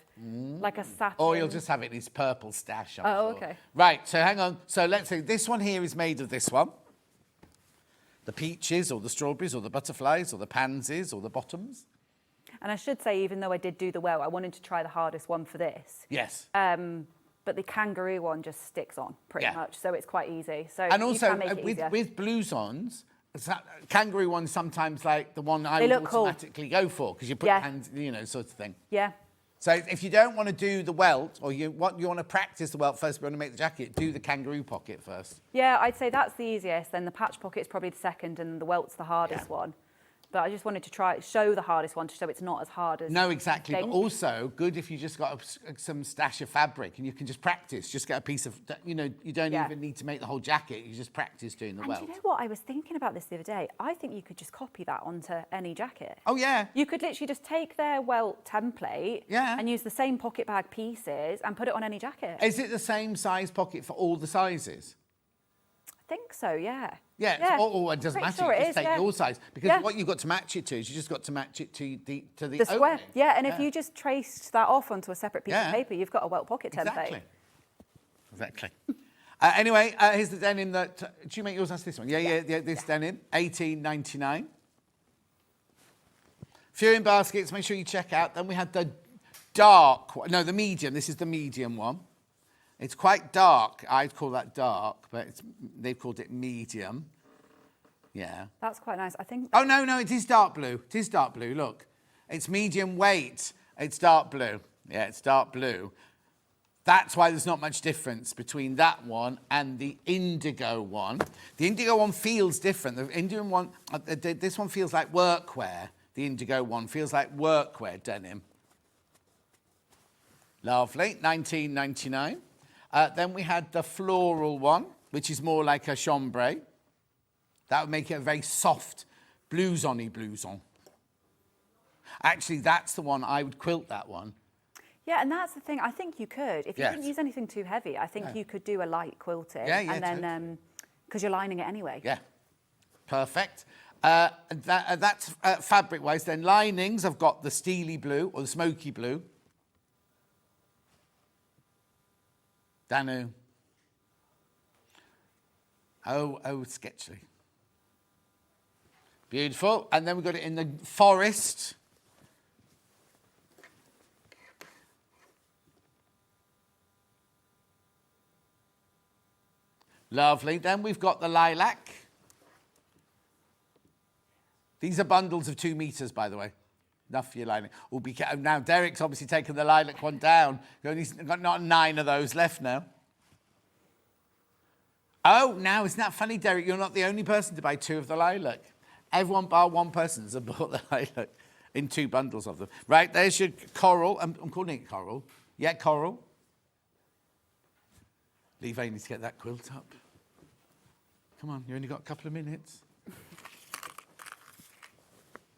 Like a satin... Or you'll just have it in his purple stash, I'm Oh, sure. okay. Right, so hang on. So let's see. This one here is made of this one. The peaches or the strawberries or the butterflies or the pansies or the bottoms. And I should say, even though I did do the well, I wanted to try the hardest one for this. Yes. But the kangaroo one just sticks on pretty Yeah. much, so it's quite easy. So And you also, can make it easier. with blousons, kangaroo one's sometimes like the one I would look cool. automatically go for because you put Yeah. your hands, sort of thing. Yeah. So if you don't want to do the welt or you want to practice the welt first, but you want to make the jacket, do the kangaroo pocket first. Yeah, I'd say that's the easiest. Then the patch pocket's probably the second, and the welt's the hardest one. But I just wanted to show the hardest one to show it's not as hard as... No, exactly. you But think. also good if you just got some stash of fabric and you can just practice. Just get a piece of, you don't even need to make the whole jacket. You just practice doing the welt. And do you know what? I was thinking about this the other day. I think you could just copy that onto any jacket. Oh, yeah. You could literally just take their welt template and use the same pocket bag pieces and put it on any jacket. Is it the same size pocket for all the sizes? I think so, yeah. Yeah, it doesn't Pretty matter. sure You it just is, take yeah. your size because Yeah. what you've got to match it to is you just got to match it to the The square, opening. yeah. And if you just traced that off onto a separate piece Yeah. of paper, you've got a welt pocket template. Exactly. Anyway, here's the denim that. Do you make yours as this one? Yeah. This denim, $18.99. Few in baskets. Make sure you check out. Then we had the the medium. This is the medium one. It's quite dark. I'd call that dark, but they've called it medium. Yeah. That's quite nice. I think... Oh, no, it is dark blue. It is dark blue, look. It's medium weight. It's dark blue. Yeah, it's dark blue. That's why there's not much difference between that one and the indigo one. The indigo one feels different. The indigo one, this one feels like workwear. The indigo one feels like workwear denim. Lovely, $19.99. Then we had the floral one, which is more like a chambray. That would make it a very soft blouson-y blouson. Actually, that's the one, I would quilt that one. Yeah, and that's the thing. I think you could. If you Yes. didn't use anything too heavy, I think you could do a light quilting. Yeah, and then, because you're lining it anyway. Yeah, perfect. That's fabric-wise. Then linings, I've got the steely blue or the smoky blue. Danu. Oh, sketchy. Beautiful. And then we've got it in the forest. Lovely. Then we've got the lilac. These are bundles of 2 meters, by the way. Enough for your lining. Now, Derek's obviously taken the lilac one down. He's got not 9 of those left now. Oh, now, isn't that funny, Derek? You're not the only person to buy 2 of the lilac. Everyone bar one person has bought the lilac in 2 bundles of them. Right, there's your coral. I'm calling it coral. Yeah, coral. Leave Amy to get that quilt up. Come on, you only got a couple of minutes.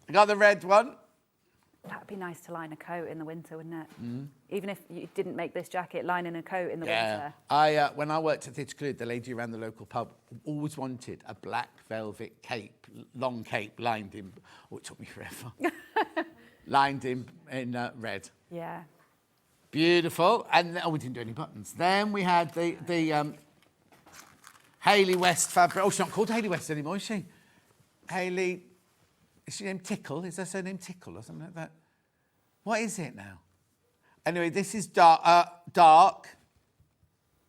I got the red one. That'd be nice to line a coat in the winter, wouldn't it? Mm. Even if you didn't make this jacket, lining a coat in the winter. When I worked at Hitchcliffe, the lady around the local pub always wanted a black velvet cape, long cape, lined in. Oh, it took me forever. Lined in red. Yeah. Beautiful. And we didn't do any buttons. Then we had the Hayley West fabric. Oh, she's not called Hayley West anymore, is she? Hayley. Is she named Tickle? Is her surname Tickle or something like that? What is it now? Anyway, this is dark.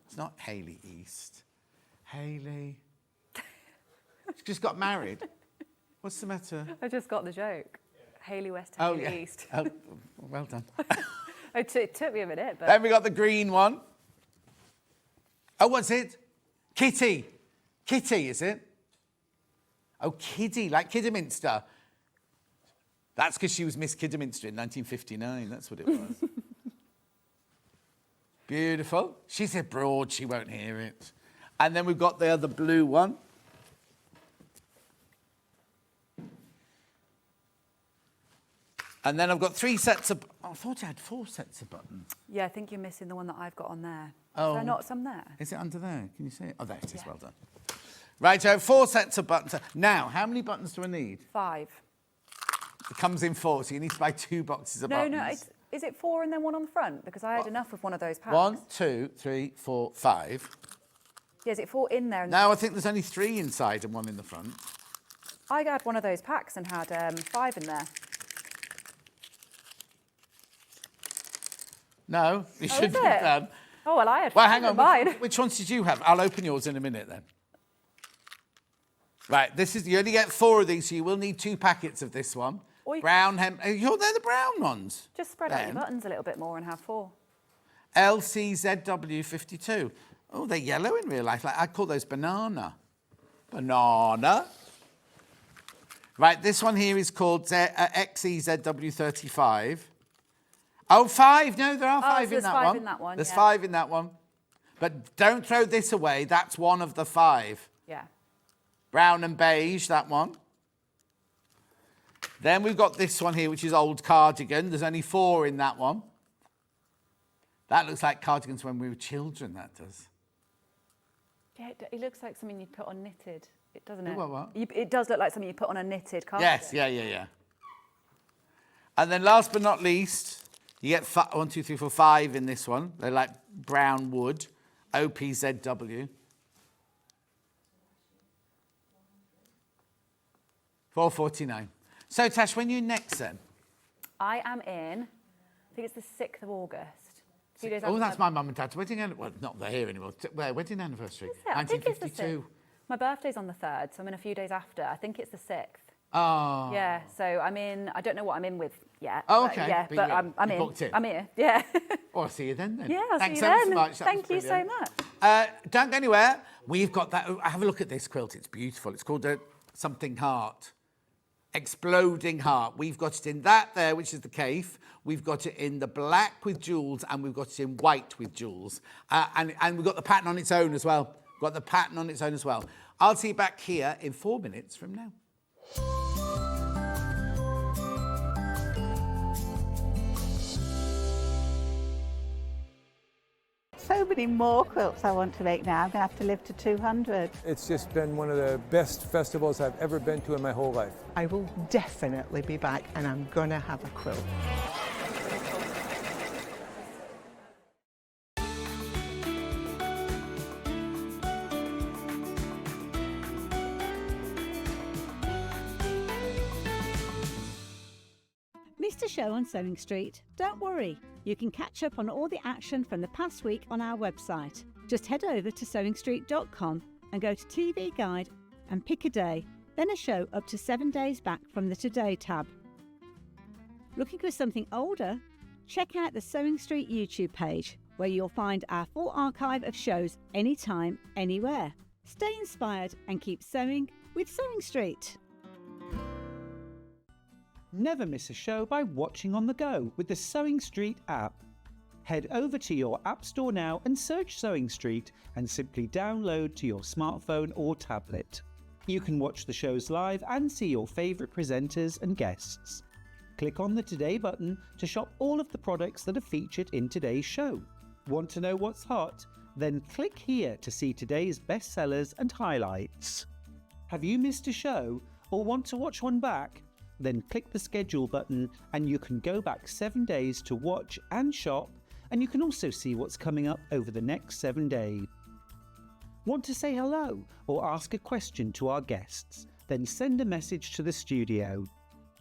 It's not Hayley East. Hayley. She just got married. What's the matter? I just got the joke. Hayley West, Hayley East. Oh, well done. It took me a minute, but... Then we got the green one. Oh, what's it? Kitty. Kitty, is it? Oh, Kiddie, like Kidderminster. That's because she was Miss Kidderminster in 1959. That's what it was. Beautiful. She's abroad. She won't hear it. And then we've got the other blue one. And then I've got 3 sets of... I thought I had 4 sets of buttons. Yeah, I think you're missing the one that I've got on there. Oh. Is there not some there? Is it under there? Can you see it? Oh, there it is. Well done. Right, so 4 sets of buttons. Now, how many buttons do I need? 5. It comes in 4, so you need to buy 2 boxes of buttons. No, is it 4 and then 1 on the front? Because I had enough of one of those packs. 1, 2, 3, 4, 5. Yeah, is it 4 in there? No, I think there's only 3 inside and 1 in the front. I had one of those packs and had 5 in there. No, you shouldn't have done. Oh, well, I had hang on. mine. Which ones did you have? I'll open yours in a minute then. Right, you only get 4 of these, so you will need 2 packets of this one. Brown hem. They're the brown ones. Just spread out your buttons a little bit more and have 4. LCZW52. Oh, they're yellow in real life. Like I call those banana. Banana. Right, this one here is called XEZW35. Oh, 5. No, there are 5 in that one. There's 5 in that one. There's 5 in that one. But don't throw this away. That's one of the 5. Yeah. Brown and beige, that one. Then we've got this one here, which is old cardigan. There's only 4 in that one. That looks like cardigans when we were children, that does. Yeah, it looks like something you'd put on knitted. It doesn't it? What? It does look like something you put on a knitted cardigan. Yes, yeah. And then last but not least, you get 1, 2, 3, 4, 5 in this one. They're like brown wood, OPZW. 4.49. So, Tash, when are you next then? I am in, I think it's the 6th of August. That's my mum and dad's wedding anniversary. Well, not they're here anymore. Wedding anniversary. Is it? I think it's the 1952. 6th. My birthday's on the 3rd, so I'm in a few days after. I think it's the 6th. Oh. Yeah, so I'm in, I don't know what I'm in with yet. Oh, okay. Yeah, but I'm in. Booked in. I'm here, yeah. Well, I'll see you then. Yeah, I'll Thanks see you then. so much. Thank you so much. Don't go anywhere. We've got that. Have a look at this quilt. It's beautiful. It's called something heart. Exploding heart. We've got it in that there, which is the cave. We've got it in the black with jewels, and we've got it in white with jewels. And we've got the pattern on its own as well. I'll see you back here in 4 minutes from now. So many more quilts I want to make now. I'm going to have to live to 200. It's just been one of the best festivals I've ever been to in my whole life. I will definitely be back and I'm going to have a quilt. Missed a show on Sewing Street? Don't worry, you can catch up on all the action from the past week on our website. Just head over to sewingstreet.com and go to TV Guide and pick a day, then a show up to 7 days back from the Today tab. Looking for something older? Check out the Sewing Street YouTube page, where you'll find our full archive of shows anytime, anywhere. Stay inspired and keep sewing with Sewing Street. Never miss a show by watching on the go with the Sewing Street app. Head over to your App Store now and search Sewing Street and simply download to your smartphone or tablet. You can watch the shows live and see your favourite presenters and guests. Click on the Today button to shop all of the products that are featured in today's show. Want to know what's hot? Then click here to see today's bestsellers and highlights. Have you missed a show or want to watch one back? Then click the schedule button and you can go back 7 days to watch and shop, and you can also see what's coming up over the next 7 days. Want to say hello or ask a question to our guests? Then send a message to the studio.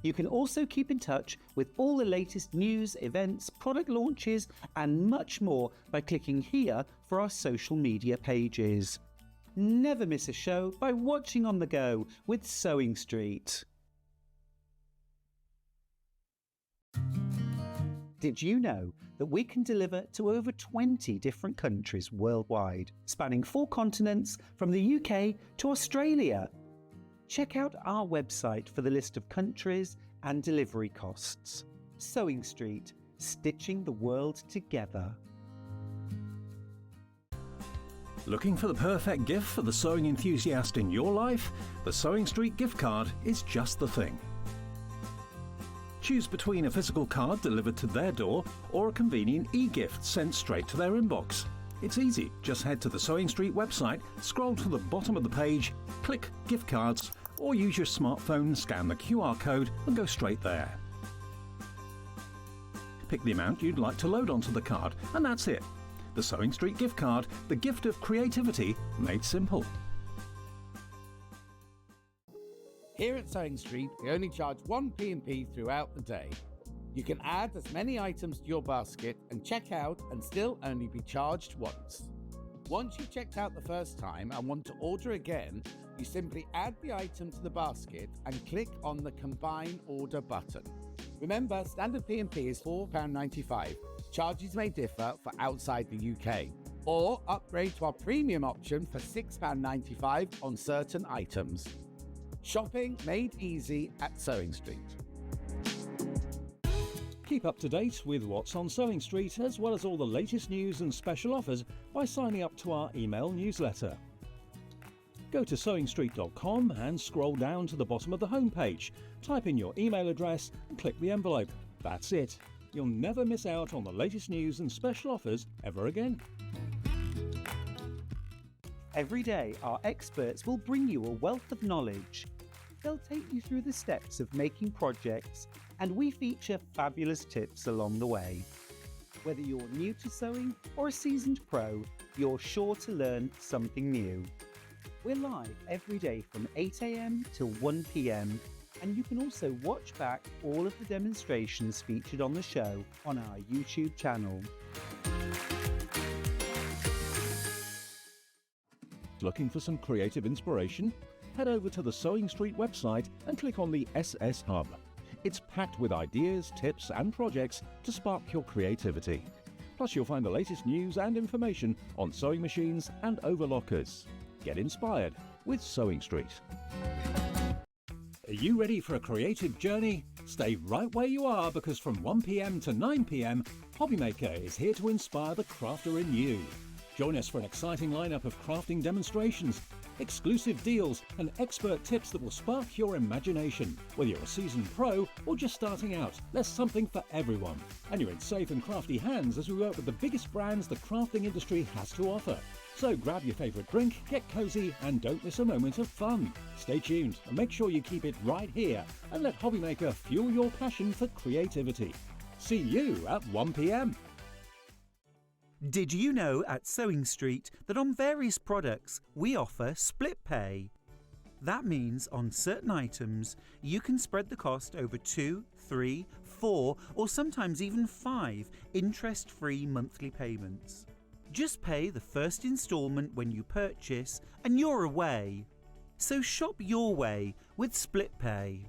You can also keep in touch with all the latest news, events, product launches and much more by clicking here for our social media pages. Never miss a show by watching on the go with Sewing Street. Did you know that we can deliver to over 20 different countries worldwide, spanning 4 continents from the UK to Australia? Check out our website for the list of countries and delivery costs. Sewing Street, stitching the world together. Looking for the perfect gift for the sewing enthusiast in your life? The Sewing Street gift card is just the thing. Choose between a physical card delivered to their door or a convenient e-gift sent straight to their inbox. It's easy. Just head to the Sewing Street website, scroll to the bottom of the page, click Gift Cards, or use your smartphone, scan the QR code and go straight there. Pick the amount you'd like to load onto the card, and that's it. The Sewing Street gift card, the gift of creativity made simple. Here at Sewing Street, we only charge 1 P&P throughout the day. You can add as many items to your basket and check out and still only be charged once. Once you've checked out the first time and want to order again, you simply add the item to the basket and click on the Combine Order button. Remember, standard P&P is £4.95. Charges may differ for outside the UK. Or upgrade to our premium option for £6.95 on certain items. Shopping made easy at Sewing Street. Keep up to date with what's on Sewing Street, as well as all the latest news and special offers by signing up to our email newsletter. Go to sewingstreet.com and scroll down to the bottom of the homepage. Type in your email address and click the envelope. That's it. You'll never miss out on the latest news and special offers ever again. Every day, our experts will bring you a wealth of knowledge. They'll take you through the steps of making projects, and we feature fabulous tips along the way. Whether you're new to sewing or a seasoned pro, you're sure to learn something new. We're live every day from 8 AM till 1 PM, and you can also watch back all of the demonstrations featured on the show on our YouTube channel. Looking for some creative inspiration? Head over to the Sewing Street website and click on the SS Hub. It's packed with ideas, tips and projects to spark your creativity. Plus you'll find the latest news and information on sewing machines and overlockers. Get inspired with Sewing Street. Are you ready for a creative journey? Stay right where you are, because from 1 PM to 9 PM, Hobbymaker is here to inspire the crafter in you. Join us for an exciting lineup of crafting demonstrations, exclusive deals and expert tips that will spark your imagination. Whether you're a seasoned pro or just starting out, there's something for everyone. And you're in safe and crafty hands as we work with the biggest brands the crafting industry has to offer. So grab your favourite drink, get cosy and don't miss a moment of fun. Stay tuned and make sure you keep it right here and let Hobbymaker fuel your passion for creativity. See you at 1 PM. Did you know at Sewing Street that on various products we offer split pay? That means on certain items you can spread the cost over 2, 3, 4 or sometimes even 5 interest-free monthly payments. Just pay the first instalment when you purchase and you're away. So shop your way with split pay.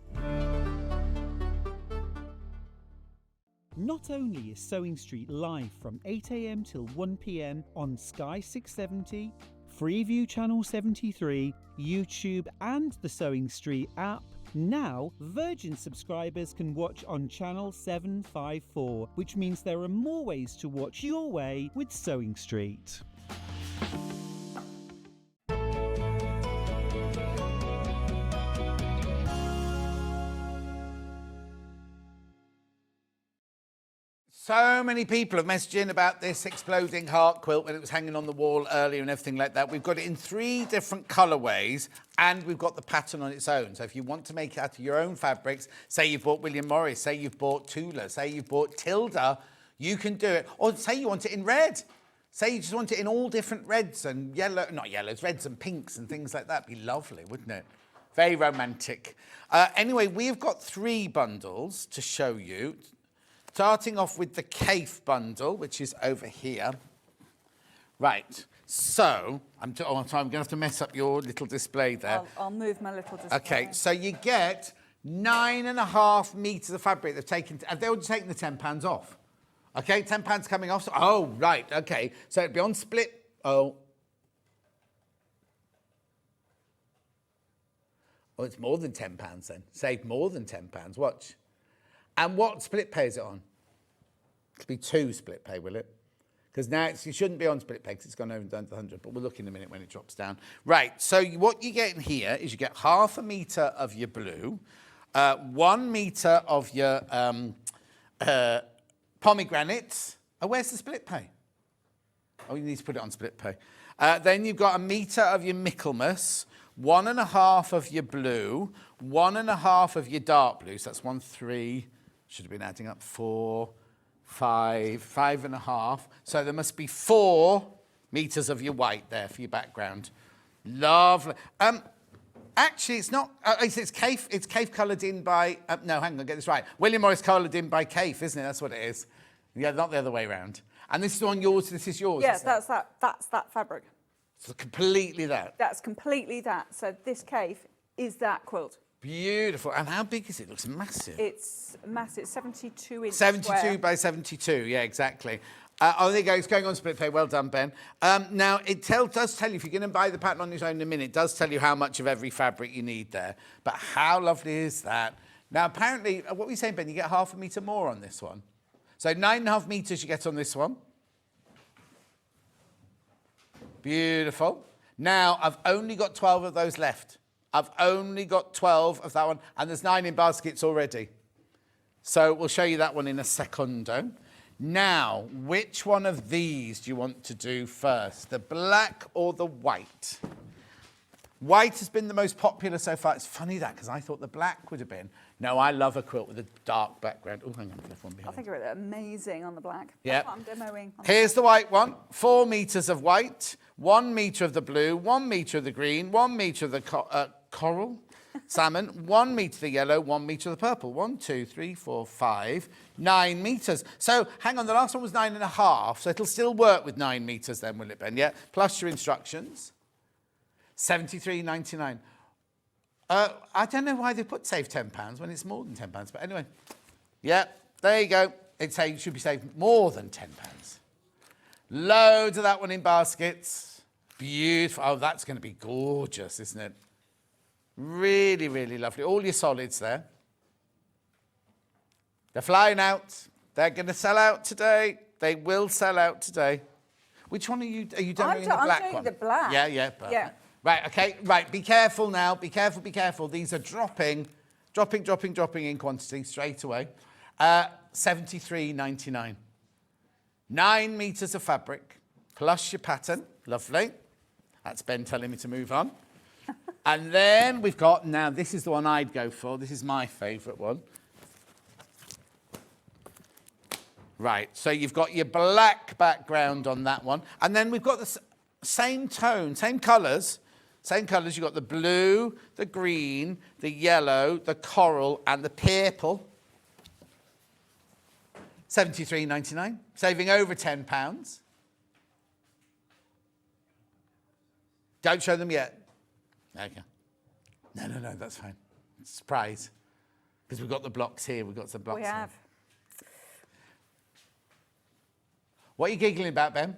Not only is Sewing Street live from 8 a.m. till 1 p.m. on Sky 670, Freeview Channel 73, YouTube and the Sewing Street app, now Virgin subscribers can watch on Channel 754, which means there are more ways to watch your way with Sewing Street. So many people have messaged in about this exploding heart quilt when it was hanging on the wall earlier and everything like that. We've got it in 3 different colourways and we've got the pattern on its own. So if you want to make it out of your own fabrics, say you've bought William Morris, say you've bought Tula, say you've bought Tilda, you can do it. Or say you want it in red. Say you just want it in all different reds and not yellows, reds and pinks and things like that. It'd be lovely, wouldn't it? Very romantic. Anyway, we've got 3 bundles to show you. Starting off with the Cafe bundle, which is over here. Right, so, I'm going to have to mess up your little display there. I'll move my little display. Okay, so you get 9.5 metres of fabric. Have they already taken the £10 off? Okay, £10 coming off. Oh, right, okay. So it'd be on split. Oh, it's more than £10 then. Save more than £10. Watch. And what split pay is it on? It'll be 2 split pay, will it? Because now it shouldn't be on split pay because it's gone over and done to 100, but we'll look in a minute when it drops down. Right, so what you get in here is you get 1/2 metre of your blue, 1 metre of your pomegranates. Oh, where's the split pay? Oh, you need to put it on split pay. Then you've got 1 metre of your Michaelmas, 1.5 of your blue, 1.5 of your dark blue. So that's 1, 3, should have been adding up, 4, 5, 5.5. So there must be 4 metres of your white there for your background. Lovely. Actually, it's not. It's Cafe. It's Cafe coloured in by. No, hang on, get this right. William Morris coloured in by Cafe, isn't it? That's what it is. Yeah, not the other way around. And this is on yours. This is yours. Yes, that's that. That's that fabric. So completely that. That's completely that. So this Cafe is that quilt. Beautiful. And how big is it? It looks massive. It's massive. It's 72 inches. 72 square. by 72. Yeah, exactly. Oh, there you go. It's going on split pay. Well done, Ben. Now, it does tell you, if you're going to buy the pattern on its own in a minute, it does tell you how much of every fabric you need there. But how lovely is that? Now, apparently, what were you saying, Ben? You get 1/2 metre more on this one. So 9.5 metres you get on this one. Beautiful. Now, I've only got 12 of those left. I've only got 12 of that one, and there's 9 in baskets already. So we'll show you that one in a secondo. Now, which one of these do you want to do first? The black or the white? White has been the most popular so far. It's funny that, because I thought the black would have been. No, I love a quilt with a dark background. Oh, hang on, left one behind. I think it would look amazing on the black. Yeah. That's what I'm demoing. Here's the white one. 4 metres of white, 1 metre of the blue, 1 metre of the green, 1 metre of the coral, salmon, 1 metre of the yellow, 1 metre of the purple. 1, 2, 3, 4, 5, 9 metres. So, hang on, the last one was 9.5, so it'll still work with 9 metres then, will it, Ben? Yeah, plus your instructions. £73.99. I don't know why they put save £10 when it's more than £10, but anyway. Yeah, there you go. It should be saved more than £10. Loads of that one in baskets. Beautiful. Oh, that's going to be gorgeous, isn't it? Really, really lovely. All your solids there. They're flying out. They're going to sell out today. They will sell out today. Which one are you demoing? The black I'm doing one? the black. Yeah, perfect. Yeah. Right, okay, right, be careful now. Be careful, be careful. These are dropping in quantity straight away. £73.99. 9 metres of fabric, plus your pattern. Lovely. That's Ben telling me to move on. And then we've got, now this is the one I'd go for. This is my favourite one. Right, so you've got your black background on that one. And then we've got the same tone, same colours. Same colours, you've got the blue, the green, the yellow, the coral, and the purple. £73.99, saving over £10. Don't show them yet. Okay. No, that's fine. Surprise. Because we've got the blocks here. We've got some blocks We have. What are you giggling about, Ben?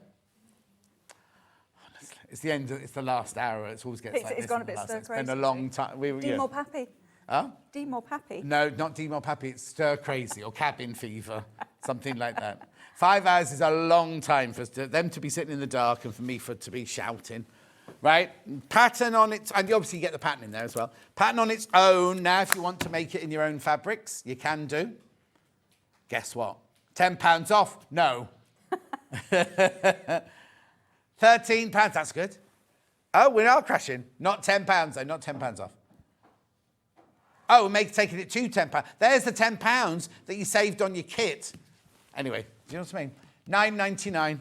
Honestly, it's the end. It's the last hour. It always gets like this. It's gone a in the bit last- stir It's crazy. been a long time. Demore Pappy. Huh? Demore Pappy. No, not Demore Pappy. It's stir crazy or cabin fever, something like that. 5 hours is a long time for them to be sitting in the dark and for me to be shouting. Right? Pattern on its, and you obviously get the pattern in there as well. Pattern on its own. Now, if you want to make it in your own fabrics, you can do. Guess what? £10 off? No. £13, that's good. Oh, we are crashing. Not £10 though, not £10 off. Oh, taking it to £10. There's the £10 that you saved on your kit. Anyway, do you know what I mean? £9.99.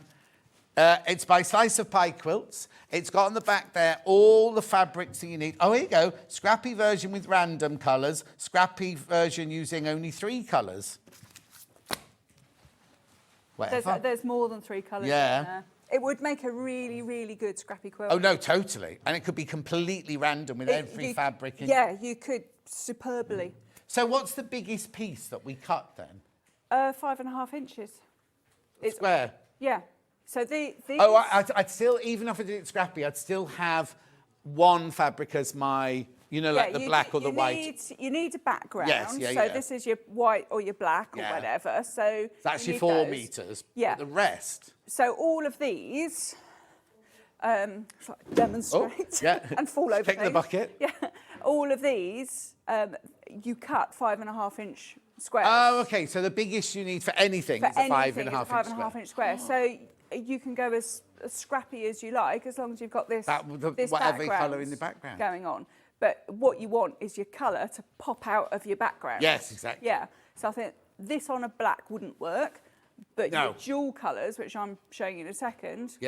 It's by Slice of Pie Quilts. It's got on the back there all the fabrics that you need. Oh, here you go. Scrappy version with random colours. Scrappy version using only 3 colours. There's more than 3 colours. Yeah. In there. It would make a really, really good scrappy quilt. Oh, no, totally. And it could be completely random with every fabric. Yeah, you could superbly. So what's the biggest piece that we cut then? 5.5 inches. Square? Yeah. So these... Oh, I'd still, even if I did it scrappy, I'd still have one fabric as my, like the black or the white. You need a background. Yes, yeah, so yeah. this is your white or your black or whatever. So It's actually you need 4 those. metres. Yeah. But the rest. So all of these, demonstrate and fall over. Pick the bucket. Yeah. All of these, you cut 5.5-inch squares. Oh, okay. So the biggest you need for anything is a 5.5-inch square. So you can go as scrappy as you like, as long as you've got this this whatever background colour in the background going on. But what you want is your colour to pop out of your background. Yes, exactly. Yeah. So I think this on a black wouldn't work, but your dual colours, which I'm showing you in a second,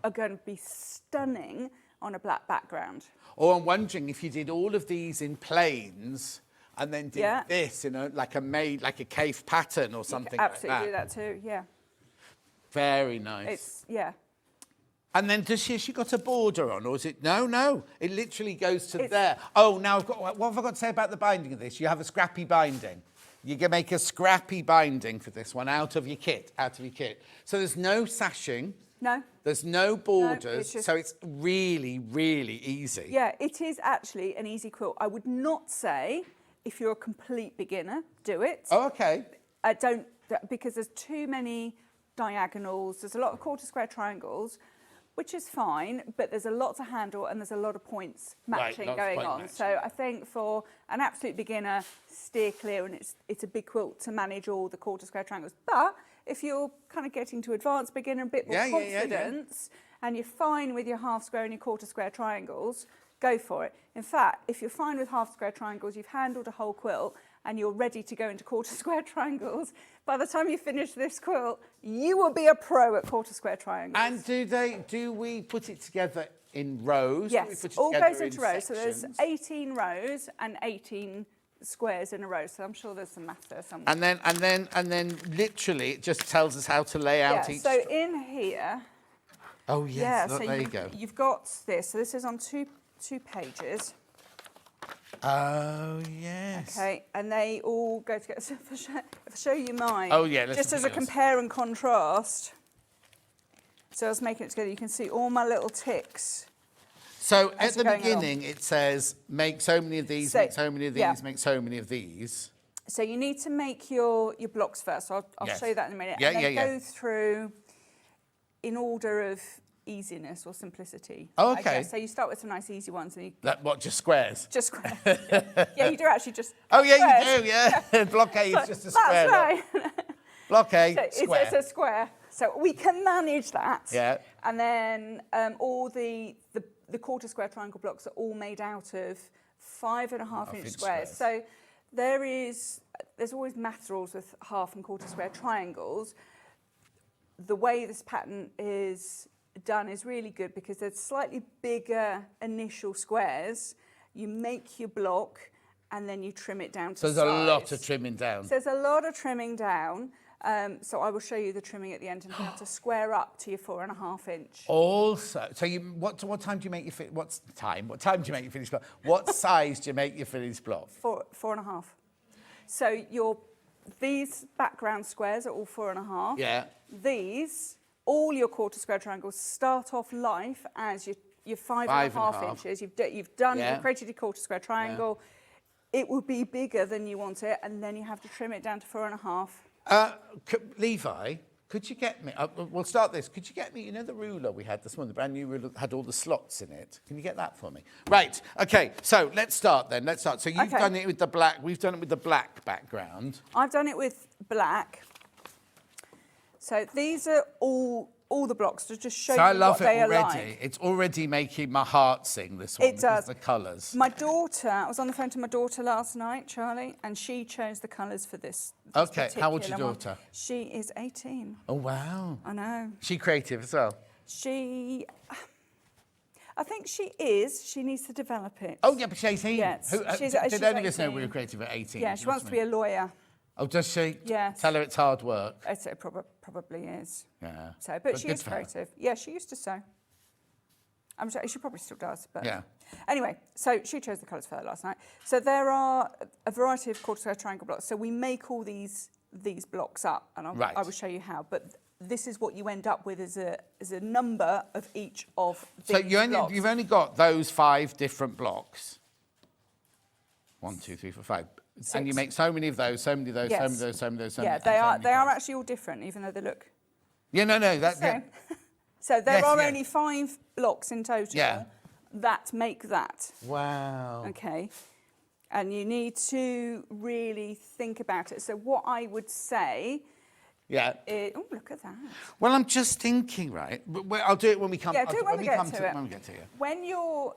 are going to be stunning on a black background. Or I'm wondering if you did all of these in plains and then did this in like a cave pattern or something like that. Absolutely do that too, yeah. Very nice. It's, And then does she got a border on, or is it? No. It literally goes to there. Oh, now what have I got to say about the binding of this? You have a scrappy binding. You can make a scrappy binding for this one out of your kit. So there's no sashing. No. There's no borders. No, so it's really, really easy. Yeah, it is actually an easy quilt. I would not say, if you're a complete beginner, do it. Oh, okay. Because there's too many diagonals. There's a lot of quarter square triangles, which is fine, but there's a lot to handle and there's a lot of points matching going on. So I think for an absolute beginner, steer clear, and it's a big quilt to manage all the quarter square triangles. But if you're kind of getting to advanced beginner, a bit more confidence, and you're fine with your half square and your quarter square triangles, go for it. In fact, if you're fine with half square triangles, you've handled a whole quilt, and you're ready to go into quarter square triangles, by the time you finish this quilt, you will be a pro at quarter square triangles. And do we put it together in rows? Yes, all goes into rows. So there's 18 rows and 18 squares in a row. So I'm sure there's some math there somewhere. And then literally it just tells us how to lay out each. So in here. Oh yes. Yeah. So there you go. You've got this. So this is on two pages. Oh, yes. Okay, and they all go together. So if I show you mine, just as a compare and contrast. So I was making it together, you can see all my little ticks. So at the beginning, it says, make so many of these, make so many of these, make so many of these. So you need to make your blocks first. So I'll show you that in a minute. And then go through in order of easiness or simplicity. Oh, okay. So you start with some nice easy ones. And just squares? Just squares. Yeah, you do actually just Oh, yeah, squares. you do, yeah. Block A is just a square. That's right. Block A, square. It's a square. So we can manage that. Yeah. And then all the quarter square triangle blocks are all made out of 5.5-inch squares. So there's always math rules with half and quarter square triangles. The way this pattern is done is really good because there's slightly bigger initial squares. You make your block and then you trim it down to size. So there's a lot of trimming down. So there's a lot of trimming down. So I will show you the trimming at the end and how to square up to your 4.5-inch. Also, so what time do you make your What time do you make your finished block? What size do you make your finished block? 4.5. So these background squares are all 4.5. Yeah. These all your quarter square triangles start off life as your 5.5 inches. You've created your quarter square triangle. It will be bigger than you want it, and then you have to trim it down to 4.5. Levi, could you get me, we'll start this, could you get me, you know the ruler we had this morning, the brand new ruler that had all the slots in it? Can you get that for me? Right, okay, so let's start then, So you've done it with the black, we've done it with the black background. I've done it with black. So these are all the blocks to just show you what they are like. I love it already. It's already making my heart sing, this one. It does. The colours. My daughter, I was on the phone to my daughter last night, Charlie, and she chose the colours for this Okay, how old's your daughter? One. She is 18. Oh, wow. I know. She creative as well? I think she is. She needs to develop it. Oh, yeah, but she's 18. Yes. Did any of us know we were creative at 18? Yeah, she wants to be a lawyer. Oh, does she? Yes. Tell her it's hard work. It probably is. Yeah. So, but she is creative. Yeah, she used to sew. I'm sure she probably still does. But yeah. Anyway, so she chose the colours for her last night. So there are a variety of quarter square triangle blocks. So we make all these blocks up, and I will show you how. But this is what you end up with as a number of each of these blocks. You've only got those 5 different blocks. 1, 2, 3, 4, 5. 6. And you make so many of those, so many of those, so many of those, so many of those. Yeah, they are actually all different, even though they look. Yeah, no. So there are only 5 blocks in total that make that. Wow. Okay. And you need to really think about it. So what I would say. Yeah. Oh, look at that. Well, I'm just thinking, right? I'll do it when we come. Yeah, do it when we get to it. When we get to it. When you're.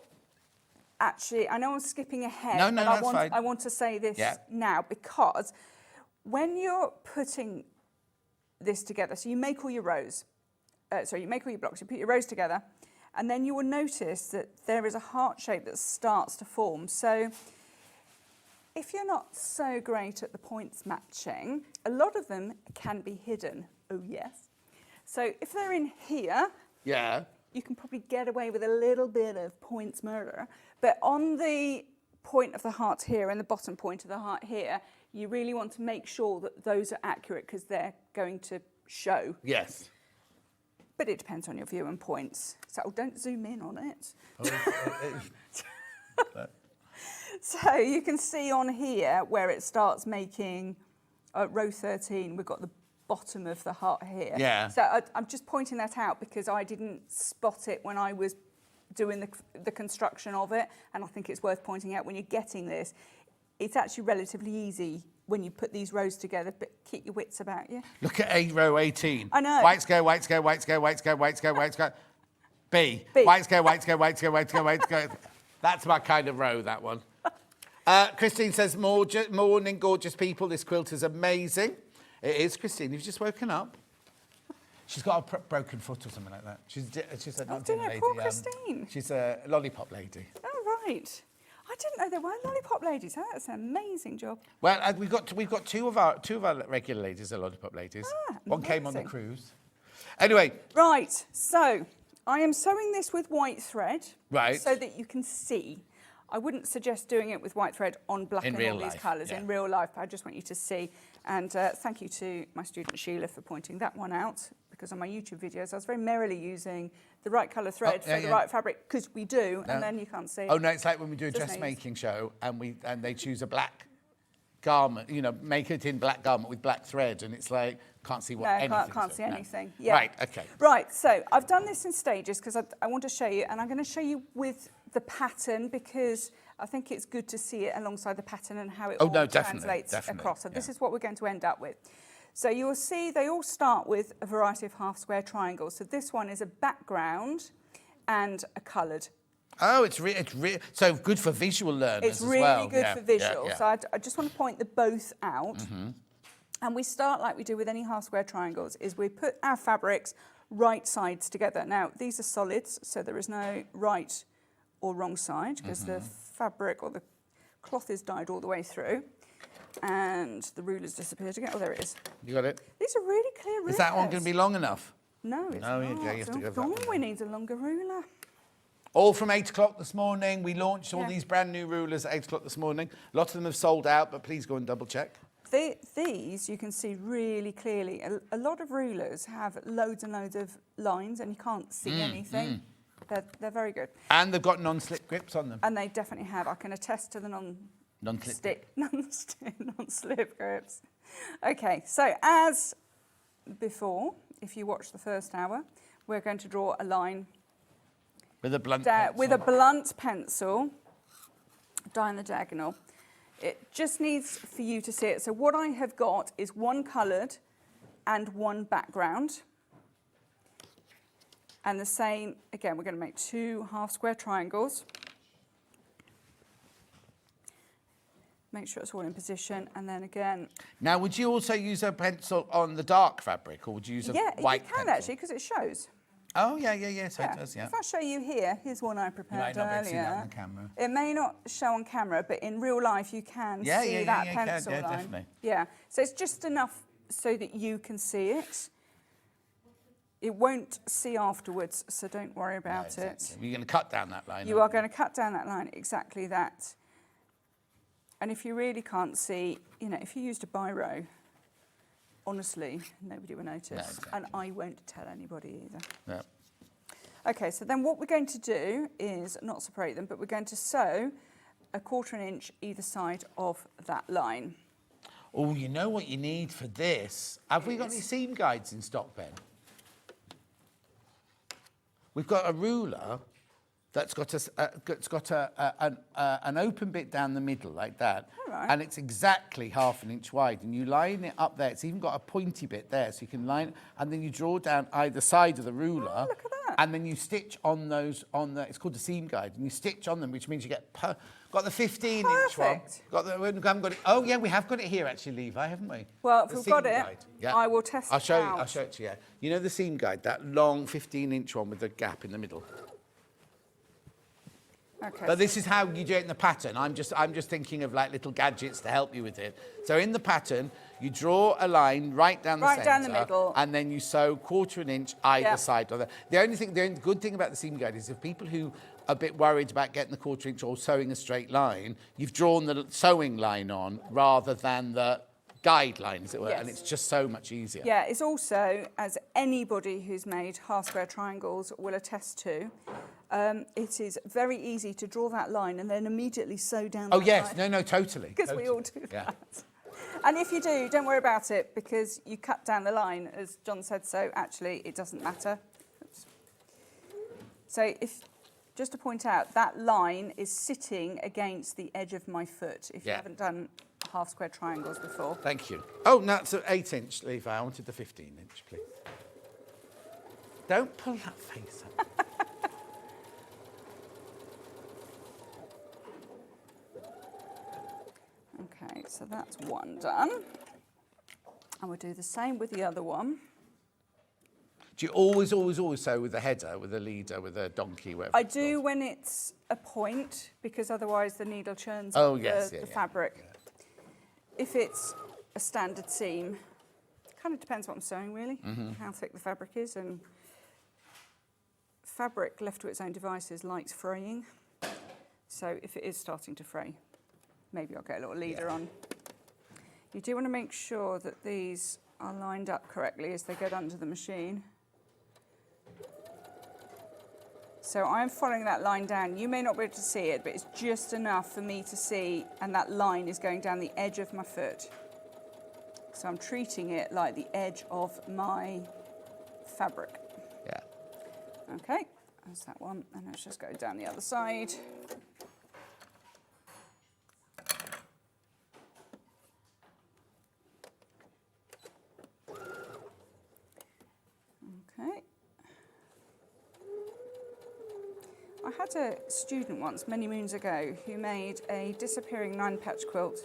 Actually, I know I'm skipping ahead, but that's fine. I want to say this now, because when you're putting this together, so you make all your rows, you make all your blocks, you put your rows together, and then you will notice that there is a heart shape that starts to form. So if you're not so great at the points matching, a lot of them can be hidden. Oh, yes. So if they're in here, you can probably get away with a little bit of points murder. But on the point of the heart here and the bottom point of the heart here, you really want to make sure that those are accurate because they're going to show. Yes. But it depends on your view and points. So don't zoom in on it. So you can see on here where it starts making row 13, we've got the bottom of the heart here. Yeah. So I'm just pointing that out because I didn't spot it when I was doing the construction of it, and I think it's worth pointing out when you're getting this. It's actually relatively easy when you put these rows together, but keep your wits about you. Look at row 18. I know. Whites go, whites go, whites go, whites go, whites go, whites go. B. Whites go, whites go, whites go, whites go, whites go. That's my kind of row, that one. Christine says, morning, gorgeous people. This quilt is amazing. It is, Christine. You've just woken up. She's got a broken foot or something like that. She's a lady. Poor Christine. She's a lollipop lady. Oh, right. I didn't know there were lollipop ladies. That's an amazing job. Well, we've got two of our regular ladies are lollipop ladies. One came on the cruise. Anyway. Right. So I am sewing this with white thread. Right. So that you can see. I wouldn't suggest doing it with white thread on black and all these colours in real life. I just want you to see. And thank you to my student Sheila for pointing that one out, because on my YouTube videos I was very merrily using the right colour thread for the right fabric, because we do, and then you can't see. Oh no, it's like when we do a dressmaking show and they choose a black garment, make it in black garment with black thread, and it's like can't see what anything. No, can't see anything. Yeah. Right. Okay. Right. So I've done this in stages because I want to show you, and I'm going to show you with the pattern because I think it's good to see it alongside the pattern and how it translates across. So this is what we're going to end up with. So you will see they all start with a variety of half square triangles. So this one is a background and a coloured. Oh, it's so good for visual learners as well. It's really good for visual. So I just want to point the both out. Mm-hmm. And we start like we do with any half square triangles, is we put our fabrics right sides together. Now, these are solids, so there is no right or wrong side, because the fabric or the cloth is dyed all the way through. And the ruler's disappeared again. Oh, there it is. You got it? These are really clear rulers. Is that one going to be long enough? No, it's not. You have to go that one. We need a longer ruler. All from 8 o'clock this morning. We launched all these brand new rulers at 8 o'clock this morning. A lot of them have sold out, but please go and double check. These you can see really clearly. A lot of rulers have loads and loads of lines and you can't see anything. They're very good. And they've got non-slip grips on them. And they definitely have. I can attest to the non-slip grips. Okay, so as before, if you watch the first hour, we're going to draw a line with a blunt pencil. With a blunt pencil down the diagonal. It just needs for you to see it. So what I have got is one coloured and one background. And the same, again, we're going to make 2 half square triangles. Make sure it's all in position, and then again... Now, would you also use a pencil on the dark fabric, or would you use a white pencil? Yeah, you can actually, because it shows. Oh, yeah, so it does, yeah. If I show you here, here's one I prepared You might not be able to see that earlier. on the camera. It may not show on camera, but in real life you can see that pencil line. Definitely. Yeah, so it's just enough so that you can see it. It won't see afterwards, so don't worry about it. You're going to cut down that line. You are going to cut down that line, exactly that. And if you really can't see, you know, if you used a biro, honestly, nobody will notice. No, exactly. And I won't tell anybody either. No. Okay, so then what we're going to do is not separate them, but we're going to sew a 1/4 inch either side of that line. Oh, you know what you need for this? Have we got any seam guides in stock, Ben? We've got a ruler that's got an open bit down the middle like that, and it's exactly 1/2 inch wide. And you line it up there. It's even got a pointy bit there, so you can line. And then you draw down either side of the ruler. Oh, look at that! And then you stitch on those It's called a seam guide, and you stitch on them, which means you get got the 15-inch one. We haven't got it. Oh yeah, we have got it here actually, Levi, haven't we? Well, if we've got it, I will test it out. I'll show it to you. You know the seam guide, that long 15-inch one with the gap in the middle. Okay. But this is how you do it in the pattern. I'm just thinking of like little gadgets to help you with it. So in the pattern, you draw a line right down the centre. Right down the middle. And then you sew 1/4 inch either side of that. The only good thing about the seam guide is if people who are a bit worried about getting the 1/4 inch or sewing a straight line, you've drawn the sewing line on rather than the guideline, as it were, and it's just so much easier. Yeah, it's also, as anybody who's made half square triangles will attest to, it is very easy to draw that line and then immediately sew down that line. No, totally. Because we all do that. And if you do, don't worry about it, because you cut down the line, as John said, so actually it doesn't matter. Oops. So just to point out, that line is sitting against the edge of my foot, if you haven't done half square triangles before. Thank you. Oh, no, it's an 8-inch, Levi. I wanted the 15-inch, please. Don't pull that face up. Okay, so that's one done. And we'll do the same with the other one. Do you always sew with a header, with a leader, with a donkey, whatever? I do when it's a point, because otherwise the needle churns the fabric. Yeah. If it's a standard seam, kind of depends what I'm sewing really, how thick the fabric is, and fabric left to its own devices likes fraying. So if it is starting to fray, maybe I'll get a little leader on. You do want to make sure that these are lined up correctly as they go under the machine. So I'm following that line down. You may not be able to see it, but it's just enough for me to see, and that line is going down the edge of my foot. So I'm treating it like the edge of my fabric. Yeah. Okay, that's that one. And let's just go down the other side. Okay. I had a student once, many moons ago, who made a disappearing 9-patch quilt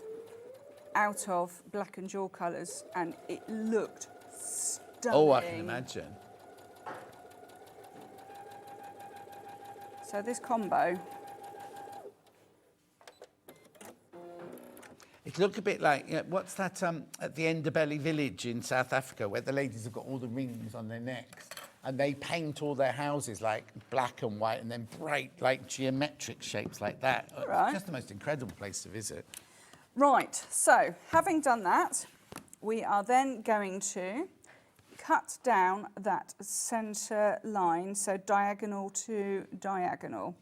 out of black and jewel colours, and it looked stunning. Oh, I can imagine. So this combo. It looked a bit like, what's that at the Endebelly village in South Africa, where the ladies have got all the rings on their necks, and they paint all their houses like black and white and then bright, like geometric shapes like that. Right. It's just the most incredible place to visit. Right, so having done that, we are then going to cut down that centre line, so diagonal to diagonal.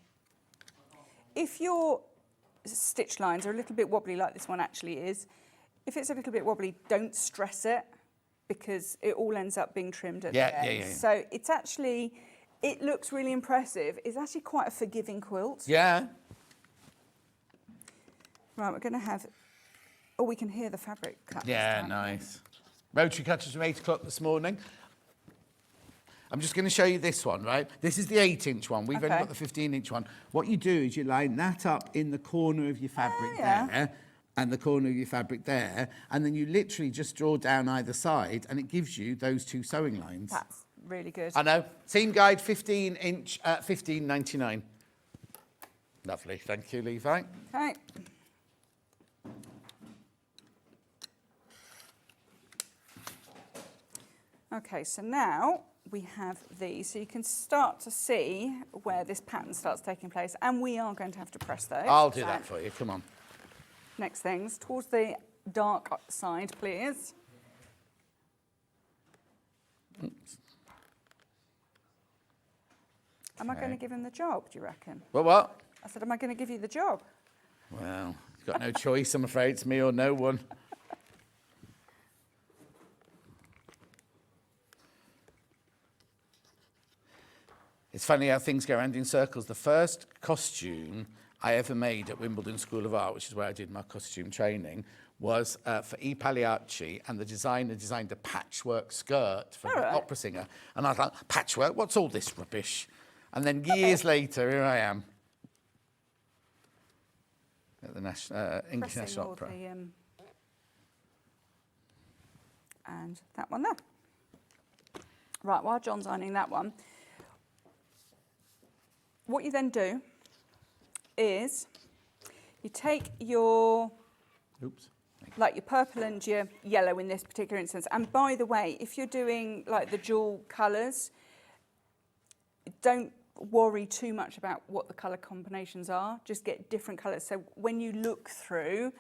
If your stitch lines are a little bit wobbly, like this one actually is, if it's a little bit wobbly, don't stress it, because it all ends up being trimmed at the end. Yeah. So it's actually, it looks really impressive. It's actually quite a forgiving quilt. Yeah. Right, we're going to have, oh, we can hear the fabric cut. Yeah, nice. Rotary cutters from 8 o'clock this morning. I'm just going to show you this one, right? This is the 8-inch one. We've only got the 15-inch one. What you do is you line that up in the corner of your fabric there, and the corner of your fabric there, and then you literally just draw down either side, and it gives you those 2 sewing lines. That's really good. I know. Seam guide, 15-inch, $15.99. Lovely. Thank you, Levi. Okay. Okay, so now we have these, so you can start to see where this pattern starts taking place, and we are going to have to press those. I'll do that for you, come on. Next things, towards the dark side, please. Oops. Am I going to give him the job, do you reckon? What? I said, am I going to give you the job? Well, you've got no choice, I'm afraid. It's me or no one. It's funny how things go around in circles. The first costume I ever made at Wimbledon School of Art, which is where I did my costume training, was for E. Pagliacci, and the designer designed a patchwork skirt for the opera singer. And I was like, patchwork? What's all this rubbish? And then years later, here I am at the English National Opera. And that one there. Right, while John's ironing that one, what you then do is you take your, like your purple and your yellow in this particular instance. And by the way, if you're doing like the dual colours, don't worry too much about what the colour combinations are. Just get different colours. So when you look through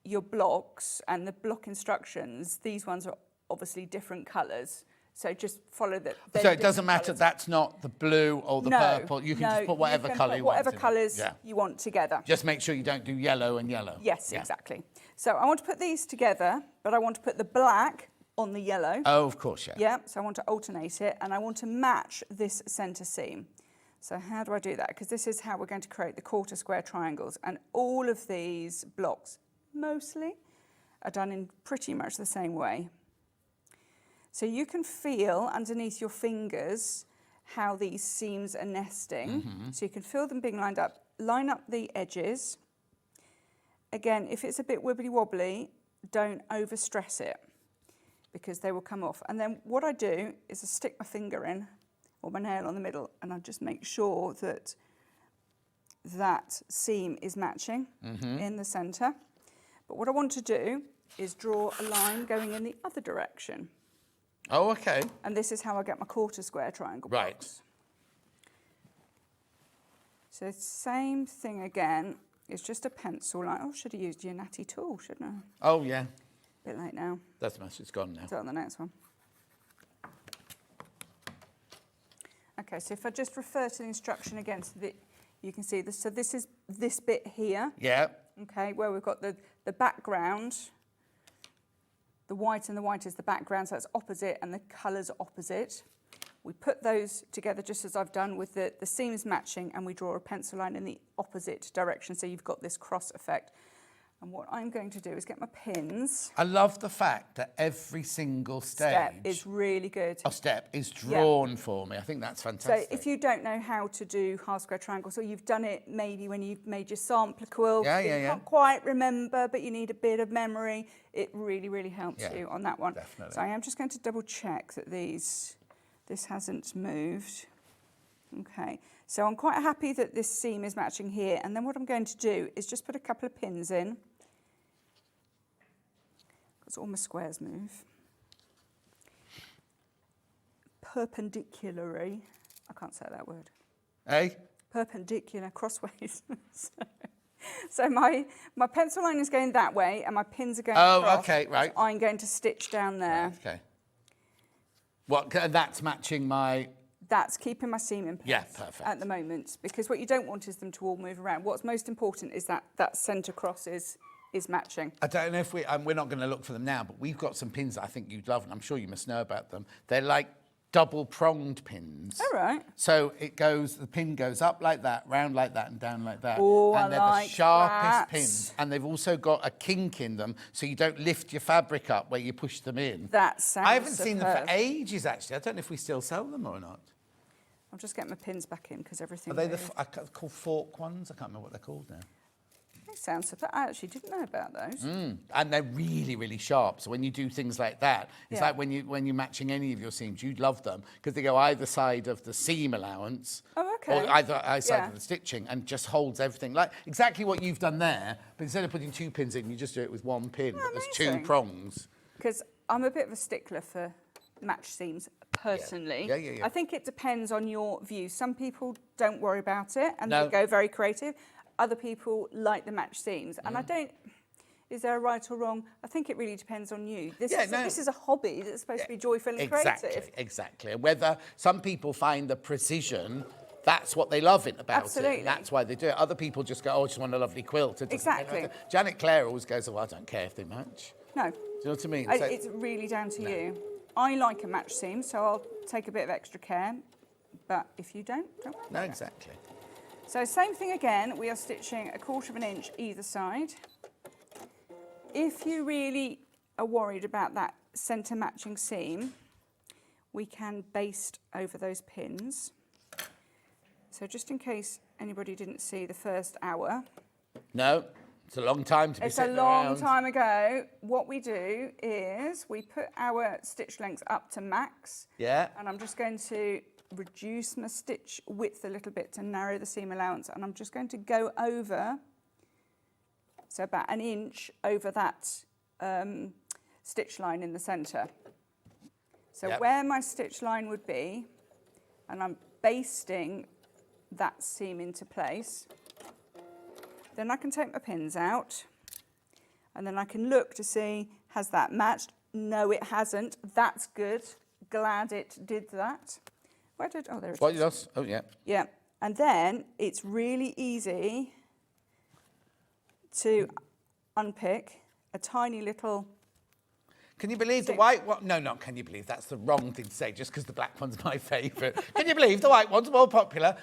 your blocks and the block instructions, these ones are obviously different colours. So just follow that. So it doesn't matter, that's not the blue or the purple. You can just put whatever colour you want. Whatever colours you want together. Just make sure you don't do yellow and yellow. Yes, exactly. So I want to put these together, but I want to put the black on the yellow. Oh, of course, yeah. Yeah, so I want to alternate it, and I want to match this centre seam. So how do I do that? Because this is how we're going to create the quarter square triangles, and all of these blocks, mostly, are done in pretty much the same way. So you can feel underneath your fingers how these seams are nesting. So you can feel them being lined up. Line up the edges. Again, if it's a bit wibbly wobbly, don't overstress it, because they will come off. And then what I do is I stick my finger in, or my nail on the middle, and I just make sure that that seam is matching in the centre. But what I want to do is draw a line going in the other direction. Oh, okay. And this is how I get my quarter square triangle blocks. So same thing again. It's just a pencil line. Oh, should have used your natty tool, shouldn't I? Oh, yeah. Bit late now. That's much. It's gone now. So on the next one. Okay, so if I just refer to the instruction again, so that you can see this. So this is this bit here. Yeah. Okay, where we've got the background. The white and the white is the background, so it's opposite, and the colours opposite. We put those together just as I've done with the seams matching, and we draw a pencil line in the opposite direction, so you've got this cross effect. And what I'm going to do is get my pins. I love the fact that every single Step is really good. A step is drawn for me. I think that's fantastic. So if you don't know how to do half square triangles, or you've done it maybe when you've made your sampler quilt, you can't quite remember, but you need a bit of memory, it really, really helps you on that one. Definitely. So I am just going to double check that this hasn't moved. Okay, so I'm quite happy that this seam is matching here, and then what I'm going to do is just put a couple of pins in, because all my squares move. Perpendicularly, I can't say that word. Eh? Perpendicular, crossways. So my pencil line is going that way and my pins are going Oh, across. okay, right. I'm going to stitch down there. Right, okay. What? And that's matching my... That's keeping my seam in place Yeah, perfect. at the moment, because what you don't want is them to all move around. What's most important is that centre cross is matching. I don't know if we're not going to look for them now, but we've got some pins that I think you'd love, and I'm sure you must know about them. They're like double-pronged pins. All right. So the pin goes up like that, round like that, and down like that. Oh, and they're like the sharpest that. pins. And they've also got a kink in them, so you don't lift your fabric up where you push them in. That sounds I haven't seen them superb. for ages, actually. I don't know if we still sell them or not. I'm just getting my pins back in because everything. Are they moved. called fork ones? I can't remember what they're called now. They sound superb. I actually didn't know about those. And they're really, really sharp. So when you do things like that, it's Yeah. like when you're matching any of your seams, you'd love them because they go either side of the seam allowance, Oh, okay. or either side Yeah. of the stitching, and just holds everything. Like exactly what you've done there, but instead of putting 2 pins in, you just do it with 1 pin. But there's 2 amazing. prongs. Because I'm a bit of a stickler for match seams personally. Yeah. I think it depends on your view. Some people don't worry about it and No. they go very creative. Other people like the match seams. And I Mm. don't, is there a right or wrong? I think it really depends on you. This Yeah, is no. this is a hobby that's supposed to be joyful and creative. Exactly. And whether some people find the precision, that's what they love it about it. Absolutely. And that's why they do it. Other people just go, oh, I just want a lovely quilt. It doesn't- Exactly. Janet Clare always goes, oh, I don't care if they match. No. Do you know what I mean? So- It's really down to you. I like a match seam, so I'll take a bit of extra care. But if you don't worry No, about it. exactly. So same thing again, we are stitching 1/4 of an inch either side. If you really are worried about that centre matching seam, we can baste over those pins. So just in case anybody didn't see the first hour. No, it's a long time to be It's a sitting long around. time ago. What we do is we put our stitch lengths up to max. Yeah. And I'm just going to reduce my stitch width a little bit to narrow the seam allowance, and I'm just going to go over, so about 1 inch over that stitch line in the centre. So Yep. where my stitch line would be, and I'm basting that seam into place, then I can take my pins out, and then I can look to see, has that matched? No, it hasn't. That's good. Glad it did that. Where did, oh, there it is. What you lost? Oh, yeah. Yeah, and then it's really easy to unpick a tiny little... Can you believe the white one? No, not can you believe. That's the wrong thing to say, just because the black one's my favourite. Can you believe the white one's more popular?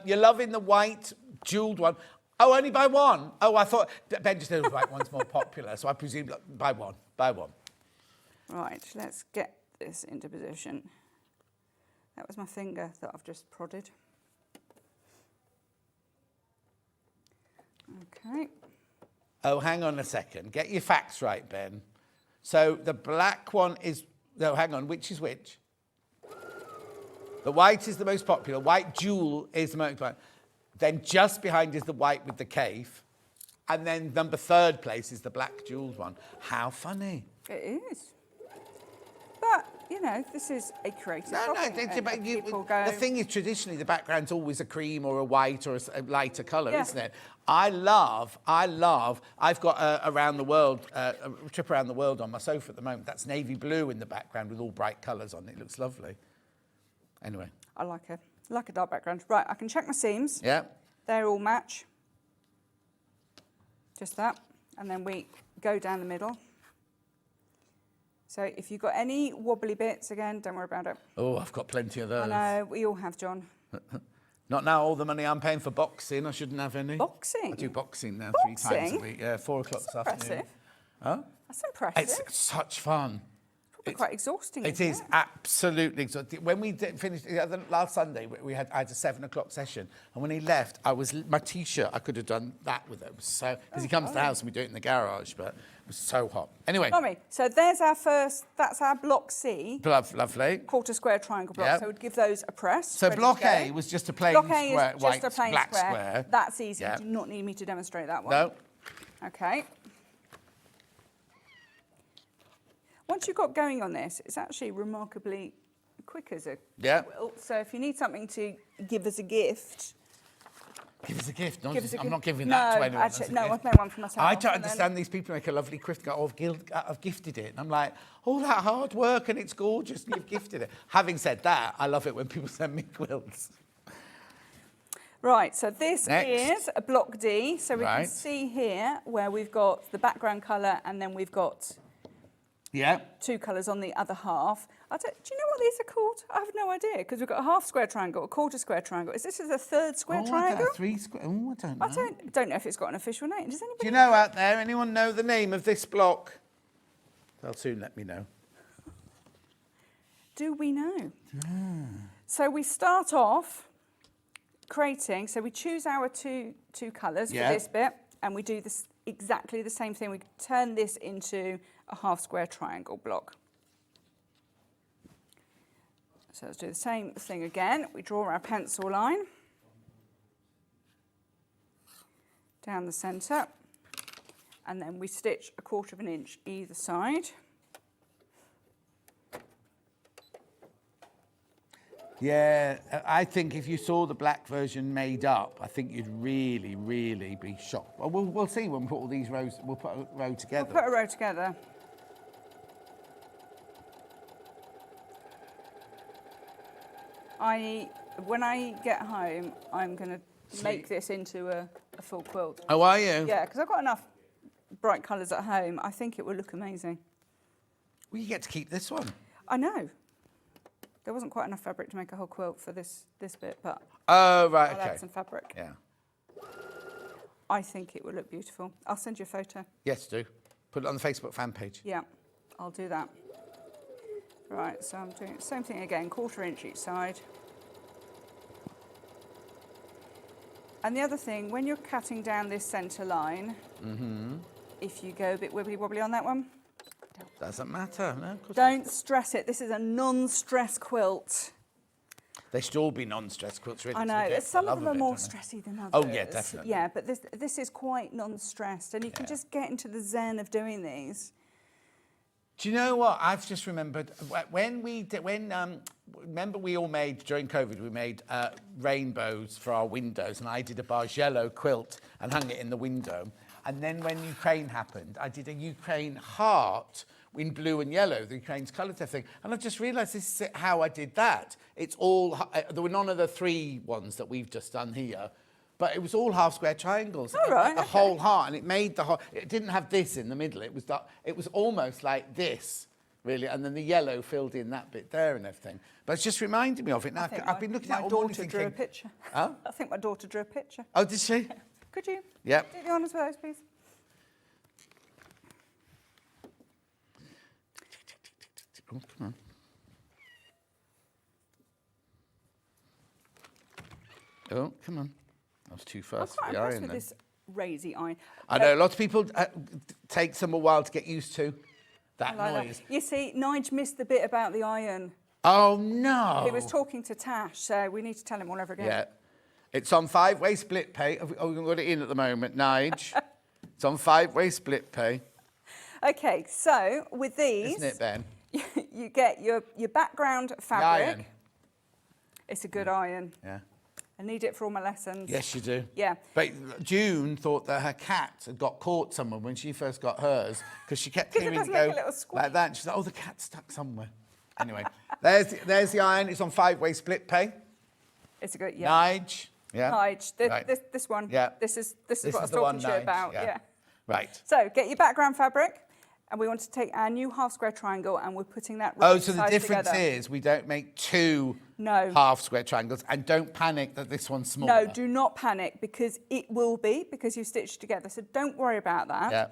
You're loving the white jewelled one. Oh, only by one? Oh, I thought Ben just said the white one's more popular, so I presume by one. Right, let's get this into position. That was my finger that I've just prodded. Okay. Oh, hang on a second. Get your facts right, Ben. So the black one is... No, hang on. Which is which? The white is the most popular. White jewel is the most popular. Then just behind is the white with the cave. And then number 3rd place is the black jewelled one. How funny. It is. But, you know, this is a creative hobby, and people go... The thing is, traditionally, the background's always a cream or a white or a lighter colour, Yeah. isn't it? I've got around the world, a trip around the world on my sofa at the moment. That's navy blue in the background with all bright colours on it. It looks lovely. Anyway. I like a dark background. Right, I can check my seams. Yeah. They all match. Just that. And then we go down the middle. So if you've got any wobbly bits, again, don't worry about it. Oh, I've got plenty of those. I know, we all have, John. Not now, all the money I'm paying for boxing. I shouldn't have any. Boxing? I do boxing now Boxing? 3 times a week. Yeah, 4 o'clock this afternoon. Impressive. Huh? That's impressive. It's such fun. Probably quite exhausting. It is absolutely exhausting. When we finished last Sunday, I had a 7 o'clock session, and when he left, my T-shirt. I could have done that with it. It was so because he comes to the house and we do it in the garage, but it was so hot. Anyway, Tommy, so there's our first. That's our block C. Lovely. Quarter square triangle block. Yep. So we'd give those a press. So ready to block go. A was just a plain block A square, is white, just a plain black square. square. That's easy. Yep. You do not need me to demonstrate that one. No. Okay. Once you've got going on this, it's actually remarkably quick as a quilt. So if you need something to give as a gift, Give us a gift. No, Give us a I'm gift. not giving that to anyone. Actually, as a no, gift. I've made one for myself. I don't and then- understand these people who make a lovely gift. Go, oh, I've gifted it. And I'm like, all that hard work and it's gorgeous and you've gifted it. Having said that, I love it when people send me quilts. Right, so this Next. is a block D. So we can Right. see here where we've got the background colour and then we've got Yeah. 2 colours on the other half. Do you know what these are called? I have no idea, because we've got a half square triangle, a quarter square triangle. Is this a third square triangle? A 3 square. Oh, I don't know. I don't know if it's got an official name. Does anybody? Do you know out there, anyone know the name of this block? They'll soon let me know. Do we know? So we start off creating, so we choose our two colours Yeah. for this bit, and we do this exactly the same thing. We turn this into a half square triangle block. So let's do the same thing again. We draw our pencil line down the centre, and then we stitch 1/4 of an inch either side. Yeah, I think if you saw the black version made up, I think you'd really, really be shocked. Well, we'll see when we put all these rows, we'll put a row together. We'll put a row together. When I get home, I'm going to make this into a full quilt. Oh, are you? Yeah, because I've got enough bright colours at home. I think it will look amazing. Well, you get to keep this one. I know. There wasn't quite enough fabric to make a whole quilt for this bit, but Oh, right, I'll okay. add some fabric. Yeah. I think it will look beautiful. I'll send you a photo. Yes, do. Put it on the Facebook fan page. Yeah, I'll do that. Right, so I'm doing the same thing again, 1/4 inch each side. And the other thing, when you're cutting down this centre line, if you go a bit wibbly wobbly on that one, Doesn't matter. No, of course don't stress it. This is a non-stress quilt. They should all be non-stress quilts, really. I know. Some of them are more stressy than others. Oh, yeah, definitely. Yeah, but this is quite non-stressed, and you can just get into the zen of doing these. Do you know what? I've just remembered when remember we all made during COVID. We made rainbows for our windows, and I did a Bargello quilt and hung it in the window. And then when Ukraine happened, I did a Ukraine heart in blue and yellow, the Ukraine's colour thing. And I just realised this is how I did that. It's all there were none of the 3 ones that we've just done here. But it was all half square triangles. All right, the whole heart, and it made the whole. It didn't have this in the middle. It was almost like this, really, and then the yellow filled in that bit there and everything. But it's just reminded me of it. Now I've been looking at it all morning My daughter thinking. drew a picture. Huh? I think my daughter drew a picture. Oh, did she? Could you? Yep. Do the honours with those, please. Oh, come on. Oh, come on. That was too I'm fast quite for the impressed iron with then. this raisy iron. I know, lots of people takes them a while to get used to that I like noise. that. You see, Nige missed the bit about the iron. Oh, no. He was talking to Tash, so we need to tell him all over again. Yeah. It's on 5-way split pay. Oh, we've got it in at the moment, Nige. It's on 5-way split pay. Okay, so with these, Isn't it, Ben? you get your background The fabric. iron. It's a good iron. Yeah. I need it for all my lessons. Yes, you do. Yeah. But June thought that her cat had got caught somewhere when she first got hers because she kept 'Cause it hearing does it make go a little squeak. like that. And she's like, oh, the cat's stuck somewhere. Anyway, there's the iron. It's on 5-way split pay. It's a good, yeah. Nige. Yeah. Nige. Right. This one. Yeah. This is what I was the talking one, to you Nige, about. yeah. Yeah. Right. So get your background fabric, and we want to take our new half square triangle, and we're putting that Oh, right so the sides difference together. is we don't make 2 No. half square triangles, and don't panic that this one's smaller. No, do not panic, because it will be, because you stitched together. So don't worry about that. Yeah.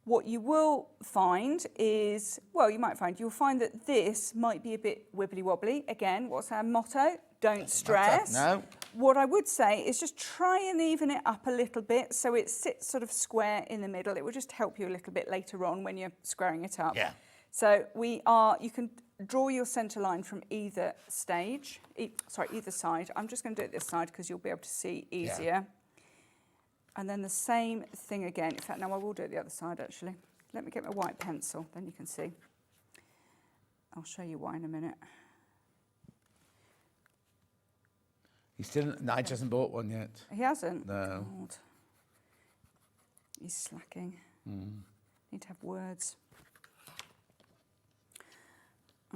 What you will find is, well, you'll find that this might be a bit wibbly wobbly. Again, what's our motto? Don't stress. No. What I would say is just try and even it up a little bit so it sits sort of square in the middle. It will just help you a little bit later on when you're squaring it up. Yeah. So you can draw your centre line from either stage, either side. I'm just going to do it this side because you'll be able to see easier. Yeah. And then the same thing again. In fact, no, I will do it the other side actually. Let me get my white pencil, then you can see. I'll show you why in a minute. Nigel hasn't bought one yet. He hasn't? No. God. He's slacking. Need to have words.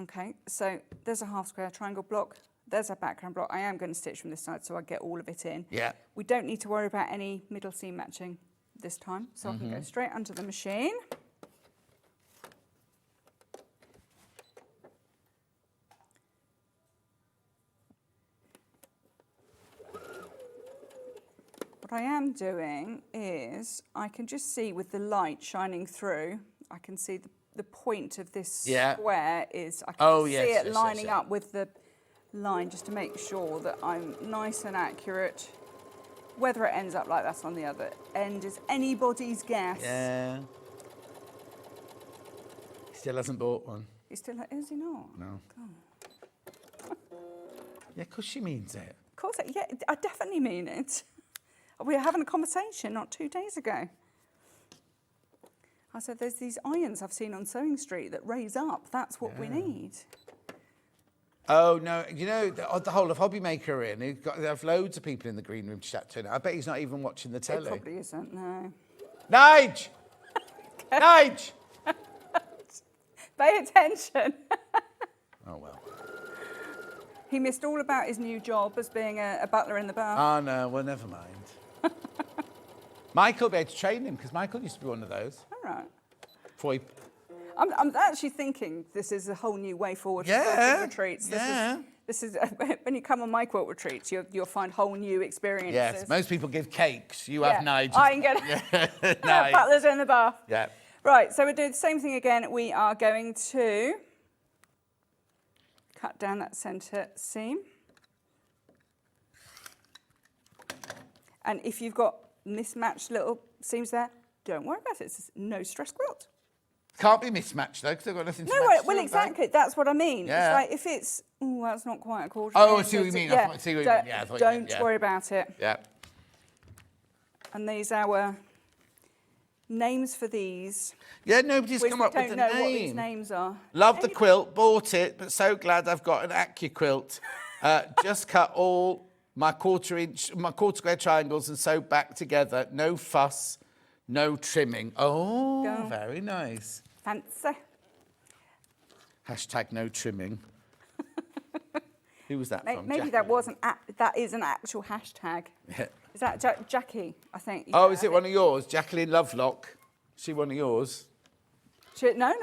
Okay, so there's a half square triangle block. There's a background block. I am going to stitch from this side so I get all of it in. Yeah. We don't need to worry about any middle seam matching this time, so I can go straight under the machine. What I am doing is I can just see with the light shining through, I can see the point of this square is, I can see it lining up with the line just to make sure that I'm nice and accurate. Whether it ends up like that on the other end is anybody's guess. Yeah. He still hasn't bought one. Is he not? No. God. Yeah, because she means it. Of course, yeah, I definitely mean it. We were having a conversation not 2 days ago. I said, there's these irons I've seen on Sewing Street that raise up. That's what we need. Oh, no, you know, the whole of Hobby Maker are in. They have loads of people in the green room chat to. I bet he's not even watching the telly. It probably isn't, no. Nige! Nige! Pay attention. Oh, well. He missed all about his new job as being a butler in the bar. Oh, no, well, never mind. Michael will be able to train him, because Michael used to be one of those. All right. Before he... I'm actually thinking this is a whole new way forward for quilting retreats. This is when you come on my quilt retreats, you'll find whole new experiences. Yes, most people give cakes. You have Nigel. I can get butlers in the bath. Yeah. Right, so we're doing the same thing again. We are going to cut down that centre seam. And if you've got mismatched little seams there, don't worry about it. It's no stress quilt. Can't be mismatched, though, because they've got nothing to match. No, well, exactly. That's what I mean. Yeah. It's like if it's, oh, that's not quite a quarter. Oh, I see what you mean. Yeah, I see what you mean. Yeah, I thought you meant, don't worry about it. Yeah. And these our names for these. Yeah, nobody's come up with the name. We don't know what these name. names are. Love the quilt, bought it, but so glad I've got an AccuQuilt. Just cut all my quarter square triangles and sewed back together. No fuss, no trimming. Oh, very nice. Fancy. Hashtag no trimming. Who was that from? Maybe Jackie? that wasn't. That is an actual hashtag. Yeah. Is that Jackie? I think. Oh, is it one of yours? Jacqueline Lovelock. Is she one of yours? No.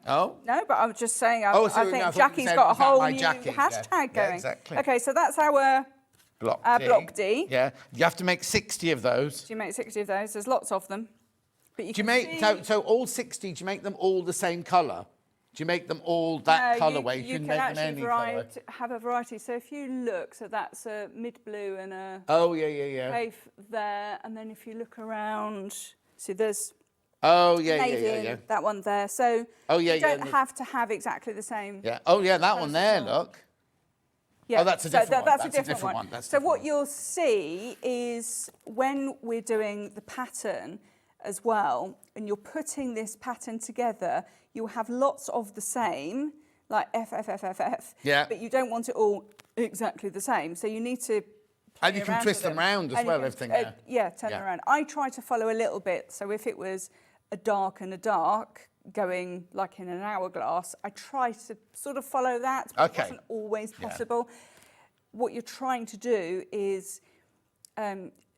Oh? No, but I was just saying, I I think Jackie's got a whole new hashtag going. Yeah, exactly. Okay, so that's our block D. Yeah, you have to make 60 of those. Do you make 60 of those? There's lots of them. But you Do you can make, see... so all 60, do you make them all the same colour? Do you make them all that colourway? You can make them actually any colour. have a variety. So if you look, so that's a mid-blue and a Faith there. And then if you look around, see there's navy, that one there. So you don't have to have exactly the same. Yeah. Oh, yeah, that one there, look. Yeah. Oh, that's a different one. That's a different one. So what you'll see is when we're doing the pattern as well, and you're putting this pattern together, you'll have lots of the same, like F. Yeah. But you don't want it all exactly the same. So you need to And you can twist them round as well, everything. Turn them around. I try to follow a little bit. So if it was a dark and a dark, going like in an hourglass, I try to sort of follow that, but it wasn't always possible. What you're trying to do is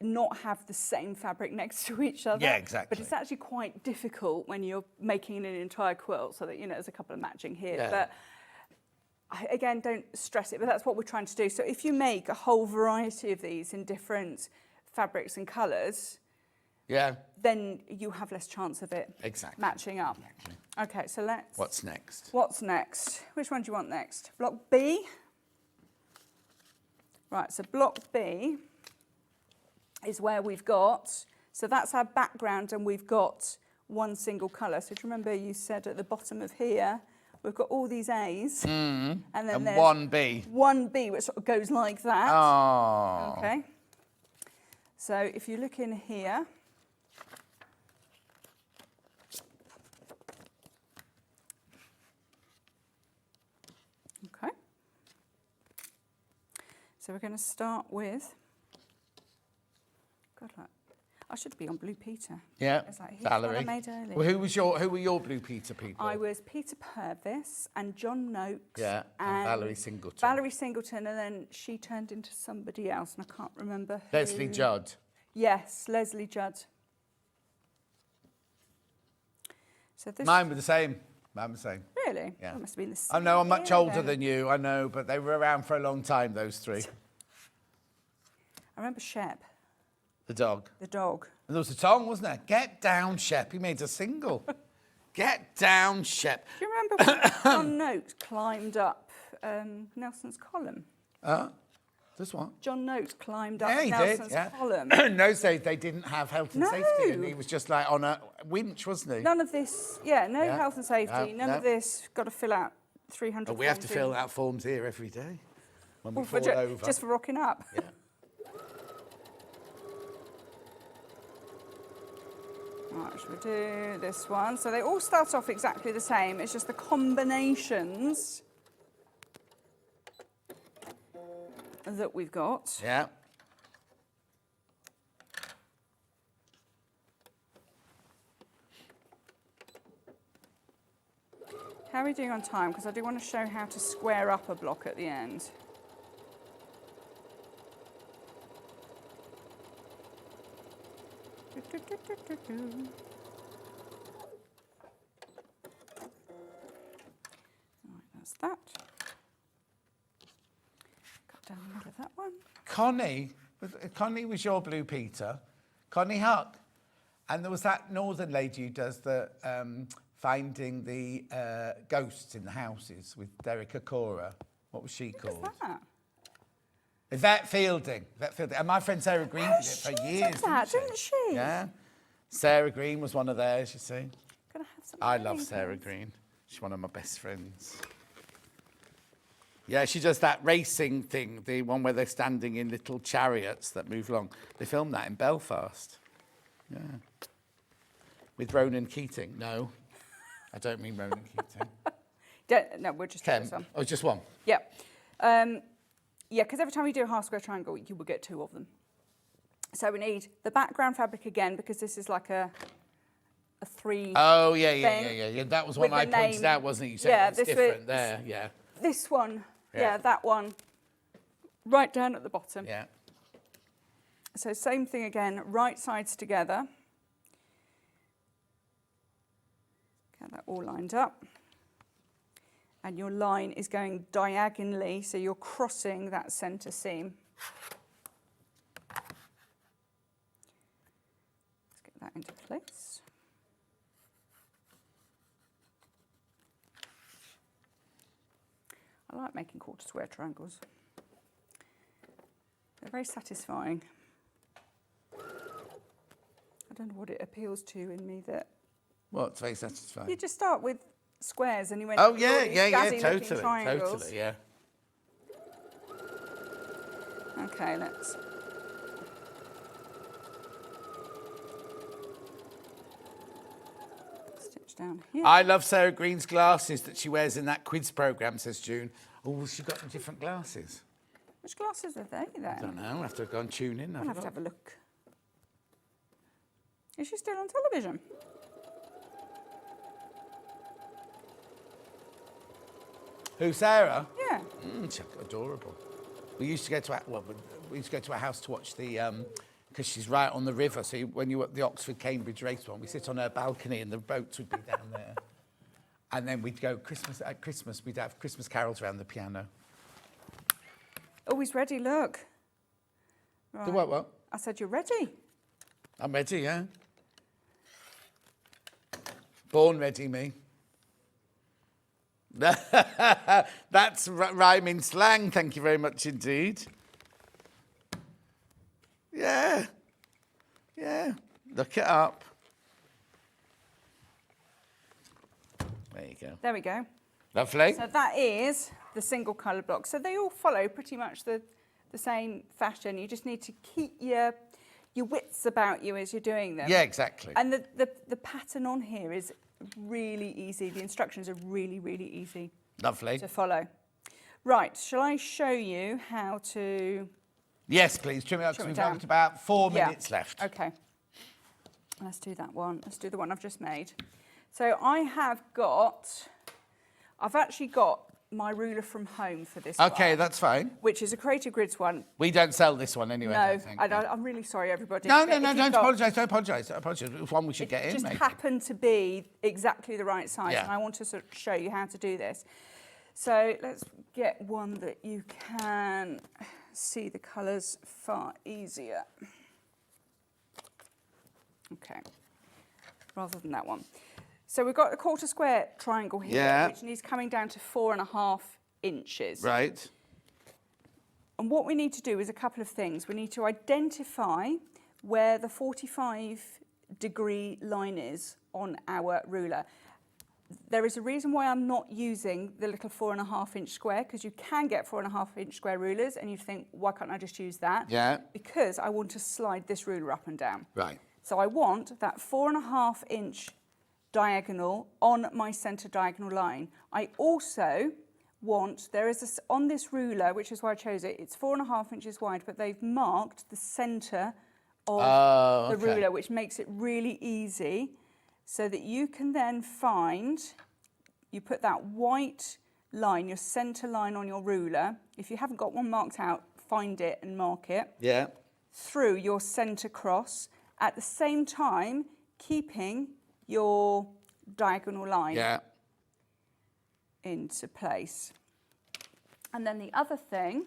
not have the same fabric next to each other. Yeah, exactly. But it's actually quite difficult when you're making an entire quilt so that, there's a couple of matching here. Yeah. But again, don't stress it, but that's what we're trying to do. So if you make a whole variety of these in different fabrics and colours, then you have less chance of it matching up. Exactly. Okay, so let's... What's next? What's next? Which one do you want next? Block B? Right, so block B is where we've got... So that's our background, and we've got one single colour. So do you remember you said at the bottom of here, we've got all these A's. And then there's one B. One B, which sort of goes like that. Oh. Okay. So if you look in here... So we're going to start with, God, look, I should be on Blue Peter. Yeah, It's like, here's Valerie. what I made earlier. Well, who were your Blue Peter people? I was Peter Purvis and John Noakes. Yeah, and Valerie Singleton. Valerie Singleton, and then she turned into somebody else, and I can't remember who. Leslie Judd. Yes, Leslie Judd. So this. Mine were the same. Mine was the same. Really? Yeah. That must have been the same. I know I'm much era older then. than you, I know, but they were around for a long time, those three. I remember Shep, The dog. the dog. And there was a song, wasn't there? Get Down, Shep. He made a single. Get Down, Shep. Do you remember when John Noakes climbed up Nelson's column? This one? John Noakes climbed up Yeah, he Nelson's did, yeah. column. In those days, they didn't have health and No. safety, and he was just like on a winch, wasn't he? None of this, no Yeah. health and safety, No, none of no. this, got to fill out 300 But we have to forms fill in. out forms here every day when we Well, for fall over. just for rocking up. Yeah. Right, should we do this one? So they all start off exactly the same. It's just the combinations that we've got. Yeah. How are we doing on time? Because I do want to show how to square up a block at the end. Right, that's that. Cut down the middle of that one. Connie was your Blue Peter. Connie Huck. And there was that northern lady who does the finding the ghosts in the houses with Derek Akora. What was she called? What's that? Yvette Fielding. Yvette Fielding. And my friend Sarah Green did it for years. Did that, didn't she? Yeah. Sarah Green was one of theirs, you see. Gonna have some I love green Sarah ones. Green. She's one of my best friends. Yeah, she does that racing thing, the one where they're standing in little chariots that move along. They filmed that in Belfast. Yeah. With Ronan Keating. No, I don't mean Ronan Keating. No, we're just doing Ken. this one. Oh, just one. Yeah. Yeah, because every time we do a half square triangle, you will get two of them. So we need the background fabric again, because this is like a three. Oh, thing yeah. That was what with I the pointed name. out, wasn't it? You said Yeah, it's this different was- there, yeah. This one, Yeah. that one, right down at the bottom. Yeah. So same thing again, right sides together. Get that all lined up. And your line is going diagonally, so you're crossing that centre seam. Let's get that into place. I like making quarter square triangles. They're very satisfying. I don't know what it appeals to in me that Well, it's very satisfying. you just start with squares and you end Oh, up with all these jazzy-looking totally, triangles. totally, yeah. Okay, let's. Stitch down here. I love Sarah Green's glasses that she wears in that quiz programme, says June. Oh, she got different glasses. Which glasses are they then? I don't know, I'll have to go and tune in. I'll have to have a look. Is she still on television? Who, Sarah? Yeah. She's adorable. We used to go to we used to go to her house to watch the because she's right on the river. So when you were at the Oxford Cambridge race one, we sit on her balcony and the boats would be down there. And then we'd go at Christmas we'd have Christmas carols around the piano. Oh, he's ready, look. Right. The what? I said, you're ready. I'm ready, yeah. Born ready, me. That's rhyming slang, thank you very much indeed. Yeah. Look it up. There you go. There we go. Lovely. So that is the single colour block. So they all follow pretty much the same fashion. You just need to keep your wits about you as you're doing them. Yeah, exactly. And the pattern on here is really easy. The instructions are really, really easy Lovely. to follow. Right, shall I show you how to... Yes, please. Trim it up Trim because it we've down. got about 4 Yeah. minutes left. Okay. Let's do that one. Let's do the one I've just made. So I've actually got my ruler from home for this Okay, one, that's fine. which is a Creative Grids one. We don't sell this one anyway. I No, don't think. I'm really sorry, everybody. No, but no, if don't you've got- apologise. Don't apologise. Don't apologise. It's one we should get in, just maybe. happened to be exactly the right size, Yeah. and I want to sort of show you how to do this. So let's get one that you can see the colours far easier. Okay, rather than that one. So we've got a 1/4 square triangle here, Yeah. which needs coming down to 4.5 inches. Right. And what we need to do is a couple of things. We need to identify where the 45-degree line is on our ruler. There is a reason why I'm not using the little 4.5-inch square, because you can get 4.5-inch square rulers, and you think, why can't I just use that? Yeah. Because I want to slide this ruler up and down. Right. So I want that 4.5-inch diagonal on my centre diagonal line. I also want, on this ruler, which is why I chose it, it's 4.5 inches wide, but they've marked the centre of the ruler, which makes it really easy, so that you can then you put that white line, your centre line on your ruler. If you haven't got one marked out, find it and mark it. Yeah. Through your centre cross, at the same time keeping your diagonal line into place. And then the other thing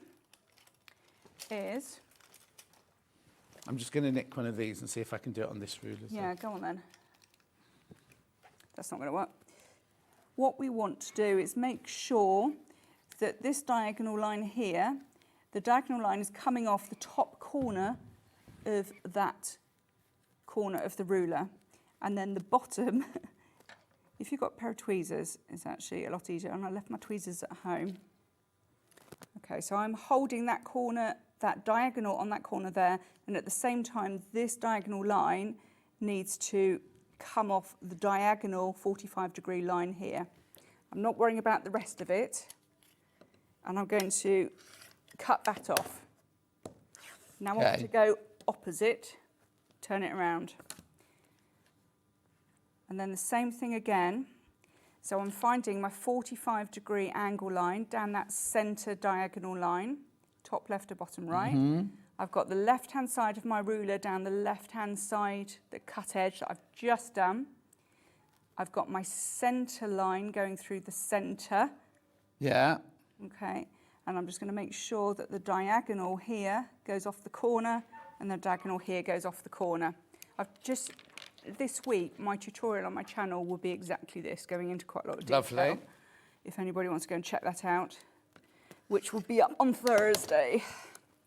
is... I'm just going to nick one of these and see if I can do it on this ruler. Yeah, go on then. That's not going to work. What we want to do is make sure that this diagonal line here, the diagonal line is coming off the top corner of that corner of the ruler. And then the bottom, if you've got a pair of tweezers, it's actually a lot easier. And I left my tweezers at home. Okay, so I'm holding that corner, that diagonal on that corner there, and at the same time, this diagonal line needs to come off the diagonal 45-degree line here. I'm not worrying about the rest of it, and I'm going to cut that off. Now I want to go opposite, turn it around. And then the same thing again. So I'm finding my 45-degree angle line down that centre diagonal line, top left to bottom right. Mm-hmm. I've got the left-hand side of my ruler down the left-hand side, the cut edge that I've just done. I've got my centre line going through the centre. Yeah. Okay, and I'm just going to make sure that the diagonal here goes off the corner and the diagonal here goes off the corner. This week, my tutorial on my channel will be exactly this, going into quite a lot of detail. Lovely. If anybody wants to go and check that out, which will be up on Thursday.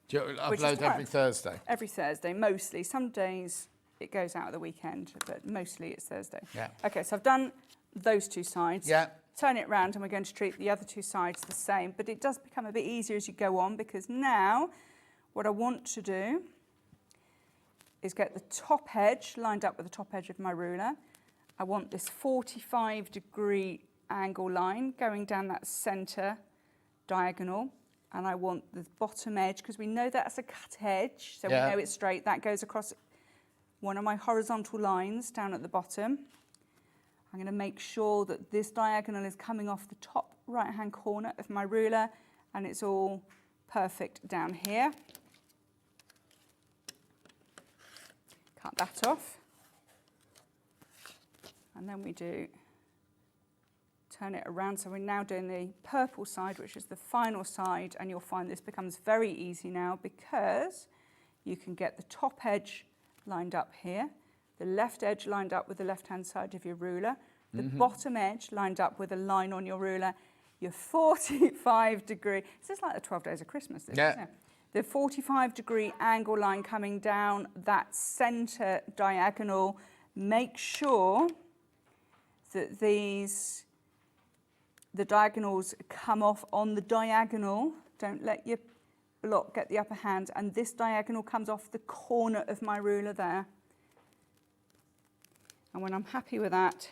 Do you upload every Thursday? Every Thursday, mostly. Some days it goes out at the weekend, but mostly it's Thursday. Yeah. Okay, so I've done those two sides. Yeah. Turn it round and we're going to treat the other two sides the same, but it does become a bit easier as you go on, because now what I want to do is get the top edge lined up with the top edge of my ruler. I want this 45-degree angle line going down that centre diagonal, and I want the bottom edge, because we know that's a cut edge, so we know it's straight. That goes across one of my horizontal lines down at the bottom. I'm going to make sure that this diagonal is coming off the top right-hand corner of my ruler, and it's all perfect down here. Cut that off. And then we turn it around. So we're now doing the purple side, which is the final side, and you'll find this becomes very easy now, because you can get the top edge lined up here, the left edge lined up with the left-hand side of your ruler, the bottom edge lined up with a line on your ruler, your 45-degree, this is like the 12 days of Christmas, this, isn't it? The 45-degree angle line coming down that centre diagonal. Make sure that the diagonals come off on the diagonal. Don't let your block get the upper hand. And this diagonal comes off the corner of my ruler there. And when I'm happy with that,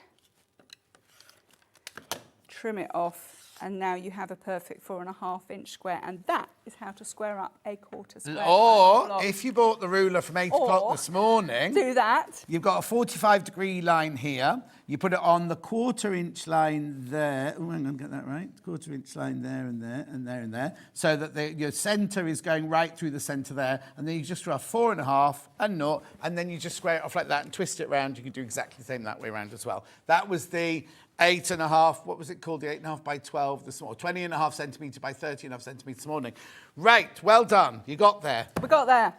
trim it off And now you have a perfect 4.5-inch square, and that is how to square up a quarter square. Or if you bought the ruler from 8 o'clock this morning, do that. You've got a 45-degree line here. You put it on the 1/4-inch line there. Oh, hang on, get that right. 1/4-inch line there and there and there and there, so that your centre is going right through the centre there. And then you just draw 4.5 and 0, and then you just square it off like that and twist it around. You can do exactly the same that way around as well. That was the 8.5, what was it called? The 8.5 by 12 this morning, 20.5 centimetre by 30.5 centimetres this morning. Right, well done. You got there. We got there.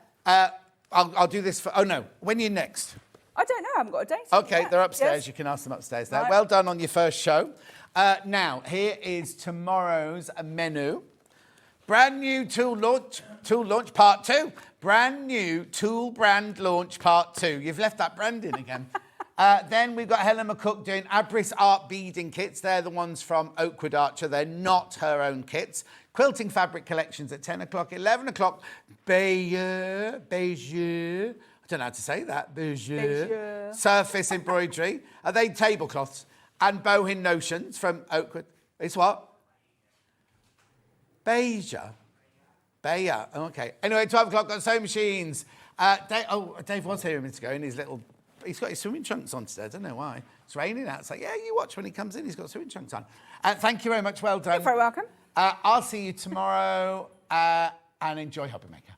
I'll do this for, oh no, when are you next? I don't know, I haven't got a date. Okay, yet. they're upstairs. Yes. You can ask them upstairs there. Right. Well done on your first show. Now, here is tomorrow's menu. Brand new tool launch part 2. Brand new tool brand launch part 2. You've left that brand in again. Then we've got Helen McCook doing Abris Art beading kits. They're the ones from Oakwood Archer. They're not her own kits. Quilting fabric collections at 10 o'clock. 11 o'clock, Beige. I don't know how to say that. Beige. Surface embroidery. Are they tablecloths? And Bohin Notions from Oakwood. It's what? Beige. Beige. Okay. Anyway, 12 o'clock, got sewing machines. Dave was here a minute ago in his little... He's got his swimming trunks on today. I don't know why. It's raining out. It's like, yeah, you watch when he comes in. He's got swimming trunks on. Thank you very much. Well done. You're very welcome. I'll see you tomorrow and enjoy Hobby Maker.